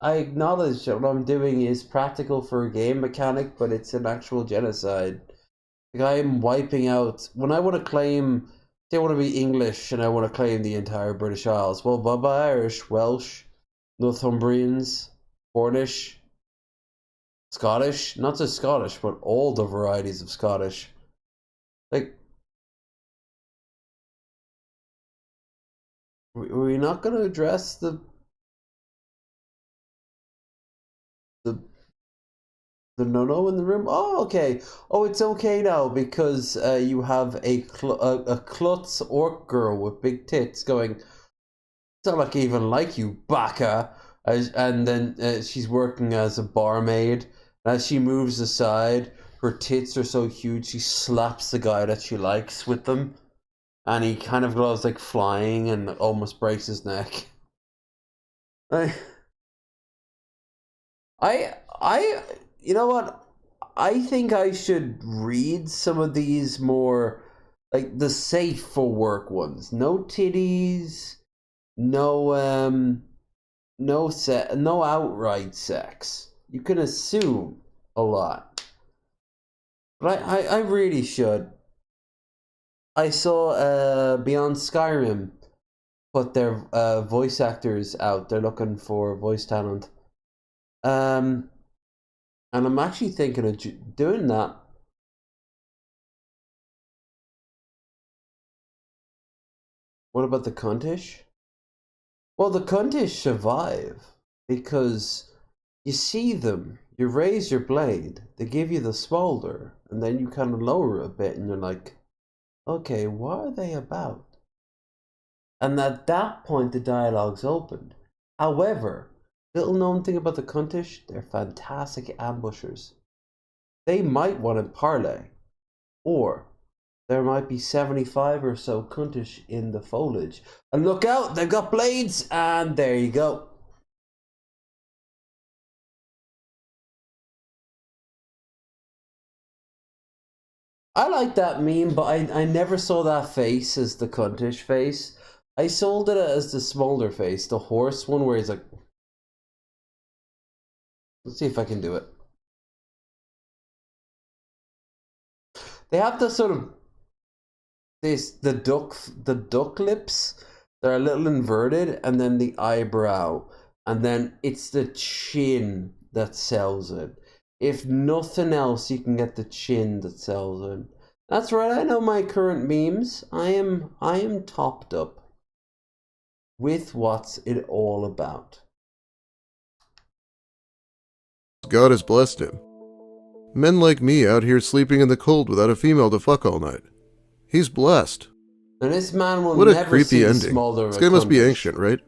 acknowledge that what I'm doing is practical for a game mechanic, but it's an actual genocide. Like, I am wiping out, when I want to claim, say I want to be English and I want to claim the entire British Isles, well, by Irish, Welsh, Northumbrians, Cornish, Scottish, not just Scottish, but all the varieties of Scottish. Like, we're not going to address the no-no in the room? Oh, okay. Oh, it's okay now because you have a klutz orc girl with big tits going, it's not like I even like you, baka. And then she's working as a barmaid. As she moves aside, her tits are so huge, she slaps the guy that she likes with them, and he kind of goes like flying and almost breaks his neck. You know what? I think I should read some of these more, like the safe for work ones. No titties, no no outright sex. You can assume a lot, but I really should. I saw Beyond Skyrim put their voice actors out. They're looking for voice talent. And I'm actually thinking of doing that. What about the cuntish? Well, the cuntish survive because you see them, you raise your blade, they give you the smolder, and then you kind of lower it a bit, and you're like, okay, what are they about? And at that point, the dialogue's opened. However, little known thing about the cuntish, they're fantastic ambushers. They might want to parlay, or there might be 75 or so cuntish in the foliage. And look out, they've got blades, and there you go. I like that meme, but I never saw that face as the cuntish face. I sold it as the smolder face, the horse one where he's like... Let's see if I can do it. They have the sort of the duck lips. They're a little inverted, and then the eyebrow, and then it's the chin that sells it. If nothing else, you can get the chin that sells it. That's right. I know my current memes. I am topped up with what's it all about. God has blessed him. Men like me out here sleeping in the cold without a female to fuck all night. He's blessed. And this man will What a never creepy see ending. Smolder This guy must be ancient, right?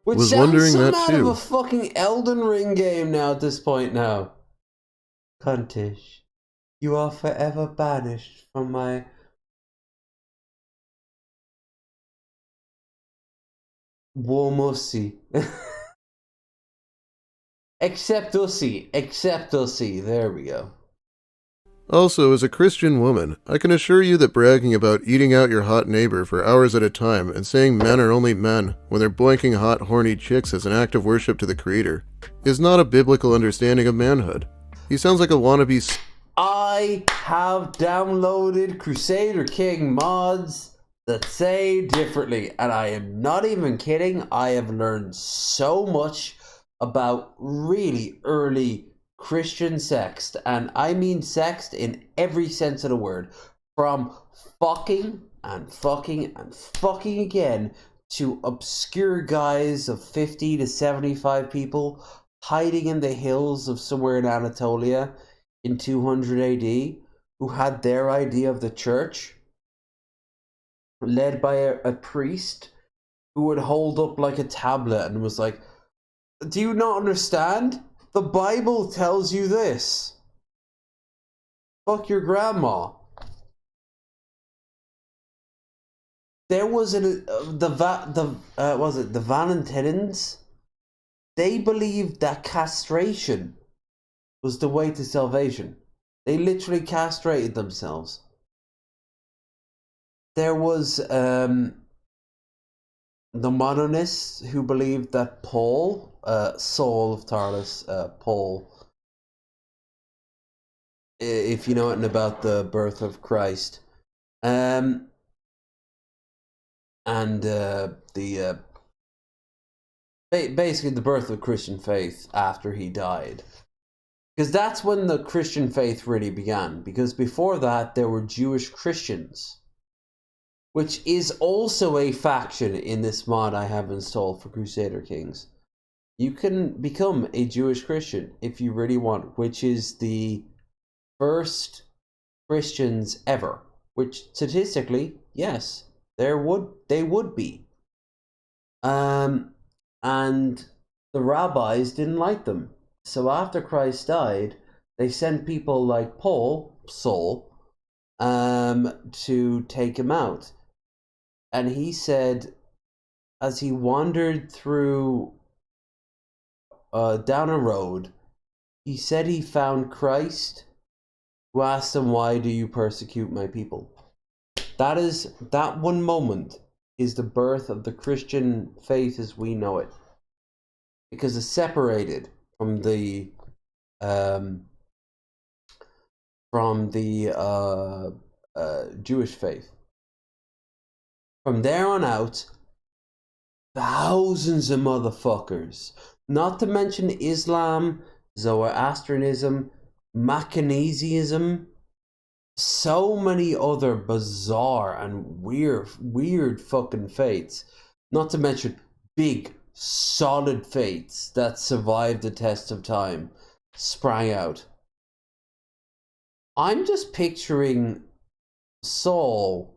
Which was sounds wondering some that out too. of a fucking Elden Ring game now at this point now. Cuntish, you are forever banished from my... Warmussy. Except Ussy, there we go. Also, as a Christian woman, I can assure you that bragging about eating out your hot neighbor for hours at a time and saying men are only men when they're boinking hot, horny chicks as an act of worship to the Creator is not a biblical understanding of manhood. He sounds like a wannabe... I have downloaded Crusader King mods that say differently, and I am not even kidding. I have learned so much about really early Christian sext, and I mean sext in every sense of the word, from fucking and fucking and fucking again to obscure guys of 50 to 75 people hiding in the hills of somewhere in Anatolia in 200 AD who had their idea of the church, led by a priest who would hold up like a tablet and was like, do you not understand? The Bible tells you this. Fuck your grandma. There was the Valentinians. They believed that castration was the way to salvation. They literally castrated themselves. There was the Mononists who believed that Paul, Saul of Tarsus, Paul, if you know anything about the birth of Christ, basically the birth of Christian faith after he died. Because that's when the Christian faith really began. Because before that, there were Jewish Christians, which is also a faction in this mod I have installed for Crusader Kings. You can become a Jewish Christian if you really want, which is the first Christians ever. Which statistically, yes, they would be. And the rabbis didn't like them. So after Christ died, They sent people like Saul, to take him out. And he said, as he wandered through down a road, he said he found Christ, who asked him, "Why do you persecute my people?" That one moment is the birth of the Christian faith as we know it, because it's separated from the Jewish faith. From there on out, thousands of motherfuckers, not to mention Islam, Zoroastrianism, Maccanism, so many other bizarre and weird fucking faiths, not to mention big, solid faiths that survived the test of time, sprang out. I'm just picturing Saul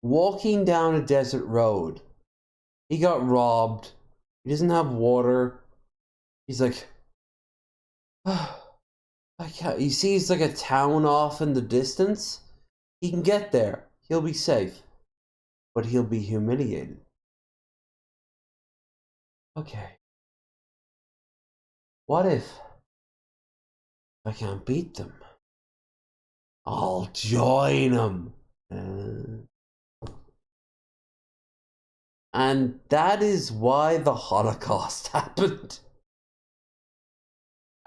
walking down a desert road. He got robbed. He doesn't have water. He's like, I can't. He sees like a town off in the distance. He can get there. He'll be safe. But he'll be humiliated. Okay. What if I can't beat them? I'll join them. And that is why the Holocaust happened.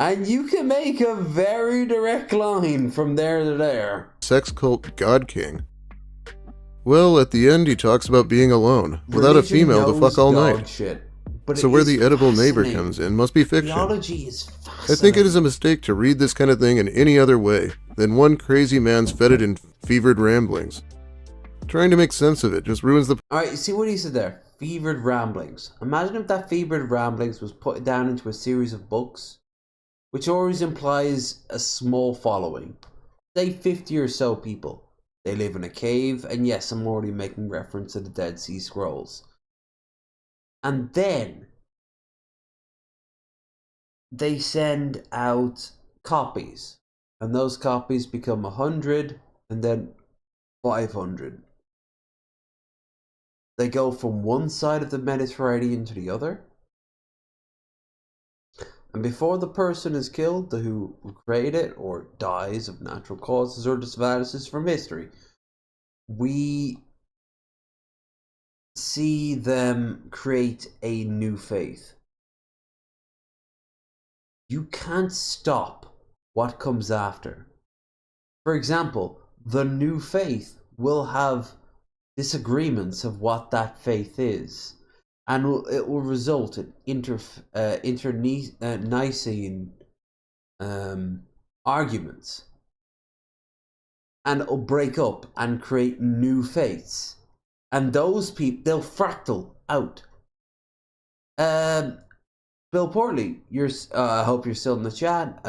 And you can make a very direct line from there to there. Sex cult God King. Well, at the end he talks about being alone, without a female to fuck all night. Shit, but so where the edible neighbor comes in must be fiction. Theology is fascinating. I think it is a mistake to read this kind of thing in any other way than one crazy man's fetid and fevered ramblings. Trying to make sense of it just ruins the... Alright, you see what he said there? Fevered ramblings. Imagine if that fevered ramblings was put down into a series of books, which always implies a small following. Say 50 or so people. They live in a cave, and yes, I'm already making reference to the Dead Sea Scrolls. And then they send out copies, and those copies become 100, and then 500. They go from one side of the Mediterranean to the other. And before the person is killed, who created it, or dies of natural causes, or just vanishes from history, we see them create a new faith. You can't stop what comes after. For example, the new faith will have disagreements of what that faith is, and it will result in internecine arguments, and it will break up and create new faiths, and those people, they'll fractal out. Bill Portley, I hope you're still in the chat.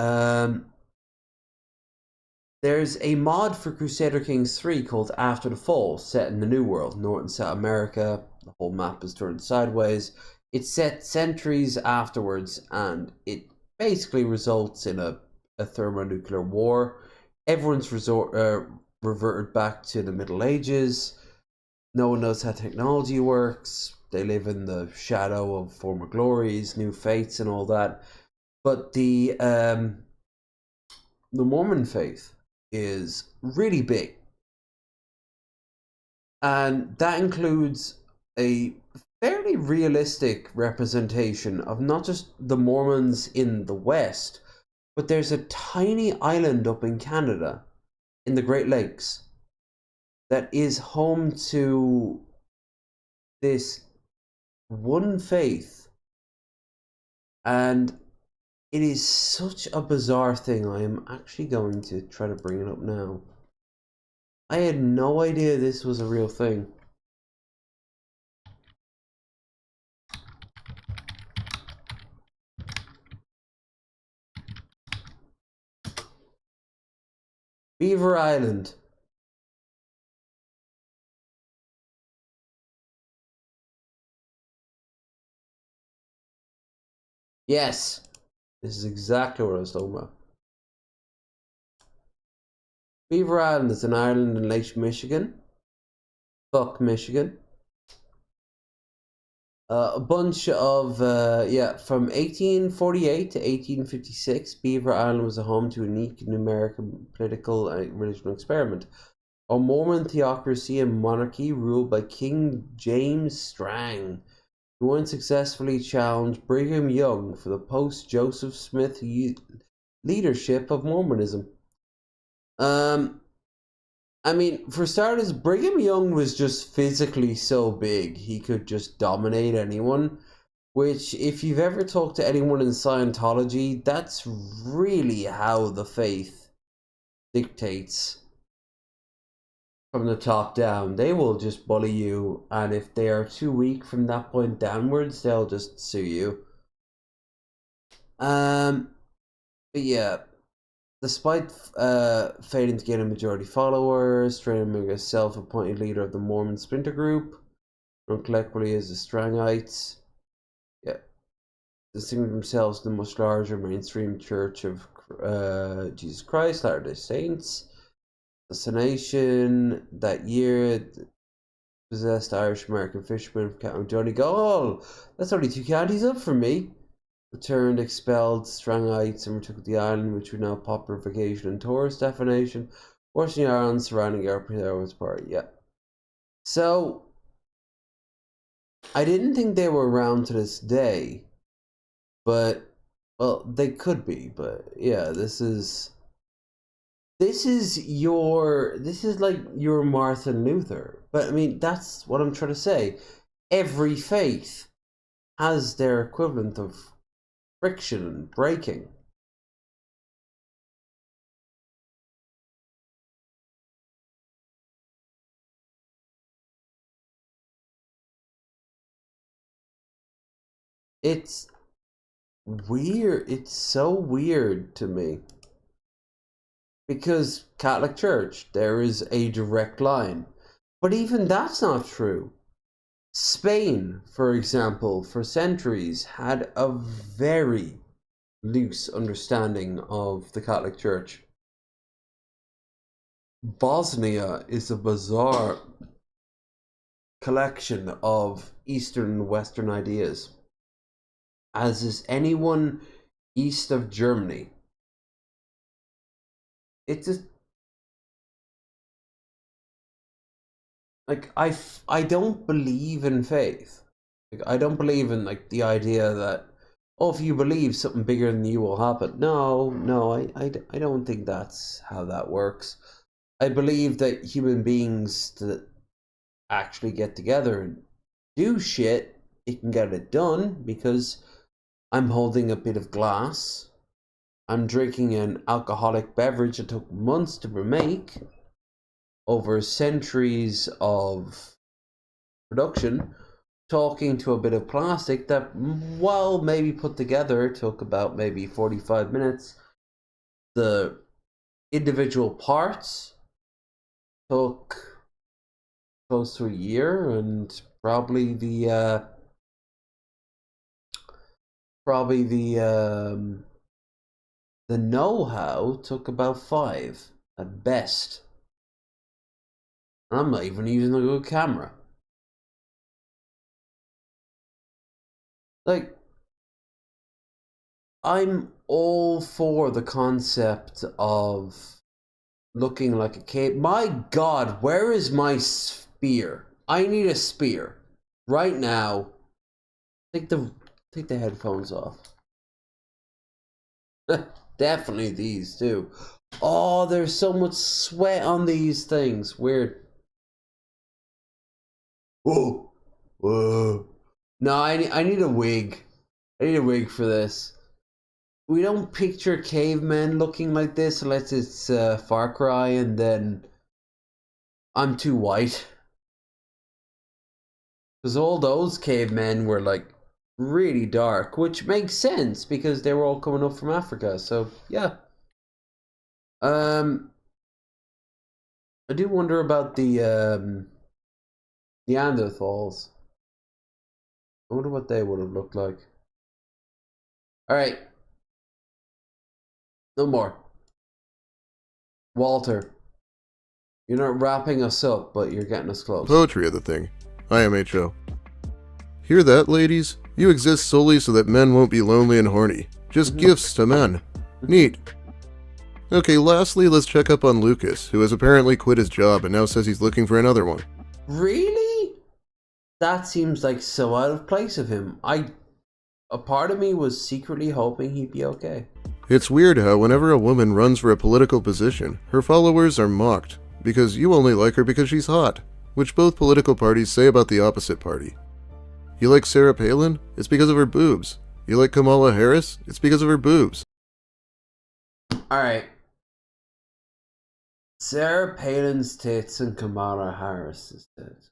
There's a mod for Crusader Kings 3 called After the Fall, set in the New World, North and South America. The whole map is turned sideways. It's set centuries afterwards, and it basically results in a thermonuclear war. Everyone's reverted back to the Middle Ages. No one knows how technology works. They live in the shadow of former glories, new faiths, and all that. But the Mormon faith is really big, and that includes a fairly realistic representation of not just the Mormons in the West, but there's a tiny island up in Canada in the Great Lakes that is home to this one faith, and it is such a bizarre thing. I am actually going to try to bring it up now. I had no idea this was a real thing. Beaver Island. Yes. This is exactly what I was talking about. Beaver Island is an island in Lake Michigan. Fuck Michigan. A bunch of, from 1848 to 1856, Beaver Island was a home to a unique new American political and religious experiment. A Mormon theocracy and monarchy ruled by King James Strang, who unsuccessfully challenged Brigham Young for the post-Joseph Smith leadership of Mormonism. I mean, for starters, Brigham Young was just physically so big, he could just dominate anyone, which, if you've ever talked to anyone in Scientology, that's really how the faith dictates from the top down. They will just bully you, and if they are too weak from that point downwards, they'll just sue you. But yeah. Despite failing to gain a majority followers, Strang is a self-appointed leader of the Mormon splinter group, known collectively as the Strangites. Yeah, distinguishing themselves in the much larger mainstream Church of Jesus Christ, Latter-day Saints. Assassination that year possessed Irish-American fisherman from County Donegal. Oh, that's only 2 counties up for me. Returned, expelled Strangites, and retook the island, which was now a popular vacation and tourist destination, washing the island surrounding airport was part. Yeah. So, I didn't think they were around to this day, but, well, they could be, but yeah, this is like your Martin Luther. But I mean, that's what I'm trying to say. Every faith has their equivalent of friction and breaking. It's weird. It's so weird to me. Because Catholic Church, there is a direct line. But even that's not true. Spain, for example, for centuries had a very loose understanding of the Catholic Church. Bosnia is a bizarre collection of Eastern and Western ideas, as is anyone east of Germany. It's just like I don't believe in faith. Like, I don't believe in like the idea that, oh, if you believe something bigger than you will happen. No, I don't think that's how that works. I believe that human beings that actually get together and do shit, it can get it done, because I'm holding a bit of glass. I'm drinking an alcoholic beverage that took months to make, over centuries of production, talking to a bit of plastic that, well, maybe put together, took about maybe 45 minutes. The individual parts took close to a year, and probably the know-how took about 5 at best. And I'm not even using a good camera. Like, I'm all for the concept of looking like a cave. My God, where is my spear? I need a spear right now. Take the headphones off. Definitely these too. Oh, there's so much sweat on these things. Weird. Whoa, whoa. No, I need a wig. I need a wig for this. We don't picture cavemen looking like this unless it's Far Cry, and then I'm too white. Because all those cavemen were like really dark, which makes sense because they were all coming up from Africa. So yeah. I do wonder about the Neanderthals. I wonder what they would have looked like. Alright. No more. Walter. You're not wrapping us up, but you're getting us close. Poetry of the thing. IMHO. Hear that, ladies? You exist solely so that men won't be lonely and horny. Just gifts to men. Neat. Okay, lastly, let's check up on Lucas, who has apparently quit his job and now says he's looking for another one. Really? That seems like so out of place of him. A part of me was secretly hoping he'd be okay. It's weird how whenever a woman runs for a political position, her followers are mocked, because you only like her because she's hot, which both political parties say about the opposite party. You like Sarah Palin? It's because of her boobs. You like Kamala Harris? It's because of her boobs. Alright. Sarah Palin's tits and Kamala Harris's tits.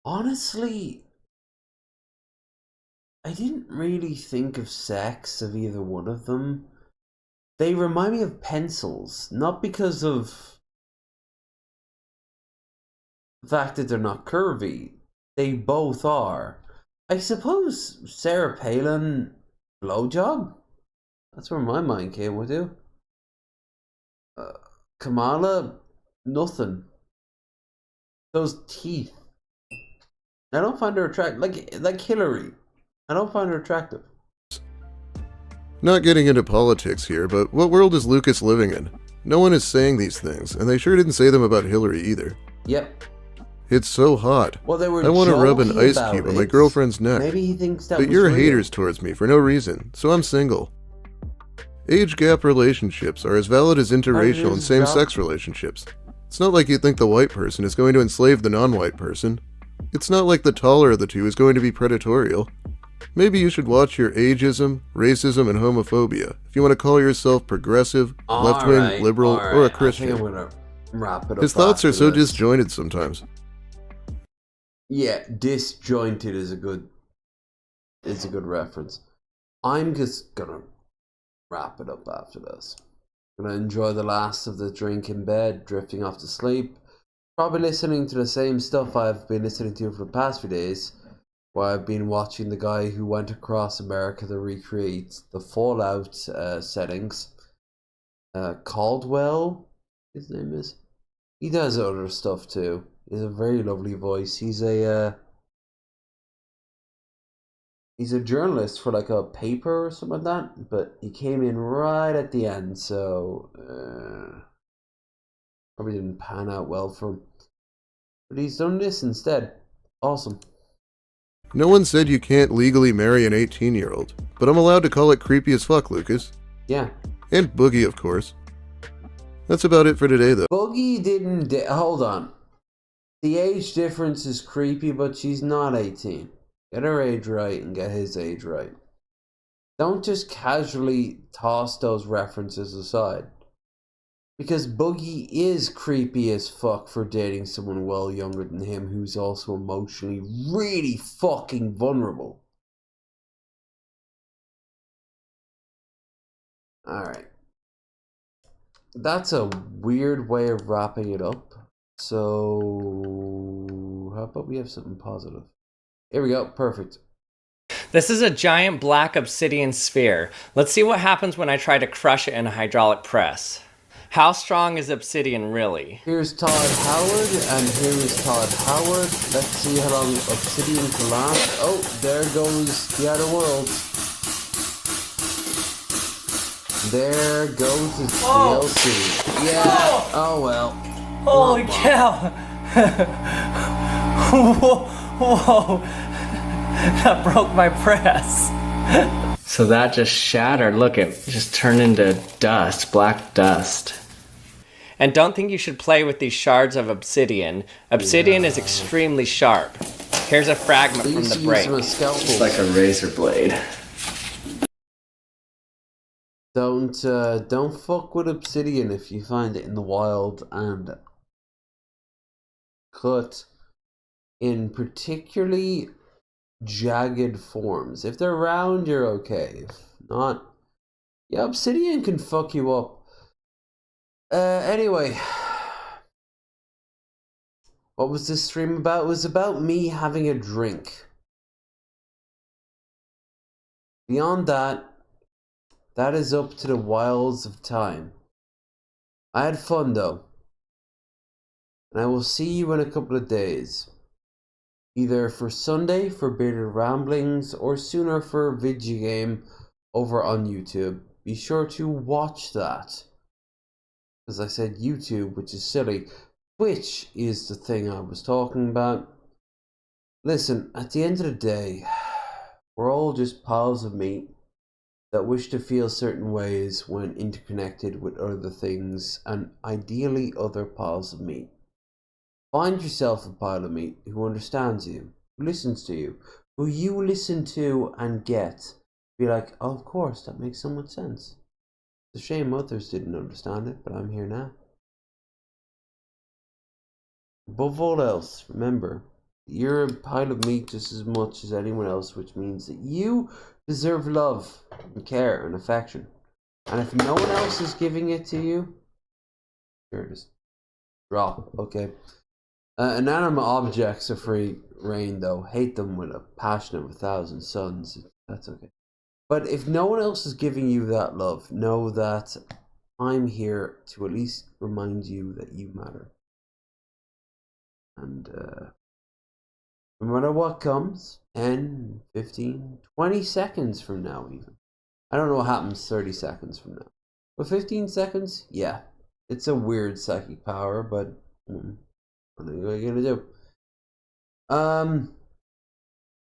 Honestly, I didn't really think of sex of either one of them. They remind me of pencils, not because of the fact that they're not curvy. They both are. I suppose Sarah Palin, blowjob? That's where my mind came with you. Kamala, nothing. Those teeth. I don't find her attractive. Like Hillary. I don't find her attractive. Not getting into politics here, but what world is Lucas living in? No one is saying these things, and they sure didn't say them about Hillary either. Yep. It's so hot. Well, they were I want to rub an joking ice about cube on it. my girlfriend's neck. Maybe he thinks that But was you're real. haters towards me for no reason, so I'm single. Age gap relationships are as valid as interracial and same-sex relationships. It's not like you think the white person is going to enslave the non-white person. It's not like the taller of the two is going to be predatorial. Maybe you should watch your ageism, racism, and homophobia if you want to call yourself progressive, left-wing, Alright, or a alright. Christian. I think I'm gonna wrap it up. His thoughts are after so this. disjointed sometimes. Yeah, disjointed is a good reference. I'm just gonna wrap it up after this. Gonna enjoy the last of the drink in bed, drifting off to sleep. Probably listening to the same stuff I've been listening to for the past few days, while I've been watching the guy who went across America to recreate the Fallout settings. Caldwell, his name is. He does other stuff too. He has a very lovely voice. He's a journalist for like a paper or something like that, but he came in right at the end, so probably didn't pan out well for him. But he's done this instead. Awesome. No one said you can't legally marry an 18-year-old, but I'm allowed to call it creepy as fuck, Lucas. Yeah. And Boogie, of course. That's about it for today, though. Boogie didn't... hold on. The age difference is creepy, but she's not 18. Get her age right and get his age right. Don't just casually toss those references aside. Because Boogie is creepy as fuck for dating someone well younger than him who's also emotionally really fucking vulnerable. Alright. That's a weird way of wrapping it up. So, how about we have something positive? Here we go, perfect. This is a giant black obsidian sphere. Let's see what happens when I try to crush it in a hydraulic press. How strong is obsidian really? Here's Todd Howard, and here is Todd Howard. Let's see how long obsidian can last. Oh, there goes the outer world. There goes the DLC. Yeah, oh well. Holy cow! Whoa, whoa! That broke my press. So that just shattered. Look, it just turned into dust, black dust. And don't think you should play with these shards of obsidian. Obsidian is extremely sharp. Here's a fragment from the break. It's like a razor blade. Don't fuck with obsidian if you find it in the wild and cut in particularly jagged forms. If they're round, you're okay. If not, yeah, obsidian can fuck you up. Anyway, what was this stream about? It was about me having a drink. Beyond that, that is up to the wilds of time. I had fun though. And I will see you in a couple of days. Either for Sunday for Bearded Ramblings or sooner for a video game over on YouTube. Be sure to watch that. As I said YouTube, which is silly. Twitch is the thing I was talking about. Listen, at the end of the day, we're all just piles of meat that wish to feel certain ways when interconnected with other things and ideally other piles of meat. Find yourself a pile of meat who understands you, who listens to you, who you listen to and get. Be like, oh, of course, that makes so much sense. It's a shame others didn't understand it, but I'm here now. Above all else, remember, you're a pile of meat just as much as anyone else, which means that you deserve love and care and affection. And if no one else is giving it to you, sure, just drop, okay? Inanimate objects are free reign, though. Hate them with a passion of 1,000 suns. That's okay. But if no one else is giving you that love, know that I'm here to at least remind you that you matter. And no matter what comes, 10, 15, 20 seconds from now even. I don't know what happens 30 seconds from now. But 15 seconds? Yeah. It's a weird psychic power, but what are you gonna do?